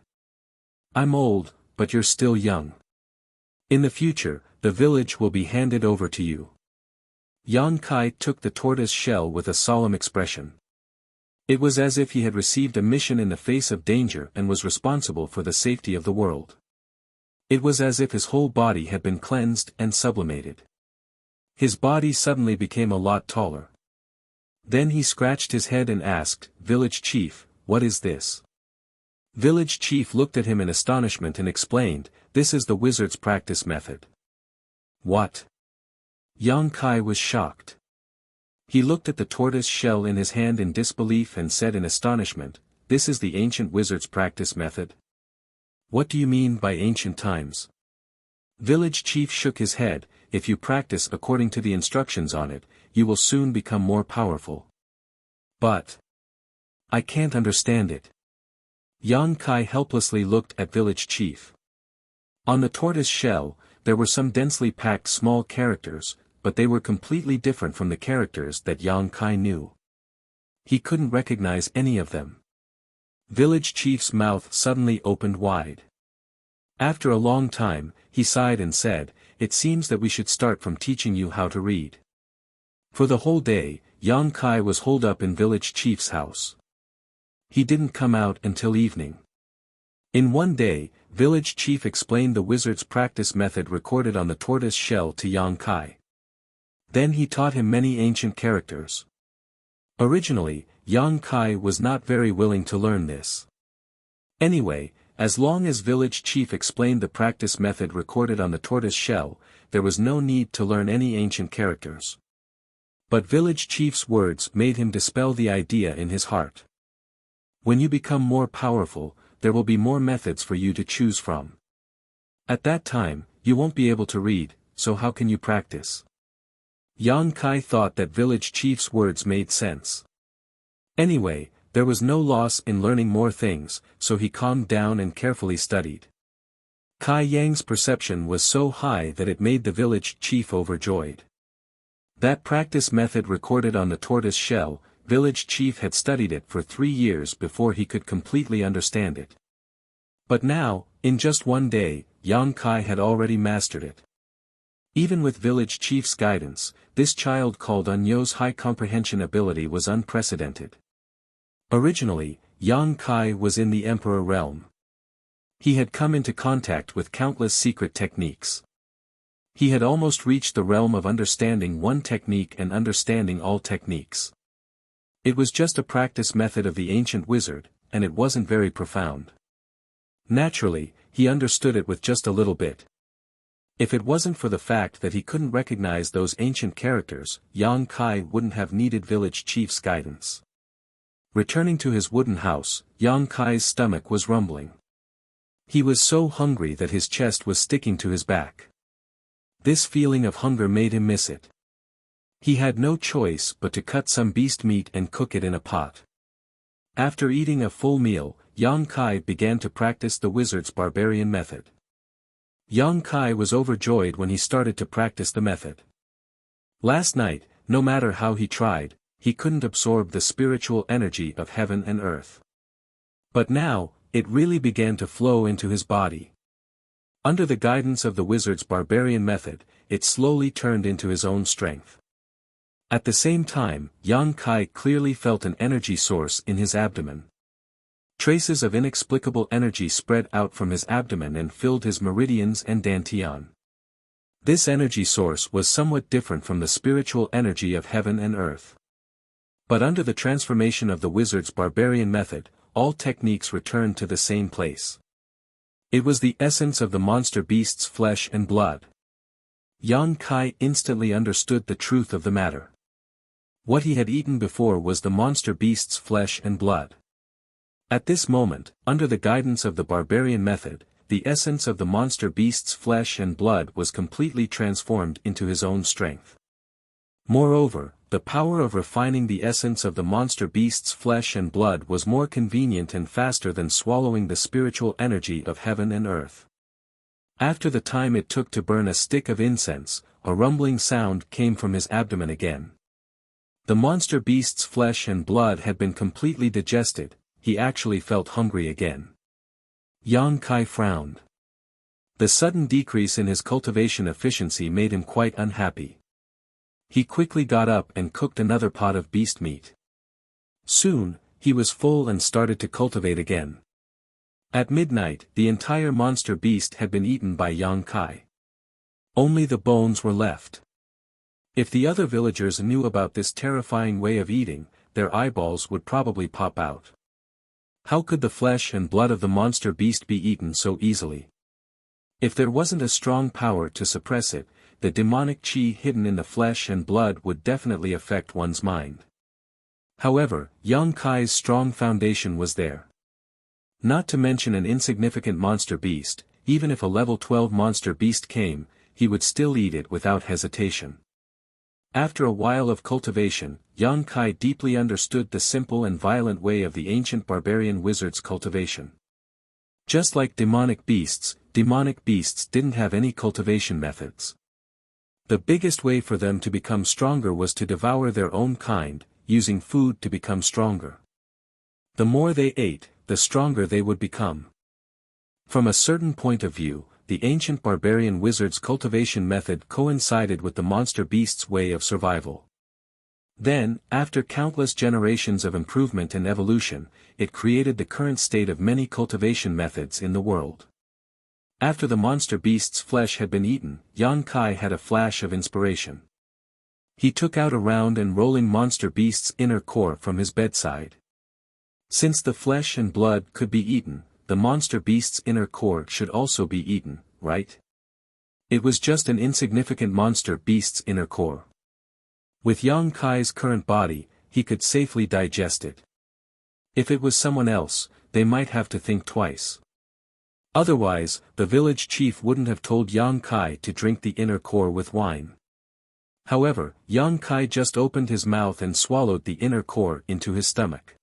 I'm old, but you're still young. In the future, the village will be handed over to you." Yang Kai took the tortoise shell with a solemn expression. It was as if he had received a mission in the face of danger and was responsible for the safety of the world. It was as if his whole body had been cleansed and sublimated. His body suddenly became a lot taller. Then he scratched his head and asked, "Village chief, what is this?" Village chief looked at him in astonishment and explained, "This is the wizard's practice method." "What?" Yang Kai was shocked. He looked at the tortoise shell in his hand in disbelief and said in astonishment, "This is the ancient wizard's practice method? What do you mean by ancient times?" Village chief shook his head, "If you practice according to the instructions on it, you will soon become more powerful." "But I can't understand it." Yang Kai helplessly looked at village chief. On the tortoise shell, there were some densely packed small characters, but they were completely different from the characters that Yang Kai knew. He couldn't recognize any of them. Village chief's mouth suddenly opened wide. After a long time, he sighed and said, "It seems that we should start from teaching you how to read." For the whole day, Yang Kai was holed up in village chief's house. He didn't come out until evening. In one day, village chief explained the wizard's practice method recorded on the tortoise shell to Yang Kai. Then he taught him many ancient characters. Originally, Yang Kai was not very willing to learn this. Anyway, as long as village chief explained the practice method recorded on the tortoise shell, there was no need to learn any ancient characters. But village chief's words made him dispel the idea in his heart. When you become more powerful, there will be more methods for you to choose from. At that time, you won't be able to read, so how can you practice? Yang Kai thought that village chief's words made sense. Anyway, there was no loss in learning more things, so he calmed down and carefully studied. Kai Yang's perception was so high that it made the village chief overjoyed. That practice method recorded on the tortoise shell, village chief had studied it for 3 years before he could completely understand it. But now, in just one day, Yang Kai had already mastered it. Even with village chief's guidance, this child called Anyo's high comprehension ability was unprecedented. Originally, Yang Kai was in the emperor realm. He had come into contact with countless secret techniques. He had almost reached the realm of understanding one technique and understanding all techniques. It was just a practice method of the ancient wizard, and it wasn't very profound. Naturally, he understood it with just a little bit. If it wasn't for the fact that he couldn't recognize those ancient characters, Yang Kai wouldn't have needed village chief's guidance. Returning to his wooden house, Yang Kai's stomach was rumbling. He was so hungry that his chest was sticking to his back. This feeling of hunger made him miss it. He had no choice but to cut some beast meat and cook it in a pot. After eating a full meal, Yang Kai began to practice the wizard's barbarian method. Yang Kai was overjoyed when he started to practice the method. Last night, no matter how he tried, he couldn't absorb the spiritual energy of heaven and earth. But now, it really began to flow into his body. Under the guidance of the wizard's barbarian method, it slowly turned into his own strength. At the same time, Yang Kai clearly felt an energy source in his abdomen. Traces of inexplicable energy spread out from his abdomen and filled his meridians and dantian. This energy source was somewhat different from the spiritual energy of heaven and earth. But under the transformation of the wizard's barbarian method, all techniques returned to the same place. It was the essence of the monster beast's flesh and blood. Yang Kai instantly understood the truth of the matter. What he had eaten before was the monster beast's flesh and blood. At this moment, under the guidance of the barbarian method, the essence of the monster beast's flesh and blood was completely transformed into his own strength. Moreover, the power of refining the essence of the monster beast's flesh and blood was more convenient and faster than swallowing the spiritual energy of heaven and earth. After the time it took to burn a stick of incense, a rumbling sound came from his abdomen again. The monster beast's flesh and blood had been completely digested. He actually felt hungry again. Yang Kai frowned. The sudden decrease in his cultivation efficiency made him quite unhappy. He quickly got up and cooked another pot of beast meat. Soon, he was full and started to cultivate again. At midnight, the entire monster beast had been eaten by Yang Kai. Only the bones were left. If the other villagers knew about this terrifying way of eating, their eyeballs would probably pop out. How could the flesh and blood of the monster beast be eaten so easily? If there wasn't a strong power to suppress it, the demonic chi hidden in the flesh and blood would definitely affect one's mind. However, Yang Kai's strong foundation was there. Not to mention an insignificant monster beast, even if a level 12 monster beast came, he would still eat it without hesitation. After a while of cultivation, Yang Kai deeply understood the simple and violent way of the ancient barbarian wizard's cultivation. Just like demonic beasts didn't have any cultivation methods. The biggest way for them to become stronger was to devour their own kind, using food to become stronger. The more they ate, the stronger they would become. From a certain point of view, the ancient barbarian wizard's cultivation method coincided with the monster beast's way of survival. Then, after countless generations of improvement and evolution, it created the current state of many cultivation methods in the world. After the monster beast's flesh had been eaten, Yang Kai had a flash of inspiration. He took out a round and rolling monster beast's inner core from his bedside. Since the flesh and blood could be eaten, the monster beast's inner core should also be eaten, right? It was just an insignificant monster beast's inner core. With Yang Kai's current body, he could safely digest it. If it was someone else, they might have to think twice. Otherwise, the village chief wouldn't have told Yang Kai to drink the inner core with wine. However, Yang Kai just opened his mouth and swallowed the inner core into his stomach.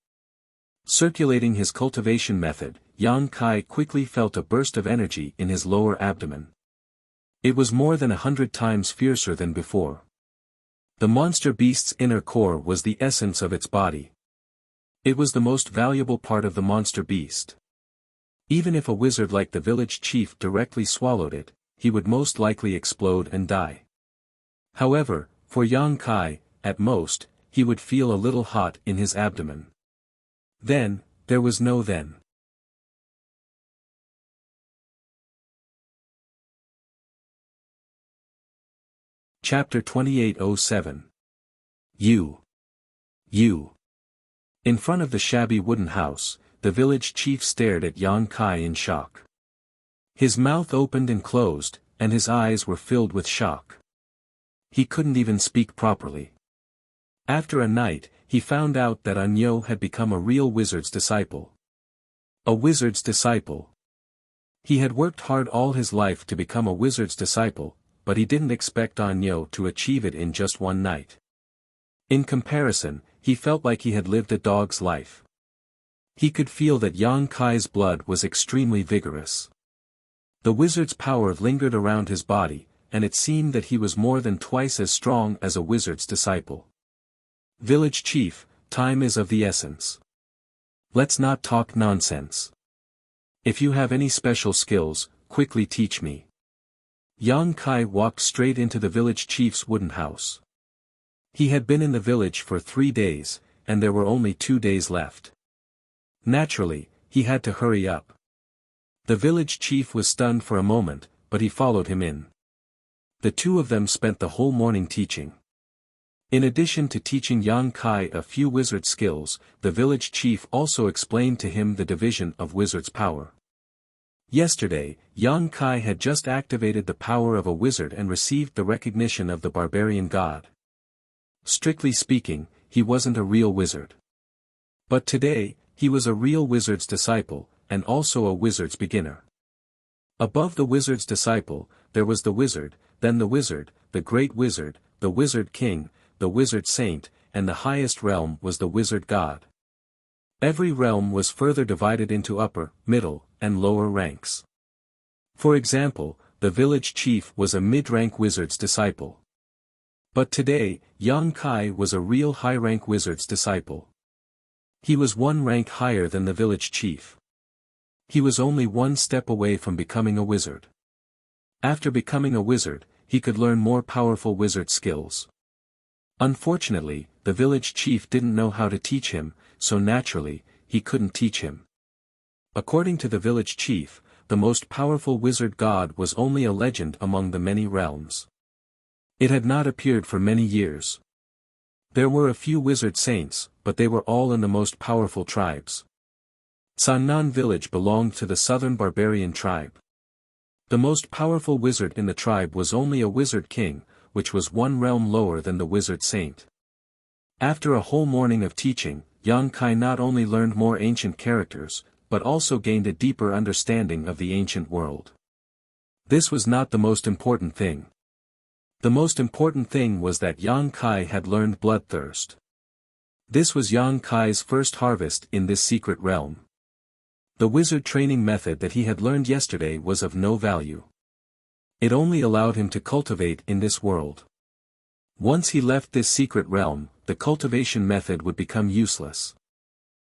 Circulating his cultivation method, Yang Kai quickly felt a burst of energy in his lower abdomen. It was more than 100 times fiercer than before. The monster beast's inner core was the essence of its body. It was the most valuable part of the monster beast. Even if a wizard like the village chief directly swallowed it, he would most likely explode and die. However, for Yang Kai, at most, he would feel a little hot in his abdomen. Then, there was no then. Chapter 2807. You. In front of the shabby wooden house, the village chief stared at Yang Kai in shock. His mouth opened and closed, and his eyes were filled with shock. He couldn't even speak properly. After a night, he found out that Anyo had become a real wizard's disciple. A wizard's disciple. He had worked hard all his life to become a wizard's disciple, but he didn't expect Anyo to achieve it in just one night. In comparison, he felt like he had lived a dog's life. He could feel that Yang Kai's blood was extremely vigorous. The wizard's power lingered around his body, and it seemed that he was more than twice as strong as a wizard's disciple. Village chief, time is of the essence. Let's not talk nonsense. If you have any special skills, quickly teach me. Yang Kai walked straight into the village chief's wooden house. He had been in the village for 3 days, and there were only 2 days left. Naturally, he had to hurry up. The village chief was stunned for a moment, but he followed him in. The two of them spent the whole morning teaching. In addition to teaching Yang Kai a few wizard skills, the village chief also explained to him the division of wizard's power. Yesterday, Yang Kai had just activated the power of a wizard and received the recognition of the barbarian god. Strictly speaking, he wasn't a real wizard. But today, he was a real wizard's disciple, and also a wizard's beginner. Above the wizard's disciple, there was the wizard, then the wizard, the great wizard, the wizard king, the wizard saint, and the highest realm was the wizard god. Every realm was further divided into upper, middle, and lower ranks. For example, the village chief was a mid-rank wizard's disciple. But today, Yang Kai was a real high-rank wizard's disciple. He was one rank higher than the village chief. He was only one step away from becoming a wizard. After becoming a wizard, he could learn more powerful wizard skills. Unfortunately, the village chief didn't know how to teach him, so naturally, he couldn't teach him. According to the village chief, the most powerful wizard god was only a legend among the many realms. It had not appeared for many years. There were a few wizard saints, but they were all in the most powerful tribes. Sannan village belonged to the southern barbarian tribe. The most powerful wizard in the tribe was only a wizard king, which was one realm lower than the wizard saint. After a whole morning of teaching, Yang Kai not only learned more ancient characters, but also gained a deeper understanding of the ancient world. This was not the most important thing. The most important thing was that Yang Kai had learned bloodthirst. This was Yang Kai's first harvest in this secret realm. The wizard training method that he had learned yesterday was of no value. It only allowed him to cultivate in this world. Once he left this secret realm, the cultivation method would become useless.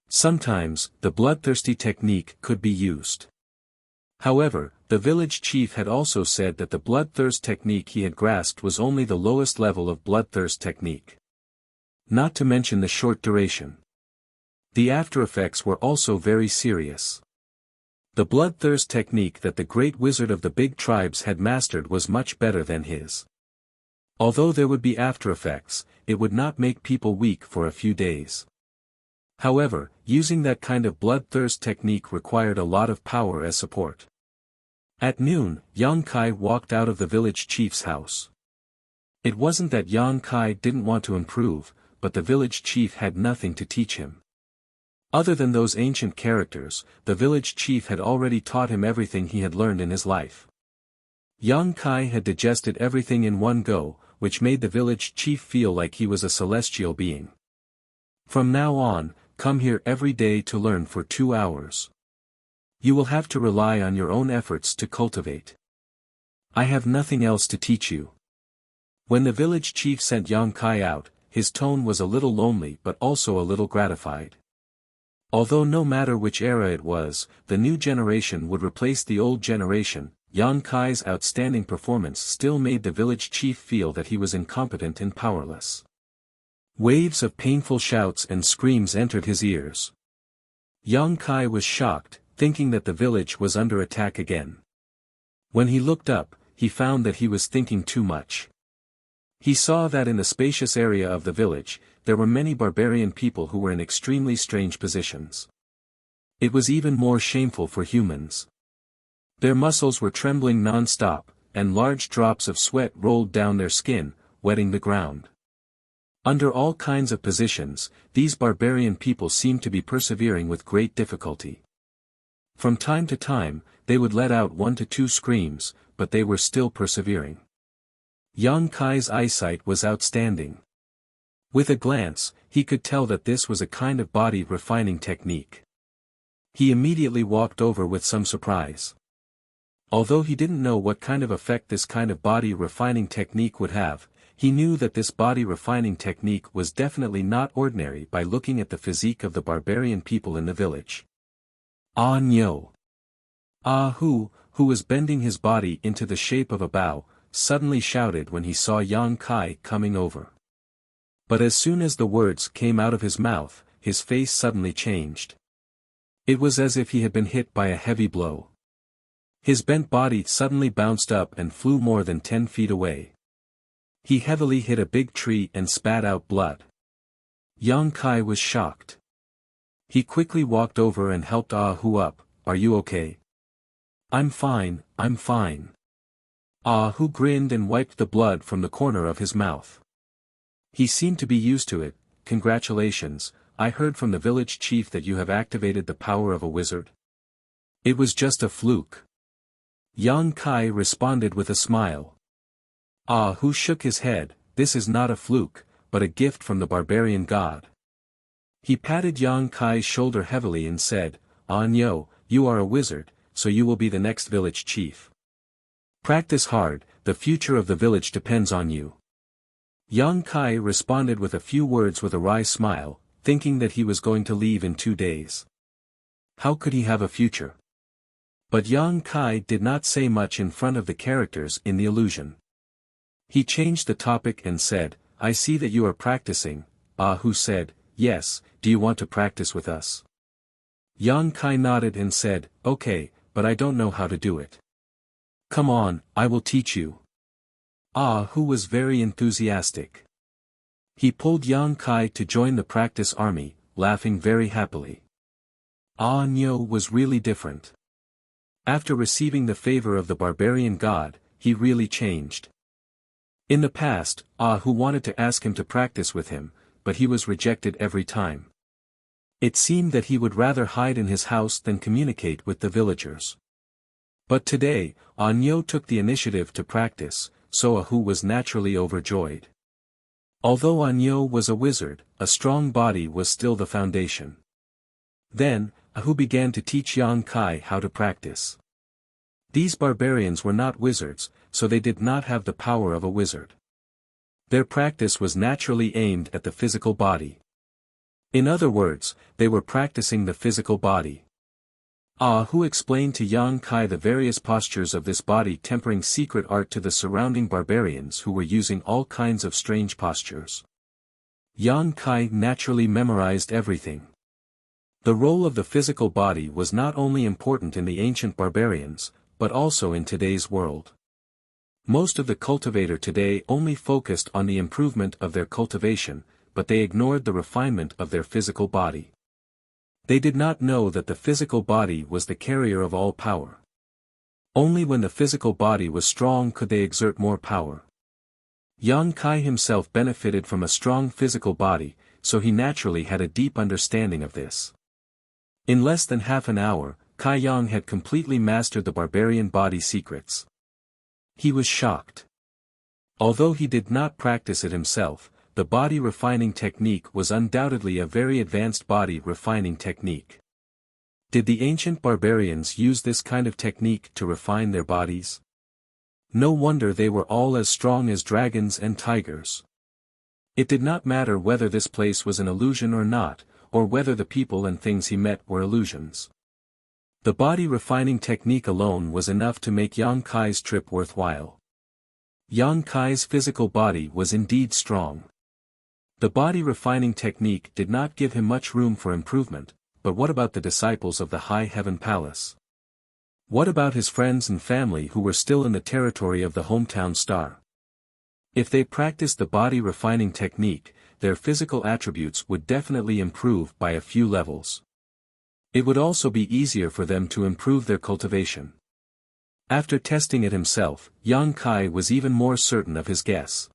Sometimes, the bloodthirsty technique could be used. However, the village chief had also said that the bloodthirst technique he had grasped was only the lowest level of bloodthirst technique. Not to mention the short duration. The after-effects were also very serious. The bloodthirst technique that the great wizard of the big tribes had mastered was much better than his. Although there would be after-effects, it would not make people weak for a few days. However, using that kind of bloodthirst technique required a lot of power as support. At noon, Yang Kai walked out of the village chief's house. It wasn't that Yang Kai didn't want to improve, but the village chief had nothing to teach him. Other than those ancient characters, the village chief had already taught him everything he had learned in his life. Yang Kai had digested everything in one go, which made the village chief feel like he was a celestial being. From now on, come here every day to learn for 2 hours. You will have to rely on your own efforts to cultivate. I have nothing else to teach you. When the village chief sent Yang Kai out, his tone was a little lonely but also a little gratified. Although no matter which era it was, the new generation would replace the old generation, Yang Kai's outstanding performance still made the village chief feel that he was incompetent and powerless. Waves of painful shouts and screams entered his ears. Yang Kai was shocked, thinking that the village was under attack again. When he looked up, he found that he was thinking too much. He saw that in the spacious area of the village, there were many barbarian people who were in extremely strange positions. It was even more shameful for humans. Their muscles were trembling non-stop, and large drops of sweat rolled down their skin, wetting the ground. Under all kinds of positions, these barbarian people seemed to be persevering with great difficulty. From time to time, they would let out 1 to 2 screams, but they were still persevering. Yang Kai's eyesight was outstanding. With a glance, he could tell that this was a kind of body refining technique. He immediately walked over with some surprise. Although he didn't know what kind of effect this kind of body refining technique would have, he knew that this body refining technique was definitely not ordinary by looking at the physique of the barbarian people in the village. Ah Nyo! Ah Hu, who was bending his body into the shape of a bow, suddenly shouted when he saw Yang Kai coming over. But as soon as the words came out of his mouth, his face suddenly changed. It was as if he had been hit by a heavy blow. His bent body suddenly bounced up and flew more than 10 feet away. He heavily hit a big tree and spat out blood. Yang Kai was shocked. He quickly walked over and helped Ah Hu up. "Are you okay?" I'm fine, I'm fine." Ah Hu grinned and wiped the blood from the corner of his mouth. He seemed to be used to it. "Congratulations, I heard from the village chief that you have activated the power of a wizard." "It was just a fluke." Yang Kai responded with a smile. Ah Hu shook his head. "This is not a fluke, but a gift from the barbarian god." He patted Yang Kai's shoulder heavily and said, "Ah Nyo, you are a wizard, so you will be the next village chief. Practice hard, the future of the village depends on you." Yang Kai responded with a few words with a wry smile, thinking that he was going to leave in 2 days. How could he have a future? But Yang Kai did not say much in front of the characters in the illusion. He changed the topic and said, "I see that you are practicing." Ah Hu said, "Yes, do you want to practice with us?" Yang Kai nodded and said, "Okay, but I don't know how to do it." "Come on, I will teach you." Ah Hu was very enthusiastic. He pulled Yang Kai to join the practice army, laughing very happily. Ah Nyo was really different. After receiving the favor of the barbarian god, he really changed. In the past, Ah Hu wanted to ask him to practice with him, but he was rejected every time. It seemed that he would rather hide in his house than communicate with the villagers. But today, Ah Nyo took the initiative to practice, so Ah Hu was naturally overjoyed. Although Ah Nyo was a wizard, a strong body was still the foundation. Then, Ah Hu began to teach Yang Kai how to practice. These barbarians were not wizards, so they did not have the power of a wizard. Their practice was naturally aimed at the physical body. In other words, they were practicing the physical body. Ah Hu explained to Yang Kai the various postures of this body, tempering secret art to the surrounding barbarians who were using all kinds of strange postures. Yang Kai naturally memorized everything. The role of the physical body was not only important in the ancient barbarians, but also in today's world. Most of the cultivator today only focused on the improvement of their cultivation, but they ignored the refinement of their physical body. They did not know that the physical body was the carrier of all power. Only when the physical body was strong could they exert more power. Yang Kai himself benefited from a strong physical body, so he naturally had a deep understanding of this. In less than half an hour, Kai Yang had completely mastered the barbarian body secrets. He was shocked. Although he did not practice it himself, the body refining technique was undoubtedly a very advanced body refining technique. Did the ancient barbarians use this kind of technique to refine their bodies? No wonder they were all as strong as dragons and tigers. It did not matter whether this place was an illusion or not, or whether the people and things he met were illusions. The body refining technique alone was enough to make Yang Kai's trip worthwhile. Yang Kai's physical body was indeed strong. The body refining technique did not give him much room for improvement, but what about the disciples of the High Heaven Palace? What about his friends and family who were still in the territory of the hometown star? If they practiced the body refining technique, their physical attributes would definitely improve by a few levels. It would also be easier for them to improve their cultivation. After testing it himself, Yang Kai was even more certain of his guess.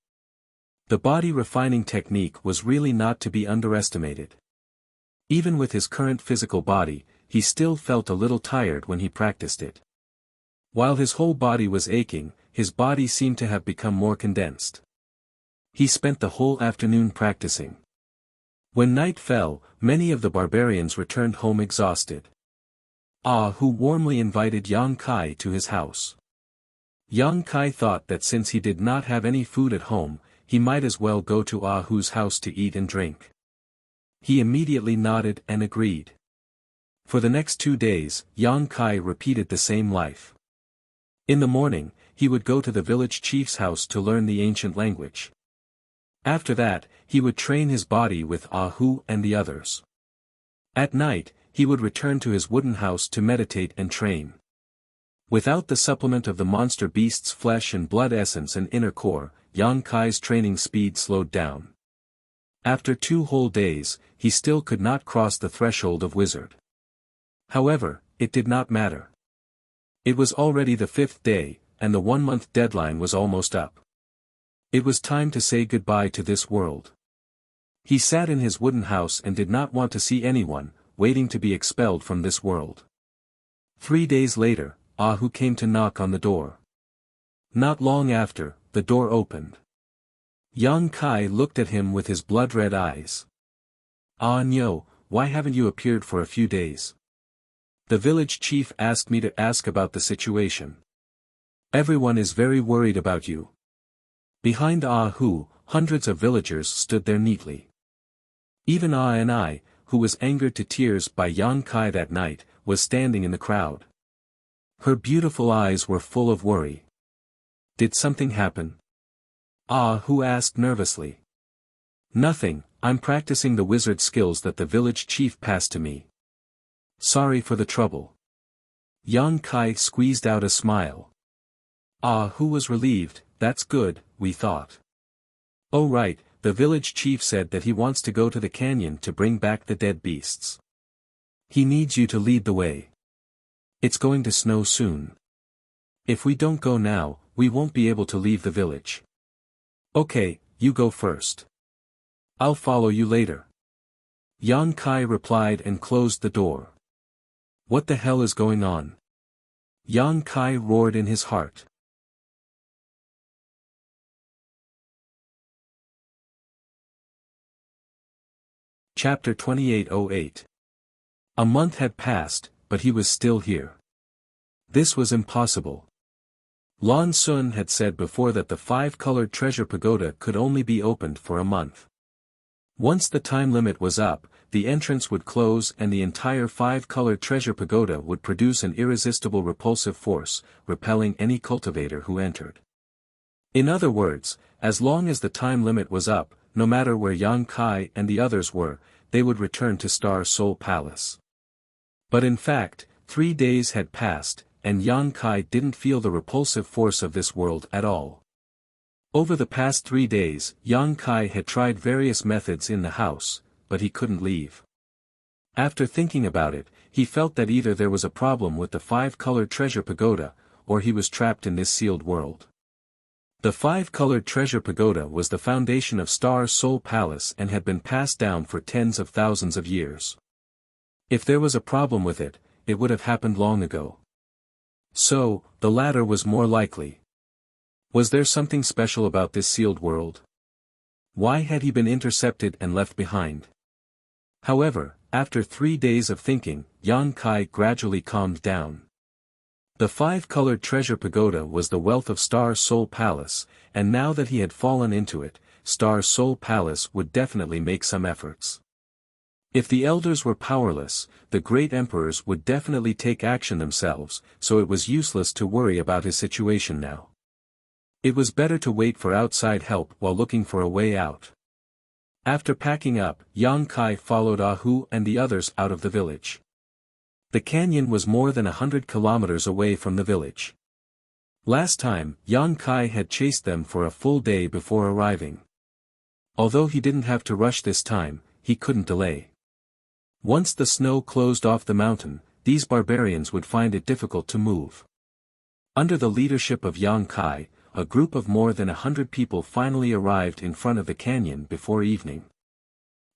The body refining technique was really not to be underestimated. Even with his current physical body, he still felt a little tired when he practiced it. While his whole body was aching, his body seemed to have become more condensed. He spent the whole afternoon practicing. When night fell, many of the barbarians returned home exhausted. Ah Hu warmly invited Yang Kai to his house. Yang Kai thought that since he did not have any food at home, he might as well go to Ah Hu's house to eat and drink. He immediately nodded and agreed. For the next 2 days, Yang Kai repeated the same life. In the morning, he would go to the village chief's house to learn the ancient language. After that, he would train his body with Ah Hu and the others. At night, he would return to his wooden house to meditate and train. Without the supplement of the monster beast's flesh and blood essence and inner core, Yang Kai's training speed slowed down. After 2 whole days, he still could not cross the threshold of wizard. However, it did not matter. It was already the 5th day, and the 1-month deadline was almost up. It was time to say goodbye to this world. He sat in his wooden house and did not want to see anyone, waiting to be expelled from this world. 3 days later, Ahu came to knock on the door. Not long after, the door opened. Yang Kai looked at him with his blood-red eyes. "Ah no, why haven't you appeared for a few days? The village chief asked me to ask about the situation. Everyone is very worried about you." Behind Ahu, hundreds of villagers stood there neatly. Even Ah and I, who was angered to tears by Yang Kai that night, was standing in the crowd. Her beautiful eyes were full of worry. "Did something happen?" Ahu asked nervously. "Nothing, I'm practicing the wizard skills that the village chief passed to me. Sorry for the trouble." Yang Kai squeezed out a smile. Ahu was relieved. "That's good," we thought. "Oh right, the village chief said that he wants to go to the canyon to bring back the dead beasts. He needs you to lead the way. It's going to snow soon. If we don't go now, we won't be able to leave the village." "Okay, you go first. I'll follow you later." Yang Kai replied and closed the door. What the hell is going on? Yang Kai roared in his heart. Chapter 2808. A month had passed, but he was still here. This was impossible. Lan Sun had said before that the 5-colored treasure pagoda could only be opened for a month. Once the time limit was up, the entrance would close and the entire 5-colored treasure pagoda would produce an irresistible repulsive force, repelling any cultivator who entered. In other words, as long as the time limit was up, no matter where Yang Kai and the others were, they would return to Star Soul Palace. But in fact, 3 days had passed, and Yang Kai didn't feel the repulsive force of this world at all. Over the past 3 days, Yang Kai had tried various methods in the house, but he couldn't leave. After thinking about it, he felt that either there was a problem with the 5-colored treasure pagoda, or he was trapped in this sealed world. The 5-colored treasure pagoda was the foundation of Star Soul Palace and had been passed down for tens of thousands of years. If there was a problem with it, it would have happened long ago. So, the latter was more likely. Was there something special about this sealed world? Why had he been intercepted and left behind? However, after 3 days of thinking, Yang Kai gradually calmed down. The 5-colored treasure pagoda was the wealth of Star Soul Palace, and now that he had fallen into it, Star Soul Palace would definitely make some efforts. If the elders were powerless, the great emperors would definitely take action themselves, so it was useless to worry about his situation now. It was better to wait for outside help while looking for a way out. After packing up, Yang Kai followed Ahu and the others out of the village. The canyon was more than 100 kilometers away from the village. Last time, Yang Kai had chased them for a full day before arriving. Although he didn't have to rush this time, he couldn't delay. Once the snow closed off the mountain, these barbarians would find it difficult to move. Under the leadership of Yang Kai, a group of more than 100 people finally arrived in front of the canyon before evening.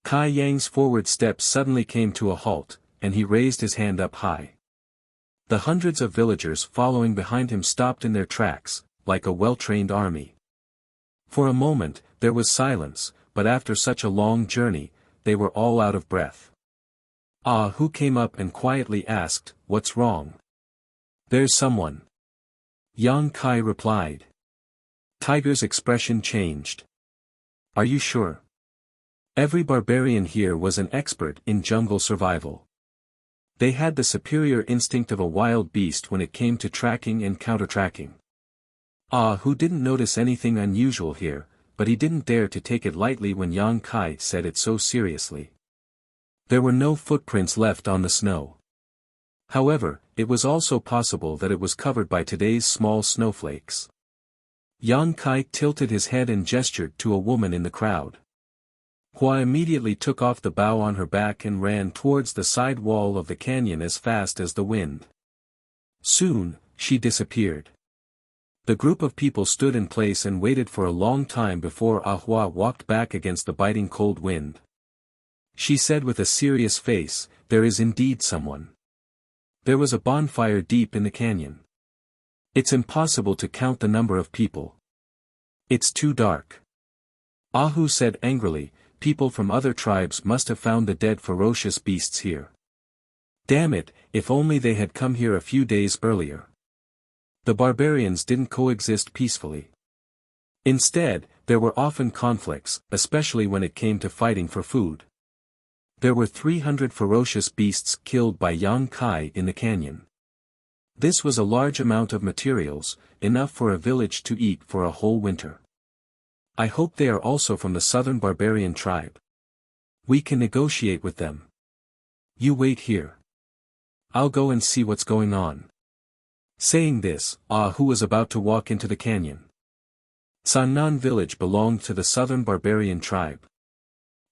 Kai Yang's forward steps suddenly came to a halt, and he raised his hand up high. The hundreds of villagers following behind him stopped in their tracks, like a well-trained army. For a moment, there was silence, but after such a long journey, they were all out of breath. Ahu came up and quietly asked, "What's wrong?" "There's someone." Yang Kai replied. Tiger's expression changed. "Are you sure?" Every barbarian here was an expert in jungle survival. They had the superior instinct of a wild beast when it came to tracking and counter-tracking. Ahu didn't notice anything unusual here, but he didn't dare to take it lightly when Yang Kai said it so seriously. There were no footprints left on the snow. However, it was also possible that it was covered by today's small snowflakes. Yang Kai tilted his head and gestured to a woman in the crowd. Hua immediately took off the bow on her back and ran towards the side wall of the canyon as fast as the wind. Soon, she disappeared. The group of people stood in place and waited for a long time before Hua walked back against the biting cold wind. She said with a serious face, "There is indeed someone. There was a bonfire deep in the canyon. It's impossible to count the number of people. It's too dark." Ahu said angrily, "People from other tribes must have found the dead ferocious beasts here. Damn it, if only they had come here a few days earlier. The barbarians didn't coexist peacefully. Instead, there were often conflicts, especially when it came to fighting for food. There were 300 ferocious beasts killed by Yang Kai in the canyon. This was a large amount of materials, enough for a village to eat for a whole winter. I hope they are also from the southern barbarian tribe. We can negotiate with them. You wait here. I'll go and see what's going on." Saying this, Ahu was about to walk into the canyon. Sannan village belonged to the southern barbarian tribe.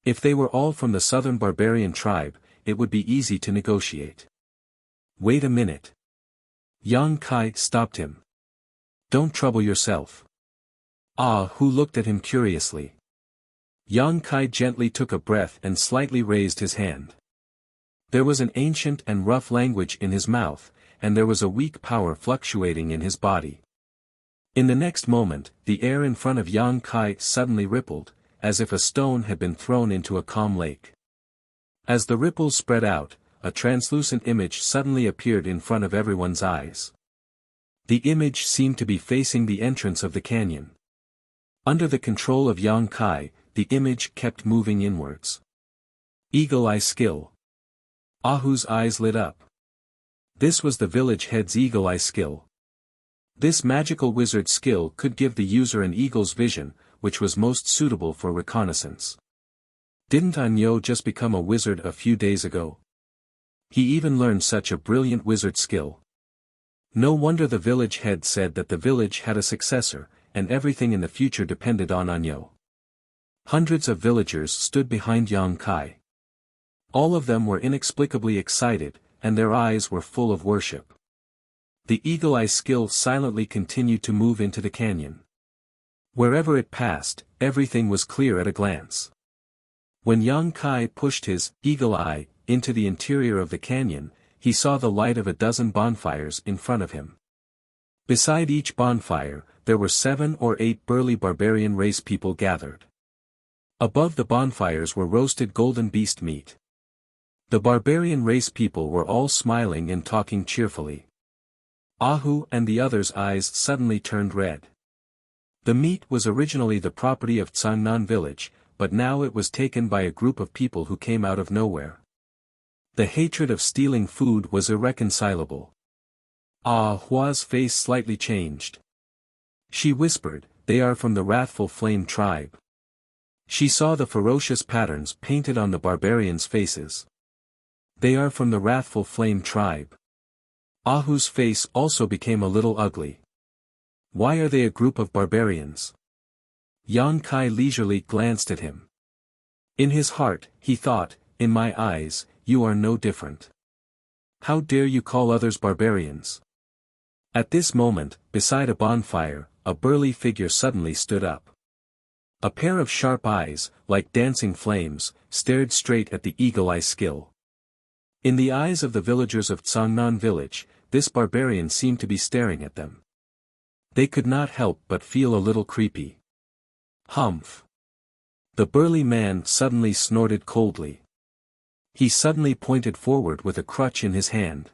If they were all from the southern barbarian tribe, it would be easy to negotiate. "Wait a minute." Yang Kai stopped him. "Don't trouble yourself." Ahu looked at him curiously. Yang Kai gently took a breath and slightly raised his hand. There was an ancient and rough language in his mouth, and there was a weak power fluctuating in his body. In the next moment, the air in front of Yang Kai suddenly rippled, as if a stone had been thrown into a calm lake. As the ripples spread out, a translucent image suddenly appeared in front of everyone's eyes. The image seemed to be facing the entrance of the canyon. Under the control of Yang Kai, the image kept moving inwards. Eagle Eye Skill. Ahu's eyes lit up. This was the village head's Eagle Eye skill. This magical wizard skill could give the user an eagle's vision, which was most suitable for reconnaissance. Didn't Anyo just become a wizard a few days ago? He even learned such a brilliant wizard skill. No wonder the village head said that the village had a successor, and everything in the future depended on Anyo. Hundreds of villagers stood behind Yang Kai. All of them were inexplicably excited, and their eyes were full of worship. The Eagle Eye skill silently continued to move into the canyon. Wherever it passed, everything was clear at a glance. When Yang Kai pushed his Eagle Eye into the interior of the canyon, he saw the light of a dozen bonfires in front of him. Beside each bonfire, there were 7 or 8 burly barbarian race people gathered. Above the bonfires were roasted golden beast meat. The barbarian race people were all smiling and talking cheerfully. Ahu and the others' eyes suddenly turned red. The meat was originally the property of Tsangnan village, but now it was taken by a group of people who came out of nowhere. The hatred of stealing food was irreconcilable. Hua's face slightly changed. She whispered, "They are from the wrathful flame tribe." She saw the ferocious patterns painted on the barbarians' faces. They are from the wrathful flame tribe. Ahu's face also became a little ugly. Why are they a group of barbarians? Yang Kai leisurely glanced at him. In his heart, he thought, "In my eyes, you are no different. How dare you call others barbarians?" At this moment, beside a bonfire, a burly figure suddenly stood up. A pair of sharp eyes, like dancing flames, stared straight at the Eagle Eye skill. In the eyes of the villagers of Tsangnan village, this barbarian seemed to be staring at them. They could not help but feel a little creepy. Humph! The burly man suddenly snorted coldly. He suddenly pointed forward with a crutch in his hand.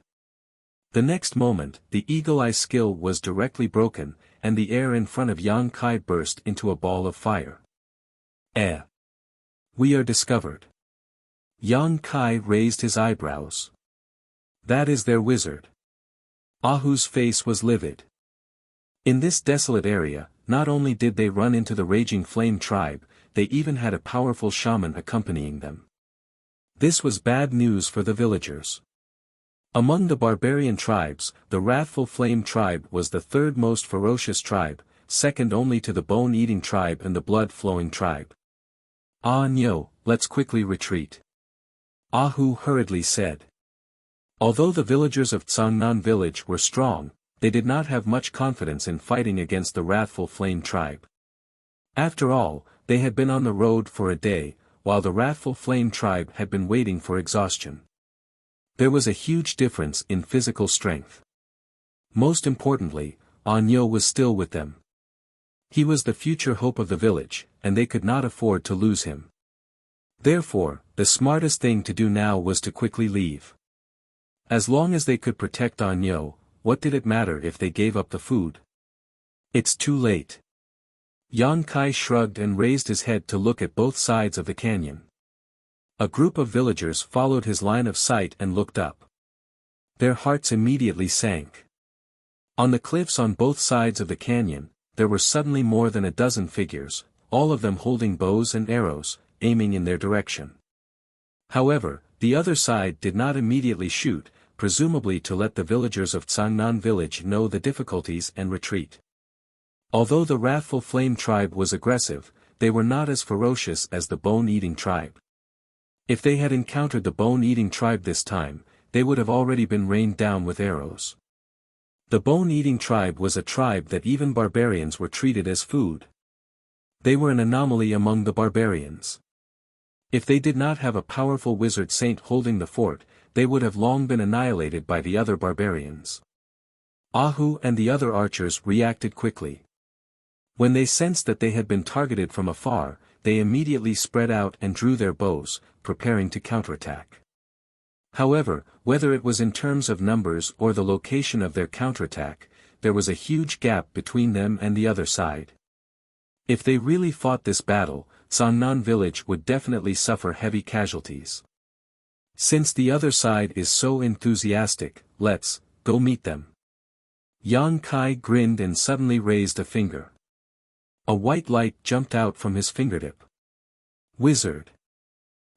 The next moment, the Eagle Eye skill was directly broken, and the air in front of Yang Kai burst into a ball of fire. We are discovered. Yang Kai raised his eyebrows. That is their wizard. Ahu's face was livid. In this desolate area, not only did they run into the raging flame tribe, they even had a powerful shaman accompanying them. This was bad news for the villagers. Among the barbarian tribes, the wrathful flame tribe was the third most ferocious tribe, second only to the bone-eating tribe and the blood-flowing tribe. "Ah no, let's quickly retreat," Ahu hurriedly said. Although the villagers of Tsangnan village were strong, they did not have much confidence in fighting against the wrathful flame tribe. After all, they had been on the road for a day, while the wrathful flame tribe had been waiting for exhaustion. There was a huge difference in physical strength. Most importantly, Anyo was still with them. He was the future hope of the village, and they could not afford to lose him. Therefore, the smartest thing to do now was to quickly leave. As long as they could protect Anyo, what did it matter if they gave up the food? It's too late. Yang Kai shrugged and raised his head to look at both sides of the canyon. A group of villagers followed his line of sight and looked up. Their hearts immediately sank. On the cliffs on both sides of the canyon, there were suddenly more than a dozen figures, all of them holding bows and arrows, aiming in their direction. However, the other side did not immediately shoot, presumably to let the villagers of Tsangnan village know the difficulties and retreat. Although the wrathful flame tribe was aggressive, they were not as ferocious as the bone-eating tribe. If they had encountered the bone-eating tribe this time, they would have already been rained down with arrows. The bone-eating tribe was a tribe that even barbarians were treated as food. They were an anomaly among the barbarians. If they did not have a powerful wizard saint holding the fort, they would have long been annihilated by the other barbarians. Ahu and the other archers reacted quickly. When they sensed that they had been targeted from afar, they immediately spread out and drew their bows, preparing to counterattack. However, whether it was in terms of numbers or the location of their counterattack, there was a huge gap between them and the other side. If they really fought this battle, Tsangnan village would definitely suffer heavy casualties. Since the other side is so enthusiastic, let's go meet them. Yang Kai grinned and suddenly raised a finger. A white light jumped out from his fingertip. Wizard!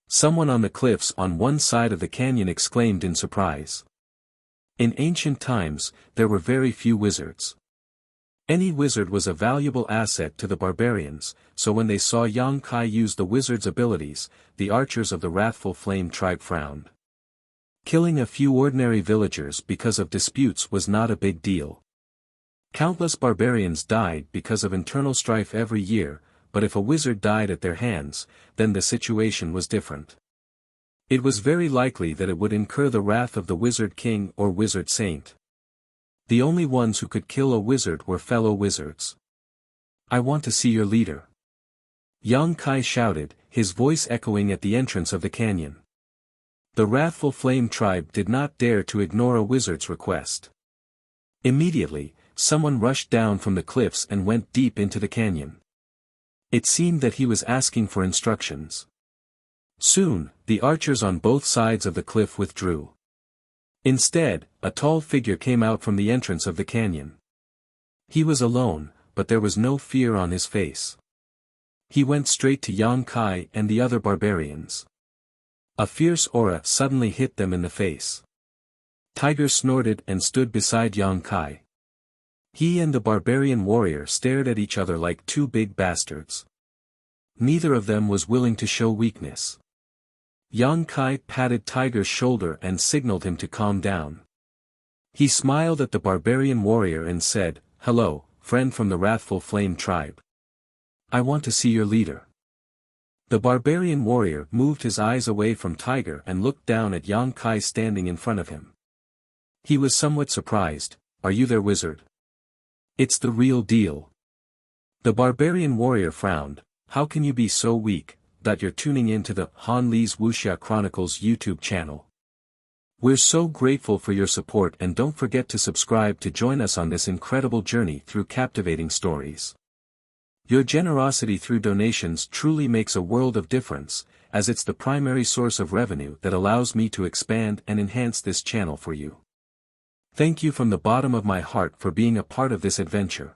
Someone on the cliffs on one side of the canyon exclaimed in surprise. In ancient times, there were very few wizards. Any wizard was a valuable asset to the barbarians, so when they saw Yang Kai use the wizard's abilities, the archers of the wrathful flame tribe frowned. Killing a few ordinary villagers because of disputes was not a big deal. Countless barbarians died because of internal strife every year, but if a wizard died at their hands, then the situation was different. It was very likely that it would incur the wrath of the wizard king or wizard saint. The only ones who could kill a wizard were fellow wizards. "I want to see your leader," Yang Kai shouted, his voice echoing at the entrance of the canyon. The wrathful flame tribe did not dare to ignore a wizard's request. Immediately, someone rushed down from the cliffs and went deep into the canyon. It seemed that he was asking for instructions. Soon, the archers on both sides of the cliff withdrew. Instead, a tall figure came out from the entrance of the canyon. He was alone, but there was no fear on his face. He went straight to Yang Kai and the other barbarians. A fierce aura suddenly hit them in the face. Tiger snorted and stood beside Yang Kai. He and the barbarian warrior stared at each other like two big bastards. Neither of them was willing to show weakness. Yang Kai patted Tiger's shoulder and signaled him to calm down. He smiled at the barbarian warrior and said, "Hello, friend from the wrathful flame tribe. I want to see your leader." The barbarian warrior moved his eyes away from Tiger and looked down at Yang Kai standing in front of him. He was somewhat surprised. "Are you their wizard?" "It's the real deal." The barbarian warrior frowned. "How can you be so weak, that you're tuning in to the Han Li's Wuxia Chronicles YouTube channel? We're so grateful for your support, and don't forget to subscribe to join us on this incredible journey through captivating stories. Your generosity through donations truly makes a world of difference, as it's the primary source of revenue that allows me to expand and enhance this channel for you. Thank you from the bottom of my heart for being a part of this adventure.